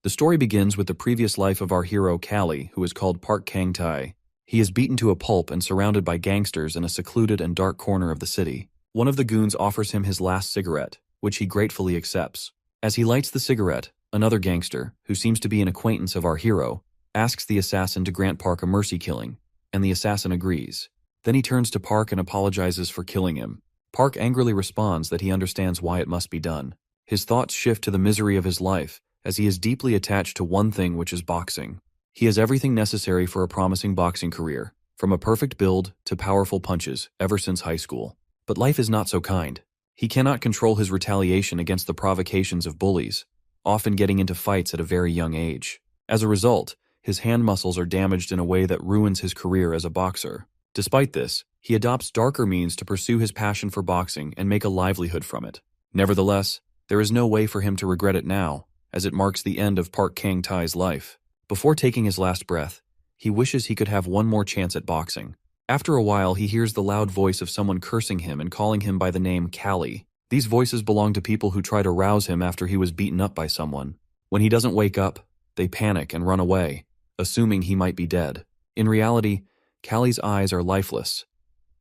The story begins with the previous life of our hero Callie, who is called Park Kang-tae. He is beaten to a pulp and surrounded by gangsters in a secluded and dark corner of the city. One of the goons offers him his last cigarette, which he gratefully accepts. As he lights the cigarette, another gangster, who seems to be an acquaintance of our hero, asks the assassin to grant Park a mercy killing, and the assassin agrees. Then he turns to Park and apologizes for killing him. Park angrily responds that he understands why it must be done. His thoughts shift to the misery of his life, as he is deeply attached to one thing, which is boxing. He has everything necessary for a promising boxing career, from a perfect build to powerful punches, ever since high school. But life is not so kind. He cannot control his retaliation against the provocations of bullies, often getting into fights at a very young age. As a result, his hand muscles are damaged in a way that ruins his career as a boxer. Despite this, he adopts darker means to pursue his passion for boxing and make a livelihood from it. Nevertheless, there is no way for him to regret it now, as it marks the end of Park Kang-tae's life. Before taking his last breath, he wishes he could have one more chance at boxing. After a while, he hears the loud voice of someone cursing him and calling him by the name Callie. These voices belong to people who try to rouse him after he was beaten up by someone. When he doesn't wake up, they panic and run away, assuming he might be dead. In reality, Callie's eyes are lifeless.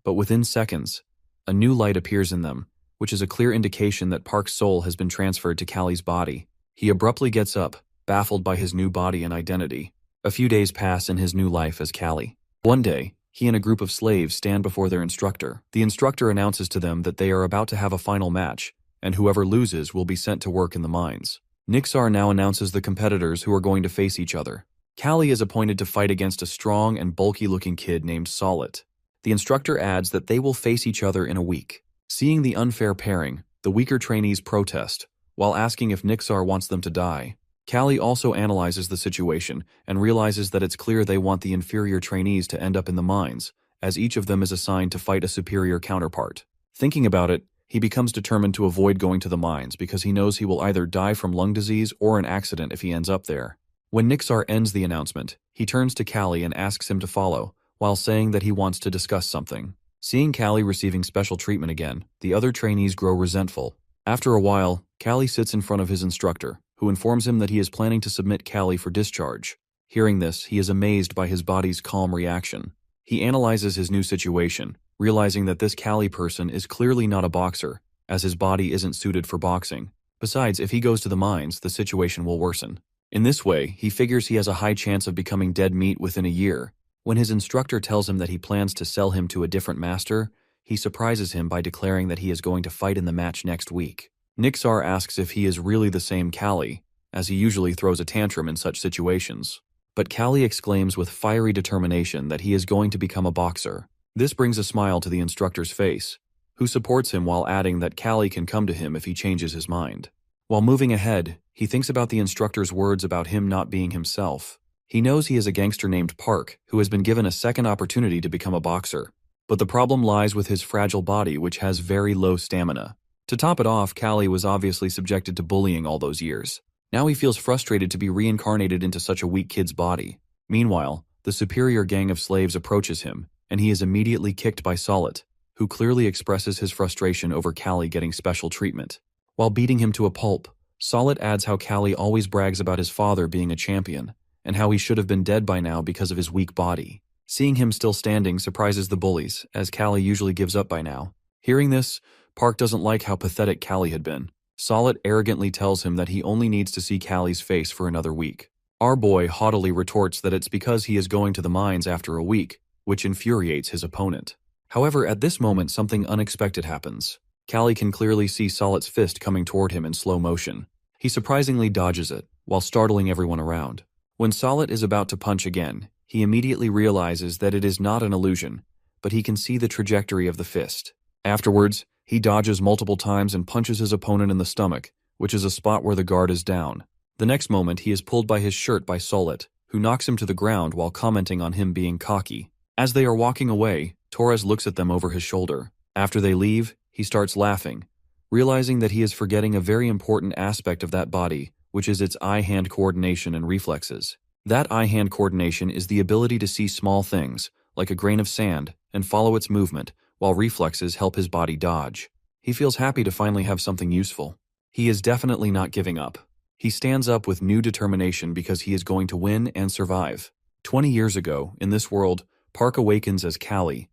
But within seconds, a new light appears in them, which is a clear indication that Park's soul has been transferred to Callie's body. He abruptly gets up, baffled by his new body and identity. A few days pass in his new life as Callie. One day, he and a group of slaves stand before their instructor. The instructor announces to them that they are about to have a final match, and whoever loses will be sent to work in the mines. Nixar now announces the competitors who are going to face each other. Callie is appointed to fight against a strong and bulky-looking kid named Solid. The instructor adds that they will face each other in a week. Seeing the unfair pairing, the weaker trainees protest, while asking if Nixar wants them to die. Callie also analyzes the situation and realizes that it's clear they want the inferior trainees to end up in the mines, as each of them is assigned to fight a superior counterpart. Thinking about it, he becomes determined to avoid going to the mines because he knows he will either die from lung disease or an accident if he ends up there. When Nixar ends the announcement, he turns to Callie and asks him to follow, while saying that he wants to discuss something. Seeing Callie receiving special treatment again, the other trainees grow resentful. After a while, Callie sits in front of his instructor, who informs him that he is planning to submit Callie for discharge. Hearing this, he is amazed by his body's calm reaction. He analyzes his new situation, realizing that this Callie person is clearly not a boxer, as his body isn't suited for boxing. Besides, if he goes to the mines, the situation will worsen. In this way, he figures he has a high chance of becoming dead meat within a year. When his instructor tells him that he plans to sell him to a different master, he surprises him by declaring that he is going to fight in the match next week. Nixar asks if he is really the same Callie, as he usually throws a tantrum in such situations. But Callie exclaims with fiery determination that he is going to become a boxer. This brings a smile to the instructor's face, who supports him while adding that Callie can come to him if he changes his mind. While moving ahead, he thinks about the instructor's words about him not being himself. He knows he is a gangster named Park, who has been given a second opportunity to become a boxer. But the problem lies with his fragile body, which has very low stamina. To top it off, Callie was obviously subjected to bullying all those years. Now he feels frustrated to be reincarnated into such a weak kid's body. Meanwhile, the superior gang of slaves approaches him, and he is immediately kicked by Solid, who clearly expresses his frustration over Callie getting special treatment. While beating him to a pulp, Solid adds how Callie always brags about his father being a champion, and how he should have been dead by now because of his weak body. Seeing him still standing surprises the bullies, as Callie usually gives up by now. Hearing this, Park doesn't like how pathetic Callie had been. Solid arrogantly tells him that he only needs to see Callie's face for another week. Our boy haughtily retorts that it's because he is going to the mines after a week, which infuriates his opponent. However, at this moment something unexpected happens. Callie can clearly see Solid's fist coming toward him in slow motion. He surprisingly dodges it, while startling everyone around. When Solid is about to punch again, he immediately realizes that it is not an illusion, but he can see the trajectory of the fist. Afterwards, he dodges multiple times and punches his opponent in the stomach, which is a spot where the guard is down. The next moment, he is pulled by his shirt by Solid, who knocks him to the ground while commenting on him being cocky. As they are walking away, Torres looks at them over his shoulder. After they leave, he starts laughing, realizing that he is forgetting a very important aspect of that body, which is its eye-hand coordination and reflexes. That eye-hand coordination is the ability to see small things, like a grain of sand, and follow its movement, while reflexes help his body dodge. He feels happy to finally have something useful. He is definitely not giving up. He stands up with new determination because he is going to win and survive. 20 years ago, in this world, Park awakens as Kali.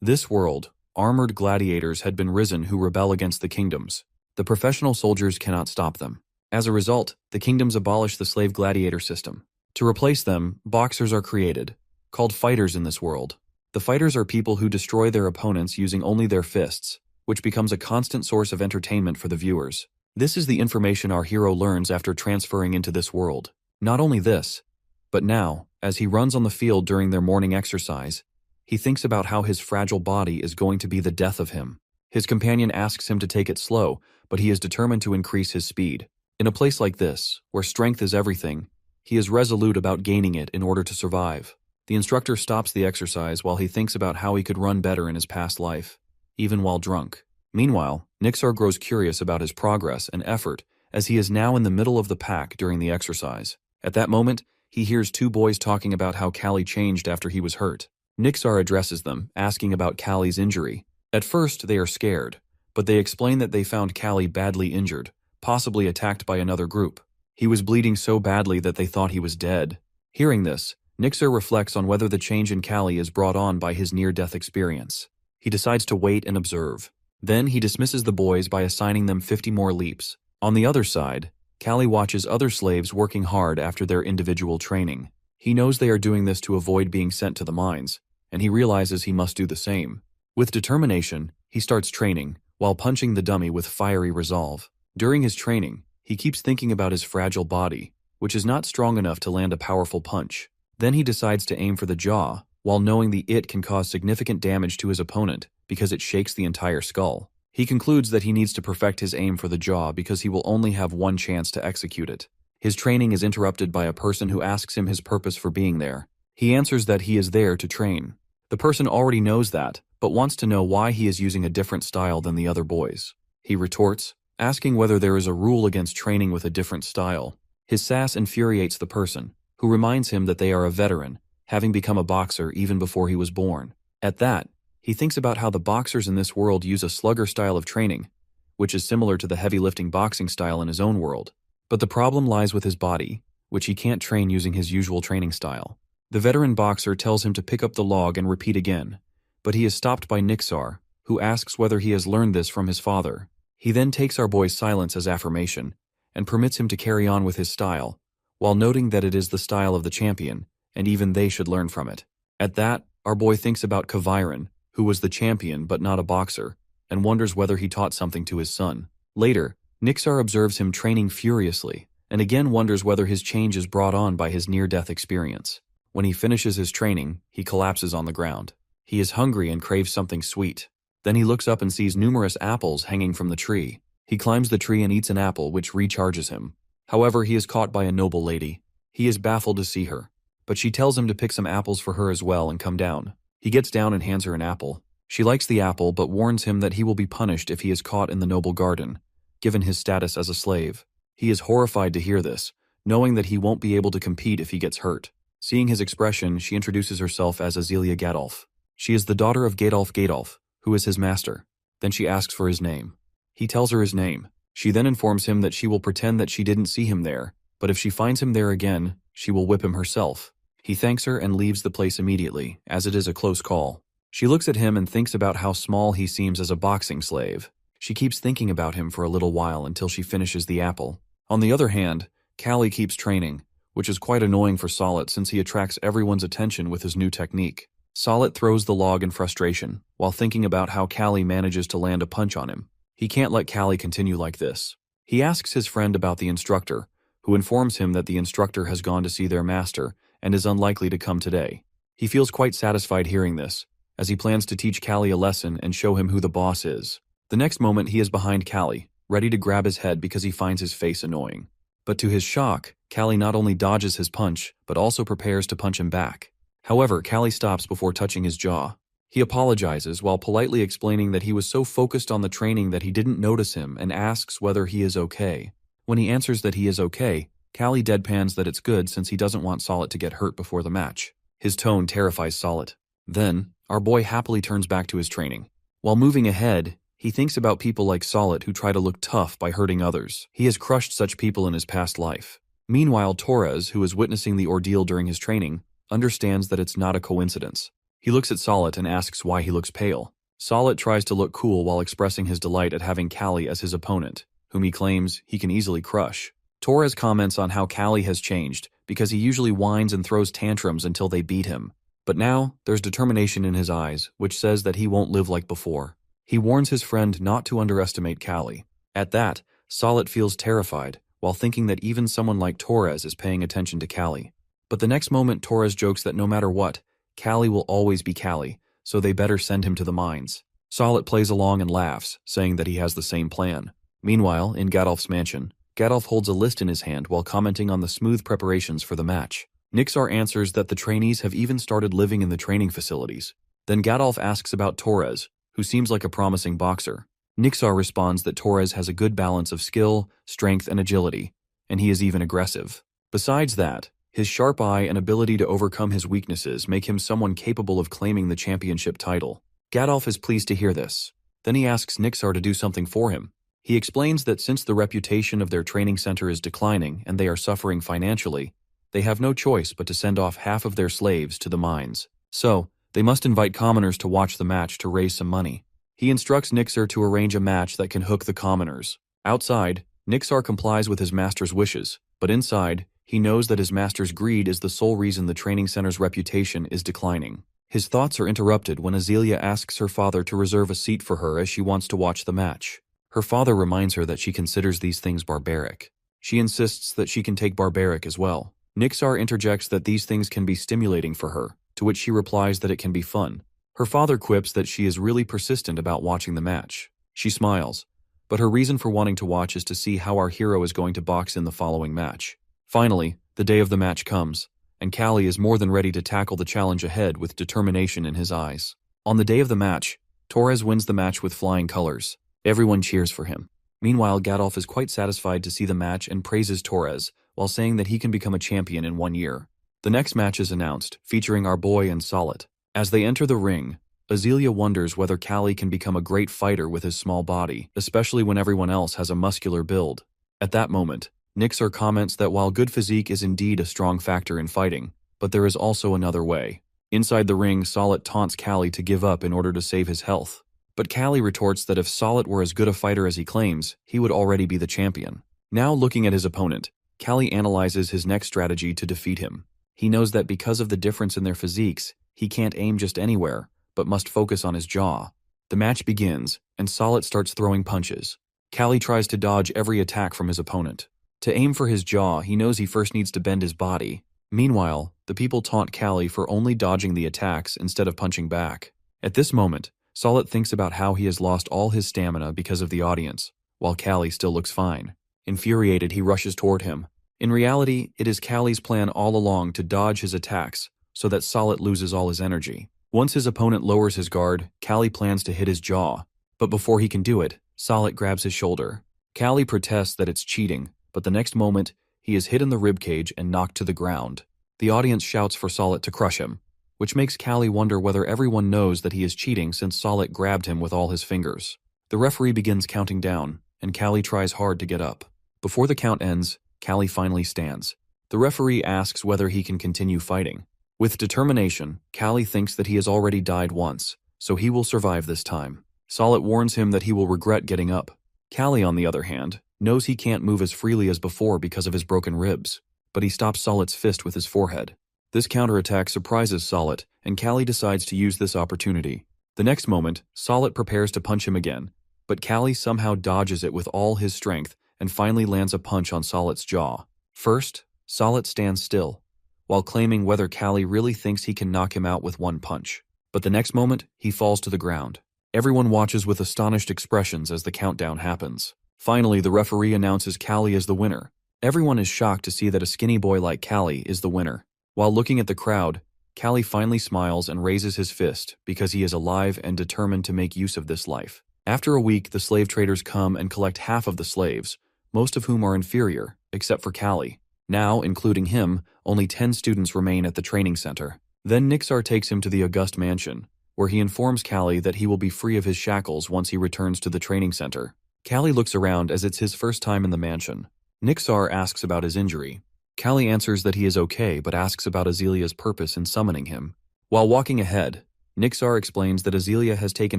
This world, armored gladiators had been risen who rebel against the kingdoms. The professional soldiers cannot stop them. As a result, the kingdoms abolish the slave gladiator system. To replace them, boxers are created, called fighters in this world. The fighters are people who destroy their opponents using only their fists, which becomes a constant source of entertainment for the viewers. This is the information our hero learns after transferring into this world. Not only this, but now, as he runs on the field during their morning exercise, he thinks about how his fragile body is going to be the death of him. His companion asks him to take it slow, but he is determined to increase his speed. In a place like this, where strength is everything, he is resolute about gaining it in order to survive. The instructor stops the exercise while he thinks about how he could run better in his past life, even while drunk. Meanwhile, Nixar grows curious about his progress and effort as he is now in the middle of the pack during the exercise. At that moment, he hears two boys talking about how Kali changed after he was hurt. Nixar addresses them, asking about Kali's injury. At first, they are scared, but they explain that they found Kali badly injured, possibly attacked by another group. He was bleeding so badly that they thought he was dead. Hearing this, Nixar reflects on whether the change in Kali is brought on by his near-death experience. He decides to wait and observe. Then he dismisses the boys by assigning them 50 more leaps. On the other side, Kali watches other slaves working hard after their individual training. He knows they are doing this to avoid being sent to the mines, and he realizes he must do the same. With determination, he starts training, while punching the dummy with fiery resolve. During his training, he keeps thinking about his fragile body, which is not strong enough to land a powerful punch. Then he decides to aim for the jaw, while knowing the it can cause significant damage to his opponent because it shakes the entire skull. He concludes that he needs to perfect his aim for the jaw because he will only have one chance to execute it. His training is interrupted by a person who asks him his purpose for being there. He answers that he is there to train. The person already knows that, but wants to know why he is using a different style than the other boys. He retorts, asking whether there is a rule against training with a different style. His sass infuriates the person, who reminds him that they are a veteran, having become a boxer even before he was born. At that, he thinks about how the boxers in this world use a slugger style of training, which is similar to the heavy-lifting boxing style in his own world. But the problem lies with his body, which he can't train using his usual training style. The veteran boxer tells him to pick up the log and repeat again, but he is stopped by Nixar, who asks whether he has learned this from his father. He then takes our boy's silence as affirmation, and permits him to carry on with his style, while noting that it is the style of the champion, and even they should learn from it. At that, our boy thinks about Kaviran, who was the champion but not a boxer, and wonders whether he taught something to his son. Later, Nixar observes him training furiously, and again wonders whether his change is brought on by his near-death experience. When he finishes his training, he collapses on the ground. He is hungry and craves something sweet. Then he looks up and sees numerous apples hanging from the tree. He climbs the tree and eats an apple, which recharges him. However, he is caught by a noble lady. He is baffled to see her, but she tells him to pick some apples for her as well and come down. He gets down and hands her an apple. She likes the apple but warns him that he will be punished if he is caught in the noble garden, given his status as a slave. He is horrified to hear this, knowing that he won't be able to compete if he gets hurt. Seeing his expression, she introduces herself as Azelia Gadolf. She is the daughter of Gadolf, who is his master. Then she asks for his name. He tells her his name. She then informs him that she will pretend that she didn't see him there, but if she finds him there again, she will whip him herself. He thanks her and leaves the place immediately, as it is a close call. She looks at him and thinks about how small he seems as a boxing slave. She keeps thinking about him for a little while until she finishes the apple. On the other hand, Kali keeps training, which is quite annoying for Solid since he attracts everyone's attention with his new technique. Solid throws the log in frustration, while thinking about how Kali manages to land a punch on him. He can't let Kali continue like this. He asks his friend about the instructor, who informs him that the instructor has gone to see their master and is unlikely to come today. He feels quite satisfied hearing this, as he plans to teach Kali a lesson and show him who the boss is. The next moment he is behind Kali, ready to grab his head because he finds his face annoying. But to his shock, Kali not only dodges his punch, but also prepares to punch him back. However, Kali stops before touching his jaw. He apologizes while politely explaining that he was so focused on the training that he didn't notice him and asks whether he is okay. When he answers that he is okay, Kali deadpans that it's good since he doesn't want Solid to get hurt before the match. His tone terrifies Solid. Then, our boy happily turns back to his training. While moving ahead, He thinks about people like Solid who try to look tough by hurting others. He has crushed such people in his past life. Meanwhile, Torres, who is witnessing the ordeal during his training, understands that it's not a coincidence. He looks at Solid and asks why he looks pale. Solid tries to look cool while expressing his delight at having Callie as his opponent, whom he claims he can easily crush. Torres comments on how Callie has changed because he usually whines and throws tantrums until they beat him. But now, there's determination in his eyes, which says that he won't live like before. He warns his friend not to underestimate Callie. At that, Solid feels terrified, while thinking that even someone like Torres is paying attention to Callie. But the next moment, Torres jokes that no matter what, Callie will always be Callie, so they better send him to the mines. Solid plays along and laughs, saying that he has the same plan. Meanwhile, in Gadolf's mansion, Gadolf holds a list in his hand while commenting on the smooth preparations for the match. Nixar answers that the trainees have even started living in the training facilities. Then Gadolf asks about Torres, who seems like a promising boxer. Nixar responds that Torres has a good balance of skill, strength, and agility, and he is even aggressive. Besides that, his sharp eye and ability to overcome his weaknesses make him someone capable of claiming the championship title. Gadolf is pleased to hear this. Then he asks Nixar to do something for him. He explains that since the reputation of their training center is declining and they are suffering financially, they have no choice but to send off half of their slaves to the mines. So, they must invite commoners to watch the match to raise some money. He instructs Nixar to arrange a match that can hook the commoners. Outside, Nixar complies with his master's wishes, but inside, he knows that his master's greed is the sole reason the training center's reputation is declining. His thoughts are interrupted when Azealia asks her father to reserve a seat for her as she wants to watch the match. Her father reminds her that she considers these things barbaric. She insists that she can take barbaric as well. Nixar interjects that these things can be stimulating for her, to which she replies that it can be fun. Her father quips that she is really persistent about watching the match. She smiles, but her reason for wanting to watch is to see how our hero is going to box in the following match. Finally, the day of the match comes, and Callie is more than ready to tackle the challenge ahead with determination in his eyes. On the day of the match, Torres wins the match with flying colors. Everyone cheers for him. Meanwhile, Gadolf is quite satisfied to see the match and praises Torres, while saying that he can become a champion in 1 year. The next match is announced, featuring our boy and Solid. As they enter the ring, Azealia wonders whether Callie can become a great fighter with his small body, especially when everyone else has a muscular build. At that moment, Nixar comments that while good physique is indeed a strong factor in fighting, but there is also another way. Inside the ring, Solid taunts Callie to give up in order to save his health. But Callie retorts that if Solid were as good a fighter as he claims, he would already be the champion. Now looking at his opponent, Callie analyzes his next strategy to defeat him. He knows that because of the difference in their physiques, he can't aim just anywhere, but must focus on his jaw. The match begins, and Solid starts throwing punches. Callie tries to dodge every attack from his opponent. To aim for his jaw, he knows he first needs to bend his body. Meanwhile, the people taunt Callie for only dodging the attacks instead of punching back. At this moment, Solid thinks about how he has lost all his stamina because of the audience, while Callie still looks fine. Infuriated, he rushes toward him. In reality, it is Callie's plan all along to dodge his attacks, so that Solid loses all his energy. Once his opponent lowers his guard, Callie plans to hit his jaw. But before he can do it, Solid grabs his shoulder. Callie protests that it's cheating, but the next moment, he is hit in the ribcage and knocked to the ground. The audience shouts for Solid to crush him, which makes Callie wonder whether everyone knows that he is cheating since Solid grabbed him with all his fingers. The referee begins counting down, and Callie tries hard to get up. Before the count ends, Callie finally stands. The referee asks whether he can continue fighting. With determination, Callie thinks that he has already died once, so he will survive this time. Solid warns him that he will regret getting up. Callie, on the other hand, knows he can't move as freely as before because of his broken ribs, but he stops Solid's fist with his forehead. This counterattack surprises Solid, and Callie decides to use this opportunity. The next moment, Solid prepares to punch him again, but Callie somehow dodges it with all his strength and finally lands a punch on Solid's jaw. First, Solid stands still, while claiming whether Callie really thinks he can knock him out with one punch. But the next moment, he falls to the ground. Everyone watches with astonished expressions as the countdown happens. Finally, the referee announces Callie as the winner. Everyone is shocked to see that a skinny boy like Callie is the winner. While looking at the crowd, Callie finally smiles and raises his fist because he is alive and determined to make use of this life. After a week, the slave traders come and collect half of the slaves, most of whom are inferior, except for Callie. Now, including him, only 10 students remain at the training center. Then Nixar takes him to the august mansion, where he informs Callie that he will be free of his shackles once he returns to the training center. Callie looks around as it's his first time in the mansion. Nixar asks about his injury. Callie answers that he is okay but asks about Azalea's purpose in summoning him. While walking ahead, Nixar explains that Azalea has taken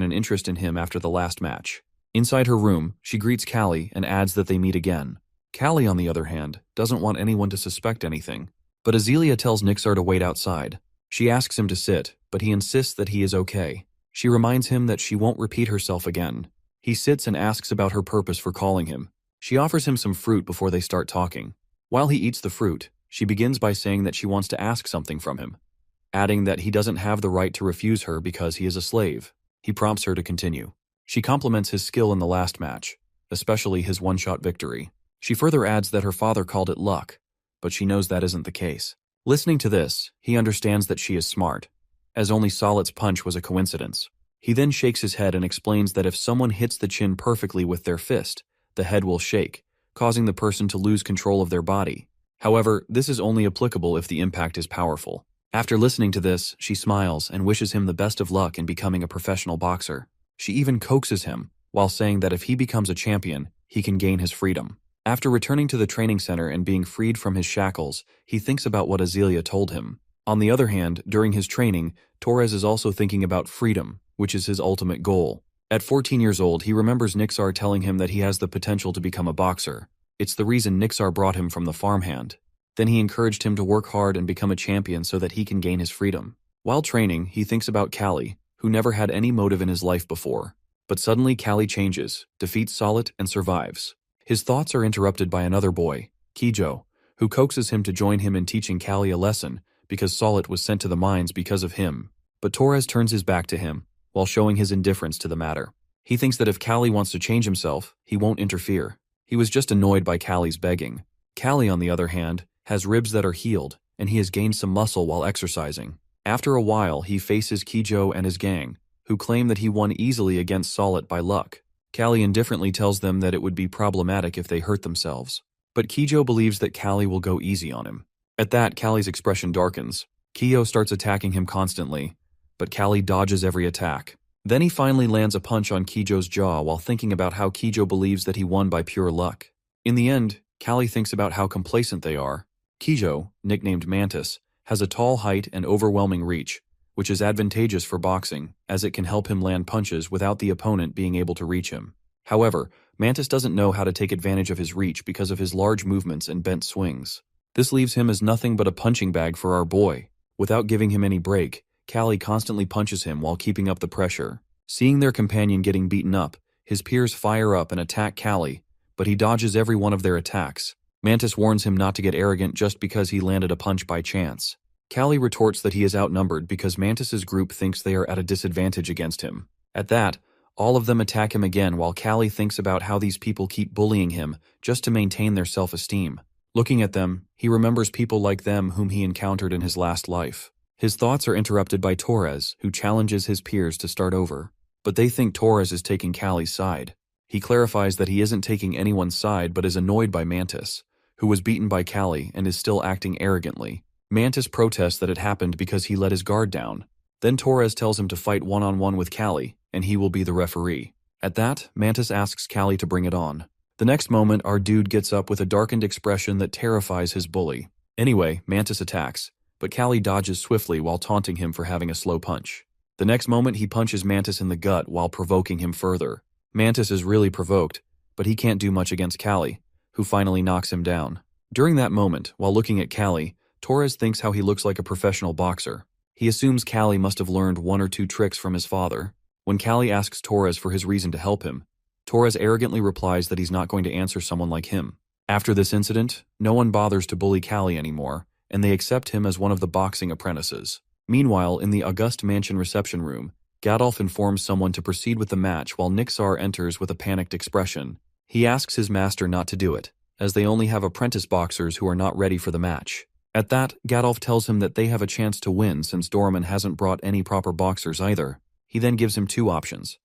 an interest in him after the last match. Inside her room, she greets Callie and adds that they meet again. Callie, on the other hand, doesn't want anyone to suspect anything, but Azalea tells Nixar to wait outside. She asks him to sit, but he insists that he is okay. She reminds him that she won't repeat herself again. He sits and asks about her purpose for calling him. She offers him some fruit before they start talking. While he eats the fruit, she begins by saying that she wants to ask something from him, adding that he doesn't have the right to refuse her because he is a slave. He prompts her to continue. She compliments his skill in the last match, especially his one-shot victory. She further adds that her father called it luck, but she knows that isn't the case. Listening to this, he understands that she is smart, as only Solid's punch was a coincidence. He then shakes his head and explains that if someone hits the chin perfectly with their fist, the head will shake, causing the person to lose control of their body. However, this is only applicable if the impact is powerful. After listening to this, she smiles and wishes him the best of luck in becoming a professional boxer. She even coaxes him, while saying that if he becomes a champion, he can gain his freedom. After returning to the training center and being freed from his shackles, he thinks about what Azalea told him. On the other hand, during his training, Torres is also thinking about freedom, which is his ultimate goal. At 14 years old, he remembers Nixar telling him that he has the potential to become a boxer. It's the reason Nixar brought him from the farmhand. Then he encouraged him to work hard and become a champion so that he can gain his freedom. While training, he thinks about Callie, who never had any motive in his life before. But suddenly Callie changes, defeats Solid, and survives. His thoughts are interrupted by another boy, Kijo, who coaxes him to join him in teaching Callie a lesson because Solid was sent to the mines because of him. But Torres turns his back to him, while showing his indifference to the matter. He thinks that if Callie wants to change himself, he won't interfere. He was just annoyed by Callie's begging. Callie, on the other hand, has ribs that are healed, and he has gained some muscle while exercising. After a while, he faces Kijo and his gang, who claim that he won easily against Solid by luck. Callie indifferently tells them that it would be problematic if they hurt themselves. But Kijo believes that Callie will go easy on him. At that, Callie's expression darkens. Kijo starts attacking him constantly, but Callie dodges every attack. Then he finally lands a punch on Kijo's jaw while thinking about how Kijo believes that he won by pure luck. In the end, Callie thinks about how complacent they are. Kijo, nicknamed Mantis, has a tall height and overwhelming reach, which is advantageous for boxing, as it can help him land punches without the opponent being able to reach him. However, Mantis doesn't know how to take advantage of his reach because of his large movements and bent swings. This leaves him as nothing but a punching bag for our boy. Without giving him any break, Callie constantly punches him while keeping up the pressure. Seeing their companion getting beaten up, his peers fire up and attack Callie, but he dodges every one of their attacks. Mantis warns him not to get arrogant just because he landed a punch by chance. Callie retorts that he is outnumbered because Mantis's group thinks they are at a disadvantage against him. At that, all of them attack him again while Callie thinks about how these people keep bullying him just to maintain their self-esteem. Looking at them, he remembers people like them whom he encountered in his last life. His thoughts are interrupted by Torres, who challenges his peers to start over. But they think Torres is taking Callie's side. He clarifies that he isn't taking anyone's side but is annoyed by Mantis, who was beaten by Callie and is still acting arrogantly. Mantis protests that it happened because he let his guard down. Then Torres tells him to fight one-on-one with Callie, and he will be the referee. At that, Mantis asks Callie to bring it on. The next moment, our dude gets up with a darkened expression that terrifies his bully. Anyway, Mantis attacks, but Callie dodges swiftly while taunting him for having a slow punch. The next moment, he punches Mantis in the gut while provoking him further. Mantis is really provoked, but he can't do much against Callie, who finally knocks him down. During that moment, while looking at Callie, Torres thinks how he looks like a professional boxer. He assumes Callie must have learned one or two tricks from his father. When Callie asks Torres for his reason to help him, Torres arrogantly replies that he's not going to answer someone like him. After this incident, no one bothers to bully Callie anymore, and they accept him as one of the boxing apprentices. Meanwhile, in the august mansion reception room, Gadolf informs someone to proceed with the match while Nixar enters with a panicked expression. He asks his master not to do it, as they only have apprentice boxers who are not ready for the match. At that, Gadolf tells him that they have a chance to win since Doraemon hasn't brought any proper boxers either. He then gives him two options.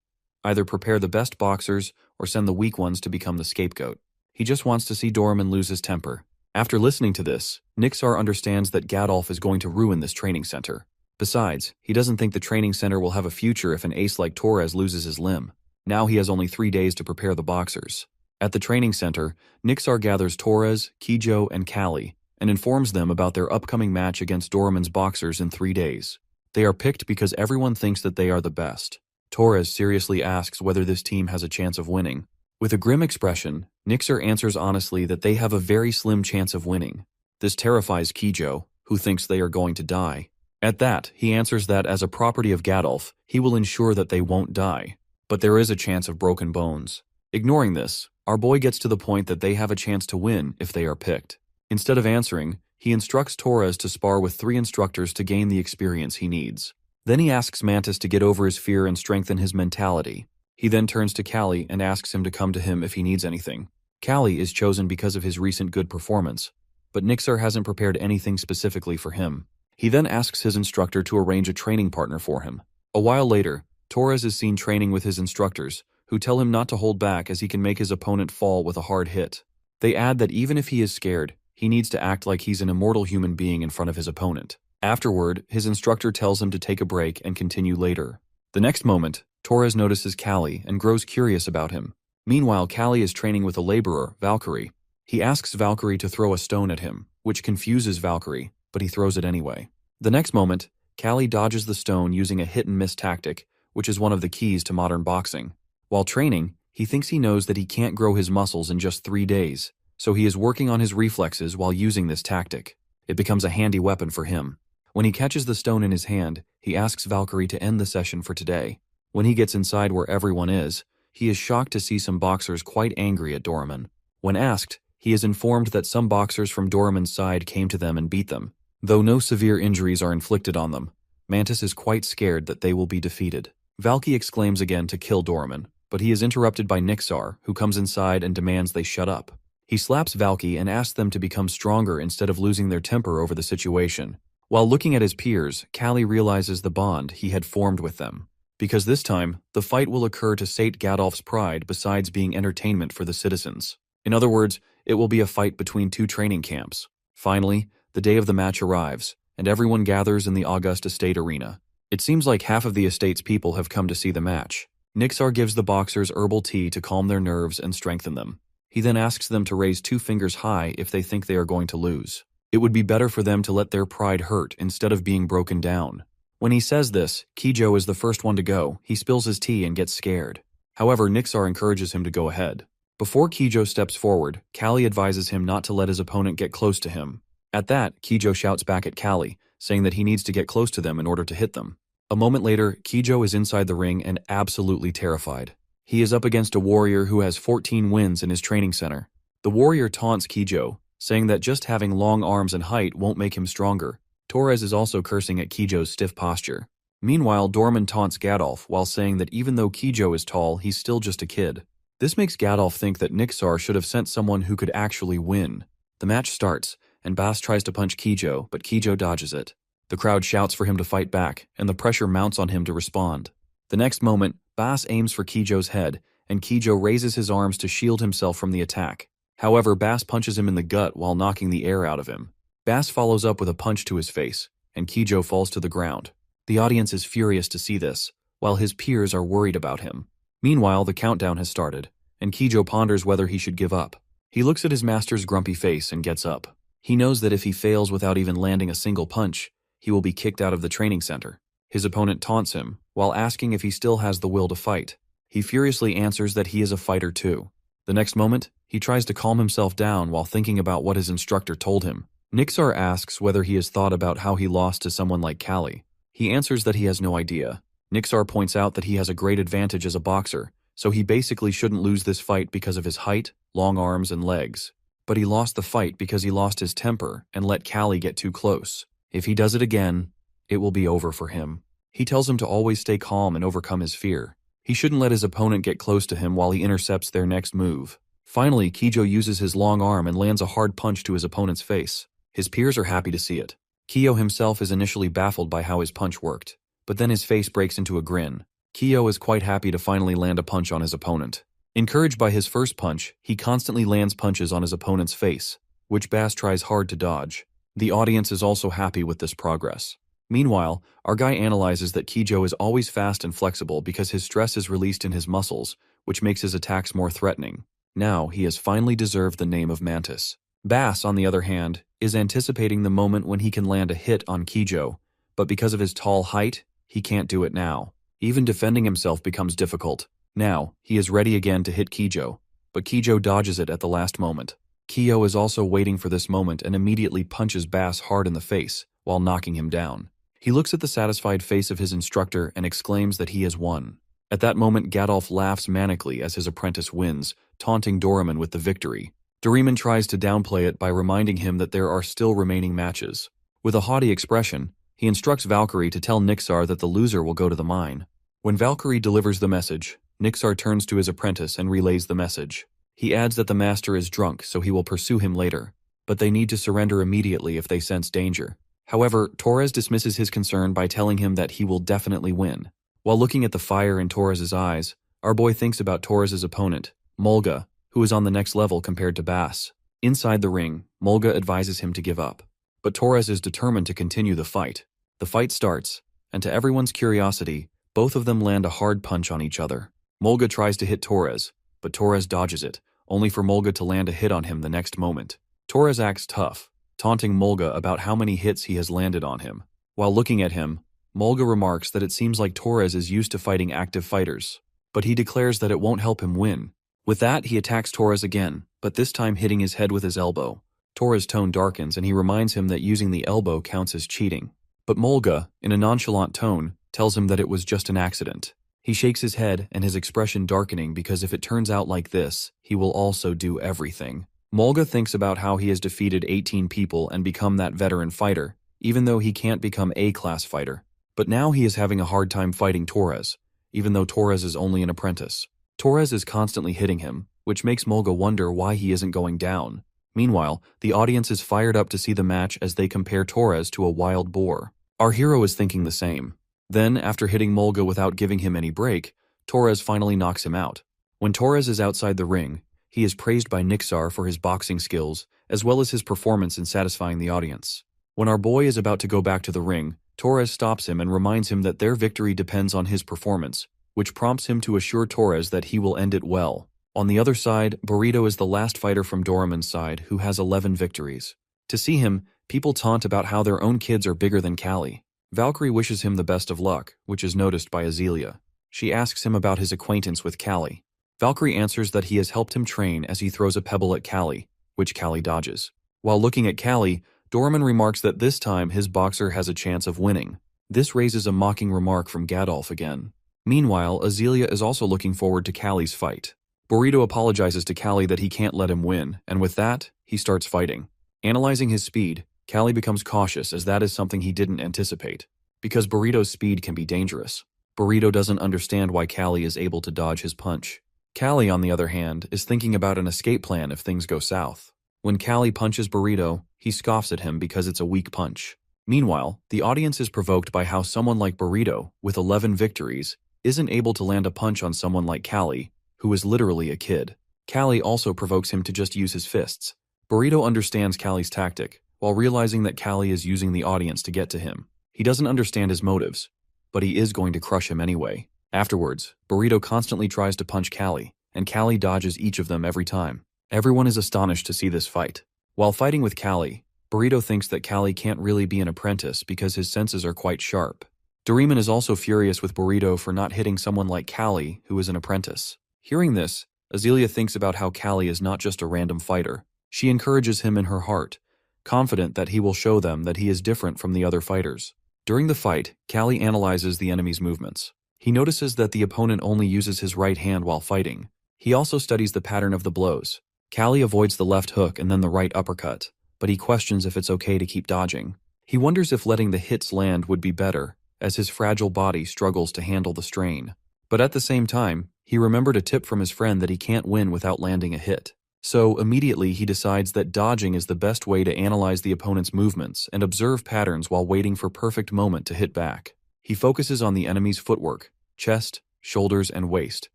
Either prepare the best boxers or send the weak ones to become the scapegoat. He just wants to see Doraemon lose his temper. After listening to this, Nixar understands that Gadolf is going to ruin this training center. Besides, he doesn't think the training center will have a future if an ace like Torres loses his limb. Now he has only 3 days to prepare the boxers. At the training center, Nixar gathers Torres, Kijo, and Callie and informs them about their upcoming match against Doraemon's boxers in 3 days. They are picked because everyone thinks that they are the best. Torres seriously asks whether this team has a chance of winning. With a grim expression, Nixar answers honestly that they have a very slim chance of winning. This terrifies Kijo, who thinks they are going to die. At that, he answers that as a property of Gadolf, he will ensure that they won't die. But there is a chance of broken bones. Ignoring this, our boy gets to the point that they have a chance to win if they are picked. Instead of answering, he instructs Torres to spar with 3 instructors to gain the experience he needs. Then he asks Mantis to get over his fear and strengthen his mentality. He then turns to Callie and asks him to come to him if he needs anything. Callie is chosen because of his recent good performance, but Nixar hasn't prepared anything specifically for him. He then asks his instructor to arrange a training partner for him. A while later, Torres is seen training with his instructors, who tell him not to hold back as he can make his opponent fall with a hard hit. They add that even if he is scared, he needs to act like he's an immortal human being in front of his opponent. Afterward, his instructor tells him to take a break and continue later. The next moment, Torres notices Callie and grows curious about him. Meanwhile, Callie is training with a laborer, Valkyrie. He asks Valkyrie to throw a stone at him, which confuses Valkyrie, but he throws it anyway. The next moment, Callie dodges the stone using a hit-and-miss tactic, which is one of the keys to modern boxing. While training, he thinks he knows that he can't grow his muscles in just 3 days, so he is working on his reflexes while using this tactic. It becomes a handy weapon for him. When he catches the stone in his hand, he asks Valkyrie to end the session for today. When he gets inside where everyone is, he is shocked to see some boxers quite angry at Doraemon. When asked, he is informed that some boxers from Doraemon's side came to them and beat them. Though no severe injuries are inflicted on them, Mantis is quite scared that they will be defeated. Valky exclaims again to kill Doraemon, but he is interrupted by Nixar, who comes inside and demands they shut up. He slaps Valky and asks them to become stronger instead of losing their temper over the situation. While looking at his peers, Callie realizes the bond he had formed with them. Because this time, the fight will occur to sate Gadolf's pride besides being entertainment for the citizens. In other words, it will be a fight between 2 training camps. Finally, the day of the match arrives, and everyone gathers in the August Estate arena. It seems like half of the estate's people have come to see the match. Nixar gives the boxers herbal tea to calm their nerves and strengthen them. He then asks them to raise 2 fingers high if they think they are going to lose. It would be better for them to let their pride hurt instead of being broken down. When he says this, Kijo is the first one to go. He spills his tea and gets scared. However, Nixar encourages him to go ahead. Before Kijo steps forward, Callie advises him not to let his opponent get close to him. At that, Kijo shouts back at Callie, saying that he needs to get close to them in order to hit them. A moment later, Kijo is inside the ring and absolutely terrified. He is up against a warrior who has 14 wins in his training center. The warrior taunts Kijo, saying that just having long arms and height won't make him stronger. Torres is also cursing at Kijo's stiff posture. Meanwhile, Doraemon taunts Gadolf while saying that even though Kijo is tall, he's still just a kid. This makes Gadolf think that Nixar should have sent someone who could actually win. The match starts, and Bas tries to punch Kijo, but Kijo dodges it. The crowd shouts for him to fight back, and the pressure mounts on him to respond. The next moment, Bas aims for Kijo's head, and Kijo raises his arms to shield himself from the attack. However, Bas punches him in the gut while knocking the air out of him. Bas follows up with a punch to his face, and Kijo falls to the ground. The audience is furious to see this, while his peers are worried about him. Meanwhile, the countdown has started, and Kijo ponders whether he should give up. He looks at his master's grumpy face and gets up. He knows that if he fails without even landing a single punch, he will be kicked out of the training center. His opponent taunts him, while asking if he still has the will to fight. He furiously answers that he is a fighter too. The next moment, he tries to calm himself down while thinking about what his instructor told him. Nixar asks whether he has thought about how he lost to someone like Callie. He answers that he has no idea. Nixar points out that he has a great advantage as a boxer, so he basically shouldn't lose this fight because of his height, long arms, and legs. But he lost the fight because he lost his temper and let Callie get too close. If he does it again, it will be over for him. He tells him to always stay calm and overcome his fear. He shouldn't let his opponent get close to him while he intercepts their next move. Finally, Kijo uses his long arm and lands a hard punch to his opponent's face. His peers are happy to see it. Kijo himself is initially baffled by how his punch worked, but then his face breaks into a grin. Kijo is quite happy to finally land a punch on his opponent. Encouraged by his first punch, he constantly lands punches on his opponent's face, which Bas tries hard to dodge. The audience is also happy with this progress. Meanwhile, our guy analyzes that Kijo is always fast and flexible because his stress is released in his muscles, which makes his attacks more threatening. Now, he has finally deserved the name of Mantis. Bass, on the other hand, is anticipating the moment when he can land a hit on Kijo, but because of his tall height, he can't do it now. Even defending himself becomes difficult. Now, he is ready again to hit Kijo, but Kijo dodges it at the last moment. Kyo is also waiting for this moment and immediately punches Bass hard in the face while knocking him down. He looks at the satisfied face of his instructor and exclaims that he has won. At that moment, Gadolf laughs manically as his apprentice wins, taunting Doraemon with the victory. Doraemon tries to downplay it by reminding him that there are still remaining matches. With a haughty expression, he instructs Valkyrie to tell Nixar that the loser will go to the mine. When Valkyrie delivers the message, Nixar turns to his apprentice and relays the message. He adds that the master is drunk, so he will pursue him later, but they need to surrender immediately if they sense danger. However, Torres dismisses his concern by telling him that he will definitely win. While looking at the fire in Torres's eyes, our boy thinks about Torres's opponent, Mulga, who is on the next level compared to Bass. Inside the ring, Mulga advises him to give up, but Torres is determined to continue the fight. The fight starts, and to everyone's curiosity, both of them land a hard punch on each other. Mulga tries to hit Torres, but Torres dodges it, only for Mulga to land a hit on him the next moment. Torres acts tough, taunting Mulga about how many hits he has landed on him. While looking at him, Mulga remarks that it seems like Torres is used to fighting active fighters, but he declares that it won't help him win. With that, he attacks Torres again, but this time hitting his head with his elbow. Torres' tone darkens and he reminds him that using the elbow counts as cheating. But Mulga, in a nonchalant tone, tells him that it was just an accident. He shakes his head and his expression darkening because if it turns out like this, he will also do everything. Mulga thinks about how he has defeated 18 people and become that veteran fighter, even though he can't become A-class fighter. But now he is having a hard time fighting Torres, even though Torres is only an apprentice. Torres is constantly hitting him, which makes Mulga wonder why he isn't going down. Meanwhile, the audience is fired up to see the match as they compare Torres to a wild boar. Our hero is thinking the same. Then, after hitting Mulga without giving him any break, Torres finally knocks him out. When Torres is outside the ring, he is praised by Nixar for his boxing skills, as well as his performance in satisfying the audience. When our boy is about to go back to the ring, Torres stops him and reminds him that their victory depends on his performance, which prompts him to assure Torres that he will end it well. On the other side, Burrito is the last fighter from Doraemon's side who has 11 victories. To see him, people taunt about how their own kids are bigger than Callie. Valkyrie wishes him the best of luck, which is noticed by Azealia. She asks him about his acquaintance with Callie. Valkyrie answers that he has helped him train as he throws a pebble at Callie, which Callie dodges. While looking at Callie, Doraemon remarks that this time his boxer has a chance of winning. This raises a mocking remark from Gadolf again. Meanwhile, Azealia is also looking forward to Callie's fight. Burrito apologizes to Callie that he can't let him win, and with that, he starts fighting. Analyzing his speed, Callie becomes cautious as that is something he didn't anticipate, because Burrito's speed can be dangerous. Burrito doesn't understand why Callie is able to dodge his punch. Callie, on the other hand, is thinking about an escape plan if things go south. When Callie punches Burrito, he scoffs at him because it's a weak punch. Meanwhile, the audience is provoked by how someone like Burrito, with 11 victories, isn't able to land a punch on someone like Callie, who is literally a kid. Callie also provokes him to just use his fists. Burrito understands Callie's tactic, while realizing that Callie is using the audience to get to him. He doesn't understand his motives, but he is going to crush him anyway. Afterwards, Burrito constantly tries to punch Callie, and Callie dodges each of them every time. Everyone is astonished to see this fight. While fighting with Callie, Burrito thinks that Callie can't really be an apprentice because his senses are quite sharp. Doraemon is also furious with Burrito for not hitting someone like Callie, who is an apprentice. Hearing this, Azealia thinks about how Callie is not just a random fighter. She encourages him in her heart, confident that he will show them that he is different from the other fighters. During the fight, Callie analyzes the enemy's movements. He notices that the opponent only uses his right hand while fighting. He also studies the pattern of the blows. Callie avoids the left hook and then the right uppercut, but he questions if it's okay to keep dodging. He wonders if letting the hits land would be better, as his fragile body struggles to handle the strain. But at the same time, he remembered a tip from his friend that he can't win without landing a hit. So immediately he decides that dodging is the best way to analyze the opponent's movements and observe patterns while waiting for perfect moment to hit back. He focuses on the enemy's footwork, chest, shoulders, and waist,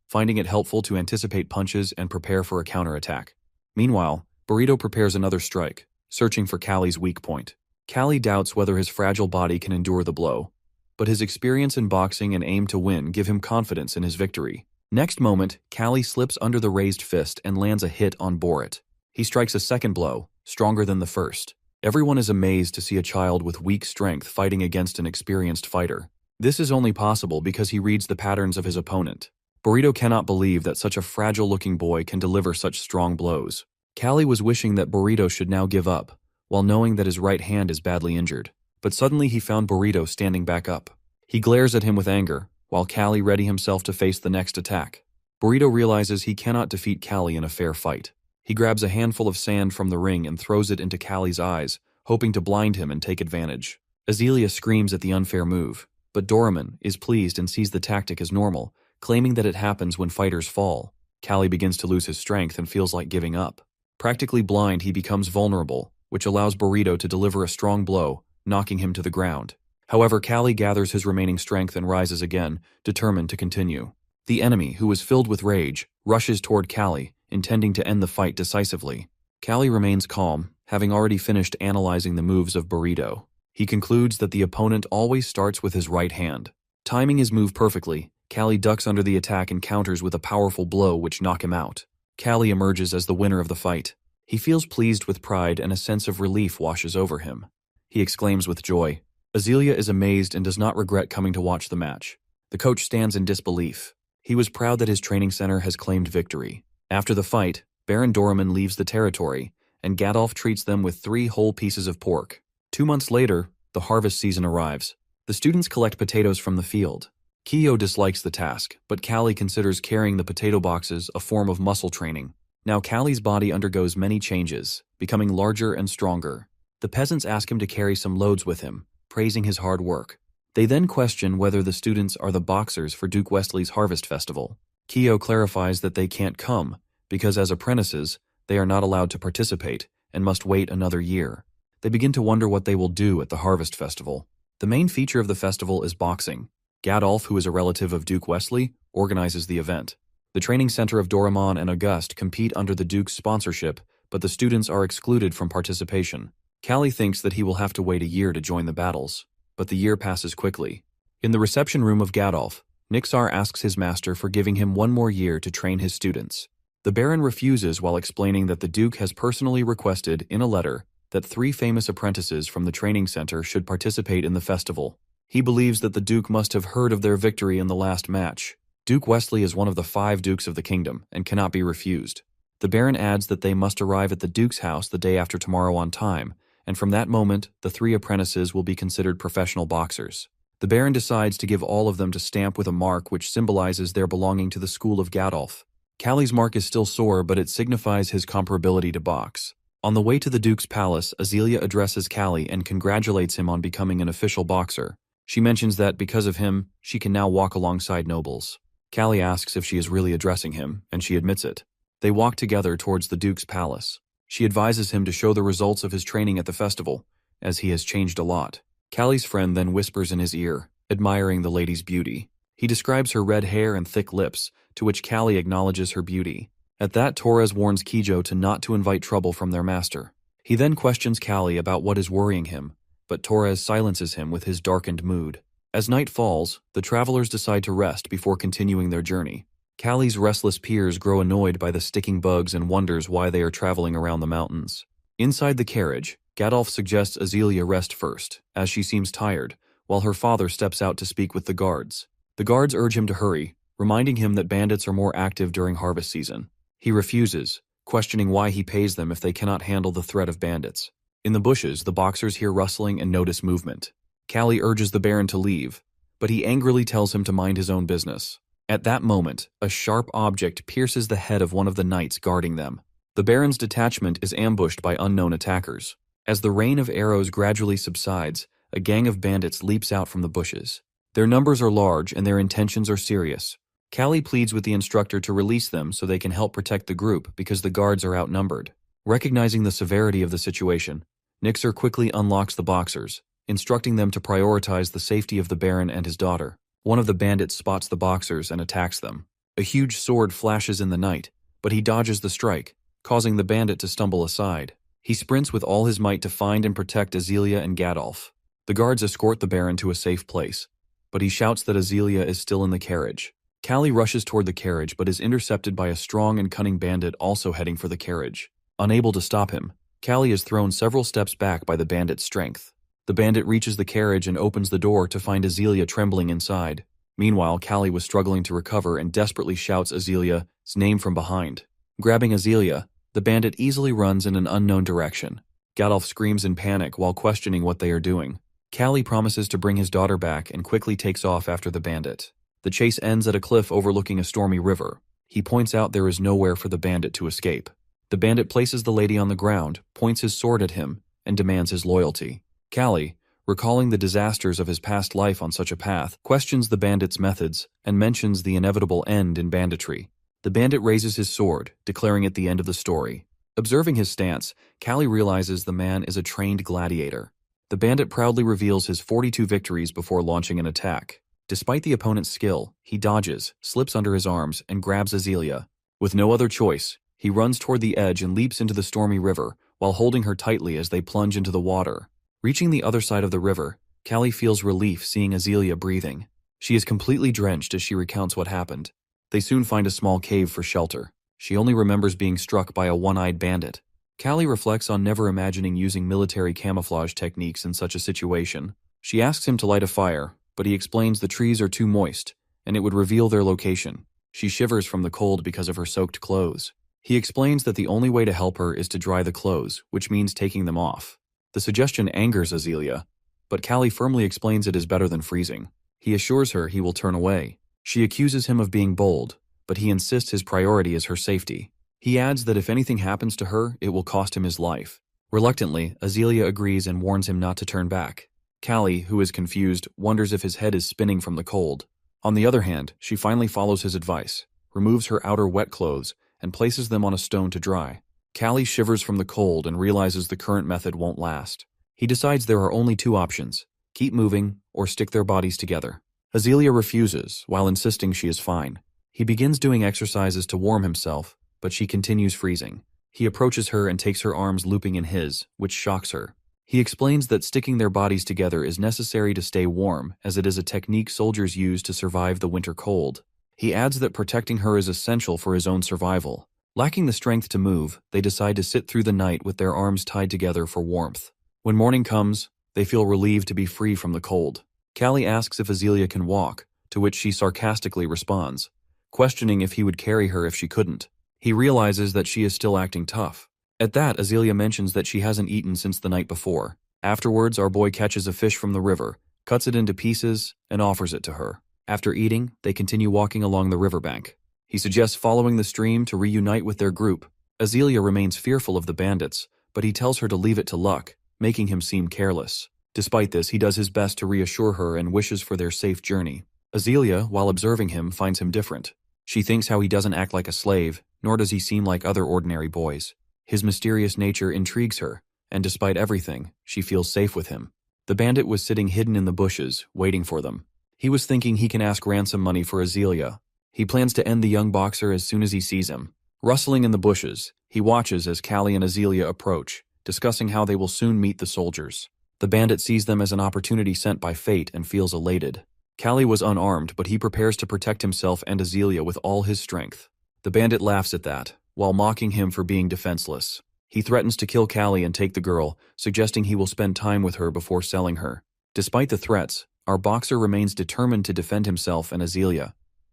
finding it helpful to anticipate punches and prepare for a counterattack. Meanwhile, Burrito prepares another strike, searching for Callie's weak point. Callie doubts whether his fragile body can endure the blow, but his experience in boxing and aim to win give him confidence in his victory. Next moment, Callie slips under the raised fist and lands a hit on Borat. He strikes a second blow, stronger than the first. Everyone is amazed to see a child with weak strength fighting against an experienced fighter. This is only possible because he reads the patterns of his opponent. Burrito cannot believe that such a fragile-looking boy can deliver such strong blows. Callie was wishing that Burrito should now give up, while knowing that his right hand is badly injured. But suddenly he found Burrito standing back up. He glares at him with anger, while Callie ready himself to face the next attack. Burrito realizes he cannot defeat Callie in a fair fight. He grabs a handful of sand from the ring and throws it into Callie's eyes, hoping to blind him and take advantage. Azealia screams at the unfair move, but Doraemon is pleased and sees the tactic as normal, claiming that it happens when fighters fall. Callie begins to lose his strength and feels like giving up. Practically blind, he becomes vulnerable, which allows Burrito to deliver a strong blow, knocking him to the ground. However, Callie gathers his remaining strength and rises again, determined to continue. The enemy, who is filled with rage, rushes toward Callie, intending to end the fight decisively. Callie remains calm, having already finished analyzing the moves of Burrito. He concludes that the opponent always starts with his right hand. Timing his move perfectly, Callie ducks under the attack and counters with a powerful blow which knocks him out. Callie emerges as the winner of the fight. He feels pleased with pride and a sense of relief washes over him. He exclaims with joy. Azealia is amazed and does not regret coming to watch the match. The coach stands in disbelief. He was proud that his training center has claimed victory. After the fight, Baron Doraemon leaves the territory, and Gadolf treats them with 3 whole pieces of pork. 2 months later, the harvest season arrives. The students collect potatoes from the field. Kiyo dislikes the task, but Callie considers carrying the potato boxes a form of muscle training. Now Callie's body undergoes many changes, becoming larger and stronger. The peasants ask him to carry some loads with him, praising his hard work. They then question whether the students are the boxers for Duke Wesley's Harvest Festival. Kiyo clarifies that they can't come, because as apprentices, they are not allowed to participate and must wait another year. They begin to wonder what they will do at the Harvest Festival. The main feature of the festival is boxing. Gadolf, who is a relative of Duke Wesley, organizes the event. The training center of Doraemon and Auguste compete under the Duke's sponsorship, but the students are excluded from participation. Callie thinks that he will have to wait a year to join the battles, but the year passes quickly. In the reception room of Gadolf, Nixar asks his master for giving him 1 more year to train his students. The Baron refuses while explaining that the Duke has personally requested, in a letter, that 3 famous apprentices from the training center should participate in the festival. He believes that the Duke must have heard of their victory in the last match. Duke Wesley is one of the 5 Dukes of the kingdom and cannot be refused. The Baron adds that they must arrive at the Duke's house the day after tomorrow on time, and from that moment, the 3 apprentices will be considered professional boxers. The Baron decides to give all of them to stamp with a mark which symbolizes their belonging to the school of Gadolf. Callie's mark is still sore, but it signifies his comparability to box. On the way to the Duke's palace, Azealia addresses Callie and congratulates him on becoming an official boxer. She mentions that because of him, she can now walk alongside nobles. Callie asks if she is really addressing him, and she admits it. They walk together towards the Duke's palace. She advises him to show the results of his training at the festival, as he has changed a lot. Callie's friend then whispers in his ear, admiring the lady's beauty. He describes her red hair and thick lips, to which Callie acknowledges her beauty. At that, Torres warns Kijo not to invite trouble from their master. He then questions Callie about what is worrying him, but Torres silences him with his darkened mood. As night falls, the travelers decide to rest before continuing their journey. Callie's restless peers grow annoyed by the sticking bugs and wonders why they are traveling around the mountains. Inside the carriage, Gadolf suggests Azealia rest first, as she seems tired, while her father steps out to speak with the guards. The guards urge him to hurry, reminding him that bandits are more active during harvest season. He refuses, questioning why he pays them if they cannot handle the threat of bandits. In the bushes, the boxers hear rustling and notice movement. Callie urges the Baron to leave, but he angrily tells him to mind his own business. At that moment, a sharp object pierces the head of one of the knights guarding them. The Baron's detachment is ambushed by unknown attackers. As the rain of arrows gradually subsides, a gang of bandits leaps out from the bushes. Their numbers are large and their intentions are serious. Callie pleads with the instructor to release them so they can help protect the group because the guards are outnumbered. Recognizing the severity of the situation, Nixar quickly unlocks the boxers, instructing them to prioritize the safety of the Baron and his daughter. One of the bandits spots the boxers and attacks them. A huge sword flashes in the night, but he dodges the strike, causing the bandit to stumble aside. He sprints with all his might to find and protect Azealia and Gadolf. The guards escort the Baron to a safe place, but he shouts that Azealia is still in the carriage. Callie rushes toward the carriage but is intercepted by a strong and cunning bandit also heading for the carriage. Unable to stop him, Callie is thrown several steps back by the bandit's strength. The bandit reaches the carriage and opens the door to find Azealia trembling inside. Meanwhile, Callie was struggling to recover and desperately shouts Azelia's name from behind. Grabbing Azealia, the bandit easily runs in an unknown direction. Gadolf screams in panic while questioning what they are doing. Callie promises to bring his daughter back and quickly takes off after the bandit. The chase ends at a cliff overlooking a stormy river. He points out there is nowhere for the bandit to escape. The bandit places the lady on the ground, points his sword at him, and demands his loyalty. Callie, recalling the disasters of his past life on such a path, questions the bandit's methods and mentions the inevitable end in banditry. The bandit raises his sword, declaring it the end of the story. Observing his stance, Callie realizes the man is a trained gladiator. The bandit proudly reveals his 42 victories before launching an attack. Despite the opponent's skill, he dodges, slips under his arms, and grabs Azealia. With no other choice, he runs toward the edge and leaps into the stormy river, while holding her tightly as they plunge into the water. Reaching the other side of the river, Callie feels relief seeing Azealia breathing. She is completely drenched as she recounts what happened. They soon find a small cave for shelter. She only remembers being struck by a one-eyed bandit. Callie reflects on never imagining using military camouflage techniques in such a situation. She asks him to light a fire, but he explains the trees are too moist, and it would reveal their location. She shivers from the cold because of her soaked clothes. He explains that the only way to help her is to dry the clothes, which means taking them off. The suggestion angers Azealia, but Callie firmly explains it is better than freezing. He assures her he will turn away. She accuses him of being bold, but he insists his priority is her safety. He adds that if anything happens to her, it will cost him his life. Reluctantly, Azealia agrees and warns him not to turn back. Callie, who is confused, wonders if his head is spinning from the cold. On the other hand, she finally follows his advice, removes her outer wet clothes, and places them on a stone to dry. Callie shivers from the cold and realizes the current method won't last. He decides there are only two options: keep moving or stick their bodies together. Azealia refuses, while insisting she is fine. He begins doing exercises to warm himself, but she continues freezing. He approaches her and takes her arms looping in his, which shocks her. He explains that sticking their bodies together is necessary to stay warm, as it is a technique soldiers use to survive the winter cold. He adds that protecting her is essential for his own survival. Lacking the strength to move, they decide to sit through the night with their arms tied together for warmth. When morning comes, they feel relieved to be free from the cold. Callie asks if Azealia can walk, to which she sarcastically responds, questioning if he would carry her if she couldn't. He realizes that she is still acting tough. At that, Azealia mentions that she hasn't eaten since the night before. Afterwards, our boy catches a fish from the river, cuts it into pieces, and offers it to her. After eating, they continue walking along the riverbank. He suggests following the stream to reunite with their group. Azealia remains fearful of the bandits, but he tells her to leave it to luck, making him seem careless. Despite this, he does his best to reassure her and wishes for their safe journey. Azealia, while observing him, finds him different. She thinks how he doesn't act like a slave, nor does he seem like other ordinary boys. His mysterious nature intrigues her, and despite everything, she feels safe with him. The bandit was sitting hidden in the bushes, waiting for them. He was thinking he can ask ransom money for Azealia. He plans to end the young boxer as soon as he sees him. Rustling in the bushes, he watches as Callie and Azealia approach, discussing how they will soon meet the soldiers. The bandit sees them as an opportunity sent by fate and feels elated. Callie was unarmed, but he prepares to protect himself and Azealia with all his strength. The bandit laughs at that, while mocking him for being defenseless. He threatens to kill Callie and take the girl, suggesting he will spend time with her before selling her. Despite the threats, our boxer remains determined to defend himself and Azealia.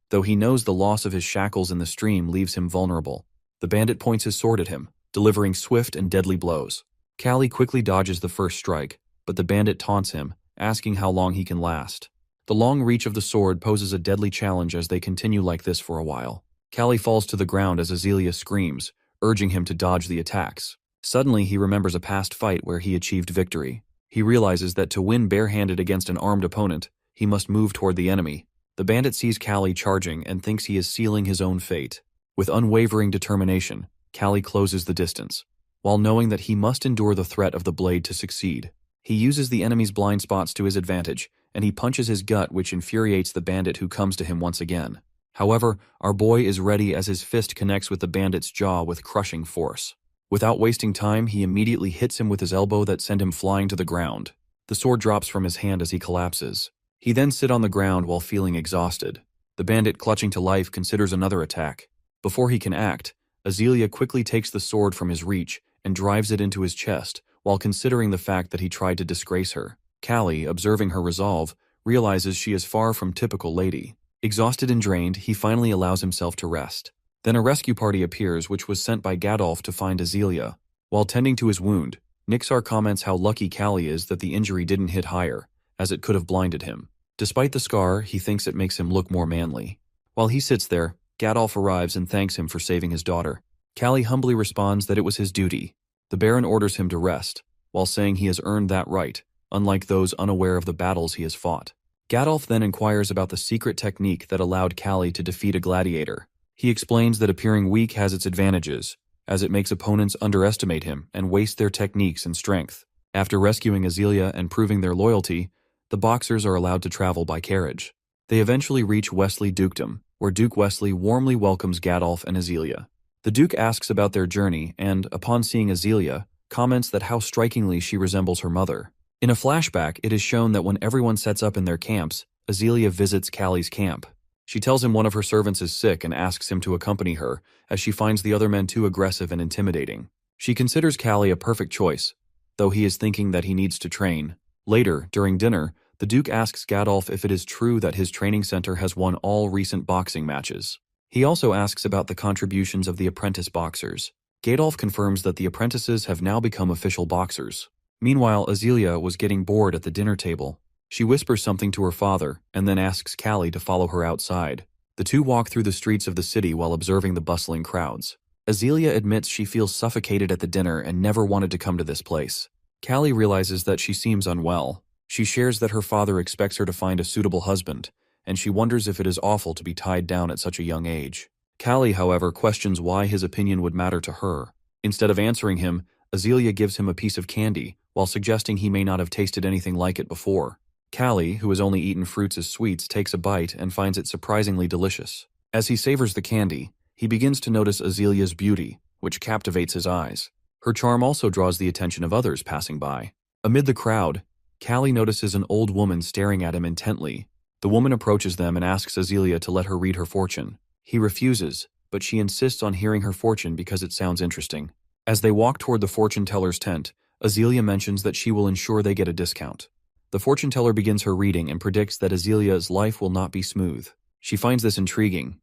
Though he knows the loss of his shackles in the stream leaves him vulnerable, the bandit points his sword at him, delivering swift and deadly blows. Callie quickly dodges the first strike, but the bandit taunts him, asking how long he can last. The long reach of the sword poses a deadly challenge as they continue like this for a while. Callie falls to the ground as Azealia screams, urging him to dodge the attacks. Suddenly, he remembers a past fight where he achieved victory. He realizes that to win barehanded against an armed opponent, he must move toward the enemy. The bandit sees Callie charging and thinks he is sealing his own fate. With unwavering determination, Callie closes the distance, while knowing that he must endure the threat of the blade to succeed. He uses the enemy's blind spots to his advantage, and he punches his gut, which infuriates the bandit who comes to him once again. However, our boy is ready as his fist connects with the bandit's jaw with crushing force. Without wasting time, he immediately hits him with his elbow that sent him flying to the ground. The sword drops from his hand as he collapses. He then sits on the ground while feeling exhausted. The bandit, clutching to life, considers another attack. Before he can act, Azealia quickly takes the sword from his reach and drives it into his chest, while considering the fact that he tried to disgrace her. Callie, observing her resolve, realizes she is far from typical lady. Exhausted and drained, he finally allows himself to rest. Then a rescue party appears, which was sent by Gadolf to find Azealia. While tending to his wound, Nixar comments how lucky Callie is that the injury didn't hit higher, as it could have blinded him. Despite the scar, he thinks it makes him look more manly. While he sits there, Gadolf arrives and thanks him for saving his daughter. Callie humbly responds that it was his duty. The Baron orders him to rest, while saying he has earned that right, unlike those unaware of the battles he has fought. Gadolf then inquires about the secret technique that allowed Callie to defeat a gladiator. He explains that appearing weak has its advantages, as it makes opponents underestimate him and waste their techniques and strength. After rescuing Azealia and proving their loyalty, the boxers are allowed to travel by carriage. They eventually reach Wesley Dukedom, where Duke Wesley warmly welcomes Gadolf and Azealia. The Duke asks about their journey and, upon seeing Azealia, comments that how strikingly she resembles her mother. In a flashback, it is shown that when everyone sets up in their camps, Azealia visits Callie's camp. She tells him one of her servants is sick and asks him to accompany her, as she finds the other men too aggressive and intimidating. She considers Callie a perfect choice, though he is thinking that he needs to train. Later, during dinner, the Duke asks Gadolf if it is true that his training center has won all recent boxing matches. He also asks about the contributions of the apprentice boxers. Gadolf confirms that the apprentices have now become official boxers. Meanwhile, Azealia was getting bored at the dinner table. She whispers something to her father and then asks Callie to follow her outside. The two walk through the streets of the city while observing the bustling crowds. Azealia admits she feels suffocated at the dinner and never wanted to come to this place. Callie realizes that she seems unwell. She shares that her father expects her to find a suitable husband, and she wonders if it is awful to be tied down at such a young age. Callie, however, questions why his opinion would matter to her. Instead of answering him, Azealia gives him a piece of candy, while suggesting he may not have tasted anything like it before. Callie, who has only eaten fruits as sweets, takes a bite and finds it surprisingly delicious. As he savors the candy, he begins to notice Azealia's beauty, which captivates his eyes. Her charm also draws the attention of others passing by. Amid the crowd, Callie notices an old woman staring at him intently. The woman approaches them and asks Azealia to let her read her fortune. He refuses, but she insists on hearing her fortune because it sounds interesting. As they walk toward the fortune teller's tent, Azealia mentions that she will ensure they get a discount. The fortune teller begins her reading and predicts that Azealia's life will not be smooth. She finds this intriguing,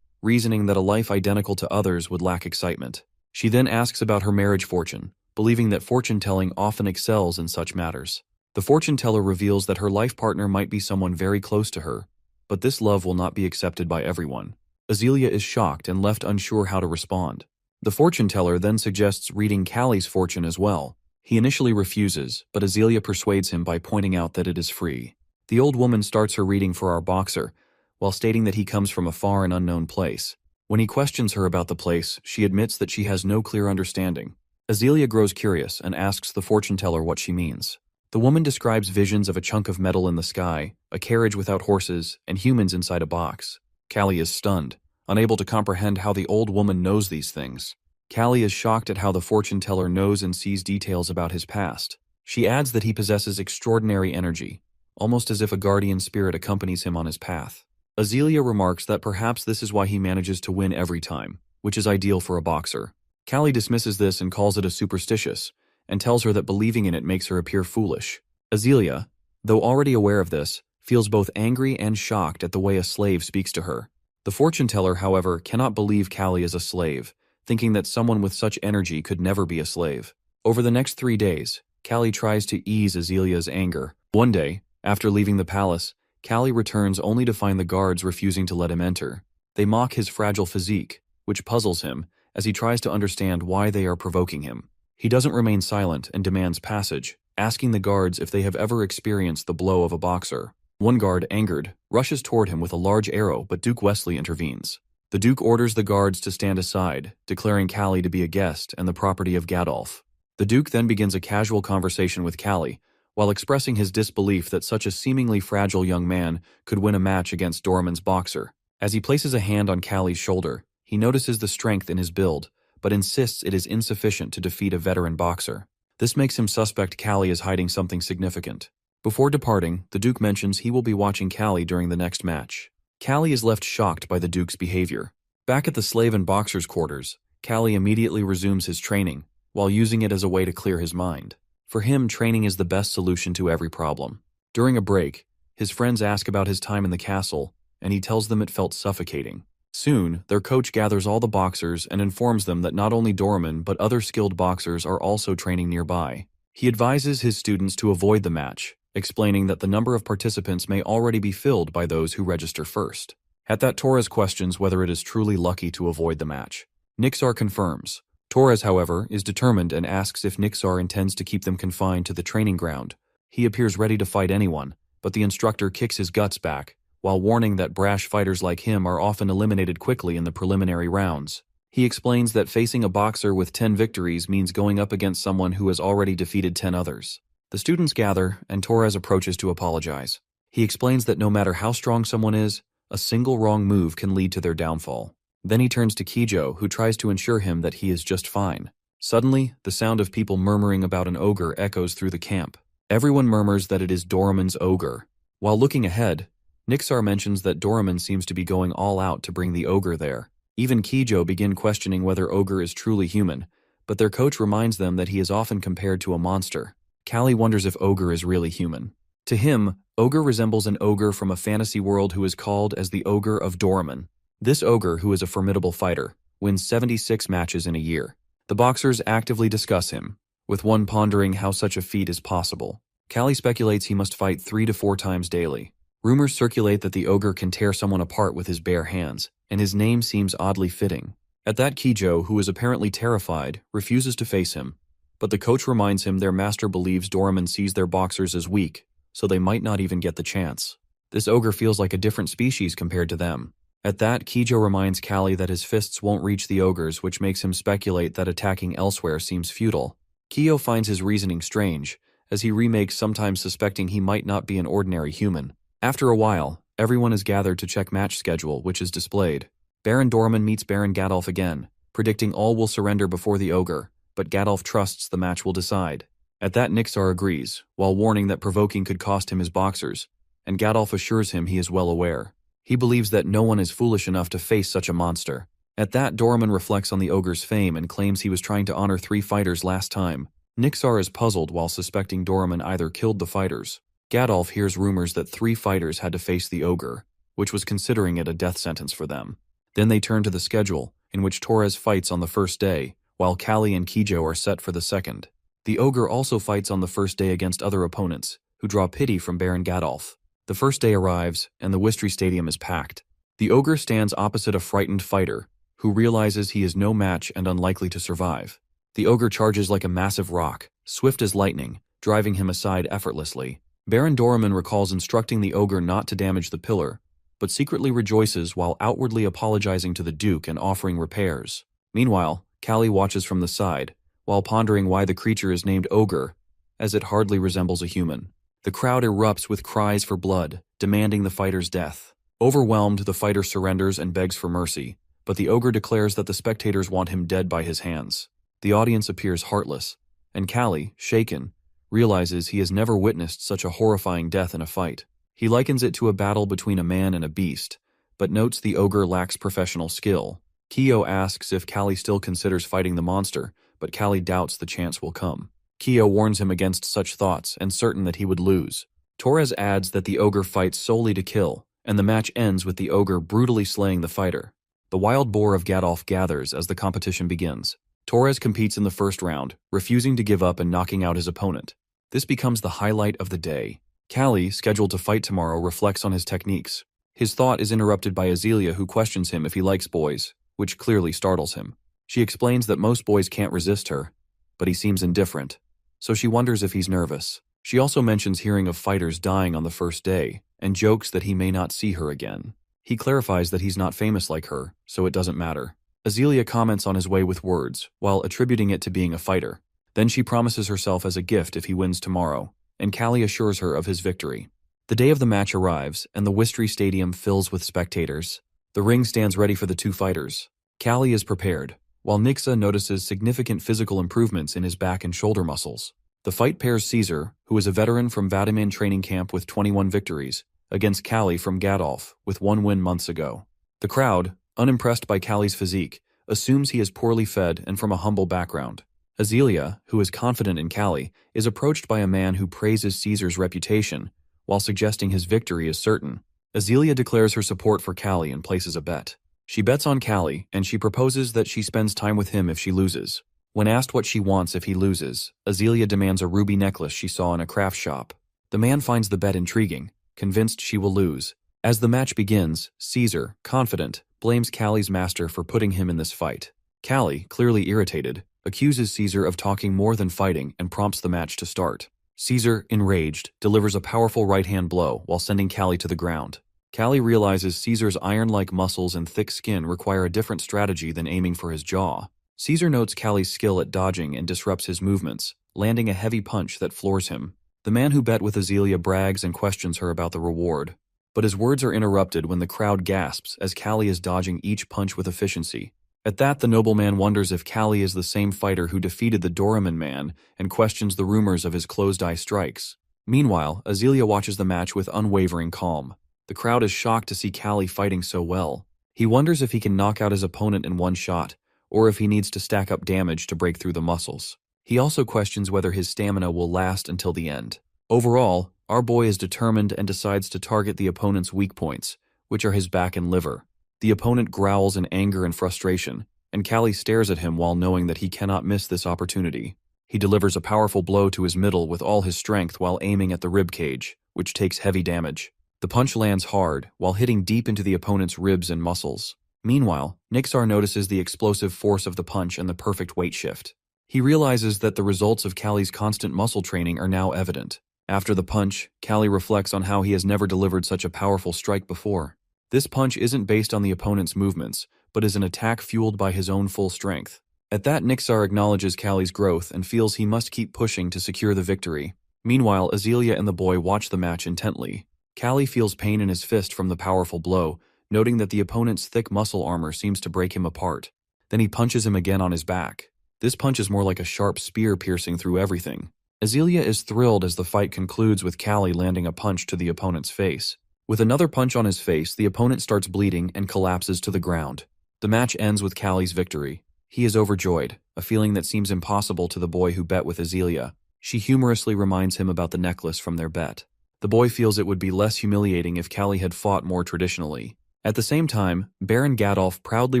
reasoning that a life identical to others would lack excitement. She then asks about her marriage fortune, believing that fortune-telling often excels in such matters. The fortune teller reveals that her life partner might be someone very close to her, but this love will not be accepted by everyone. Azealia is shocked and left unsure how to respond. The fortune teller then suggests reading Callie's fortune as well. He initially refuses, but Azealia persuades him by pointing out that it is free. The old woman starts her reading for our boxer, while stating that he comes from a far and unknown place. When he questions her about the place, she admits that she has no clear understanding. Azealia grows curious and asks the fortune teller what she means. The woman describes visions of a chunk of metal in the sky, a carriage without horses, and humans inside a box. Callie is stunned, unable to comprehend how the old woman knows these things. Callie is shocked at how the fortune teller knows and sees details about his past. She adds that he possesses extraordinary energy, almost as if a guardian spirit accompanies him on his path. Azealia remarks that perhaps this is why he manages to win every time, which is ideal for a boxer. Callie dismisses this and calls it a superstitious, and tells her that believing in it makes her appear foolish. Azealia, though already aware of this, feels both angry and shocked at the way a slave speaks to her. The fortune teller, however, cannot believe Callie is a slave, thinking that someone with such energy could never be a slave. Over the next 3 days, Callie tries to ease Azealia's anger. One day, after leaving the palace, Callie returns only to find the guards refusing to let him enter. They mock his fragile physique, which puzzles him, as he tries to understand why they are provoking him. He doesn't remain silent and demands passage, asking the guards if they have ever experienced the blow of a boxer. One guard, angered, rushes toward him with a large arrow, but Duke Wesley intervenes. The Duke orders the guards to stand aside, declaring Callie to be a guest and the property of Gadolf. The Duke then begins a casual conversation with Callie, while expressing his disbelief that such a seemingly fragile young man could win a match against Doraemon's boxer. As he places a hand on Callie's shoulder, he notices the strength in his build, but insists it is insufficient to defeat a veteran boxer. This makes him suspect Callie is hiding something significant. Before departing, the Duke mentions he will be watching Callie during the next match. Callie is left shocked by the Duke's behavior. Back at the slave and boxer's quarters, Callie immediately resumes his training, while using it as a way to clear his mind. For him, training is the best solution to every problem. During a break, his friends ask about his time in the castle, and he tells them it felt suffocating. Soon, their coach gathers all the boxers and informs them that not only Doraemon but other skilled boxers are also training nearby. He advises his students to avoid the match, explaining that the number of participants may already be filled by those who register first. At that, Torres questions whether it is truly lucky to avoid the match. Nixar confirms. Torres, however, is determined and asks if Nixar intends to keep them confined to the training ground. He appears ready to fight anyone, but the instructor kicks his guts back, while warning that brash fighters like him are often eliminated quickly in the preliminary rounds. He explains that facing a boxer with 10 victories means going up against someone who has already defeated 10 others. The students gather, and Torres approaches to apologize. He explains that no matter how strong someone is, a single wrong move can lead to their downfall. Then he turns to Kijo, who tries to assure him that he is just fine. Suddenly, the sound of people murmuring about an ogre echoes through the camp. Everyone murmurs that it is Doraemon's ogre. While looking ahead, Nixar mentions that Doraemon seems to be going all out to bring the ogre there. Even Kijo begin questioning whether ogre is truly human, but their coach reminds them that he is often compared to a monster. Callie wonders if ogre is really human. To him, ogre resembles an ogre from a fantasy world who is called as the Ogre of Doraemon. This ogre, who is a formidable fighter, wins 76 matches in a year. The boxers actively discuss him, with one pondering how such a feat is possible. Callie speculates he must fight 3 to 4 times daily. Rumors circulate that the ogre can tear someone apart with his bare hands, and his name seems oddly fitting. At that, Kijo, who is apparently terrified, refuses to face him, but the coach reminds him their master believes Doraemon sees their boxers as weak, so they might not even get the chance. This ogre feels like a different species compared to them. At that, Kijo reminds Callie that his fists won't reach the ogres, which makes him speculate that attacking elsewhere seems futile. Kyo finds his reasoning strange, as he remakes, sometimes suspecting he might not be an ordinary human. After a while, everyone is gathered to check match schedule, which is displayed. Baron Doraemon meets Baron Gadolf again, predicting all will surrender before the ogre, but Gadolf trusts the match will decide. At that, Nixar agrees, while warning that provoking could cost him his boxers, and Gadolf assures him he is well aware. He believes that no one is foolish enough to face such a monster. At that, Doraemon reflects on the ogre's fame and claims he was trying to honor 3 fighters last time. Nixar is puzzled while suspecting Doraemon either killed the fighters. Gadolf hears rumors that 3 fighters had to face the ogre, which was considering it a death sentence for them. Then they turn to the schedule, in which Torres fights on the first day, while Callie and Kijo are set for the second. The ogre also fights on the first day against other opponents, who draw pity from Baron Gadolf. The first day arrives, and the Wistry Stadium is packed. The ogre stands opposite a frightened fighter, who realizes he is no match and unlikely to survive. The ogre charges like a massive rock, swift as lightning, driving him aside effortlessly. Baron Doraemon recalls instructing the ogre not to damage the pillar, but secretly rejoices while outwardly apologizing to the Duke and offering repairs. Meanwhile, Callie watches from the side, while pondering why the creature is named ogre, as it hardly resembles a human. The crowd erupts with cries for blood, demanding the fighter's death. Overwhelmed, the fighter surrenders and begs for mercy, but the ogre declares that the spectators want him dead by his hands. The audience appears heartless, and Callie, shaken, realizes he has never witnessed such a horrifying death in a fight. He likens it to a battle between a man and a beast, but notes the ogre lacks professional skill. Kyo asks if Callie still considers fighting the monster, but Callie doubts the chance will come. Kyo warns him against such thoughts and certain that he would lose. Torres adds that the ogre fights solely to kill, and the match ends with the ogre brutally slaying the fighter. The wild boar of Gadolf gathers as the competition begins. Torres competes in the first round, refusing to give up and knocking out his opponent. This becomes the highlight of the day. Callie, scheduled to fight tomorrow, reflects on his techniques. His thought is interrupted by Azealia, who questions him if he likes boys, which clearly startles him. She explains that most boys can't resist her, but he seems indifferent, so she wonders if he's nervous. She also mentions hearing of fighters dying on the first day, and jokes that he may not see her again. He clarifies that he's not famous like her, so it doesn't matter. Azealia comments on his way with words, while attributing it to being a fighter. Then she promises herself as a gift if he wins tomorrow, and Callie assures her of his victory. The day of the match arrives, and the Wistry Stadium fills with spectators. The ring stands ready for the 2 fighters. Callie is prepared, while Nixa notices significant physical improvements in his back and shoulder muscles. The fight pairs Caesar, who is a veteran from Vatiman training camp with 21 victories, against Callie from Gadolf with 1 win months ago. The crowd, unimpressed by Callie's physique, assumes he is poorly fed and from a humble background. Azealia, who is confident in Callie, is approached by a man who praises Caesar's reputation, while suggesting his victory is certain. Azealia declares her support for Callie and places a bet. She bets on Callie, and she proposes that she spends time with him if she loses. When asked what she wants if he loses, Azealia demands a ruby necklace she saw in a craft shop. The man finds the bet intriguing, convinced she will lose. As the match begins, Caesar, confident, blames Callie's master for putting him in this fight. Callie, clearly irritated, accuses Caesar of talking more than fighting and prompts the match to start. Caesar, enraged, delivers a powerful right-hand blow while sending Callie to the ground. Callie realizes Caesar's iron-like muscles and thick skin require a different strategy than aiming for his jaw. Caesar notes Callie's skill at dodging and disrupts his movements, landing a heavy punch that floors him. The man who bet with Azealia brags and questions her about the reward. But his words are interrupted when the crowd gasps as Callie is dodging each punch with efficiency. At that, the nobleman wonders if Callie is the same fighter who defeated the Doraemon man and questions the rumors of his closed-eye strikes. Meanwhile, Azealia watches the match with unwavering calm. The crowd is shocked to see Callie fighting so well. He wonders if he can knock out his opponent in one shot, or if he needs to stack up damage to break through the muscles. He also questions whether his stamina will last until the end. Overall, our boy is determined and decides to target the opponent's weak points, which are his back and liver. The opponent growls in anger and frustration, and Callie stares at him while knowing that he cannot miss this opportunity. He delivers a powerful blow to his middle with all his strength while aiming at the rib cage, which takes heavy damage. The punch lands hard, while hitting deep into the opponent's ribs and muscles. Meanwhile, Nixar notices the explosive force of the punch and the perfect weight shift. He realizes that the results of Callie's constant muscle training are now evident. After the punch, Callie reflects on how he has never delivered such a powerful strike before. This punch isn't based on the opponent's movements, but is an attack fueled by his own full strength. At that, Nixar acknowledges Callie's growth and feels he must keep pushing to secure the victory. Meanwhile, Azealia and the boy watch the match intently. Callie feels pain in his fist from the powerful blow, noting that the opponent's thick muscle armor seems to break him apart. Then he punches him again on his back. This punch is more like a sharp spear piercing through everything. Azealia is thrilled as the fight concludes with Callie landing a punch to the opponent's face. With another punch on his face, the opponent starts bleeding and collapses to the ground. The match ends with Callie's victory. He is overjoyed, a feeling that seems impossible to the boy who bet with Azealia. She humorously reminds him about the necklace from their bet. The boy feels it would be less humiliating if Callie had fought more traditionally. At the same time, Baron Gadolf proudly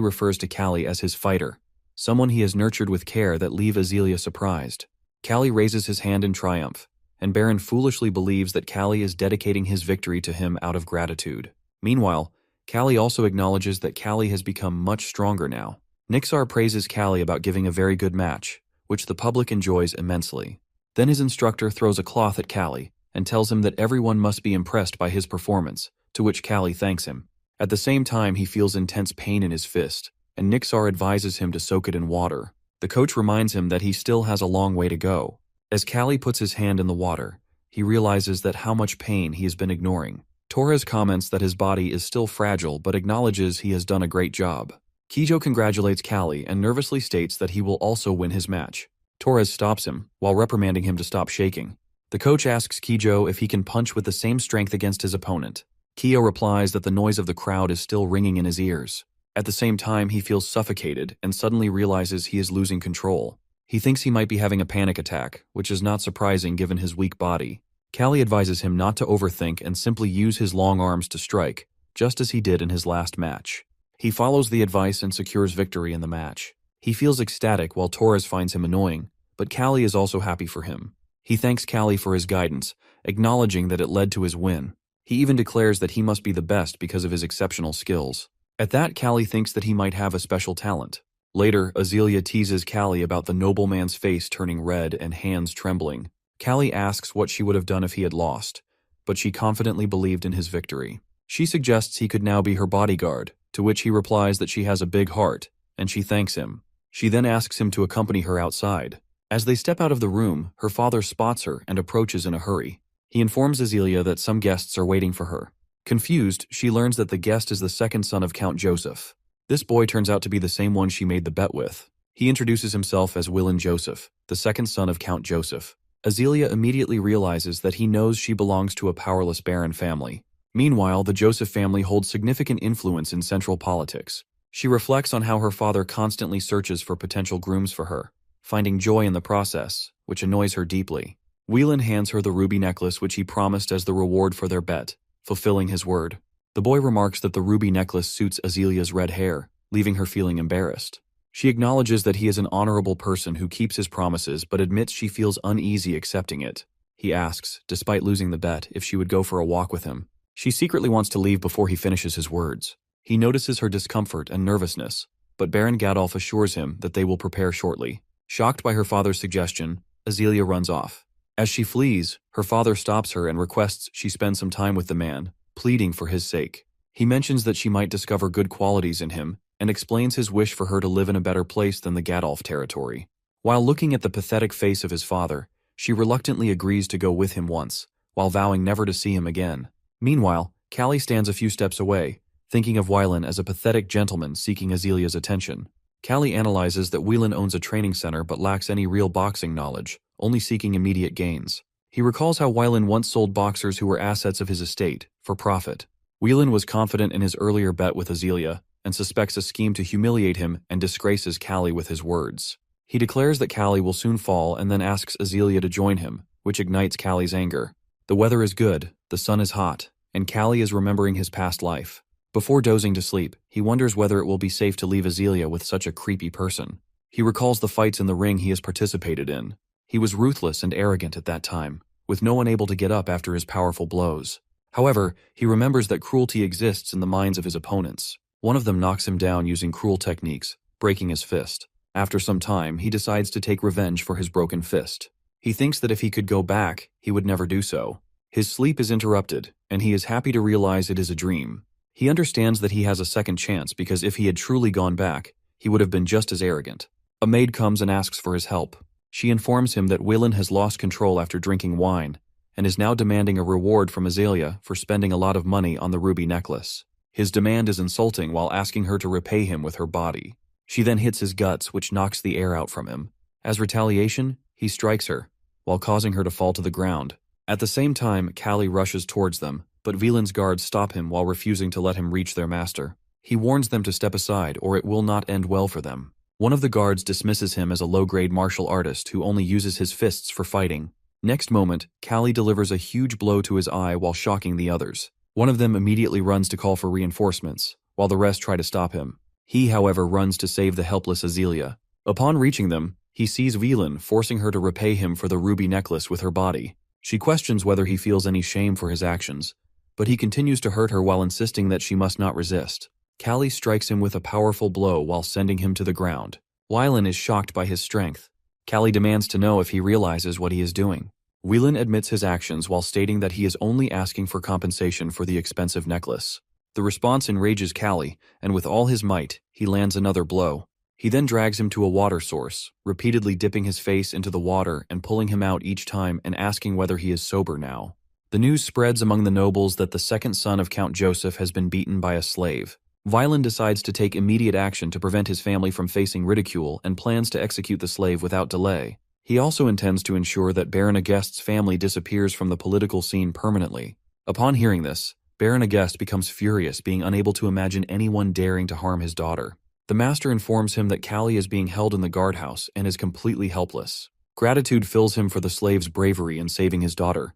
refers to Callie as his fighter, someone he has nurtured with care that leave Azealia surprised. Callie raises his hand in triumph, and Baron foolishly believes that Callie is dedicating his victory to him out of gratitude. Meanwhile, Callie also acknowledges that Callie has become much stronger now. Nixar praises Callie about giving a very good match, which the public enjoys immensely. Then his instructor throws a cloth at Callie and tells him that everyone must be impressed by his performance, to which Callie thanks him. At the same time, he feels intense pain in his fist, and Nixar advises him to soak it in water. The coach reminds him that he still has a long way to go. As Callie puts his hand in the water, he realizes that how much pain he has been ignoring. Torres comments that his body is still fragile but acknowledges he has done a great job. Kijo congratulates Callie and nervously states that he will also win his match. Torres stops him, while reprimanding him to stop shaking. The coach asks Kijo if he can punch with the same strength against his opponent. Kyo replies that the noise of the crowd is still ringing in his ears. At the same time, he feels suffocated and suddenly realizes he is losing control. He thinks he might be having a panic attack, which is not surprising given his weak body. Callie advises him not to overthink and simply use his long arms to strike, just as he did in his last match. He follows the advice and secures victory in the match. He feels ecstatic while Torres finds him annoying, but Callie is also happy for him. He thanks Callie for his guidance, acknowledging that it led to his win. He even declares that he must be the best because of his exceptional skills. At that, Callie thinks that he might have a special talent. Later, Azealia teases Callie about the nobleman's face turning red and hands trembling. Callie asks what she would have done if he had lost, but she confidently believed in his victory. She suggests he could now be her bodyguard, to which he replies that she has a big heart, and she thanks him. She then asks him to accompany her outside. As they step out of the room, her father spots her and approaches in a hurry. He informs Azealia that some guests are waiting for her. Confused, she learns that the guest is the second son of Count Joseph. This boy turns out to be the same one she made the bet with. He introduces himself as Willin Joseph, the second son of Count Joseph. Azealia immediately realizes that he knows she belongs to a powerless baron family. Meanwhile, the Joseph family holds significant influence in central politics. She reflects on how her father constantly searches for potential grooms for her, finding joy in the process, which annoys her deeply. Whelan hands her the ruby necklace which he promised as the reward for their bet, fulfilling his word. The boy remarks that the ruby necklace suits Azelia's red hair, leaving her feeling embarrassed. She acknowledges that he is an honorable person who keeps his promises but admits she feels uneasy accepting it. He asks, despite losing the bet, if she would go for a walk with him. She secretly wants to leave before he finishes his words. He notices her discomfort and nervousness, but Baron Gadolf assures him that they will prepare shortly. Shocked by her father's suggestion, Azealia runs off. As she flees, her father stops her and requests she spend some time with the man, pleading for his sake. He mentions that she might discover good qualities in him and explains his wish for her to live in a better place than the Gadolf territory. While looking at the pathetic face of his father, she reluctantly agrees to go with him once, while vowing never to see him again. Meanwhile, Callie stands a few steps away, thinking of Wieland as a pathetic gentleman seeking Azelia's attention. Callie analyzes that Wieland owns a training center but lacks any real boxing knowledge, only seeking immediate gains. He recalls how Wieland once sold boxers who were assets of his estate, for profit. Wieland was confident in his earlier bet with Azealia, and suspects a scheme to humiliate him and disgraces Callie with his words. He declares that Callie will soon fall and then asks Azealia to join him, which ignites Callie's anger. The weather is good, the sun is hot, and Callie is remembering his past life. Before dozing to sleep, he wonders whether it will be safe to leave Azealia with such a creepy person. He recalls the fights in the ring he has participated in. He was ruthless and arrogant at that time, with no one able to get up after his powerful blows. However, he remembers that cruelty exists in the minds of his opponents. One of them knocks him down using cruel techniques, breaking his fist. After some time, he decides to take revenge for his broken fist. He thinks that if he could go back, he would never do so. His sleep is interrupted, and he is happy to realize it is a dream. He understands that he has a second chance because if he had truly gone back, he would have been just as arrogant. A maid comes and asks for his help. She informs him that Wieland has lost control after drinking wine, and is now demanding a reward from Azealia for spending a lot of money on the ruby necklace. His demand is insulting while asking her to repay him with her body. She then hits his guts, which knocks the air out from him. As retaliation, he strikes her, while causing her to fall to the ground. At the same time, Callie rushes towards them, but Wieland's guards stop him while refusing to let him reach their master. He warns them to step aside or it will not end well for them. One of the guards dismisses him as a low-grade martial artist who only uses his fists for fighting. Next moment, Callie delivers a huge blow to his eye while shocking the others. One of them immediately runs to call for reinforcements, while the rest try to stop him. He, however, runs to save the helpless Azealia. Upon reaching them, he sees Wieland forcing her to repay him for the ruby necklace with her body. She questions whether he feels any shame for his actions, but he continues to hurt her while insisting that she must not resist. Callie strikes him with a powerful blow while sending him to the ground. Wieland is shocked by his strength. Callie demands to know if he realizes what he is doing. Wieland admits his actions while stating that he is only asking for compensation for the expensive necklace. The response enrages Callie, and with all his might, he lands another blow. He then drags him to a water source, repeatedly dipping his face into the water and pulling him out each time and asking whether he is sober now. The news spreads among the nobles that the second son of Count Joseph has been beaten by a slave. Wieland decides to take immediate action to prevent his family from facing ridicule and plans to execute the slave without delay. He also intends to ensure that Baron Agest's family disappears from the political scene permanently. Upon hearing this, Baron Agest becomes furious, being unable to imagine anyone daring to harm his daughter. The master informs him that Callie is being held in the guardhouse and is completely helpless. Gratitude fills him for the slave's bravery in saving his daughter,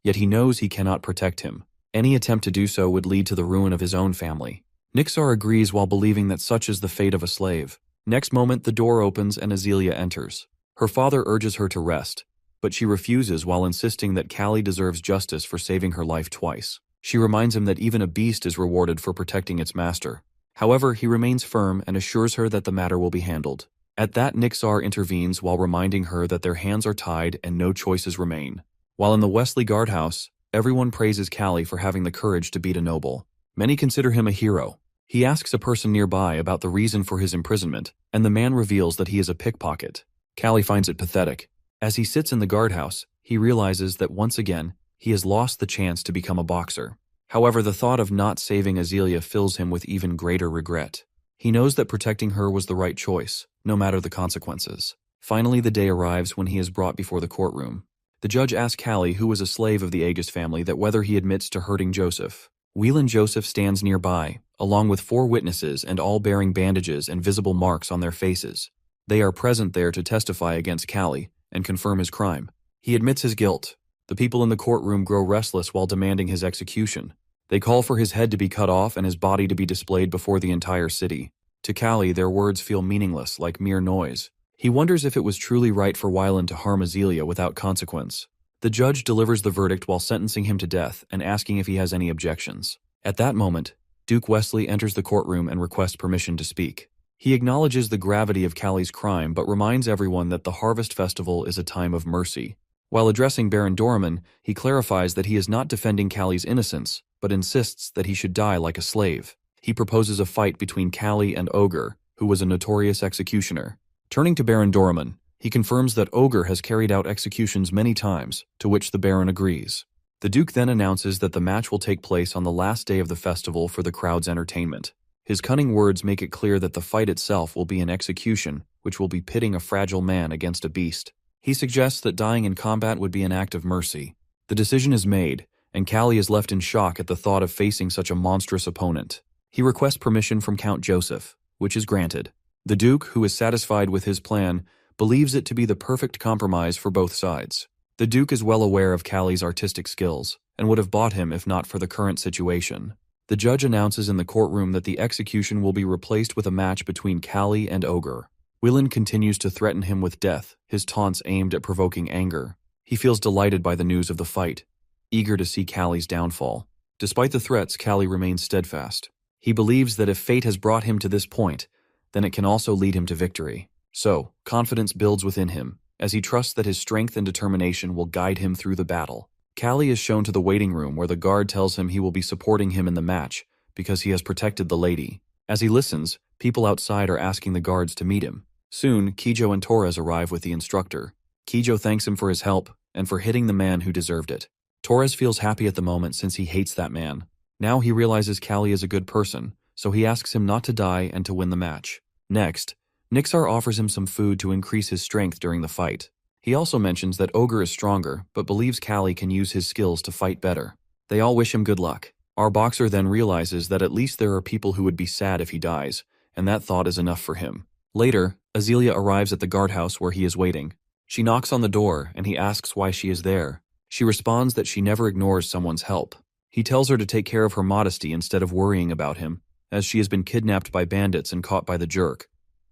yet he knows he cannot protect him. Any attempt to do so would lead to the ruin of his own family. Nixar agrees while believing that such is the fate of a slave. Next moment, the door opens and Azealia enters. Her father urges her to rest, but she refuses while insisting that Callie deserves justice for saving her life twice. She reminds him that even a beast is rewarded for protecting its master. However, he remains firm and assures her that the matter will be handled. At that, Nixar intervenes while reminding her that their hands are tied and no choices remain. While in the Wesley guardhouse, everyone praises Callie for having the courage to beat a noble. Many consider him a hero. He asks a person nearby about the reason for his imprisonment, and the man reveals that he is a pickpocket. Callie finds it pathetic. As he sits in the guardhouse, he realizes that once again, he has lost the chance to become a boxer. However, the thought of not saving Azealia fills him with even greater regret. He knows that protecting her was the right choice, no matter the consequences. Finally, the day arrives when he is brought before the courtroom. The judge asks Callie, who was a slave of the Agus family, that whether he admits to hurting Joseph. Whelan Joseph stands nearby, along with 4 witnesses and all bearing bandages and visible marks on their faces. They are present there to testify against Callie and confirm his crime. He admits his guilt. The people in the courtroom grow restless while demanding his execution. They call for his head to be cut off and his body to be displayed before the entire city. To Callie, their words feel meaningless, like mere noise. He wonders if it was truly right for Whelan to harm Azealia without consequence. The judge delivers the verdict while sentencing him to death and asking if he has any objections. At that moment, Duke Wesley enters the courtroom and requests permission to speak. He acknowledges the gravity of Callie's crime but reminds everyone that the Harvest Festival is a time of mercy. While addressing Baron Doraemon, he clarifies that he is not defending Callie's innocence, but insists that he should die like a slave. He proposes a fight between Callie and Ogre, who was a notorious executioner. Turning to Baron Doraemon, he confirms that Ogre has carried out executions many times, to which the Baron agrees. The Duke then announces that the match will take place on the last day of the festival for the crowd's entertainment. His cunning words make it clear that the fight itself will be an execution, which will be pitting a fragile man against a beast. He suggests that dying in combat would be an act of mercy. The decision is made, and Callie is left in shock at the thought of facing such a monstrous opponent. He requests permission from Count Joseph, which is granted. The Duke, who is satisfied with his plan, believes it to be the perfect compromise for both sides. The Duke is well aware of Callie's artistic skills, and would have bought him if not for the current situation. The judge announces in the courtroom that the execution will be replaced with a match between Callie and Ogre. Whelan continues to threaten him with death, his taunts aimed at provoking anger. He feels delighted by the news of the fight, eager to see Callie's downfall. Despite the threats, Callie remains steadfast. He believes that if fate has brought him to this point, then it can also lead him to victory. So, confidence builds within him, as he trusts that his strength and determination will guide him through the battle. Callie is shown to the waiting room where the guard tells him he will be supporting him in the match because he has protected the lady. As he listens, people outside are asking the guards to meet him. Soon, Kijo and Torres arrive with the instructor. Kijo thanks him for his help and for hitting the man who deserved it. Torres feels happy at the moment since he hates that man. Now he realizes Callie is a good person, so he asks him not to die and to win the match. Next, Nixar offers him some food to increase his strength during the fight. He also mentions that Ogre is stronger, but believes Callie can use his skills to fight better. They all wish him good luck. Our boxer then realizes that at least there are people who would be sad if he dies, and that thought is enough for him. Later, Azealia arrives at the guardhouse where he is waiting. She knocks on the door, and he asks why she is there. She responds that she never ignores someone's help. He tells her to take care of her modesty instead of worrying about him, as she has been kidnapped by bandits and caught by the jerk,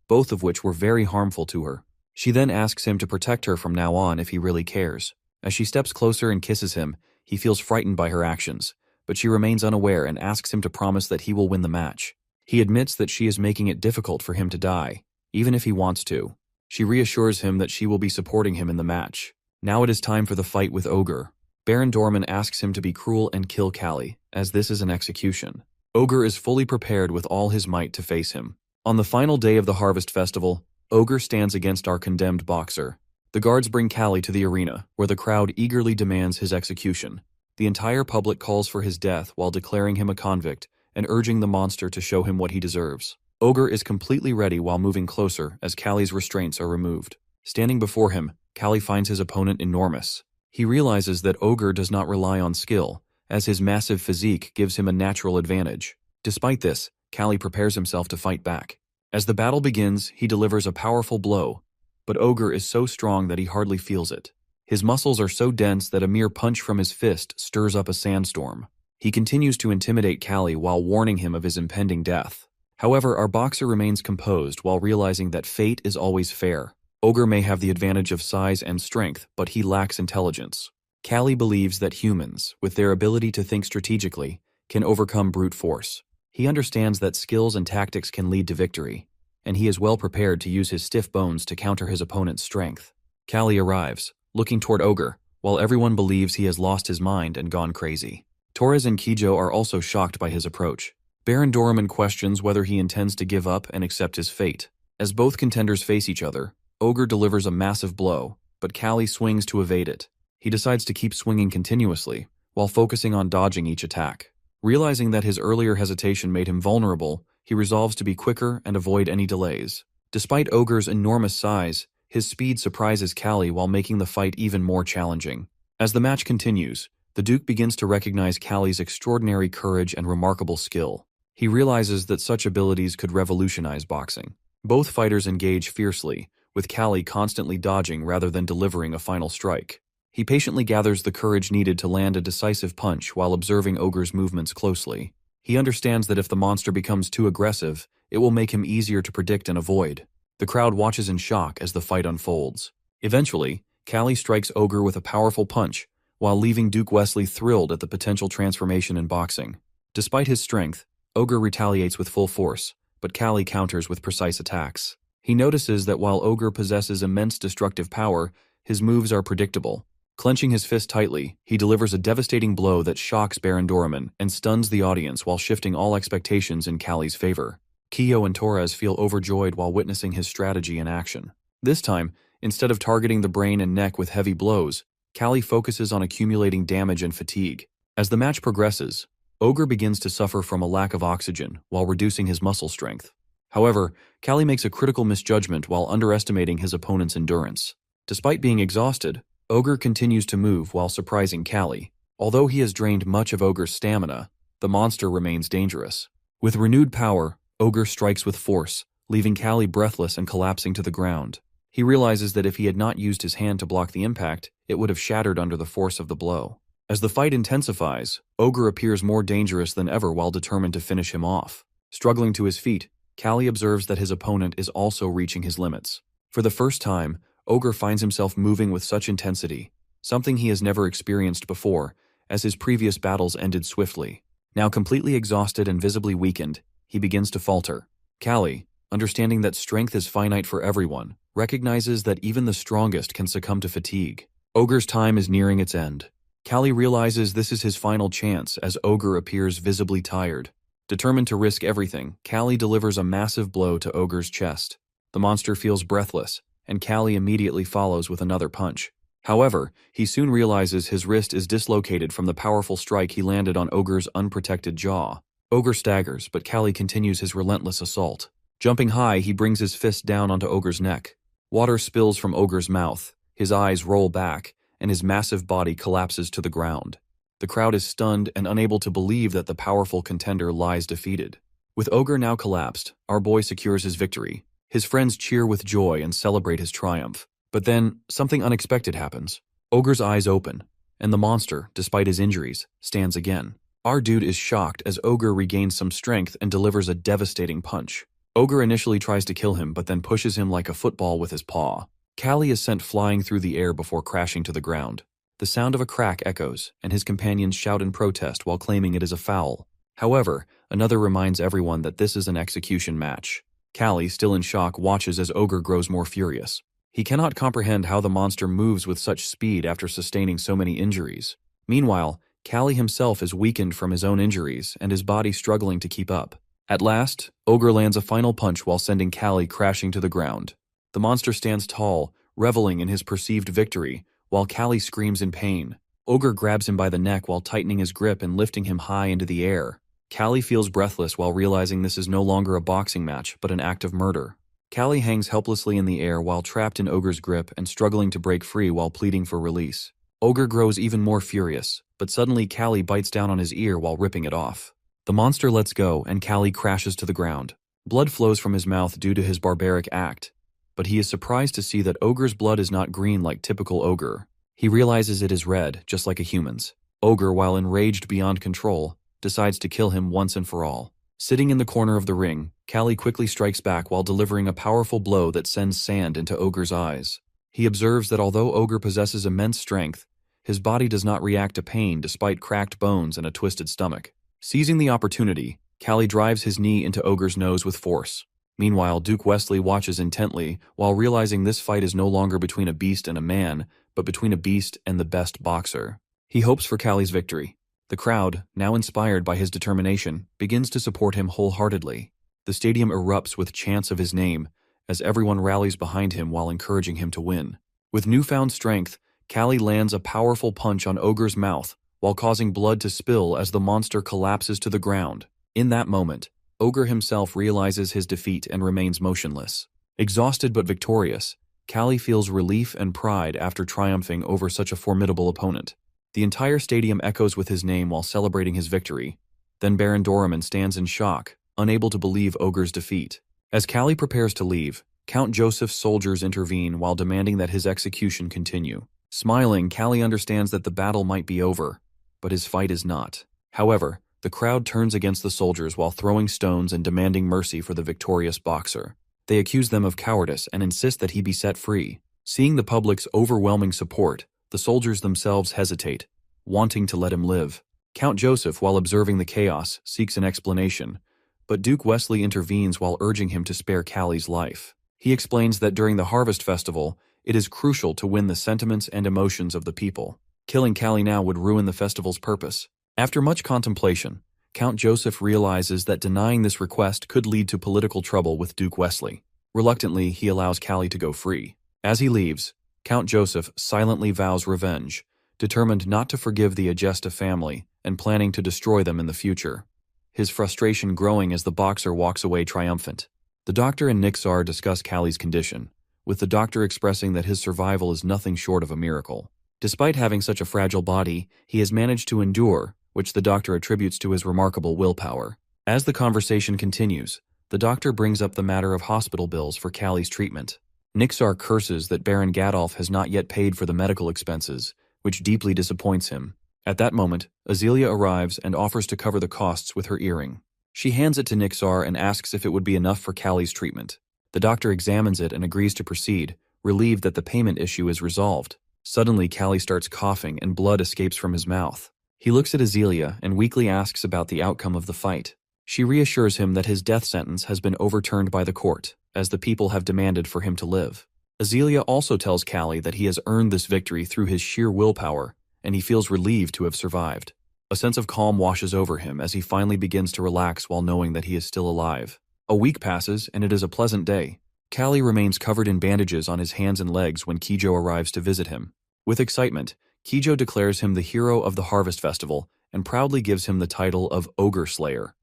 both of which were very harmful to her. She then asks him to protect her from now on if he really cares. As she steps closer and kisses him, he feels frightened by her actions, but she remains unaware and asks him to promise that he will win the match. He admits that she is making it difficult for him to die, even if he wants to. She reassures him that she will be supporting him in the match. Now it is time for the fight with Ogre. Baron Doraemon asks him to be cruel and kill Callie, as this is an execution. Ogre is fully prepared with all his might to face him. On the final day of the Harvest Festival, Ogre stands against our condemned boxer. The guards bring Callie to the arena, where the crowd eagerly demands his execution. The entire public calls for his death while declaring him a convict and urging the monster to show him what he deserves. Ogre is completely ready while moving closer as Callie's restraints are removed. Standing before him, Callie finds his opponent enormous. He realizes that Ogre does not rely on skill, as his massive physique gives him a natural advantage. Despite this, Callie prepares himself to fight back. As the battle begins, he delivers a powerful blow, but Ogre is so strong that he hardly feels it. His muscles are so dense that a mere punch from his fist stirs up a sandstorm. He continues to intimidate Callie while warning him of his impending death. However, our boxer remains composed while realizing that fate is always fair. Ogre may have the advantage of size and strength, but he lacks intelligence. Callie believes that humans, with their ability to think strategically, can overcome brute force. He understands that skills and tactics can lead to victory, and he is well prepared to use his stiff bones to counter his opponent's strength. Callie arrives, looking toward Ogre, while everyone believes he has lost his mind and gone crazy. Torres and Kijo are also shocked by his approach. Baron Doraemon questions whether he intends to give up and accept his fate. As both contenders face each other, Ogre delivers a massive blow, but Callie swings to evade it. He decides to keep swinging continuously, while focusing on dodging each attack. Realizing that his earlier hesitation made him vulnerable, he resolves to be quicker and avoid any delays. Despite Ogre's enormous size, his speed surprises Callie while making the fight even more challenging. As the match continues, the Duke begins to recognize Callie's extraordinary courage and remarkable skill. He realizes that such abilities could revolutionize boxing. Both fighters engage fiercely, with Callie constantly dodging rather than delivering a final strike. He patiently gathers the courage needed to land a decisive punch while observing Ogre's movements closely. He understands that if the monster becomes too aggressive, it will make him easier to predict and avoid. The crowd watches in shock as the fight unfolds. Eventually, Callie strikes Ogre with a powerful punch, while leaving Duke Wesley thrilled at the potential transformation in boxing. Despite his strength, Ogre retaliates with full force, but Callie counters with precise attacks. He notices that while Ogre possesses immense destructive power, his moves are predictable. Clenching his fist tightly, he delivers a devastating blow that shocks Baron Doraemon and stuns the audience while shifting all expectations in Callie's favor. Kyo and Torres feel overjoyed while witnessing his strategy in action. This time, instead of targeting the brain and neck with heavy blows, Callie focuses on accumulating damage and fatigue. As the match progresses, Ogre begins to suffer from a lack of oxygen while reducing his muscle strength. However, Callie makes a critical misjudgment while underestimating his opponent's endurance. Despite being exhausted, Ogre continues to move while surprising Callie. Although he has drained much of Ogre's stamina, the monster remains dangerous. With renewed power, Ogre strikes with force, leaving Callie breathless and collapsing to the ground. He realizes that if he had not used his hand to block the impact, it would have shattered under the force of the blow. As the fight intensifies, Ogre appears more dangerous than ever while determined to finish him off. Struggling to his feet, Callie observes that his opponent is also reaching his limits. For the first time, Ogre finds himself moving with such intensity, something he has never experienced before, as his previous battles ended swiftly. Now completely exhausted and visibly weakened, he begins to falter. Callie, understanding that strength is finite for everyone, recognizes that even the strongest can succumb to fatigue. Ogre's time is nearing its end. Callie realizes this is his final chance as Ogre appears visibly tired. Determined to risk everything, Callie delivers a massive blow to Ogre's chest. The monster feels breathless, and Callie immediately follows with another punch. However, he soon realizes his wrist is dislocated from the powerful strike he landed on Ogre's unprotected jaw. Ogre staggers, but Callie continues his relentless assault. Jumping high, he brings his fist down onto Ogre's neck. Water spills from Ogre's mouth, his eyes roll back, and his massive body collapses to the ground. The crowd is stunned and unable to believe that the powerful contender lies defeated. With Ogre now collapsed, our boy secures his victory. His friends cheer with joy and celebrate his triumph. But then, something unexpected happens. Ogre's eyes open, and the monster, despite his injuries, stands again. Our dude is shocked as Ogre regains some strength and delivers a devastating punch. Ogre initially tries to kill him but then pushes him like a football with his paw. Callie is sent flying through the air before crashing to the ground. The sound of a crack echoes, and his companions shout in protest while claiming it is a foul. However, another reminds everyone that this is an execution match. Callie, still in shock, watches as Ogre grows more furious. He cannot comprehend how the monster moves with such speed after sustaining so many injuries. Meanwhile, Callie himself is weakened from his own injuries and his body struggling to keep up. At last, Ogre lands a final punch while sending Callie crashing to the ground. The monster stands tall, reveling in his perceived victory, while Callie screams in pain. Ogre grabs him by the neck while tightening his grip and lifting him high into the air. Callie feels breathless while realizing this is no longer a boxing match, but an act of murder. Callie hangs helplessly in the air while trapped in Ogre's grip and struggling to break free while pleading for release. Ogre grows even more furious, but suddenly Callie bites down on his ear while ripping it off. The monster lets go and Callie crashes to the ground. Blood flows from his mouth due to his barbaric act, but he is surprised to see that Ogre's blood is not green like typical Ogre. He realizes it is red, just like a human's. Ogre, while enraged beyond control, decides to kill him once and for all. Sitting in the corner of the ring, Callie quickly strikes back while delivering a powerful blow that sends sand into Ogre's eyes. He observes that although Ogre possesses immense strength, his body does not react to pain despite cracked bones and a twisted stomach. Seizing the opportunity, Callie drives his knee into Ogre's nose with force. Meanwhile, Duke Wesley watches intently while realizing this fight is no longer between a beast and a man, but between a beast and the best boxer. He hopes for Callie's victory. The crowd, now inspired by his determination, begins to support him wholeheartedly. The stadium erupts with chants of his name, as everyone rallies behind him while encouraging him to win. With newfound strength, Callie lands a powerful punch on Ogre's mouth, while causing blood to spill as the monster collapses to the ground. In that moment, Ogre himself realizes his defeat and remains motionless. Exhausted but victorious, Callie feels relief and pride after triumphing over such a formidable opponent. The entire stadium echoes with his name while celebrating his victory. Then Baron Doraemon stands in shock, unable to believe Ogre's defeat. As Callie prepares to leave, Count Joseph's soldiers intervene while demanding that his execution continue. Smiling, Callie understands that the battle might be over, but his fight is not. However, the crowd turns against the soldiers while throwing stones and demanding mercy for the victorious boxer. They accuse them of cowardice and insist that he be set free. Seeing the public's overwhelming support, the soldiers themselves hesitate, wanting to let him live. Count Joseph, while observing the chaos, seeks an explanation, but Duke Wesley intervenes while urging him to spare Callie's life. He explains that during the Harvest Festival, it is crucial to win the sentiments and emotions of the people. Killing Callie now would ruin the festival's purpose. After much contemplation, Count Joseph realizes that denying this request could lead to political trouble with Duke Wesley. Reluctantly, he allows Callie to go free. As he leaves, Count Joseph silently vows revenge, determined not to forgive the Agesta family and planning to destroy them in the future. His frustration growing as the boxer walks away triumphant. The doctor and Nixar discuss Callie's condition, with the doctor expressing that his survival is nothing short of a miracle. Despite having such a fragile body, he has managed to endure, which the doctor attributes to his remarkable willpower. As the conversation continues, the doctor brings up the matter of hospital bills for Callie's treatment. Nixar curses that Baron Gadolf has not yet paid for the medical expenses, which deeply disappoints him. At that moment, Azealia arrives and offers to cover the costs with her earring. She hands it to Nixar and asks if it would be enough for Callie's treatment. The doctor examines it and agrees to proceed, relieved that the payment issue is resolved. Suddenly, Callie starts coughing and blood escapes from his mouth. He looks at Azealia and weakly asks about the outcome of the fight. She reassures him that his death sentence has been overturned by the court, as the people have demanded for him to live. Azealia also tells Callie that he has earned this victory through his sheer willpower, and he feels relieved to have survived. A sense of calm washes over him as he finally begins to relax while knowing that he is still alive. A week passes, and it is a pleasant day. Callie remains covered in bandages on his hands and legs when Kijo arrives to visit him. With excitement, Kijo declares him the hero of the Harvest Festival and proudly gives him the title of Ogre Slayer.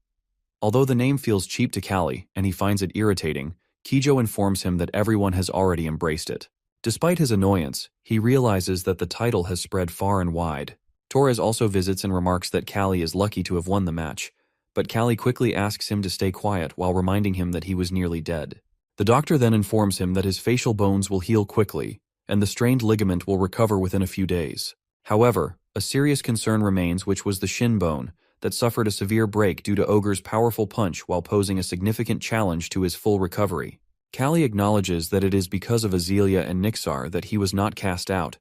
Although the name feels cheap to Callie and he finds it irritating, Kijo informs him that everyone has already embraced it. Despite his annoyance, he realizes that the title has spread far and wide. Torres also visits and remarks that Callie is lucky to have won the match, but Callie quickly asks him to stay quiet while reminding him that he was nearly dead. The doctor then informs him that his facial bones will heal quickly, and the strained ligament will recover within a few days. However, a serious concern remains, which was the shin bone, that suffered a severe break due to Ogre's powerful punch while posing a significant challenge to his full recovery. Callie acknowledges that it is because of Azealia and Nixar that he was not cast out,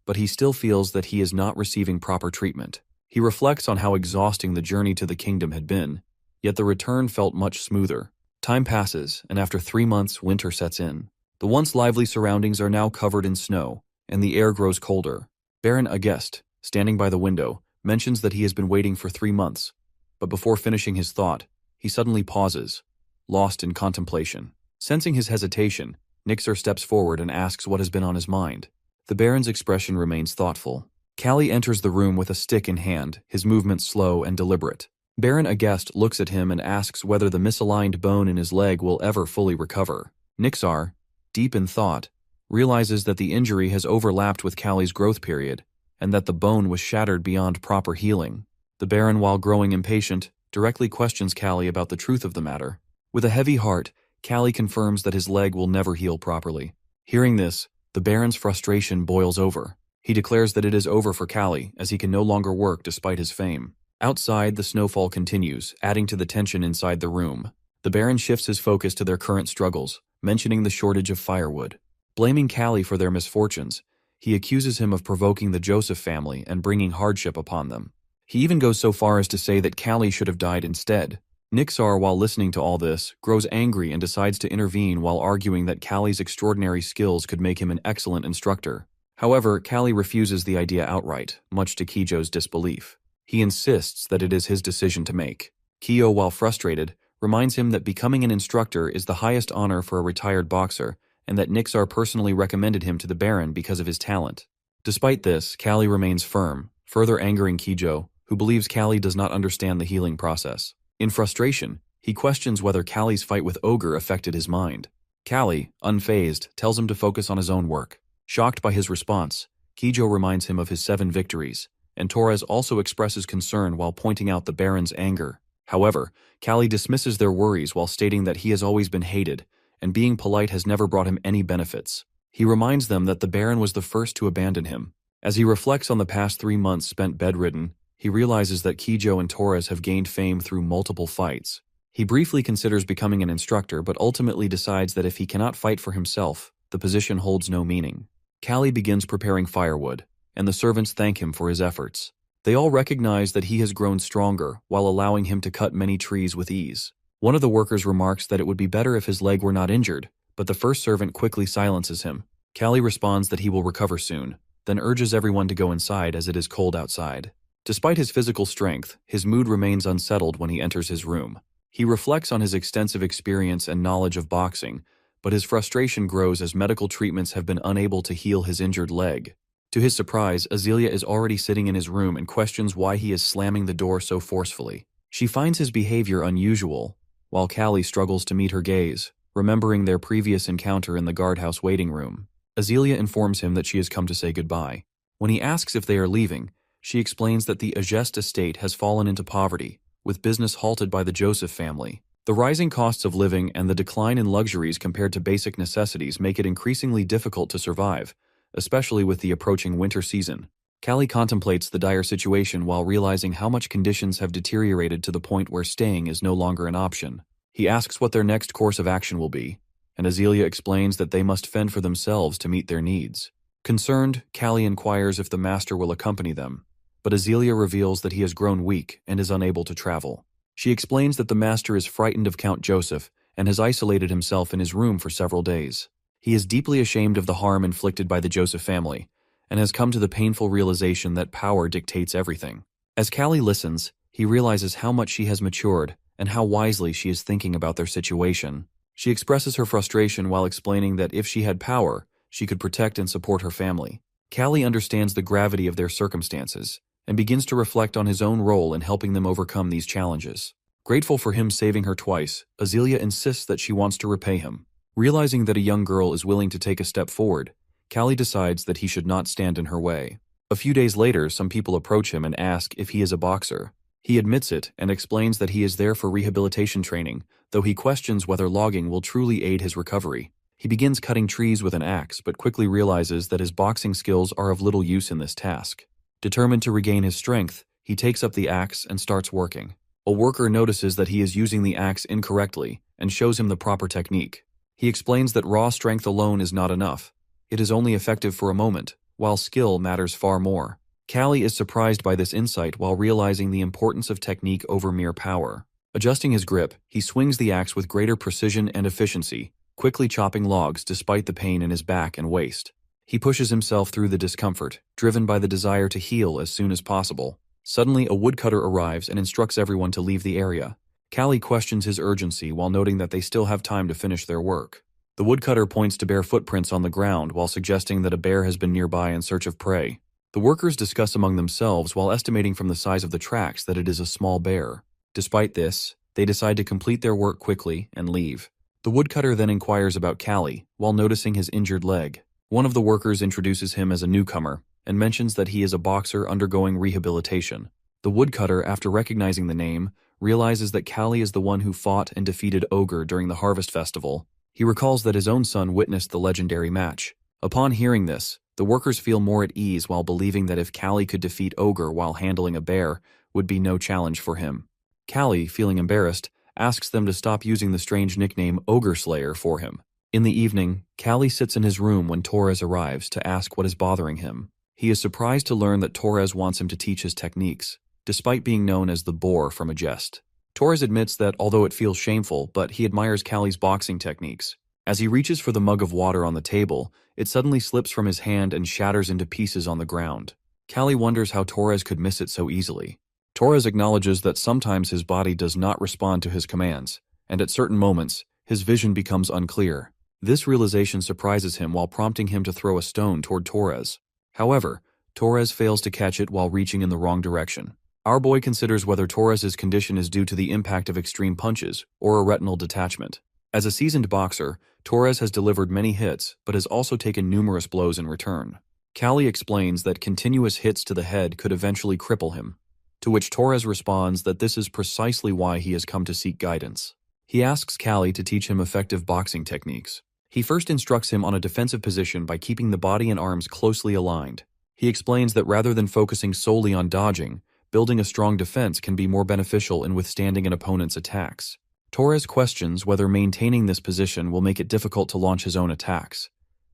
but he still feels that he is not receiving proper treatment. He reflects on how exhausting the journey to the kingdom had been, yet the return felt much smoother. Time passes, and after 3 months, winter sets in. The once lively surroundings are now covered in snow, and the air grows colder. Baron Agest, standing by the window, mentions that he has been waiting for 3 months, but before finishing his thought, he suddenly pauses, lost in contemplation. Sensing his hesitation, Nixar steps forward and asks what has been on his mind. The Baron's expression remains thoughtful. Callie enters the room with a stick in hand, his movements slow and deliberate. Baron Agest looks at him and asks whether the misaligned bone in his leg will ever fully recover. Nixar, deep in thought, realizes that the injury has overlapped with Callie's growth period, and that the bone was shattered beyond proper healing. The Baron, while growing impatient, directly questions Callie about the truth of the matter. With a heavy heart, Callie confirms that his leg will never heal properly. Hearing this, the Baron's frustration boils over. He declares that it is over for Callie, as he can no longer work despite his fame. Outside, the snowfall continues, adding to the tension inside the room. The Baron shifts his focus to their current struggles, mentioning the shortage of firewood. Blaming Callie for their misfortunes, he accuses him of provoking the Joseph family and bringing hardship upon them. He even goes so far as to say that Callie should have died instead. Nixar, while listening to all this, grows angry and decides to intervene while arguing that Callie's extraordinary skills could make him an excellent instructor. However, Callie refuses the idea outright, much to Kijo's disbelief. He insists that it is his decision to make. Kijo, while frustrated, reminds him that becoming an instructor is the highest honor for a retired boxer, and that Nixar personally recommended him to the Baron because of his talent. Despite this, Callie remains firm, further angering Kijo, who believes Callie does not understand the healing process. In frustration, He questions whether Callie's fight with Ogre affected his mind. Callie, unfazed, tells him to focus on his own work. Shocked by his response, Kijo reminds him of his 7 victories, and Torres also expresses concern while pointing out the Baron's anger. However, Callie dismisses their worries while stating that he has always been hated, and being polite has never brought him any benefits. He reminds them that the Baron was the first to abandon him. As he reflects on the past 3 months spent bedridden, he realizes that Kijo and Torres have gained fame through multiple fights. He briefly considers becoming an instructor but ultimately decides that if he cannot fight for himself, the position holds no meaning. Callie begins preparing firewood, and the servants thank him for his efforts. They all recognize that he has grown stronger while allowing him to cut many trees with ease. One of the workers remarks that it would be better if his leg were not injured, but the first servant quickly silences him. Callie responds that he will recover soon, then urges everyone to go inside as it is cold outside. Despite his physical strength, his mood remains unsettled when he enters his room. He reflects on his extensive experience and knowledge of boxing, but his frustration grows as medical treatments have been unable to heal his injured leg. To his surprise, Azealia is already sitting in his room and questions why he is slamming the door so forcefully. She finds his behavior unusual, while Callie struggles to meet her gaze, remembering their previous encounter in the guardhouse waiting room. Azealia informs him that she has come to say goodbye. When he asks if they are leaving, she explains that the Agest estate has fallen into poverty, with business halted by the Joseph family. The rising costs of living and the decline in luxuries compared to basic necessities make it increasingly difficult to survive, especially with the approaching winter season. Callie contemplates the dire situation while realizing how much conditions have deteriorated to the point where staying is no longer an option. He asks what their next course of action will be, and Azealia explains that they must fend for themselves to meet their needs. Concerned, Callie inquires if the master will accompany them, but Azealia reveals that he has grown weak and is unable to travel. She explains that the master is frightened of Count Joseph and has isolated himself in his room for several days. He is deeply ashamed of the harm inflicted by the Joseph family and has come to the painful realization that power dictates everything. As Callie listens, he realizes how much she has matured and how wisely she is thinking about their situation. She expresses her frustration while explaining that if she had power, she could protect and support her family. Callie understands the gravity of their circumstances and begins to reflect on his own role in helping them overcome these challenges. Grateful for him saving her twice, Azealia insists that she wants to repay him. Realizing that a young girl is willing to take a step forward, Callie decides that he should not stand in her way. A few days later, some people approach him and ask if he is a boxer. He admits it and explains that he is there for rehabilitation training, though he questions whether logging will truly aid his recovery. He begins cutting trees with an axe, but quickly realizes that his boxing skills are of little use in this task. Determined to regain his strength, he takes up the axe and starts working. A worker notices that he is using the axe incorrectly and shows him the proper technique. He explains that raw strength alone is not enough. It is only effective for a moment, while skill matters far more. Callie is surprised by this insight while realizing the importance of technique over mere power. Adjusting his grip, he swings the axe with greater precision and efficiency, quickly chopping logs despite the pain in his back and waist. He pushes himself through the discomfort, driven by the desire to heal as soon as possible. Suddenly, a woodcutter arrives and instructs everyone to leave the area. Callie questions his urgency while noting that they still have time to finish their work. The woodcutter points to bare footprints on the ground while suggesting that a bear has been nearby in search of prey. The workers discuss among themselves while estimating from the size of the tracks that it is a small bear. Despite this, they decide to complete their work quickly and leave. The woodcutter then inquires about Callie while noticing his injured leg. One of the workers introduces him as a newcomer and mentions that he is a boxer undergoing rehabilitation. The woodcutter, after recognizing the name, realizes that Callie is the one who fought and defeated Ogre during the Harvest Festival. He recalls that his own son witnessed the legendary match. Upon hearing this, the workers feel more at ease while believing that if Callie could defeat Ogre while handling a bear, would be no challenge for him. Callie, feeling embarrassed, asks them to stop using the strange nickname Ogre Slayer for him. In the evening, Callie sits in his room when Torres arrives to ask what is bothering him. He is surprised to learn that Torres wants him to teach his techniques, despite being known as the Boar from Agest. Torres admits that although it feels shameful, but he admires Callie's boxing techniques. As he reaches for the mug of water on the table, it suddenly slips from his hand and shatters into pieces on the ground. Callie wonders how Torres could miss it so easily. Torres acknowledges that sometimes his body does not respond to his commands, and at certain moments, his vision becomes unclear. This realization surprises him while prompting him to throw a stone toward Torres. However, Torres fails to catch it while reaching in the wrong direction. Our boy considers whether Torres's condition is due to the impact of extreme punches or a retinal detachment. As a seasoned boxer, Torres has delivered many hits but has also taken numerous blows in return. Callie explains that continuous hits to the head could eventually cripple him, to which Torres responds that this is precisely why he has come to seek guidance. He asks Callie to teach him effective boxing techniques. He first instructs him on a defensive position by keeping the body and arms closely aligned. He explains that rather than focusing solely on dodging, building a strong defense can be more beneficial in withstanding an opponent's attacks. Torres questions whether maintaining this position will make it difficult to launch his own attacks.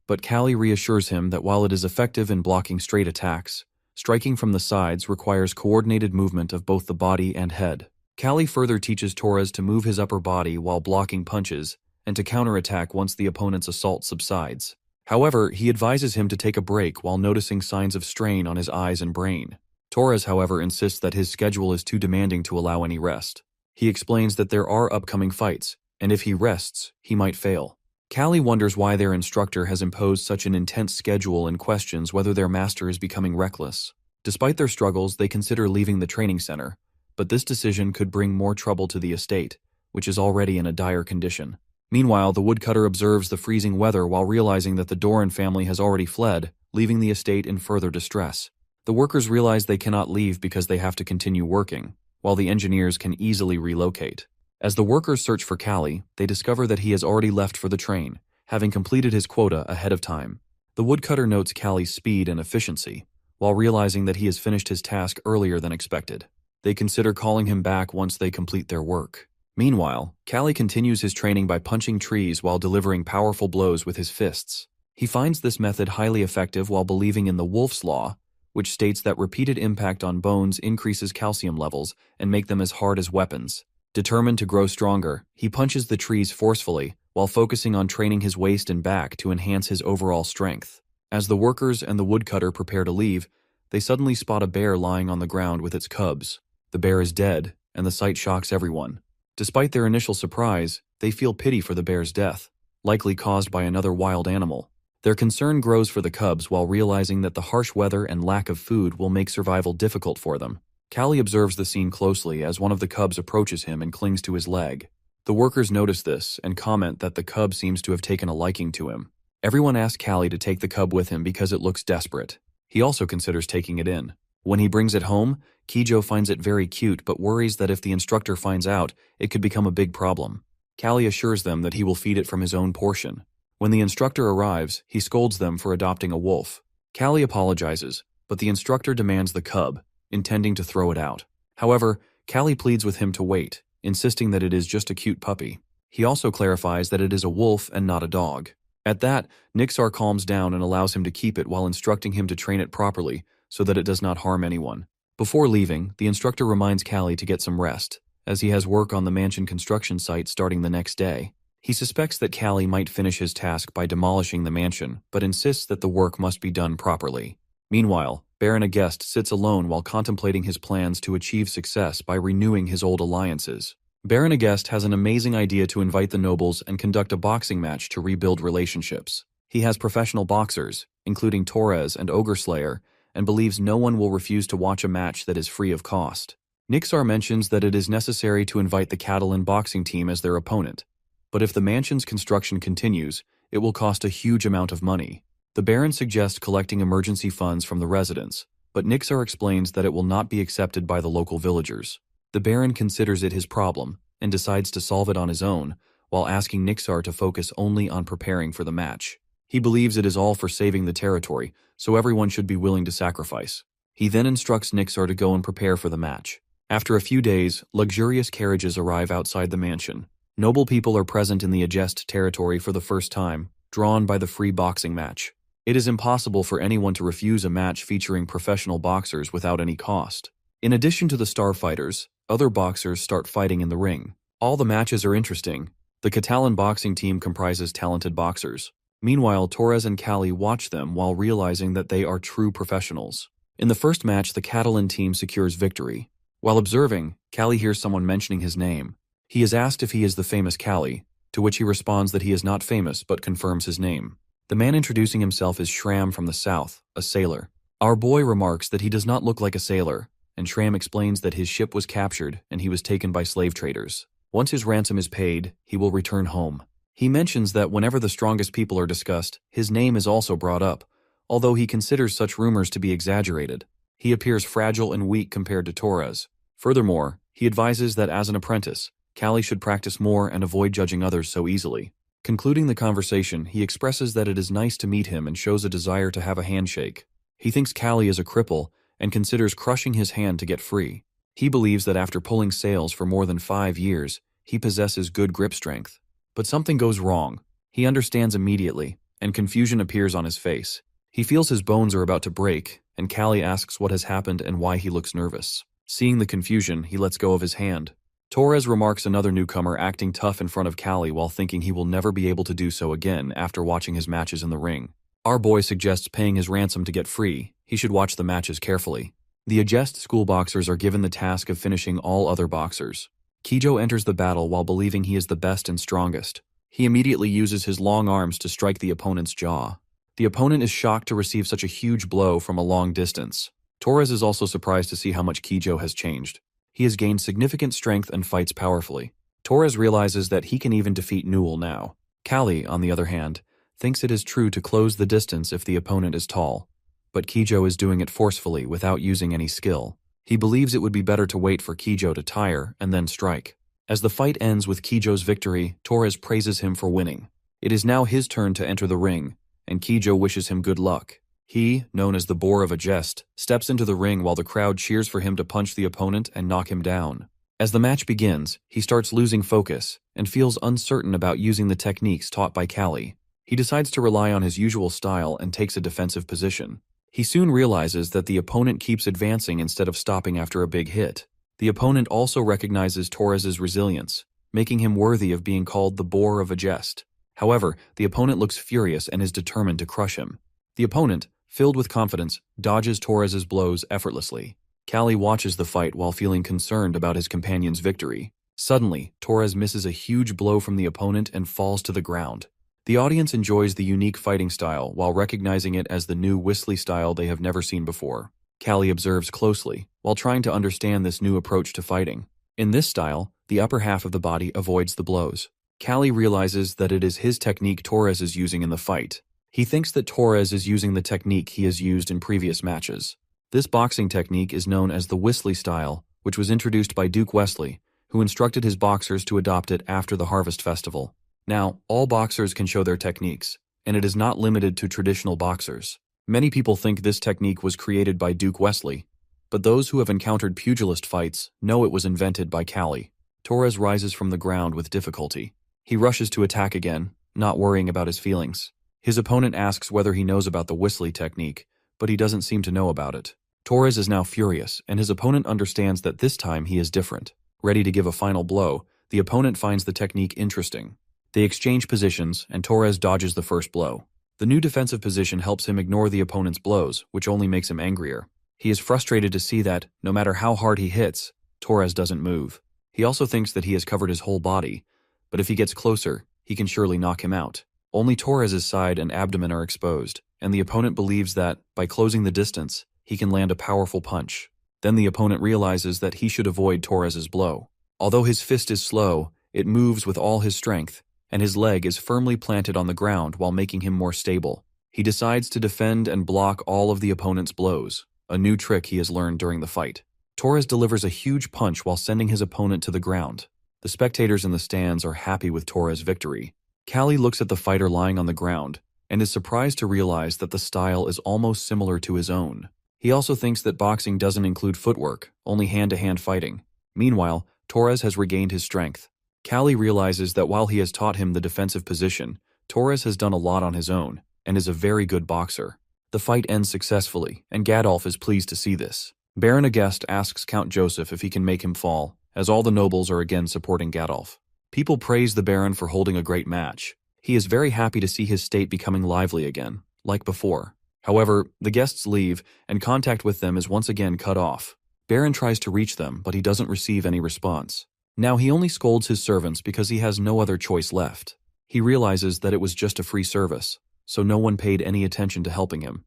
But Callie reassures him that while it is effective in blocking straight attacks, striking from the sides requires coordinated movement of both the body and head. Callie further teaches Torres to move his upper body while blocking punches and to counterattack once the opponent's assault subsides. However, he advises him to take a break while noticing signs of strain on his eyes and brain. Torres, however, insists that his schedule is too demanding to allow any rest. He explains that there are upcoming fights, and if he rests, he might fail. Callie wonders why their instructor has imposed such an intense schedule and questions whether their master is becoming reckless. Despite their struggles, they consider leaving the training center, but this decision could bring more trouble to the estate, which is already in a dire condition. Meanwhile, the woodcutter observes the freezing weather while realizing that the Doran family has already fled, leaving the estate in further distress. The workers realize they cannot leave because they have to continue working, while the engineers can easily relocate. As the workers search for Callie, they discover that he has already left for the train, having completed his quota ahead of time. The woodcutter notes Callie's speed and efficiency, while realizing that he has finished his task earlier than expected. They consider calling him back once they complete their work. Meanwhile, Callie continues his training by punching trees while delivering powerful blows with his fists. He finds this method highly effective while believing in the Wolf's Law, which states that repeated impact on bones increases calcium levels and make them as hard as weapons. Determined to grow stronger, he punches the trees forcefully while focusing on training his waist and back to enhance his overall strength. As the workers and the woodcutter prepare to leave, they suddenly spot a bear lying on the ground with its cubs. The bear is dead, and the sight shocks everyone. Despite their initial surprise, they feel pity for the bear's death, likely caused by another wild animal. Their concern grows for the cubs while realizing that the harsh weather and lack of food will make survival difficult for them. Callie observes the scene closely as one of the cubs approaches him and clings to his leg. The workers notice this and comment that the cub seems to have taken a liking to him. Everyone asks Callie to take the cub with him because it looks desperate. He also considers taking it in. When he brings it home, Kijo finds it very cute but worries that if the instructor finds out, it could become a big problem. Callie assures them that he will feed it from his own portion. When the instructor arrives, he scolds them for adopting a wolf. Callie apologizes, but the instructor demands the cub, intending to throw it out. However, Callie pleads with him to wait, insisting that it is just a cute puppy. He also clarifies that it is a wolf and not a dog. At that, Nixar calms down and allows him to keep it while instructing him to train it properly so that it does not harm anyone. Before leaving, the instructor reminds Callie to get some rest, as he has work on the mansion construction site starting the next day. He suspects that Callie might finish his task by demolishing the mansion, but insists that the work must be done properly. Meanwhile, Baron Agest sits alone while contemplating his plans to achieve success by renewing his old alliances. Baron Agest has an amazing idea to invite the nobles and conduct a boxing match to rebuild relationships. He has professional boxers, including Torres and Ogre Slayer, and believes no one will refuse to watch a match that is free of cost. Nixar mentions that it is necessary to invite the Catalan boxing team as their opponent, but if the mansion's construction continues, it will cost a huge amount of money. The Baron suggests collecting emergency funds from the residents, but Nixar explains that it will not be accepted by the local villagers. The Baron considers it his problem and decides to solve it on his own, while asking Nixar to focus only on preparing for the match. He believes it is all for saving the territory, so everyone should be willing to sacrifice. He then instructs Nixar to go and prepare for the match. After a few days, luxurious carriages arrive outside the mansion. Noble people are present in the Agest territory for the first time, drawn by the free boxing match. It is impossible for anyone to refuse a match featuring professional boxers without any cost. In addition to the star fighters, other boxers start fighting in the ring. All the matches are interesting. The Catalan boxing team comprises talented boxers. Meanwhile, Torres and Callie watch them while realizing that they are true professionals. In the first match, the Catalan team secures victory. While observing, Callie hears someone mentioning his name. He is asked if he is the famous Callie, to which he responds that he is not famous but confirms his name. The man introducing himself is Shram from the south, a sailor. Our boy remarks that he does not look like a sailor, and Shram explains that his ship was captured and he was taken by slave traders. Once his ransom is paid, he will return home. He mentions that whenever the strongest people are discussed, his name is also brought up, although he considers such rumors to be exaggerated. He appears fragile and weak compared to Torres. Furthermore, he advises that as an apprentice, Callie should practice more and avoid judging others so easily. Concluding the conversation, he expresses that it is nice to meet him and shows a desire to have a handshake. He thinks Callie is a cripple and considers crushing his hand to get free. He believes that after pulling sails for more than 5 years, he possesses good grip strength. But something goes wrong. He understands immediately, and confusion appears on his face. He feels his bones are about to break, and Callie asks what has happened and why he looks nervous. Seeing the confusion, he lets go of his hand. Torres remarks another newcomer acting tough in front of Callie while thinking he will never be able to do so again after watching his matches in the ring. Our boy suggests paying his ransom to get free. He should watch the matches carefully. The Adjust school boxers are given the task of finishing all other boxers. Kijo enters the battle while believing he is the best and strongest. He immediately uses his long arms to strike the opponent's jaw. The opponent is shocked to receive such a huge blow from a long distance. Torres is also surprised to see how much Kijo has changed. He has gained significant strength and fights powerfully. Torres realizes that he can even defeat Newell now. Callie, on the other hand, thinks it is true to close the distance if the opponent is tall. But Kijo is doing it forcefully without using any skill. He believes it would be better to wait for Kijo to tire and then strike. As the fight ends with Kijo's victory, Torres praises him for winning. It is now his turn to enter the ring, and Kijo wishes him good luck. He, known as the Boar of Adjust, steps into the ring while the crowd cheers for him to punch the opponent and knock him down. As the match begins, he starts losing focus and feels uncertain about using the techniques taught by Callie. He decides to rely on his usual style and takes a defensive position. He soon realizes that the opponent keeps advancing instead of stopping after a big hit. The opponent also recognizes Torres's resilience, making him worthy of being called the Boar of Adjust. However, the opponent looks furious and is determined to crush him. The opponent, filled with confidence, dodges Torres's blows effortlessly. Callie watches the fight while feeling concerned about his companion's victory. Suddenly, Torres misses a huge blow from the opponent and falls to the ground. The audience enjoys the unique fighting style while recognizing it as the new Whistly style they have never seen before. Callie observes closely, while trying to understand this new approach to fighting. In this style, the upper half of the body avoids the blows. Callie realizes that it is his technique Torres is using in the fight. He thinks that Torres is using the technique he has used in previous matches. This boxing technique is known as the Whistly style, which was introduced by Duke Wesley, who instructed his boxers to adopt it after the Harvest Festival. Now, all boxers can show their techniques, and it is not limited to traditional boxers. Many people think this technique was created by Duke Wesley, but those who have encountered pugilist fights know it was invented by Callie. Torres rises from the ground with difficulty. He rushes to attack again, not worrying about his feelings. His opponent asks whether he knows about the Whistly technique, but he doesn't seem to know about it. Torres is now furious, and his opponent understands that this time he is different. Ready to give a final blow, the opponent finds the technique interesting. They exchange positions, and Torres dodges the first blow. The new defensive position helps him ignore the opponent's blows, which only makes him angrier. He is frustrated to see that, no matter how hard he hits, Torres doesn't move. He also thinks that he has covered his whole body, but if he gets closer, he can surely knock him out. Only Torres's side and abdomen are exposed, and the opponent believes that, by closing the distance, he can land a powerful punch. Then the opponent realizes that he should avoid Torres's blow. Although his fist is slow, it moves with all his strength, and his leg is firmly planted on the ground while making him more stable. He decides to defend and block all of the opponent's blows, a new trick he has learned during the fight. Torres delivers a huge punch while sending his opponent to the ground. The spectators in the stands are happy with Torres' victory. Callie looks at the fighter lying on the ground and is surprised to realize that the style is almost similar to his own. He also thinks that boxing doesn't include footwork, only hand-to-hand fighting. Meanwhile, Torres has regained his strength. Callie realizes that while he has taught him the defensive position, Torres has done a lot on his own and is a very good boxer. The fight ends successfully, and Gadolf is pleased to see this. Baron Agest asks Count Joseph if he can make him fall, as all the nobles are again supporting Gadolf. People praise the Baron for holding a great match. He is very happy to see his state becoming lively again, like before. However, the guests leave, and contact with them is once again cut off. Baron tries to reach them, but he doesn't receive any response. Now he only scolds his servants because he has no other choice left. He realizes that it was just a free service, so no one paid any attention to helping him,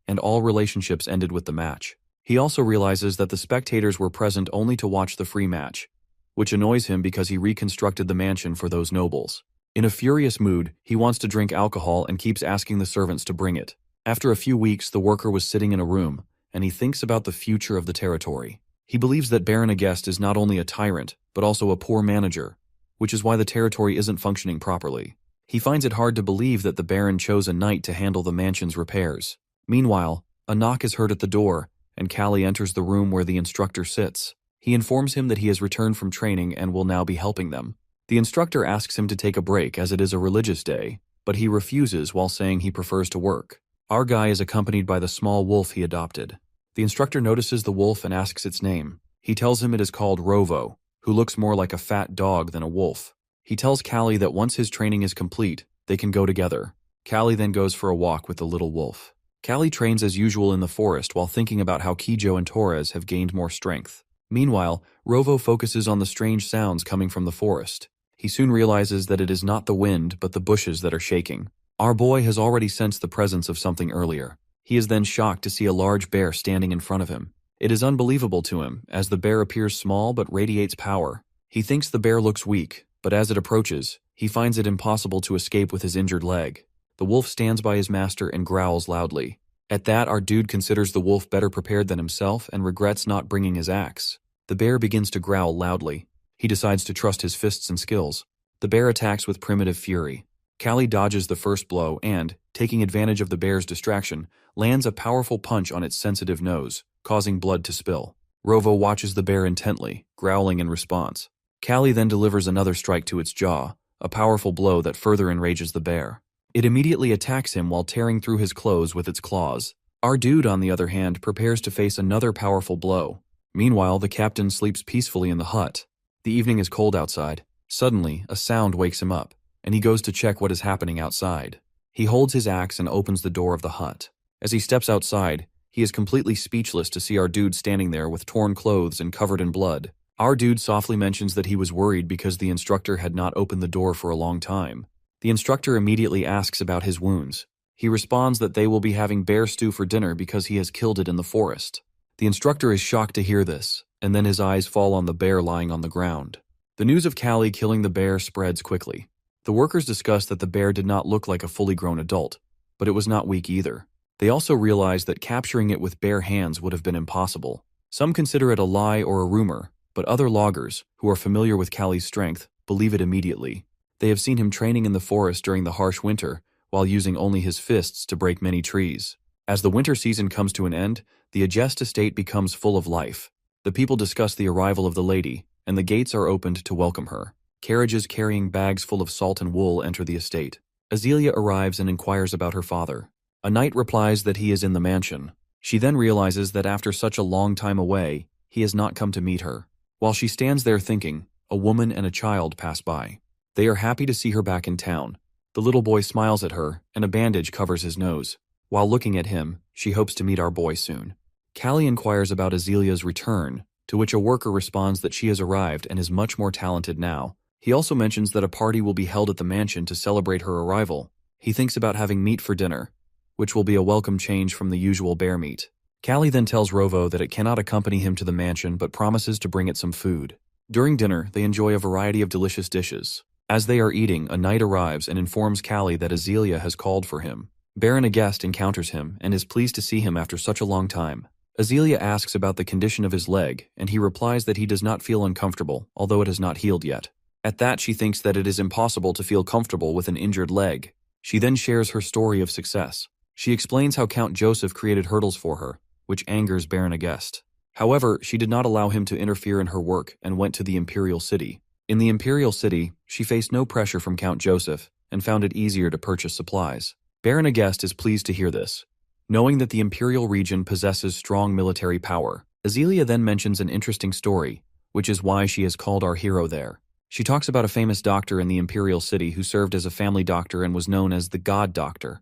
and all relationships ended with the match. He also realizes that the spectators were present only to watch the free match, which annoys him because he reconstructed the mansion for those nobles. In a furious mood, he wants to drink alcohol and keeps asking the servants to bring it. After a few weeks, the worker was sitting in a room, and he thinks about the future of the territory. He believes that Baron Agest is not only a tyrant, but also a poor manager, which is why the territory isn't functioning properly. He finds it hard to believe that the Baron chose a knight to handle the mansion's repairs. Meanwhile, a knock is heard at the door, and Callie enters the room where the instructor sits. He informs him that he has returned from training and will now be helping them. The instructor asks him to take a break as it is a religious day, but he refuses while saying he prefers to work. Our guy is accompanied by the small wolf he adopted. The instructor notices the wolf and asks its name. He tells him it is called Rovo, who looks more like a fat dog than a wolf. He tells Callie that once his training is complete, they can go together. Callie then goes for a walk with the little wolf. Callie trains as usual in the forest while thinking about how Kijo and Torres have gained more strength. Meanwhile, Rovo focuses on the strange sounds coming from the forest. He soon realizes that it is not the wind but the bushes that are shaking. Our boy has already sensed the presence of something earlier. He is then shocked to see a large bear standing in front of him. It is unbelievable to him, as the bear appears small but radiates power. He thinks the bear looks weak, but as it approaches, he finds it impossible to escape with his injured leg. The wolf stands by his master and growls loudly. At that, our dude considers the wolf better prepared than himself and regrets not bringing his axe. The bear begins to growl loudly. He decides to trust his fists and skills. The bear attacks with primitive fury. Callie dodges the first blow and, taking advantage of the bear's distraction, lands a powerful punch on its sensitive nose, causing blood to spill. Rovo watches the bear intently, growling in response. Callie then delivers another strike to its jaw, a powerful blow that further enrages the bear. It immediately attacks him while tearing through his clothes with its claws. Our dude, on the other hand, prepares to face another powerful blow. Meanwhile, the captain sleeps peacefully in the hut. The evening is cold outside. Suddenly, a sound wakes him up, and he goes to check what is happening outside. He holds his axe and opens the door of the hut. As he steps outside, he is completely speechless to see our dude standing there with torn clothes and covered in blood. Our dude softly mentions that he was worried because the instructor had not opened the door for a long time. The instructor immediately asks about his wounds. He responds that they will be having bear stew for dinner because he has killed it in the forest. The instructor is shocked to hear this, and then his eyes fall on the bear lying on the ground. The news of Callie killing the bear spreads quickly. The workers discuss that the bear did not look like a fully grown adult, but it was not weak either. They also realize that capturing it with bare hands would have been impossible. Some consider it a lie or a rumor, but other loggers, who are familiar with Callie's strength, believe it immediately. They have seen him training in the forest during the harsh winter, while using only his fists to break many trees. As the winter season comes to an end, the Agest estate becomes full of life. The people discuss the arrival of the lady, and the gates are opened to welcome her. Carriages carrying bags full of salt and wool enter the estate. Azelia arrives and inquires about her father. A knight replies that he is in the mansion. She then realizes that after such a long time away, he has not come to meet her. While she stands there thinking, a woman and a child pass by. They are happy to see her back in town. The little boy smiles at her, and a bandage covers his nose. While looking at him, she hopes to meet our boy soon. Callie inquires about Azelia's return, to which a worker responds that she has arrived and is much more talented now. He also mentions that a party will be held at the mansion to celebrate her arrival. He thinks about having meat for dinner, which will be a welcome change from the usual bear meat. Callie then tells Rovo that it cannot accompany him to the mansion but promises to bring it some food. During dinner, they enjoy a variety of delicious dishes. As they are eating, a knight arrives and informs Callie that Azelia has called for him. Baron Agest encounters him and is pleased to see him after such a long time. Azelia asks about the condition of his leg, and he replies that he does not feel uncomfortable, although it has not healed yet. At that, she thinks that it is impossible to feel comfortable with an injured leg. She then shares her story of success. She explains how Count Joseph created hurdles for her, which angers Baron Agest. However, she did not allow him to interfere in her work and went to the Imperial City. In the Imperial City, she faced no pressure from Count Joseph and found it easier to purchase supplies. Baron Agest is pleased to hear this. Knowing that the Imperial region possesses strong military power, Azelia then mentions an interesting story, which is why she has called our hero there. She talks about a famous doctor in the Imperial City who served as a family doctor and was known as the God Doctor.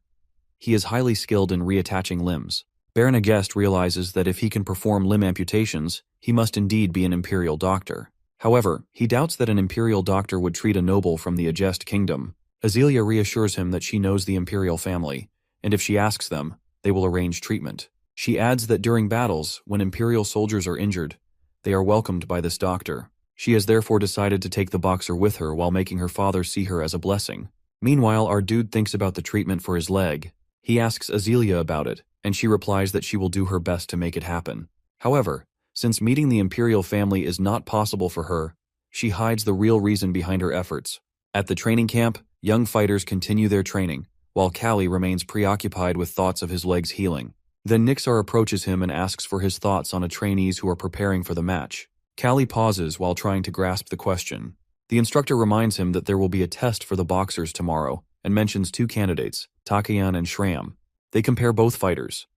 He is highly skilled in reattaching limbs. Baron Agest realizes that if he can perform limb amputations, he must indeed be an Imperial doctor. However, he doubts that an Imperial doctor would treat a noble from the Agest kingdom. Azelia reassures him that she knows the Imperial family, and if she asks them, they will arrange treatment. She adds that during battles, when Imperial soldiers are injured, they are welcomed by this doctor. She has therefore decided to take the boxer with her while making her father see her as a blessing. Meanwhile, our dude thinks about the treatment for his leg. He asks Azealia about it, and she replies that she will do her best to make it happen. However, since meeting the Imperial family is not possible for her, she hides the real reason behind her efforts. At the training camp, young fighters continue their training, while Callie remains preoccupied with thoughts of his leg's healing. Then Nixar approaches him and asks for his thoughts on trainees who are preparing for the match. Callie pauses while trying to grasp the question. The instructor reminds him that there will be a test for the boxers tomorrow and mentions two candidates, Takayan and Shram. They compare both fighters.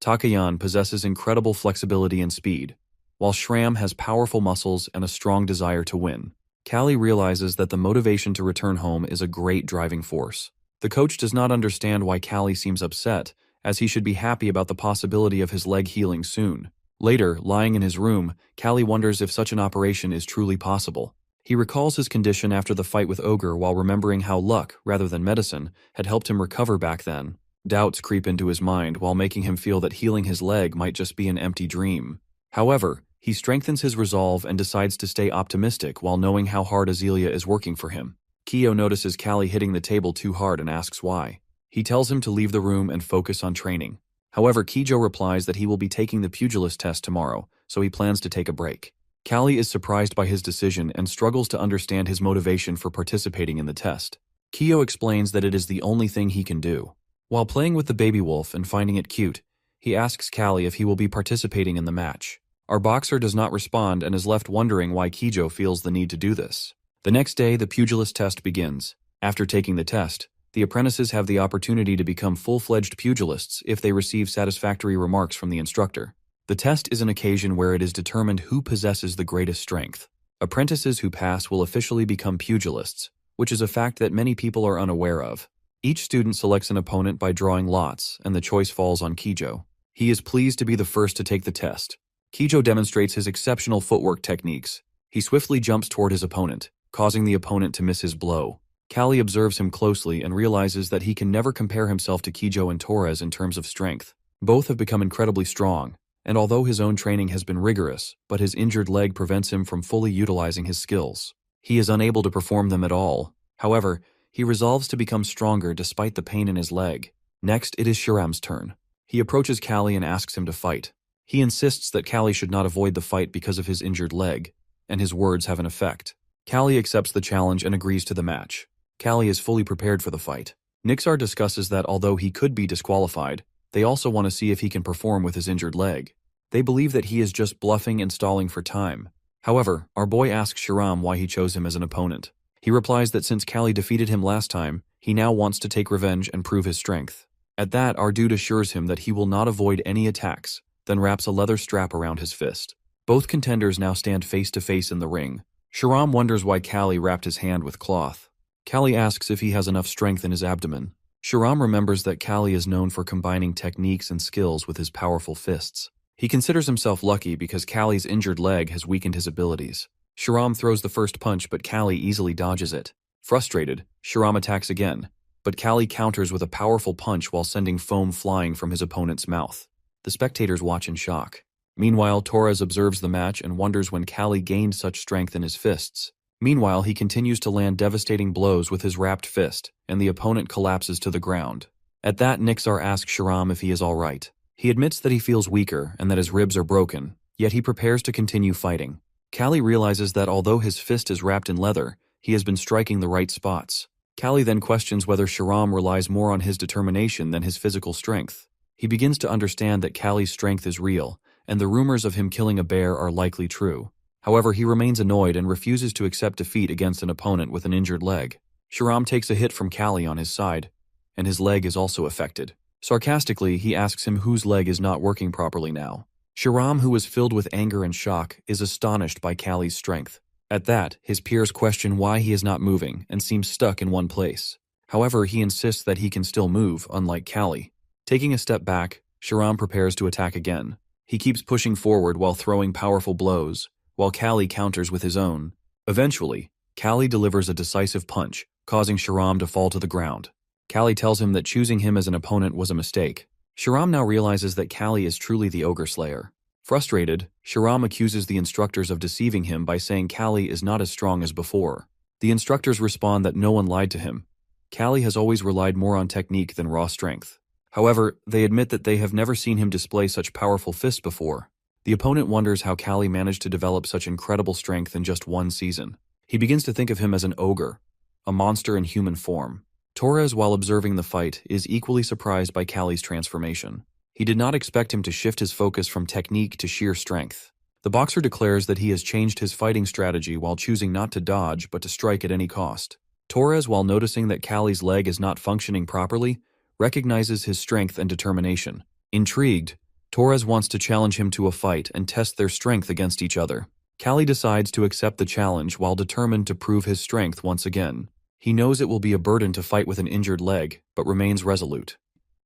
Takayan possesses incredible flexibility and speed, while Shram has powerful muscles and a strong desire to win. Callie realizes that the motivation to return home is a great driving force. The coach does not understand why Callie seems upset, as he should be happy about the possibility of his leg healing soon. Later, lying in his room, Callie wonders if such an operation is truly possible. He recalls his condition after the fight with Ogre while remembering how luck, rather than medicine, had helped him recover back then. Doubts creep into his mind while making him feel that healing his leg might just be an empty dream. However, he strengthens his resolve and decides to stay optimistic while knowing how hard Azealia is working for him. Kyo notices Callie hitting the table too hard and asks why. He tells him to leave the room and focus on training. However, Kijo replies that he will be taking the pugilist test tomorrow, so he plans to take a break. Callie is surprised by his decision and struggles to understand his motivation for participating in the test. Kyo explains that it is the only thing he can do. While playing with the baby wolf and finding it cute, he asks Callie if he will be participating in the match. Our boxer does not respond and is left wondering why Kijo feels the need to do this. The next day, the pugilist test begins. After taking the test, the apprentices have the opportunity to become full-fledged pugilists if they receive satisfactory remarks from the instructor. The test is an occasion where it is determined who possesses the greatest strength. Apprentices who pass will officially become pugilists, which is a fact that many people are unaware of. Each student selects an opponent by drawing lots, and the choice falls on Kijo. He is pleased to be the first to take the test. Kijo demonstrates his exceptional footwork techniques. He swiftly jumps toward his opponent, causing the opponent to miss his blow. Callie observes him closely and realizes that he can never compare himself to Kijo and Torres in terms of strength. Both have become incredibly strong, and although his own training has been rigorous, but his injured leg prevents him from fully utilizing his skills. He is unable to perform them at all. However, he resolves to become stronger despite the pain in his leg. Next, it is Shiram's turn. He approaches Callie and asks him to fight. He insists that Callie should not avoid the fight because of his injured leg, and his words have an effect. Callie accepts the challenge and agrees to the match. Callie is fully prepared for the fight. Nixar discusses that although he could be disqualified, they also want to see if he can perform with his injured leg. They believe that he is just bluffing and stalling for time. However, our boy asks Shiram why he chose him as an opponent. He replies that since Callie defeated him last time, he now wants to take revenge and prove his strength. At that, our dude assures him that he will not avoid any attacks, then wraps a leather strap around his fist. Both contenders now stand face to face in the ring. Shiram wonders why Callie wrapped his hand with cloth. Callie asks if he has enough strength in his abdomen. Shiram remembers that Callie is known for combining techniques and skills with his powerful fists. He considers himself lucky because Callie's injured leg has weakened his abilities. Shiram throws the first punch, but Callie easily dodges it. Frustrated, Shiram attacks again, but Callie counters with a powerful punch while sending foam flying from his opponent's mouth. The spectators watch in shock. Meanwhile, Torres observes the match and wonders when Callie gained such strength in his fists. Meanwhile, he continues to land devastating blows with his wrapped fist, and the opponent collapses to the ground. At that, Nixar asks Shiram if he is alright. He admits that he feels weaker and that his ribs are broken, yet he prepares to continue fighting. Callie realizes that although his fist is wrapped in leather, he has been striking the right spots. Callie then questions whether Shiram relies more on his determination than his physical strength. He begins to understand that Callie's strength is real, and the rumors of him killing a bear are likely true. However, he remains annoyed and refuses to accept defeat against an opponent with an injured leg. Shiram takes a hit from Callie on his side, and his leg is also affected. Sarcastically, he asks him whose leg is not working properly now. Shiram, who is filled with anger and shock, is astonished by Callie's strength. At that, his peers question why he is not moving and seems stuck in one place. However, he insists that he can still move, unlike Callie. Taking a step back, Shiram prepares to attack again. He keeps pushing forward while throwing powerful blows, while Callie counters with his own. Eventually, Callie delivers a decisive punch, causing Shiram to fall to the ground. Callie tells him that choosing him as an opponent was a mistake. Shiram now realizes that Callie is truly the ogre slayer. Frustrated, Shiram accuses the instructors of deceiving him by saying Callie is not as strong as before. The instructors respond that no one lied to him. Callie has always relied more on technique than raw strength. However, they admit that they have never seen him display such powerful fists before. The opponent wonders how Callie managed to develop such incredible strength in just one season. He begins to think of him as an ogre, a monster in human form. Torres, while observing the fight, is equally surprised by Callie's transformation. He did not expect him to shift his focus from technique to sheer strength. The boxer declares that he has changed his fighting strategy while choosing not to dodge but to strike at any cost. Torres, while noticing that Callie's leg is not functioning properly, recognizes his strength and determination. Intrigued, Torres wants to challenge him to a fight and test their strength against each other. Callie decides to accept the challenge while determined to prove his strength once again. He knows it will be a burden to fight with an injured leg, but remains resolute.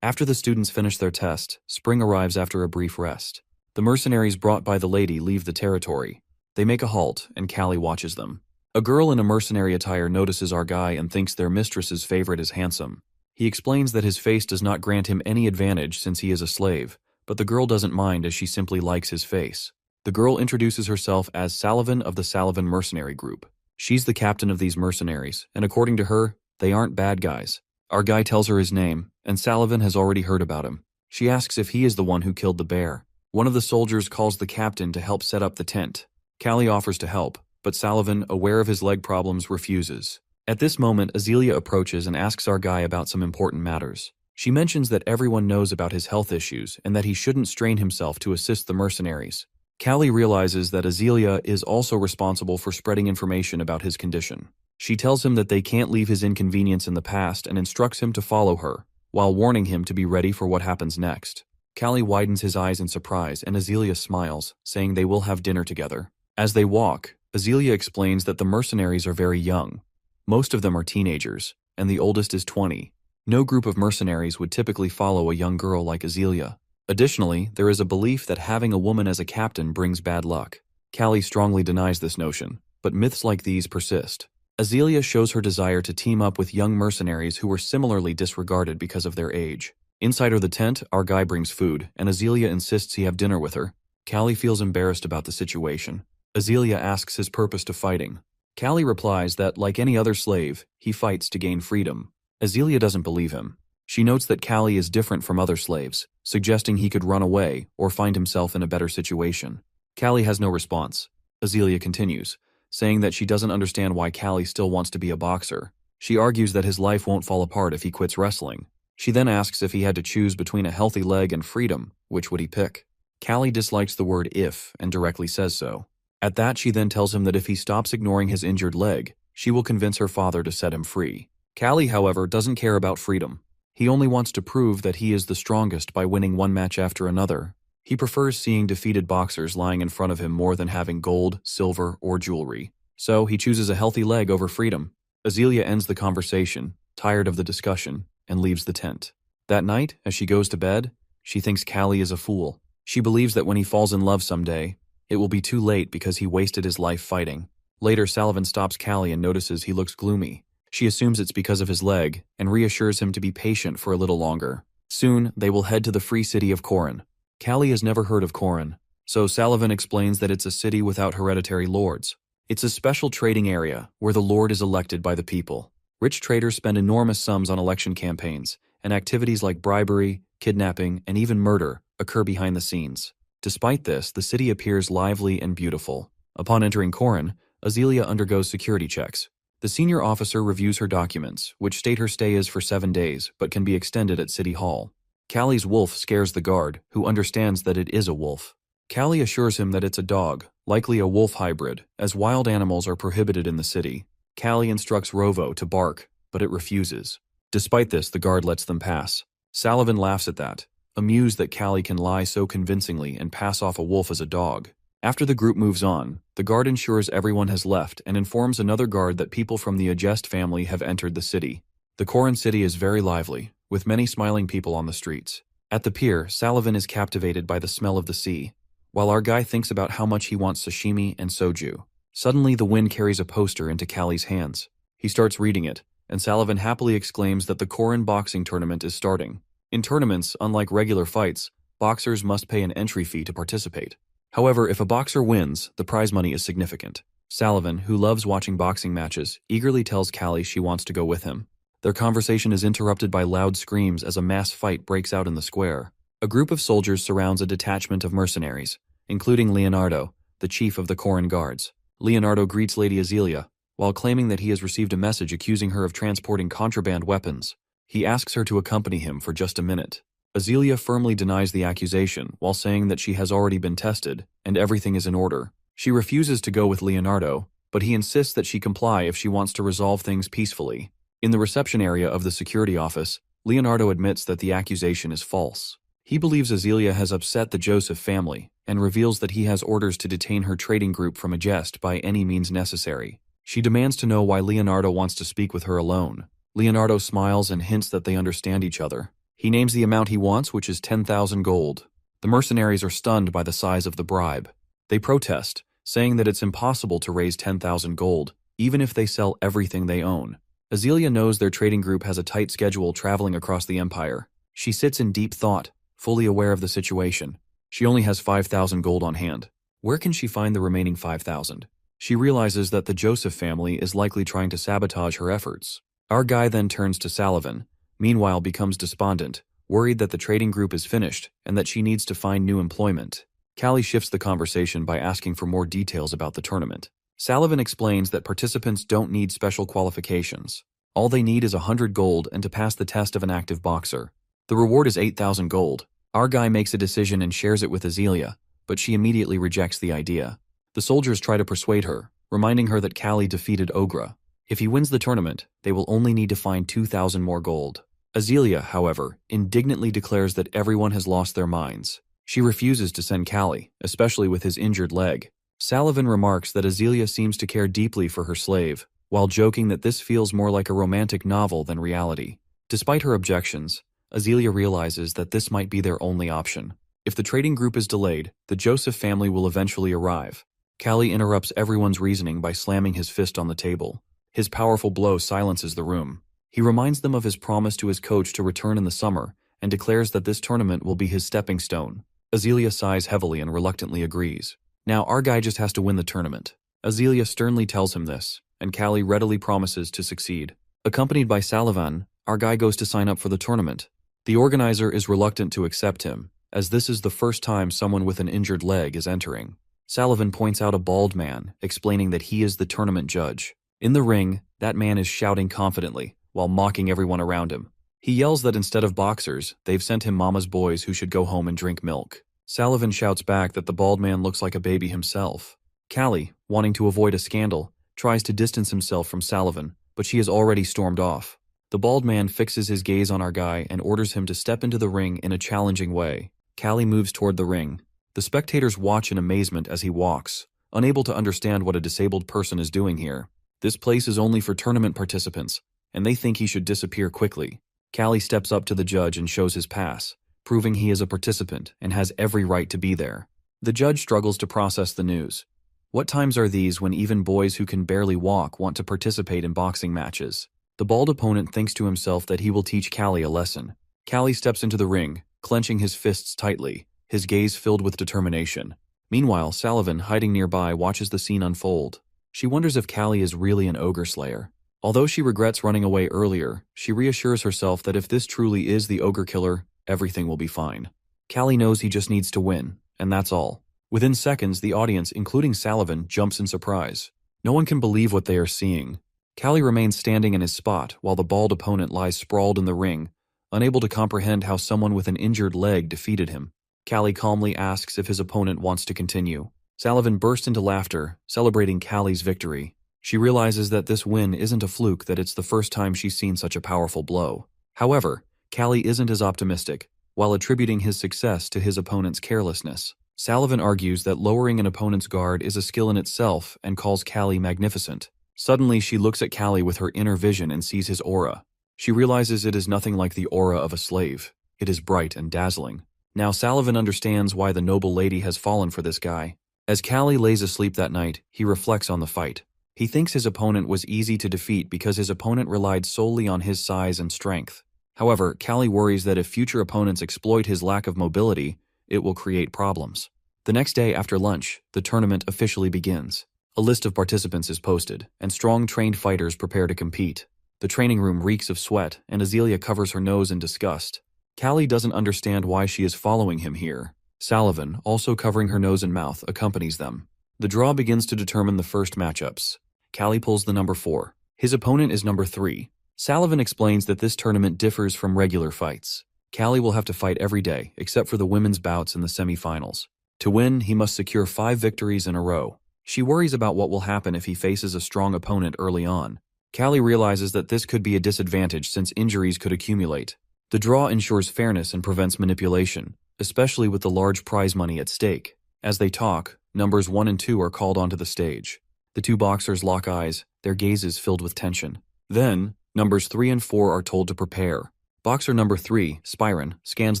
After the students finish their test, Spring arrives after a brief rest. The mercenaries brought by the lady leave the territory. They make a halt, and Callie watches them. A girl in a mercenary attire notices our guy and thinks their mistress's favorite is handsome. He explains that his face does not grant him any advantage since he is a slave, but the girl doesn't mind as she simply likes his face. The girl introduces herself as Sullivan of the Sullivan mercenary group. She's the captain of these mercenaries, and according to her, they aren't bad guys. Our guy tells her his name, and Sullivan has already heard about him. She asks if he is the one who killed the bear. One of the soldiers calls the captain to help set up the tent. Callie offers to help, but Sullivan, aware of his leg problems, refuses. At this moment, Azealia approaches and asks our guy about some important matters. She mentions that everyone knows about his health issues and that he shouldn't strain himself to assist the mercenaries. Callie realizes that Azealia is also responsible for spreading information about his condition. She tells him that they can't leave his inconvenience in the past and instructs him to follow her, while warning him to be ready for what happens next. Callie widens his eyes in surprise and Azealia smiles, saying they will have dinner together. As they walk, Azealia explains that the mercenaries are very young. Most of them are teenagers, and the oldest is 20. No group of mercenaries would typically follow a young girl like Azealia. Additionally, there is a belief that having a woman as a captain brings bad luck. Callie strongly denies this notion, but myths like these persist. Azealia shows her desire to team up with young mercenaries who were similarly disregarded because of their age. Inside the tent, our guy brings food, and Azealia insists he have dinner with her. Callie feels embarrassed about the situation. Azealia asks his purpose to fighting. Callie replies that, like any other slave, he fights to gain freedom. Azealia doesn't believe him. She notes that Callie is different from other slaves, suggesting he could run away or find himself in a better situation. Callie has no response. Azealia continues, saying that she doesn't understand why Callie still wants to be a boxer. She argues that his life won't fall apart if he quits wrestling. She then asks if he had to choose between a healthy leg and freedom, which would he pick? Callie dislikes the word if and directly says so. At that, she then tells him that if he stops ignoring his injured leg, she will convince her father to set him free. Callie, however, doesn't care about freedom. He only wants to prove that he is the strongest by winning one match after another. He prefers seeing defeated boxers lying in front of him more than having gold, silver, or jewelry. So he chooses a healthy leg over freedom. Azealia ends the conversation, tired of the discussion, and leaves the tent. That night, as she goes to bed, she thinks Callie is a fool. She believes that when he falls in love someday, it will be too late because he wasted his life fighting. Later, Sullivan stops Callie and notices he looks gloomy. She assumes it's because of his leg and reassures him to be patient for a little longer. Soon, they will head to the free city of Corin. Callie has never heard of Corin, so Sullivan explains that it's a city without hereditary lords. It's a special trading area where the lord is elected by the people. Rich traders spend enormous sums on election campaigns, and activities like bribery, kidnapping, and even murder occur behind the scenes. Despite this, the city appears lively and beautiful. Upon entering Corin, Azealia undergoes security checks. The senior officer reviews her documents, which state her stay is for 7 days, but can be extended at City Hall. Callie's wolf scares the guard, who understands that it is a wolf. Callie assures him that it's a dog, likely a wolf hybrid, as wild animals are prohibited in the city. Callie instructs Rovo to bark, but it refuses. Despite this, the guard lets them pass. Sullivan laughs at that, amused that Callie can lie so convincingly and pass off a wolf as a dog. After the group moves on, the guard ensures everyone has left and informs another guard that people from the Agest family have entered the city. The Corin city is very lively, with many smiling people on the streets. At the pier, Sullivan is captivated by the smell of the sea, while our guy thinks about how much he wants sashimi and soju. Suddenly, the wind carries a poster into Callie's hands. He starts reading it, and Sullivan happily exclaims that the Corin boxing tournament is starting. In tournaments, unlike regular fights, boxers must pay an entry fee to participate. However, if a boxer wins, the prize money is significant. Sullivan, who loves watching boxing matches, eagerly tells Callie she wants to go with him. Their conversation is interrupted by loud screams as a mass fight breaks out in the square. A group of soldiers surrounds a detachment of mercenaries, including Leonardo, the chief of the Corin Guards. Leonardo greets Lady Azealia, while claiming that he has received a message accusing her of transporting contraband weapons. He asks her to accompany him for just a minute. Azealia firmly denies the accusation while saying that she has already been tested and everything is in order. She refuses to go with Leonardo, but he insists that she comply if she wants to resolve things peacefully. In the reception area of the security office, Leonardo admits that the accusation is false. He believes Azealia has upset the Joseph family and reveals that he has orders to detain her trading group from Agest by any means necessary. She demands to know why Leonardo wants to speak with her alone. Leonardo smiles and hints that they understand each other. He names the amount he wants, which is 10,000 gold. The mercenaries are stunned by the size of the bribe. They protest, saying that it's impossible to raise 10,000 gold, even if they sell everything they own. Azealia knows their trading group has a tight schedule traveling across the empire. She sits in deep thought, fully aware of the situation. She only has 5,000 gold on hand. Where can she find the remaining 5,000? She realizes that the Joseph family is likely trying to sabotage her efforts. Our guy then turns to Sullivan, meanwhile becomes despondent, worried that the trading group is finished and that she needs to find new employment. Callie shifts the conversation by asking for more details about the tournament. Sullivan explains that participants don't need special qualifications. All they need is 100 gold and to pass the test of an active boxer. The reward is 8,000 gold. Our guy makes a decision and shares it with Azealia, but she immediately rejects the idea. The soldiers try to persuade her, reminding her that Callie defeated Ogra. If he wins the tournament, they will only need to find 2,000 more gold. Azealia, however, indignantly declares that everyone has lost their minds. She refuses to send Callie, especially with his injured leg. Sullivan remarks that Azealia seems to care deeply for her slave, while joking that this feels more like a romantic novel than reality. Despite her objections, Azealia realizes that this might be their only option. If the trading group is delayed, the Joseph family will eventually arrive. Callie interrupts everyone's reasoning by slamming his fist on the table. His powerful blow silences the room. He reminds them of his promise to his coach to return in the summer and declares that this tournament will be his stepping stone. Azealia sighs heavily and reluctantly agrees. Now our guy just has to win the tournament. Azealia sternly tells him this, and Callie readily promises to succeed. Accompanied by Sullivan, our guy goes to sign up for the tournament. The organizer is reluctant to accept him, as this is the first time someone with an injured leg is entering. Sullivan points out a bald man, explaining that he is the tournament judge. In the ring, that man is shouting confidently, while mocking everyone around him. He yells that instead of boxers, they've sent him mama's boys who should go home and drink milk. Sullivan shouts back that the bald man looks like a baby himself. Callie, wanting to avoid a scandal, tries to distance himself from Sullivan, but she has already stormed off. The bald man fixes his gaze on our guy and orders him to step into the ring in a challenging way. Callie moves toward the ring. The spectators watch in amazement as he walks, unable to understand what a disabled person is doing here. This place is only for tournament participants, and they think he should disappear quickly. Callie steps up to the judge and shows his pass, proving he is a participant and has every right to be there. The judge struggles to process the news. What times are these when even boys who can barely walk want to participate in boxing matches? The bald opponent thinks to himself that he will teach Callie a lesson. Callie steps into the ring, clenching his fists tightly, his gaze filled with determination. Meanwhile, Sullivan, hiding nearby, watches the scene unfold. She wonders if Callie is really an ogre slayer. Although she regrets running away earlier, she reassures herself that if this truly is the ogre killer, everything will be fine. Callie knows he just needs to win, and that's all. Within seconds, the audience, including Sullivan, jumps in surprise. No one can believe what they are seeing. Callie remains standing in his spot while the bald opponent lies sprawled in the ring, unable to comprehend how someone with an injured leg defeated him. Callie calmly asks if his opponent wants to continue. Sullivan bursts into laughter, celebrating Callie's victory. She realizes that this win isn't a fluke, that it's the first time she's seen such a powerful blow. However, Callie isn't as optimistic, while attributing his success to his opponent's carelessness. Sullivan argues that lowering an opponent's guard is a skill in itself and calls Callie magnificent. Suddenly, she looks at Callie with her inner vision and sees his aura. She realizes it is nothing like the aura of a slave. It is bright and dazzling. Now Sullivan understands why the noble lady has fallen for this guy. As Callie lays asleep that night, he reflects on the fight. He thinks his opponent was easy to defeat because his opponent relied solely on his size and strength. However, Callie worries that if future opponents exploit his lack of mobility, it will create problems. The next day after lunch, the tournament officially begins. A list of participants is posted, and strong trained fighters prepare to compete. The training room reeks of sweat, and Azealia covers her nose in disgust. Callie doesn't understand why she is following him here. Sullivan, also covering her nose and mouth, accompanies them. The draw begins to determine the first matchups. Callie pulls the number 4. His opponent is number 3. Sullivan explains that this tournament differs from regular fights. Callie will have to fight every day, except for the women's bouts in the semifinals. To win, he must secure 5 victories in a row. She worries about what will happen if he faces a strong opponent early on. Callie realizes that this could be a disadvantage since injuries could accumulate. The draw ensures fairness and prevents manipulation, especially with the large prize money at stake. As they talk, numbers 1 and 2 are called onto the stage. The 2 boxers lock eyes, their gazes filled with tension. Then, numbers 3 and 4 are told to prepare. Boxer number 3, Spyron, scans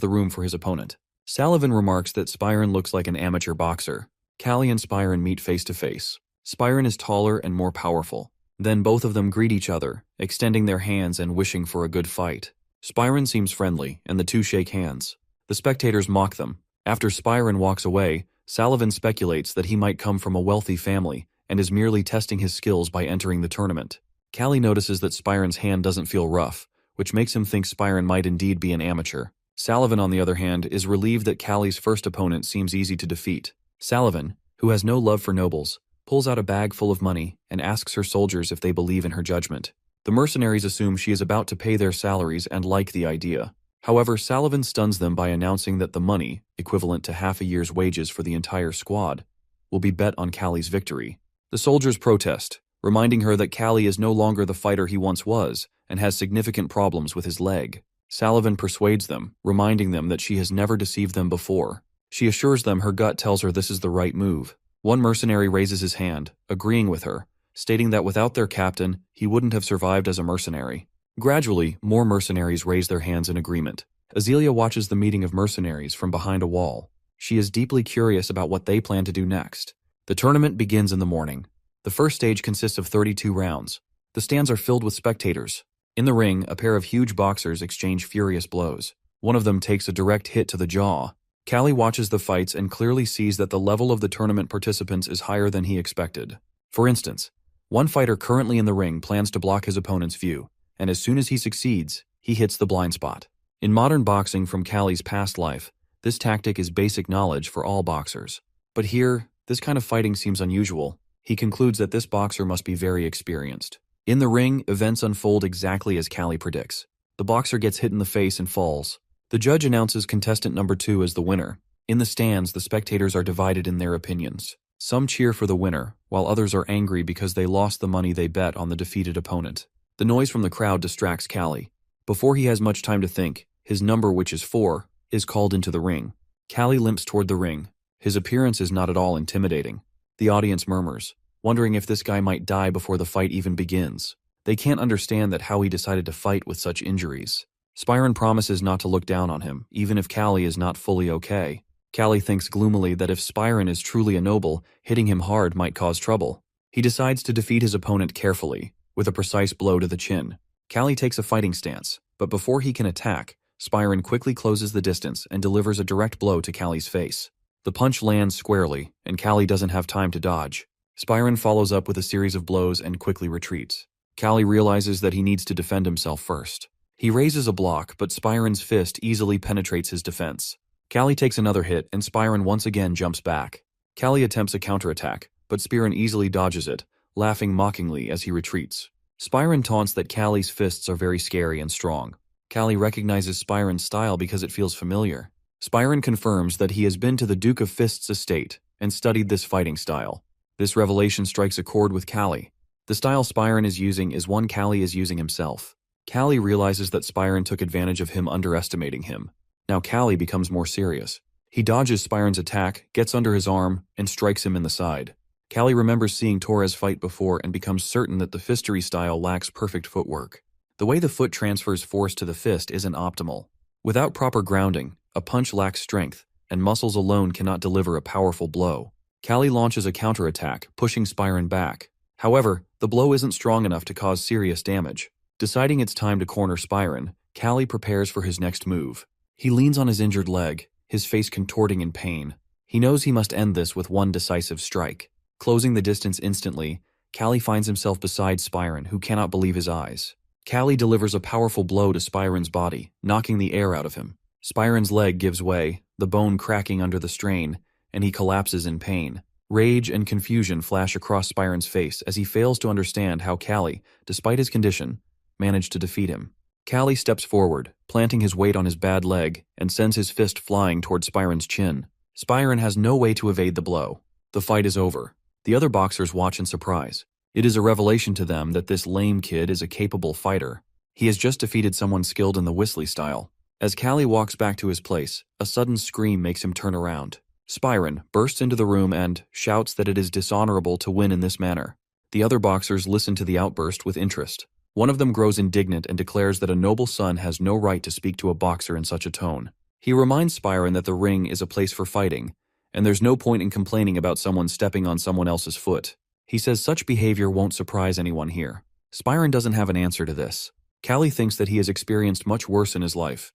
the room for his opponent. Sullivan remarks that Spyron looks like an amateur boxer. Callie and Spyron meet face to face. Spyron is taller and more powerful. Then both of them greet each other, extending their hands and wishing for a good fight. Spyron seems friendly, and the two shake hands. The spectators mock them. After Spyron walks away, Sullivan speculates that he might come from a wealthy family and is merely testing his skills by entering the tournament. Callie notices that Spyron's hand doesn't feel rough, which makes him think Spyron might indeed be an amateur. Sullivan, on the other hand, is relieved that Callie's first opponent seems easy to defeat. Sullivan, who has no love for nobles, pulls out a bag full of money and asks her soldiers if they believe in her judgment. The mercenaries assume she is about to pay their salaries and like the idea. However, Sullivan stuns them by announcing that the money, equivalent to half a year's wages for the entire squad, will be bet on Callie's victory. The soldiers protest, reminding her that Callie is no longer the fighter he once was and has significant problems with his leg. Sullivan persuades them, reminding them that she has never deceived them before. She assures them her gut tells her this is the right move. One mercenary raises his hand, agreeing with her, stating that without their captain, he wouldn't have survived as a mercenary. Gradually, more mercenaries raise their hands in agreement. Azealia watches the meeting of mercenaries from behind a wall. She is deeply curious about what they plan to do next. The tournament begins in the morning. The first stage consists of 32 rounds. The stands are filled with spectators. In the ring, a pair of huge boxers exchange furious blows. One of them takes a direct hit to the jaw. Callie watches the fights and clearly sees that the level of the tournament participants is higher than he expected. For instance, one fighter currently in the ring plans to block his opponent's view, and as soon as he succeeds, he hits the blind spot. In modern boxing from Callie's past life, this tactic is basic knowledge for all boxers. But here, this kind of fighting seems unusual. He concludes that this boxer must be very experienced. In the ring, events unfold exactly as Callie predicts. The boxer gets hit in the face and falls. The judge announces contestant number 2 as the winner. In the stands, the spectators are divided in their opinions. Some cheer for the winner, while others are angry because they lost the money they bet on the defeated opponent. The noise from the crowd distracts Callie. Before he has much time to think, his number, which is 4, is called into the ring. Callie limps toward the ring. His appearance is not at all intimidating. The audience murmurs, wondering if this guy might die before the fight even begins. They can't understand that how he decided to fight with such injuries. Spyron promises not to look down on him, even if Callie is not fully okay. Callie thinks gloomily that if Spyron is truly a noble, hitting him hard might cause trouble. He decides to defeat his opponent carefully, with a precise blow to the chin. Callie takes a fighting stance, but before he can attack, Spyron quickly closes the distance and delivers a direct blow to Callie's face. The punch lands squarely, and Callie doesn't have time to dodge. Spyron follows up with a series of blows and quickly retreats. Callie realizes that he needs to defend himself first. He raises a block, but Spyron's fist easily penetrates his defense. Callie takes another hit, and Spyron once again jumps back. Callie attempts a counterattack, but Spyron easily dodges it, laughing mockingly as he retreats. Spyron taunts that Callie's fists are very scary and strong. Callie recognizes Spyron's style because it feels familiar. Spyron confirms that he has been to the Duke of Fists' estate and studied this fighting style. This revelation strikes a chord with Callie. The style Spyron is using is one Callie is using himself. Callie realizes that Spyron took advantage of him underestimating him. Now Callie becomes more serious. He dodges Spyron's attack, gets under his arm, and strikes him in the side. Callie remembers seeing Torres fight before and becomes certain that the fistery style lacks perfect footwork. The way the foot transfers force to the fist isn't optimal. Without proper grounding, a punch lacks strength, and muscles alone cannot deliver a powerful blow. Callie launches a counterattack, pushing Spyron back. However, the blow isn't strong enough to cause serious damage. Deciding it's time to corner Spyron, Callie prepares for his next move. He leans on his injured leg, his face contorting in pain. He knows he must end this with one decisive strike. Closing the distance instantly, Callie finds himself beside Spyron, who cannot believe his eyes. Callie delivers a powerful blow to Spyron's body, knocking the air out of him. Spyron's leg gives way, the bone cracking under the strain, and he collapses in pain. Rage and confusion flash across Spyron's face as he fails to understand how Callie, despite his condition, managed to defeat him. Callie steps forward, planting his weight on his bad leg, and sends his fist flying toward Spyron's chin. Spyron has no way to evade the blow. The fight is over. The other boxers watch in surprise. It is a revelation to them that this lame kid is a capable fighter. He has just defeated someone skilled in the Whistly style. As Callie walks back to his place, a sudden scream makes him turn around. Spyron bursts into the room and shouts that it is dishonorable to win in this manner. The other boxers listen to the outburst with interest. One of them grows indignant and declares that a noble son has no right to speak to a boxer in such a tone. He reminds Spyron that the ring is a place for fighting, and there's no point in complaining about someone stepping on someone else's foot. He says such behavior won't surprise anyone here. Spyron doesn't have an answer to this. Callie thinks that he has experienced much worse in his life.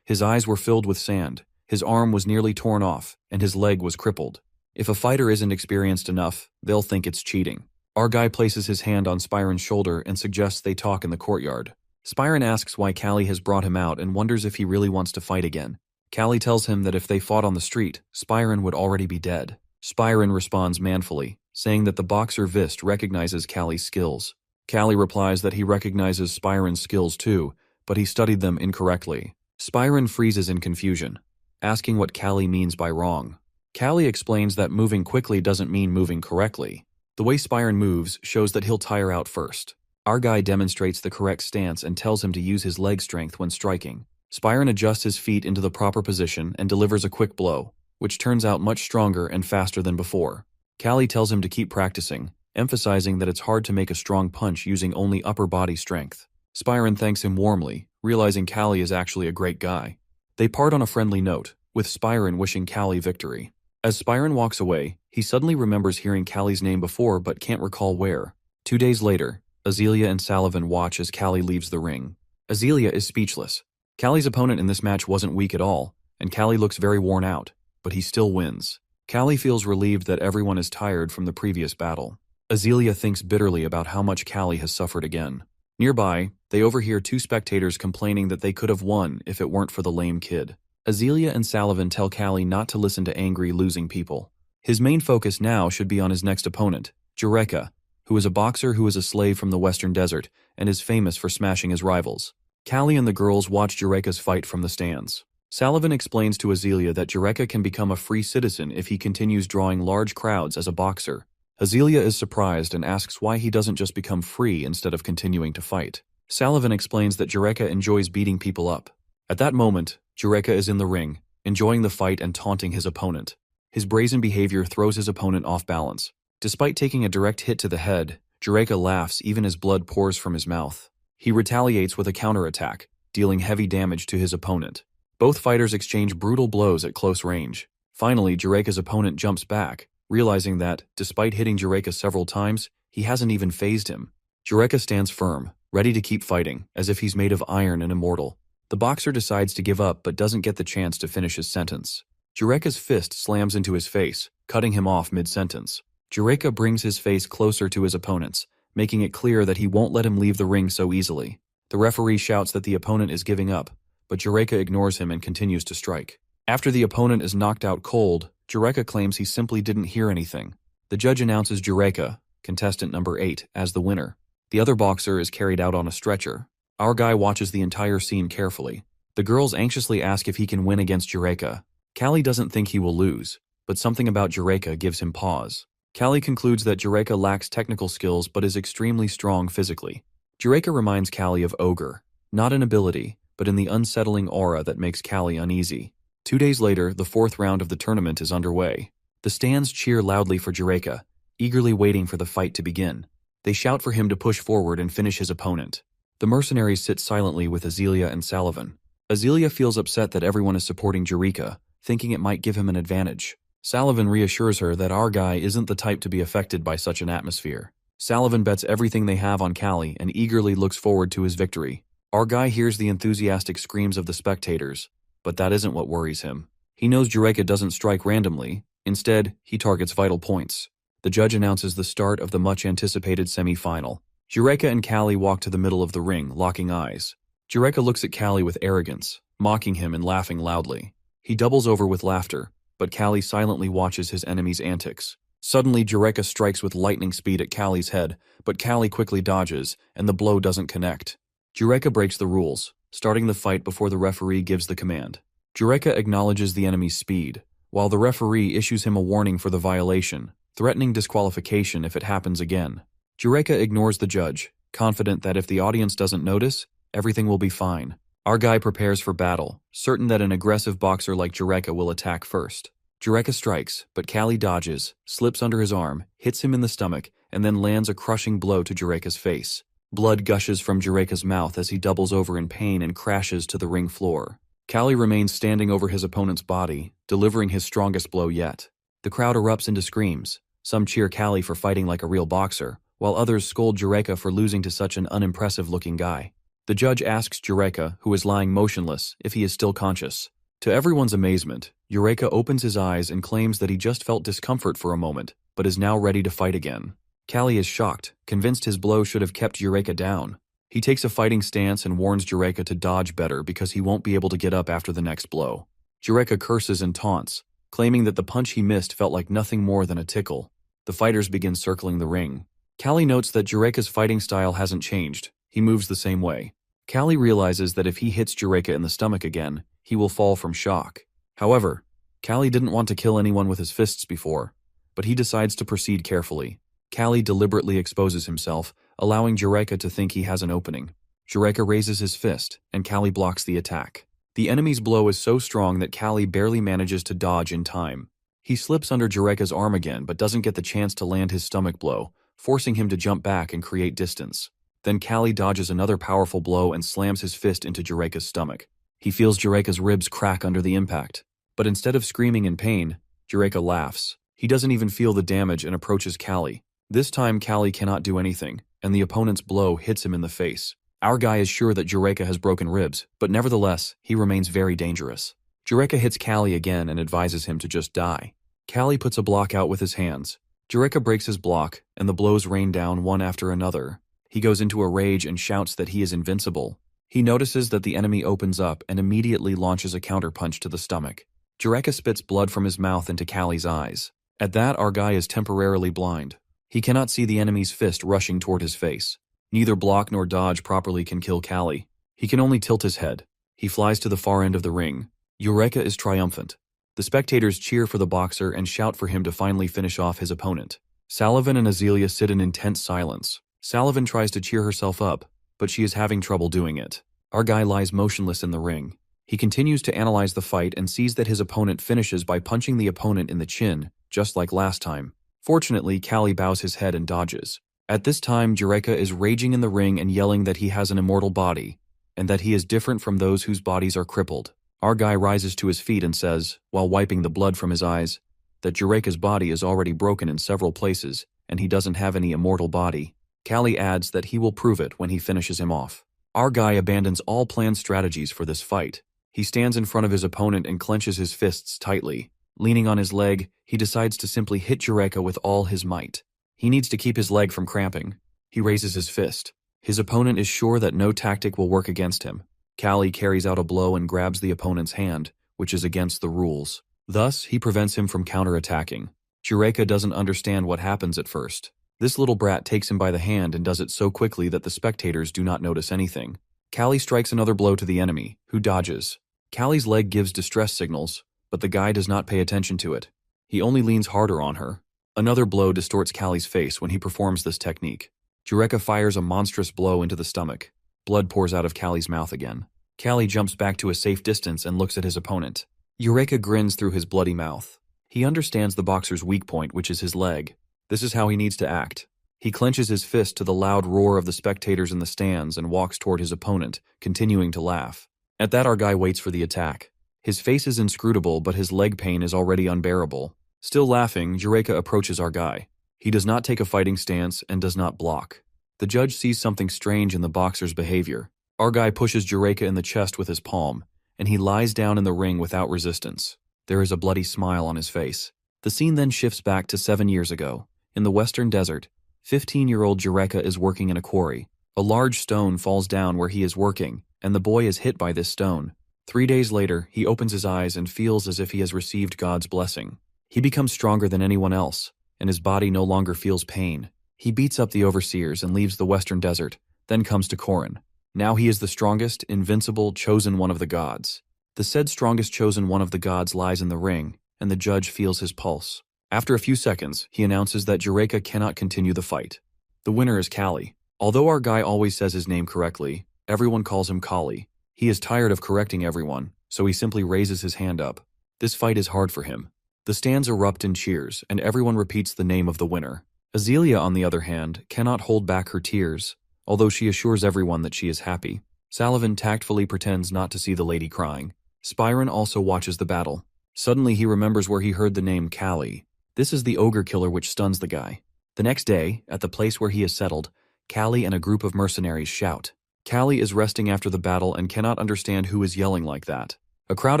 His eyes were filled with sand, his arm was nearly torn off, and his leg was crippled. If a fighter isn't experienced enough, they'll think it's cheating. Our guy places his hand on Spyron's shoulder and suggests they talk in the courtyard. Spyron asks why Callie has brought him out and wonders if he really wants to fight again. Callie tells him that if they fought on the street, Spyron would already be dead. Spyron responds manfully, saying that the boxer Vist recognizes Callie's skills. Callie replies that he recognizes Spyron's skills too, but he studied them incorrectly. Spyron freezes in confusion, asking what Callie means by wrong. Callie explains that moving quickly doesn't mean moving correctly. The way Spyron moves shows that he'll tire out first. Our guy demonstrates the correct stance and tells him to use his leg strength when striking. Spyron adjusts his feet into the proper position and delivers a quick blow, which turns out much stronger and faster than before. Callie tells him to keep practicing, emphasizing that it's hard to make a strong punch using only upper body strength. Spyron thanks him warmly, realizing Callie is actually a great guy. They part on a friendly note, with Spyron wishing Callie victory. As Spyron walks away, he suddenly remembers hearing Callie's name before but can't recall where. 2 days later, Azealia and Sullivan watch as Callie leaves the ring. Azealia is speechless. Callie's opponent in this match wasn't weak at all, and Callie looks very worn out, but he still wins. Callie feels relieved that everyone is tired from the previous battle. Azealia thinks bitterly about how much Callie has suffered again. Nearby, they overhear 2 spectators complaining that they could have won if it weren't for the lame kid. Azealia and Sullivan tell Callie not to listen to angry, losing people. His main focus now should be on his next opponent, Jureka, who is a boxer who is a slave from the Western Desert and is famous for smashing his rivals. Callie and the girls watch Jureka's fight from the stands. Sullivan explains to Azealia that Jureka can become a free citizen if he continues drawing large crowds as a boxer. Azealia is surprised and asks why he doesn't just become free instead of continuing to fight. Sullivan explains that Jureka enjoys beating people up. At that moment, Jureka is in the ring, enjoying the fight and taunting his opponent. His brazen behavior throws his opponent off balance. Despite taking a direct hit to the head, Jureka laughs even as blood pours from his mouth. He retaliates with a counterattack, dealing heavy damage to his opponent. Both fighters exchange brutal blows at close range. Finally, Jureka's opponent jumps back, realizing that, despite hitting Jureka several times, he hasn't even fazed him. Jureka stands firm, ready to keep fighting, as if he's made of iron and immortal. The boxer decides to give up but doesn't get the chance to finish his sentence. Jureka's fist slams into his face, cutting him off mid-sentence. Jureka brings his face closer to his opponent's, making it clear that he won't let him leave the ring so easily. The referee shouts that the opponent is giving up, but Jureka ignores him and continues to strike. After the opponent is knocked out cold, Jureka claims he simply didn't hear anything. The judge announces Jureka, contestant number 8, as the winner. The other boxer is carried out on a stretcher. Our guy watches the entire scene carefully. The girls anxiously ask if he can win against Jureka. Callie doesn't think he will lose, but something about Jureka gives him pause. Callie concludes that Jureka lacks technical skills but is extremely strong physically. Jureka reminds Callie of Ogre, not in ability, but in the unsettling aura that makes Callie uneasy. 2 days later, the 4th round of the tournament is underway. The stands cheer loudly for Jureka, eagerly waiting for the fight to begin. They shout for him to push forward and finish his opponent. The mercenaries sit silently with Azealia and Sullivan. Azealia feels upset that everyone is supporting Jureka, thinking it might give him an advantage. Sullivan reassures her that our guy isn't the type to be affected by such an atmosphere. Sullivan bets everything they have on Callie and eagerly looks forward to his victory. Our guy hears the enthusiastic screams of the spectators, but that isn't what worries him. He knows Jureka doesn't strike randomly. Instead, he targets vital points. The judge announces the start of the much-anticipated semi-final. Jureka and Callie walk to the middle of the ring, locking eyes. Jureka looks at Callie with arrogance, mocking him and laughing loudly. He doubles over with laughter, but Callie silently watches his enemy's antics. Suddenly, Jureka strikes with lightning speed at Callie's head, but Callie quickly dodges, and the blow doesn't connect. Jureka breaks the rules, starting the fight before the referee gives the command. Jureka acknowledges the enemy's speed, while the referee issues him a warning for the violation, threatening disqualification if it happens again. Jureka ignores the judge, confident that if the audience doesn't notice, everything will be fine. Our guy prepares for battle, certain that an aggressive boxer like Jureka will attack first. Jureka strikes, but Callie dodges, slips under his arm, hits him in the stomach, and then lands a crushing blow to Jureka's face. Blood gushes from Jureka's mouth as he doubles over in pain and crashes to the ring floor. Callie remains standing over his opponent's body, delivering his strongest blow yet. The crowd erupts into screams. Some cheer Callie for fighting like a real boxer, while others scold Jureka for losing to such an unimpressive-looking guy. The judge asks Jureka, who is lying motionless, if he is still conscious. To everyone's amazement, Jureka opens his eyes and claims that he just felt discomfort for a moment, but is now ready to fight again. Callie is shocked, convinced his blow should have kept Jureka down. He takes a fighting stance and warns Jureka to dodge better because he won't be able to get up after the next blow. Jureka curses and taunts, claiming that the punch he missed felt like nothing more than a tickle. The fighters begin circling the ring. Callie notes that Jureka's fighting style hasn't changed. He moves the same way. Callie realizes that if he hits Jureka in the stomach again, he will fall from shock. However, Callie didn't want to kill anyone with his fists before, but he decides to proceed carefully. Callie deliberately exposes himself, allowing Jureka to think he has an opening. Jureka raises his fist, and Callie blocks the attack. The enemy's blow is so strong that Callie barely manages to dodge in time. He slips under Jureka's arm again but doesn't get the chance to land his stomach blow, forcing him to jump back and create distance. Then Callie dodges another powerful blow and slams his fist into Jureka's stomach. He feels Jureka's ribs crack under the impact. But instead of screaming in pain, Jureka laughs. He doesn't even feel the damage and approaches Callie. This time Callie cannot do anything, and the opponent's blow hits him in the face. Our guy is sure that Jureka has broken ribs, but nevertheless, he remains very dangerous. Jureka hits Callie again and advises him to just die. Callie puts a block out with his hands. Jureka breaks his block, and the blows rain down one after another. He goes into a rage and shouts that he is invincible. He notices that the enemy opens up and immediately launches a counterpunch to the stomach. Jureka spits blood from his mouth into Callie's eyes. At that, our guy is temporarily blind. He cannot see the enemy's fist rushing toward his face. Neither block nor dodge properly can kill Callie. He can only tilt his head. He flies to the far end of the ring. Jureka is triumphant. The spectators cheer for the boxer and shout for him to finally finish off his opponent. Sullivan and Azealia sit in intense silence. Sullivan tries to cheer herself up, but she is having trouble doing it. Our guy lies motionless in the ring. He continues to analyze the fight and sees that his opponent finishes by punching the opponent in the chin, just like last time. Fortunately, Callie bows his head and dodges. At this time, Jureka is raging in the ring and yelling that he has an immortal body, and that he is different from those whose bodies are crippled. Our guy rises to his feet and says, while wiping the blood from his eyes, that Jureka's body is already broken in several places, and he doesn't have any immortal body. Callie adds that he will prove it when he finishes him off. Our guy abandons all planned strategies for this fight. He stands in front of his opponent and clenches his fists tightly. Leaning on his leg, he decides to simply hit Jureka with all his might. He needs to keep his leg from cramping. He raises his fist. His opponent is sure that no tactic will work against him. Callie carries out a blow and grabs the opponent's hand, which is against the rules. Thus, he prevents him from counterattacking. Jureka doesn't understand what happens at first. This little brat takes him by the hand and does it so quickly that the spectators do not notice anything. Callie strikes another blow to the enemy, who dodges. Callie's leg gives distress signals, but the guy does not pay attention to it. He only leans harder on her. Another blow distorts Callie's face when he performs this technique. Jureka fires a monstrous blow into the stomach. Blood pours out of Callie's mouth again. Callie jumps back to a safe distance and looks at his opponent. Jureka grins through his bloody mouth. He understands the boxer's weak point, which is his leg. This is how he needs to act. He clenches his fist to the loud roar of the spectators in the stands and walks toward his opponent, continuing to laugh. At that, our guy waits for the attack. His face is inscrutable, but his leg pain is already unbearable. Still laughing, Jureka approaches our guy. He does not take a fighting stance and does not block. The judge sees something strange in the boxer's behavior. Our guy pushes Jureka in the chest with his palm, and he lies down in the ring without resistance. There is a bloody smile on his face. The scene then shifts back to 7 years ago. In the western desert, 15-year-old Jureka is working in a quarry. A large stone falls down where he is working, and the boy is hit by this stone. 3 days later, he opens his eyes and feels as if he has received God's blessing. He becomes stronger than anyone else, and his body no longer feels pain. He beats up the overseers and leaves the western desert, then comes to Korin. Now he is the strongest, invincible, chosen one of the gods. The said strongest chosen one of the gods lies in the ring, and the judge feels his pulse. After a few seconds, he announces that Jureka cannot continue the fight. The winner is Kali. Although our guy always says his name correctly, everyone calls him Kali. He is tired of correcting everyone, so he simply raises his hand up. This fight is hard for him. The stands erupt in cheers, and everyone repeats the name of the winner. Azealia, on the other hand, cannot hold back her tears, although she assures everyone that she is happy. Salavin tactfully pretends not to see the lady crying. Spyron also watches the battle. Suddenly he remembers where he heard the name Kali. This is the ogre killer which stuns the guy. The next day, at the place where he is settled, Kali and a group of mercenaries shout. Kali is resting after the battle and cannot understand who is yelling like that. A crowd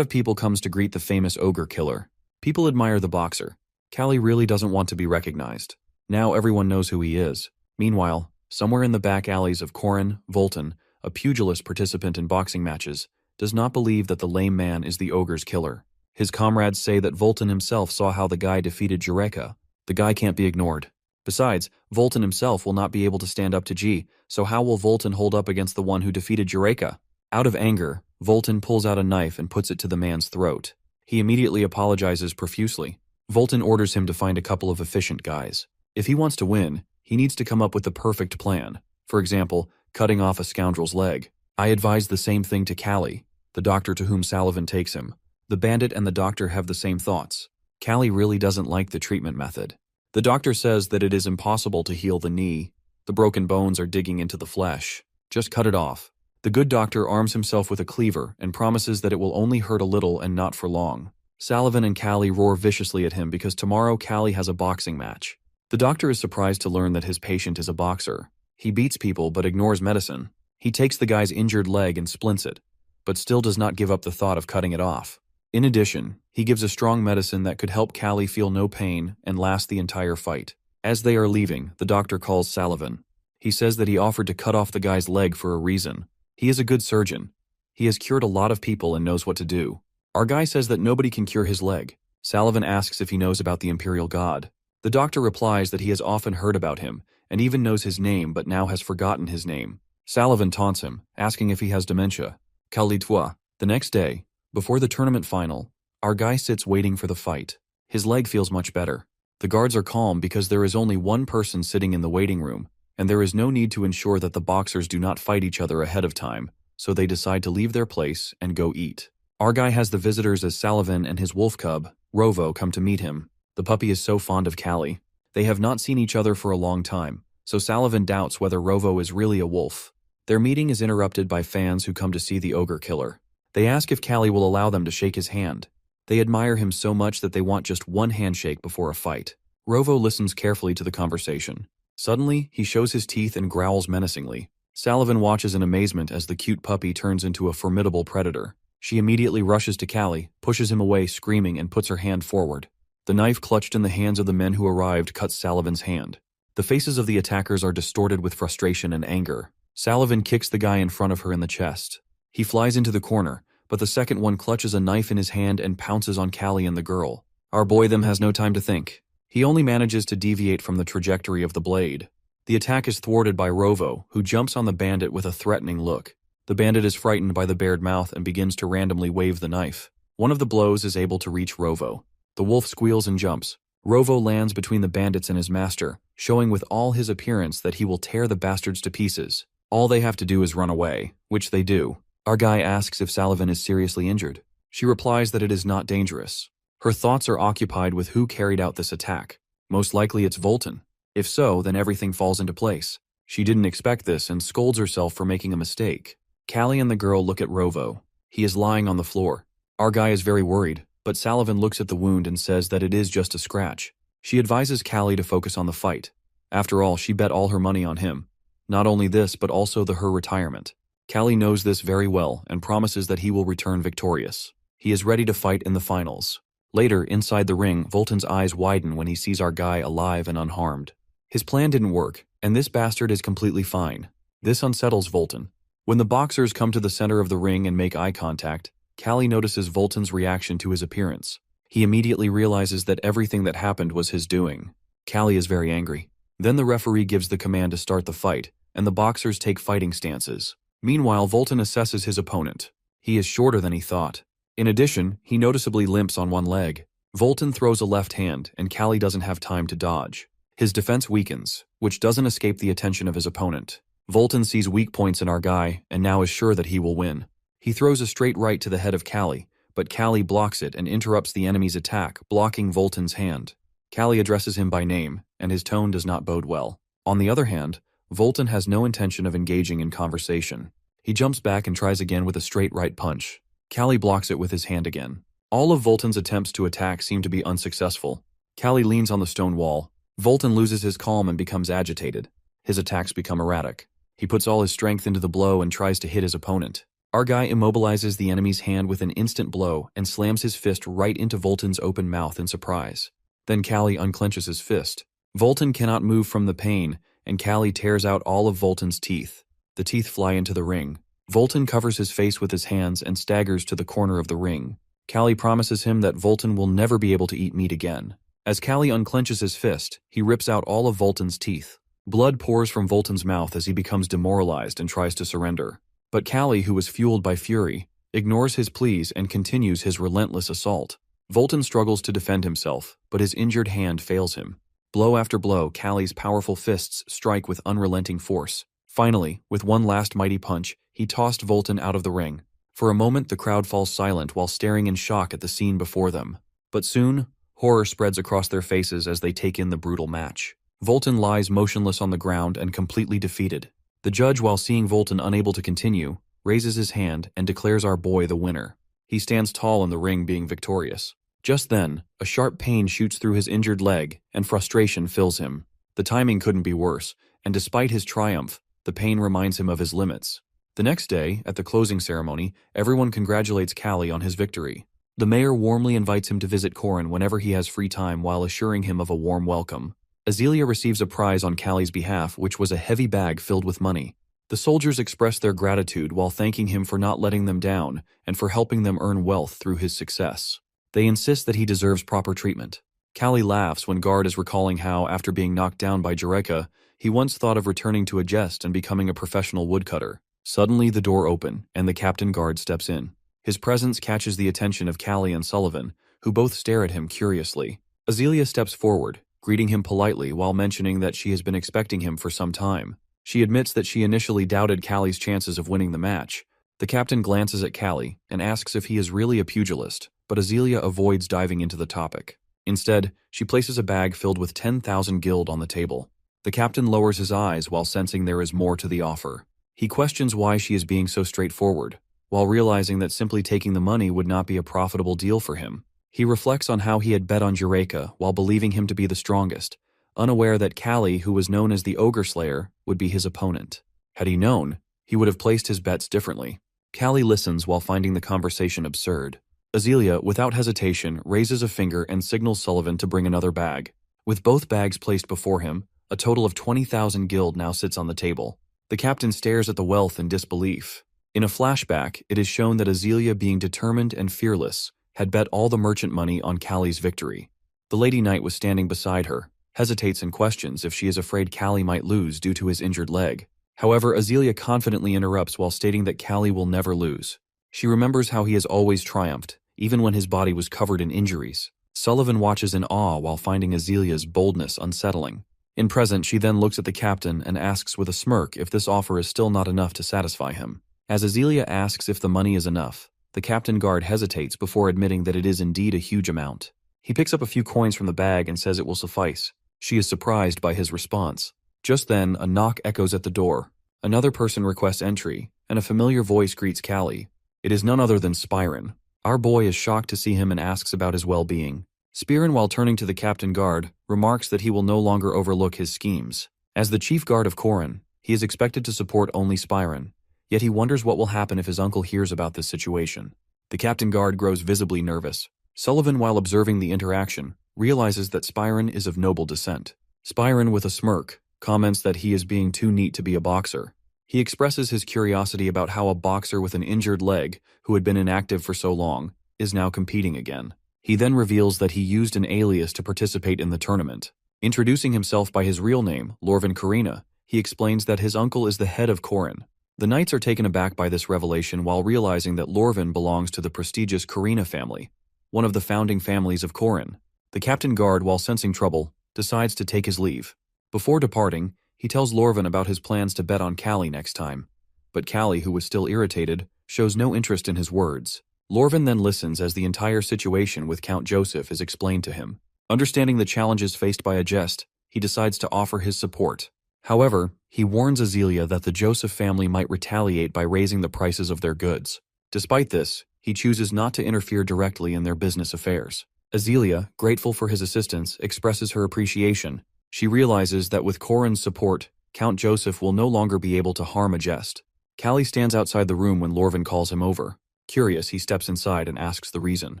of people comes to greet the famous ogre killer. People admire the boxer. Kali really doesn't want to be recognized. Now everyone knows who he is. Meanwhile, somewhere in the back alleys of Korin, Volton, a pugilist participant in boxing matches, does not believe that the lame man is the ogre's killer. His comrades say that Volton himself saw how the guy defeated Jureka. The guy can't be ignored. Besides, Volton himself will not be able to stand up to G, so how will Volton hold up against the one who defeated Jureka? Out of anger, Volton pulls out a knife and puts it to the man's throat. He immediately apologizes profusely. Volton orders him to find a couple of efficient guys. If he wants to win, he needs to come up with the perfect plan. For example, cutting off a scoundrel's leg. I advise the same thing to Kali, the doctor to whom Salavin takes him. The bandit and the doctor have the same thoughts. Kali really doesn't like the treatment method. The doctor says that it is impossible to heal the knee. The broken bones are digging into the flesh. Just cut it off. The good doctor arms himself with a cleaver and promises that it will only hurt a little and not for long. Salavin and Kali roar viciously at him because tomorrow Kali has a boxing match. The doctor is surprised to learn that his patient is a boxer. He beats people but ignores medicine. He takes the guy's injured leg and splints it, but still does not give up the thought of cutting it off. In addition, he gives a strong medicine that could help Kali feel no pain and last the entire fight. As they are leaving, the doctor calls Salavin. He says that he offered to cut off the guy's leg for a reason. He is a good surgeon. He has cured a lot of people and knows what to do. Our guy says that nobody can cure his leg. Salavin asks if he knows about the imperial god. The doctor replies that he has often heard about him and even knows his name but now has forgotten his name. Salavin taunts him, asking if he has dementia. Kali-toi. The next day, before the tournament final, our guy sits waiting for the fight. His leg feels much better. The guards are calm because there is only one person sitting in the waiting room, and there is no need to ensure that the boxers do not fight each other ahead of time, so they decide to leave their place and go eat. Our guy has the visitors as Salavin and his wolf cub, Rovo, come to meet him. The puppy is so fond of Kali. They have not seen each other for a long time, so Salavin doubts whether Rovo is really a wolf. Their meeting is interrupted by fans who come to see the ogre killer. They ask if Kali will allow them to shake his hand. They admire him so much that they want just one handshake before a fight. Rovo listens carefully to the conversation. Suddenly, he shows his teeth and growls menacingly. Salavin watches in amazement as the cute puppy turns into a formidable predator. She immediately rushes to Kali, pushes him away screaming and puts her hand forward. The knife clutched in the hands of the men who arrived cuts Salavin's hand. The faces of the attackers are distorted with frustration and anger. Salavin kicks the guy in front of her in the chest. He flies into the corner, but the second one clutches a knife in his hand and pounces on Kali and the girl. Our boy them has no time to think. He only manages to deviate from the trajectory of the blade. The attack is thwarted by Rovo, who jumps on the bandit with a threatening look. The bandit is frightened by the bared mouth and begins to randomly wave the knife. One of the blows is able to reach Rovo. The wolf squeals and jumps. Rovo lands between the bandits and his master, showing with all his appearance that he will tear the bastards to pieces. All they have to do is run away, which they do. Our guy asks if Salavin is seriously injured. She replies that it is not dangerous. Her thoughts are occupied with who carried out this attack. Most likely it's Volton. If so, then everything falls into place. She didn't expect this and scolds herself for making a mistake. Kali and the girl look at Rovo. He is lying on the floor. Our guy is very worried, but Salavin looks at the wound and says that it is just a scratch. She advises Kali to focus on the fight. After all, she bet all her money on him. Not only this, but also her retirement. Callie knows this very well and promises that he will return victorious. He is ready to fight in the finals. Later, inside the ring, Voltan's eyes widen when he sees our guy alive and unharmed. His plan didn't work, and this bastard is completely fine. This unsettles Voltan. When the boxers come to the center of the ring and make eye contact, Callie notices Voltan's reaction to his appearance. He immediately realizes that everything that happened was his doing. Callie is very angry. Then the referee gives the command to start the fight, and the boxers take fighting stances. Meanwhile, Voltan assesses his opponent. He is shorter than he thought. In addition, he noticeably limps on one leg. Voltan throws a left hand, and Callie doesn't have time to dodge. His defense weakens, which doesn't escape the attention of his opponent. Voltan sees weak points in our guy, and now is sure that he will win. He throws a straight right to the head of Callie, but Callie blocks it and interrupts the enemy's attack, blocking Voltan's hand. Callie addresses him by name, and his tone does not bode well. On the other hand, Voltan has no intention of engaging in conversation. He jumps back and tries again with a straight right punch. Callie blocks it with his hand again. All of Voltan's attempts to attack seem to be unsuccessful. Callie leans on the stone wall. Voltan loses his calm and becomes agitated. His attacks become erratic. He puts all his strength into the blow and tries to hit his opponent. Our guy immobilizes the enemy's hand with an instant blow and slams his fist right into Voltan's open mouth in surprise. Then Callie unclenches his fist. Voltan cannot move from the pain, and Callie tears out all of Voltan's teeth. The teeth fly into the ring. Voltan covers his face with his hands and staggers to the corner of the ring. Callie promises him that Voltan will never be able to eat meat again. As Callie unclenches his fist, he rips out all of Voltan's teeth. Blood pours from Voltan's mouth as he becomes demoralized and tries to surrender. But Callie, who is fueled by fury, ignores his pleas and continues his relentless assault. Voltan struggles to defend himself, but his injured hand fails him. Blow after blow, Callie's powerful fists strike with unrelenting force. Finally, with one last mighty punch, he tossed Voltan out of the ring. For a moment, the crowd falls silent while staring in shock at the scene before them. But soon, horror spreads across their faces as they take in the brutal match. Voltan lies motionless on the ground and completely defeated. The judge, while seeing Voltan unable to continue, raises his hand and declares our boy the winner. He stands tall in the ring, being victorious. Just then, a sharp pain shoots through his injured leg, and frustration fills him. The timing couldn't be worse, and despite his triumph, the pain reminds him of his limits. The next day, at the closing ceremony, everyone congratulates Callie on his victory. The mayor warmly invites him to visit Corin whenever he has free time while assuring him of a warm welcome. Azealia receives a prize on Callie's behalf, which was a heavy bag filled with money. The soldiers express their gratitude while thanking him for not letting them down and for helping them earn wealth through his success. They insist that he deserves proper treatment. Callie laughs when Guard is recalling how, after being knocked down by Jureka, he once thought of returning to a jest and becoming a professional woodcutter. Suddenly, the door opens, and the Captain Guard steps in. His presence catches the attention of Callie and Sullivan, who both stare at him curiously. Azealia steps forward, greeting him politely while mentioning that she has been expecting him for some time. She admits that she initially doubted Callie's chances of winning the match. The captain glances at Callie and asks if he is really a pugilist, but Azealia avoids diving into the topic. Instead, she places a bag filled with 10,000 guild on the table. The captain lowers his eyes while sensing there is more to the offer. He questions why she is being so straightforward, while realizing that simply taking the money would not be a profitable deal for him. He reflects on how he had bet on Jureka while believing him to be the strongest, unaware that Callie, who was known as the Ogre Slayer, would be his opponent. Had he known, he would have placed his bets differently. Callie listens while finding the conversation absurd. Azealia, without hesitation, raises a finger and signals Sullivan to bring another bag. With both bags placed before him, a total of 20,000 guild now sits on the table. The captain stares at the wealth in disbelief. In a flashback, it is shown that Azealia, being determined and fearless, had bet all the merchant money on Callie's victory. The Lady Knight was standing beside her, hesitates and questions if she is afraid Callie might lose due to his injured leg. However, Azealia confidently interrupts while stating that Callie will never lose. She remembers how he has always triumphed, even when his body was covered in injuries. Sullivan watches in awe while finding Azelia's boldness unsettling. In present, she then looks at the captain and asks with a smirk if this offer is still not enough to satisfy him. As Azealia asks if the money is enough, the Captain Guard hesitates before admitting that it is indeed a huge amount. He picks up a few coins from the bag and says it will suffice. She is surprised by his response. Just then, a knock echoes at the door. Another person requests entry, and a familiar voice greets Callie. It is none other than Spyron. Our boy is shocked to see him and asks about his well-being. Spyron, while turning to the Captain Guard, remarks that he will no longer overlook his schemes. As the Chief Guard of Corin, he is expected to support only Spyron. yet he wonders what will happen if his uncle hears about this situation. The captain guard grows visibly nervous. Sullivan, while observing the interaction, realizes that Spyron is of noble descent. Spyron, with a smirk, comments that he is being too neat to be a boxer. He expresses his curiosity about how a boxer with an injured leg, who had been inactive for so long, is now competing again. He then reveals that he used an alias to participate in the tournament. Introducing himself by his real name, Lorvin Karina, he explains that his uncle is the head of Korin. The knights are taken aback by this revelation while realizing that Lorvin belongs to the prestigious Karina family, one of the founding families of Korin. The captain guard, while sensing trouble, decides to take his leave. Before departing, he tells Lorvin about his plans to bet on Callie next time. But Callie, who was still irritated, shows no interest in his words. Lorvin then listens as the entire situation with Count Joseph is explained to him. Understanding the challenges faced by a jest, he decides to offer his support. However, he warns Azelia that the Joseph family might retaliate by raising the prices of their goods. Despite this, he chooses not to interfere directly in their business affairs. Azelia, grateful for his assistance, expresses her appreciation. She realizes that with Korin's support, Count Joseph will no longer be able to harm a jest. Callie stands outside the room when Lorvin calls him over. Curious, he steps inside and asks the reason.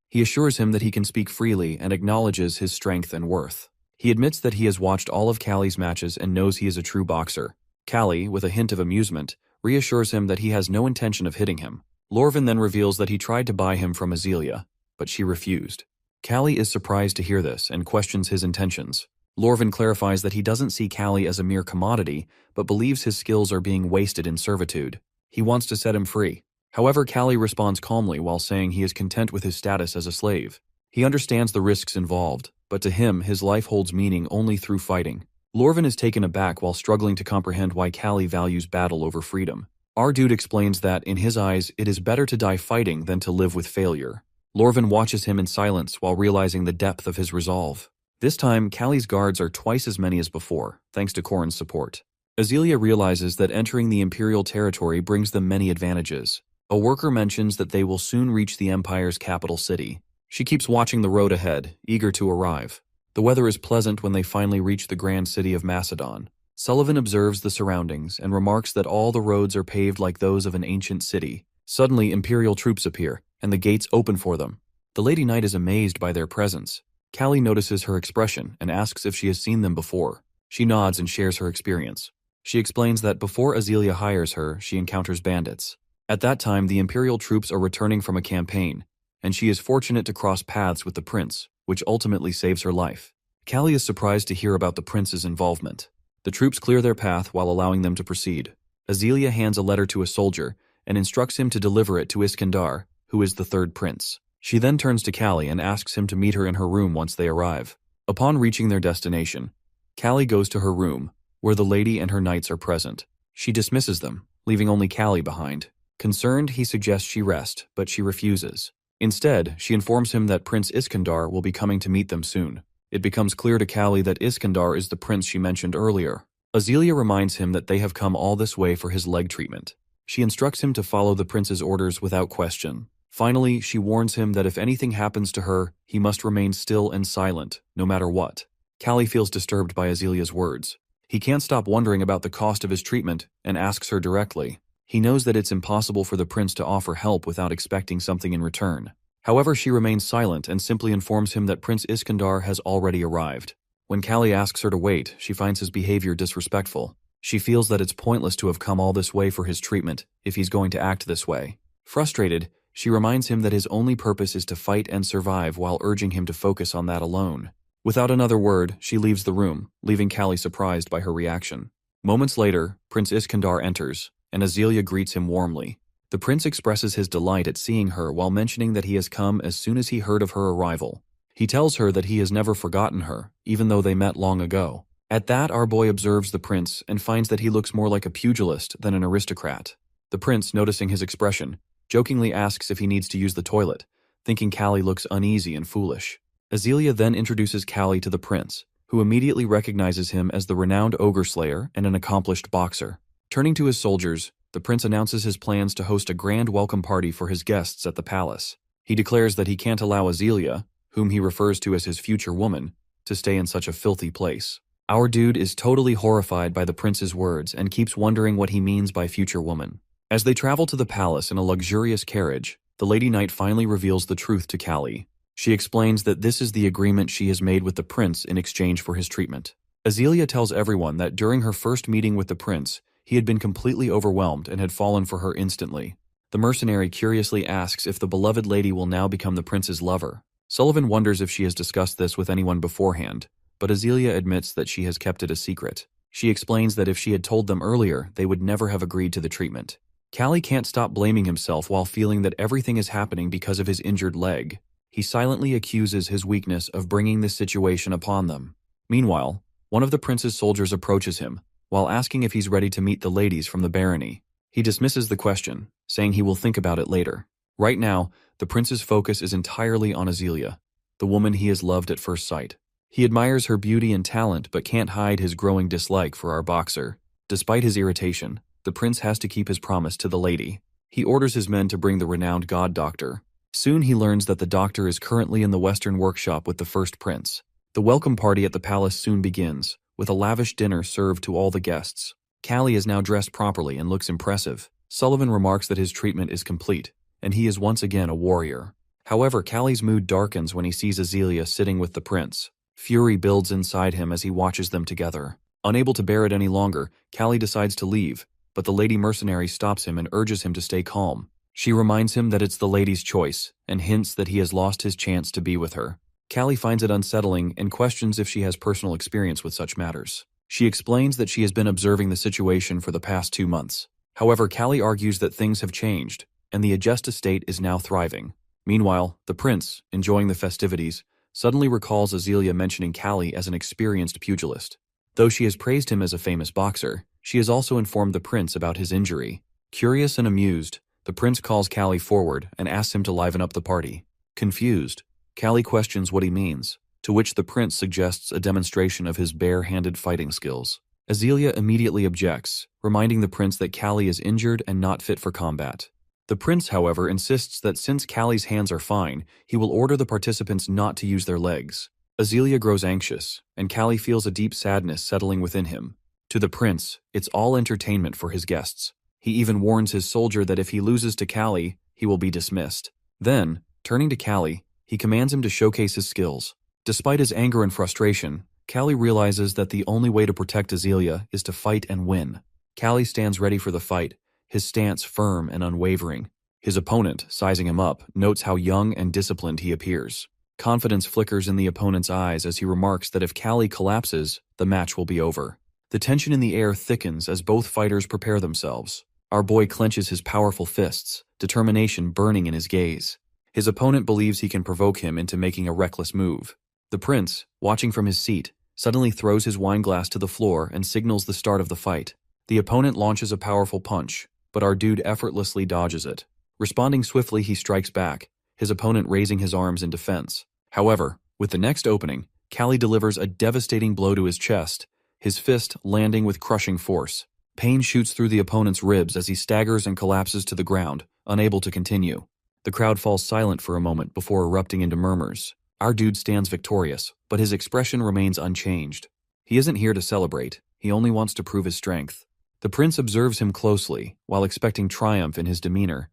He assures him that he can speak freely and acknowledges his strength and worth. He admits that he has watched all of Callie's matches and knows he is a true boxer. Callie, with a hint of amusement, reassures him that he has no intention of hitting him. Lorvin then reveals that he tried to buy him from Azelia, but she refused. Callie is surprised to hear this and questions his intentions. Lorvin clarifies that he doesn't see Callie as a mere commodity, but believes his skills are being wasted in servitude. He wants to set him free. However, Callie responds calmly while saying he is content with his status as a slave. He understands the risks involved, but to him, his life holds meaning only through fighting. Lorvin is taken aback while struggling to comprehend why Callie values battle over freedom. Our dude explains that, in his eyes, it is better to die fighting than to live with failure. Lorvin watches him in silence while realizing the depth of his resolve. This time, Callie's guards are twice as many as before, thanks to Korin's support. Azelia realizes that entering the Imperial territory brings them many advantages. A worker mentions that they will soon reach the Empire's capital city. She keeps watching the road ahead, eager to arrive. The weather is pleasant when they finally reach the grand city of Macedon. Sullivan observes the surroundings and remarks that all the roads are paved like those of an ancient city. Suddenly, Imperial troops appear, and the gates open for them. The Lady Knight is amazed by their presence. Callie notices her expression and asks if she has seen them before. She nods and shares her experience. She explains that before Azelia hires her, she encounters bandits. At that time, the Imperial troops are returning from a campaign, and she is fortunate to cross paths with the prince, which ultimately saves her life. Callie is surprised to hear about the prince's involvement. The troops clear their path while allowing them to proceed. Azelia hands a letter to a soldier and instructs him to deliver it to Iskandar, who is the third prince. She then turns to Callie and asks him to meet her in her room once they arrive. Upon reaching their destination, Callie goes to her room, where the lady and her knights are present. She dismisses them, leaving only Callie behind. Concerned, he suggests she rest, but she refuses. Instead, she informs him that Prince Iskandar will be coming to meet them soon. It becomes clear to Callie that Iskandar is the prince she mentioned earlier. Azelia reminds him that they have come all this way for his leg treatment. She instructs him to follow the prince's orders without question. Finally, she warns him that if anything happens to her, he must remain still and silent, no matter what. Callie feels disturbed by Azelia's words. He can't stop wondering about the cost of his treatment and asks her directly. He knows that it's impossible for the prince to offer help without expecting something in return. However, she remains silent and simply informs him that Prince Iskandar has already arrived. When Callie asks her to wait, she finds his behavior disrespectful. She feels that it's pointless to have come all this way for his treatment if he's going to act this way. Frustrated, she reminds him that his only purpose is to fight and survive while urging him to focus on that alone. Without another word, she leaves the room, leaving Callie surprised by her reaction. Moments later, Prince Iskandar enters, and Azelia greets him warmly. The prince expresses his delight at seeing her while mentioning that he has come as soon as he heard of her arrival. He tells her that he has never forgotten her, even though they met long ago. At that, our boy observes the prince and finds that he looks more like a pugilist than an aristocrat. The prince, noticing his expression, jokingly asks if he needs to use the toilet, thinking Callie looks uneasy and foolish. Azelia then introduces Callie to the prince, who immediately recognizes him as the renowned ogre slayer and an accomplished boxer. Turning to his soldiers, the prince announces his plans to host a grand welcome party for his guests at the palace. He declares that he can't allow Azelia, whom he refers to as his future woman, to stay in such a filthy place. Our dude is totally horrified by the prince's words and keeps wondering what he means by future woman. As they travel to the palace in a luxurious carriage, the Lady Knight finally reveals the truth to Callie. She explains that this is the agreement she has made with the prince in exchange for his treatment. Azealia tells everyone that during her first meeting with the prince, he had been completely overwhelmed and had fallen for her instantly. The mercenary curiously asks if the beloved lady will now become the prince's lover. Sullivan wonders if she has discussed this with anyone beforehand, but Azealia admits that she has kept it a secret. She explains that if she had told them earlier, they would never have agreed to the treatment. Callie can't stop blaming himself while feeling that everything is happening because of his injured leg. He silently accuses his weakness of bringing this situation upon them. Meanwhile, one of the prince's soldiers approaches him, while asking if he's ready to meet the ladies from the barony. He dismisses the question, saying he will think about it later. Right now, the prince's focus is entirely on Azealia, the woman he has loved at first sight. He admires her beauty and talent but can't hide his growing dislike for our boxer. Despite his irritation, the prince has to keep his promise to the lady. He orders his men to bring the renowned god doctor. Soon he learns that the doctor is currently in the western workshop with the first prince. The welcome party at the palace soon begins, with a lavish dinner served to all the guests. Callie is now dressed properly and looks impressive. Sullivan remarks that his treatment is complete, and he is once again a warrior. However, Callie's mood darkens when he sees Azealia sitting with the prince. Fury builds inside him as he watches them together. Unable to bear it any longer, Callie decides to leave, but the lady mercenary stops him and urges him to stay calm. She reminds him that it's the lady's choice, and hints that he has lost his chance to be with her. Callie finds it unsettling and questions if she has personal experience with such matters. She explains that she has been observing the situation for the past 2 months. However, Callie argues that things have changed, and the Adjust estate is now thriving. Meanwhile, the prince, enjoying the festivities, suddenly recalls Azealia mentioning Callie as an experienced pugilist. Though she has praised him as a famous boxer, she has also informed the prince about his injury. Curious and amused, the prince calls Callie forward and asks him to liven up the party. Confused, Callie questions what he means, to which the prince suggests a demonstration of his bare-handed fighting skills. Azealia immediately objects, reminding the prince that Callie is injured and not fit for combat. The prince, however, insists that since Callie's hands are fine, he will order the participants not to use their legs. Azealia grows anxious, and Callie feels a deep sadness settling within him. To the prince, it's all entertainment for his guests. He even warns his soldier that if he loses to Callie, he will be dismissed. Then, turning to Callie, he commands him to showcase his skills. Despite his anger and frustration, Callie realizes that the only way to protect Azealia is to fight and win. Callie stands ready for the fight, his stance firm and unwavering. His opponent, sizing him up, notes how young and disciplined he appears. Confidence flickers in the opponent's eyes as he remarks that if Callie collapses, the match will be over. The tension in the air thickens as both fighters prepare themselves. Our boy clenches his powerful fists, determination burning in his gaze. His opponent believes he can provoke him into making a reckless move. The prince, watching from his seat, suddenly throws his wineglass to the floor and signals the start of the fight. The opponent launches a powerful punch, but our dude effortlessly dodges it. Responding swiftly, he strikes back, his opponent raising his arms in defense. However, with the next opening, Callie delivers a devastating blow to his chest, his fist landing with crushing force. Pain shoots through the opponent's ribs as he staggers and collapses to the ground, unable to continue. The crowd falls silent for a moment before erupting into murmurs. Our dude stands victorious, but his expression remains unchanged. He isn't here to celebrate, he only wants to prove his strength. The prince observes him closely, while expecting triumph in his demeanor,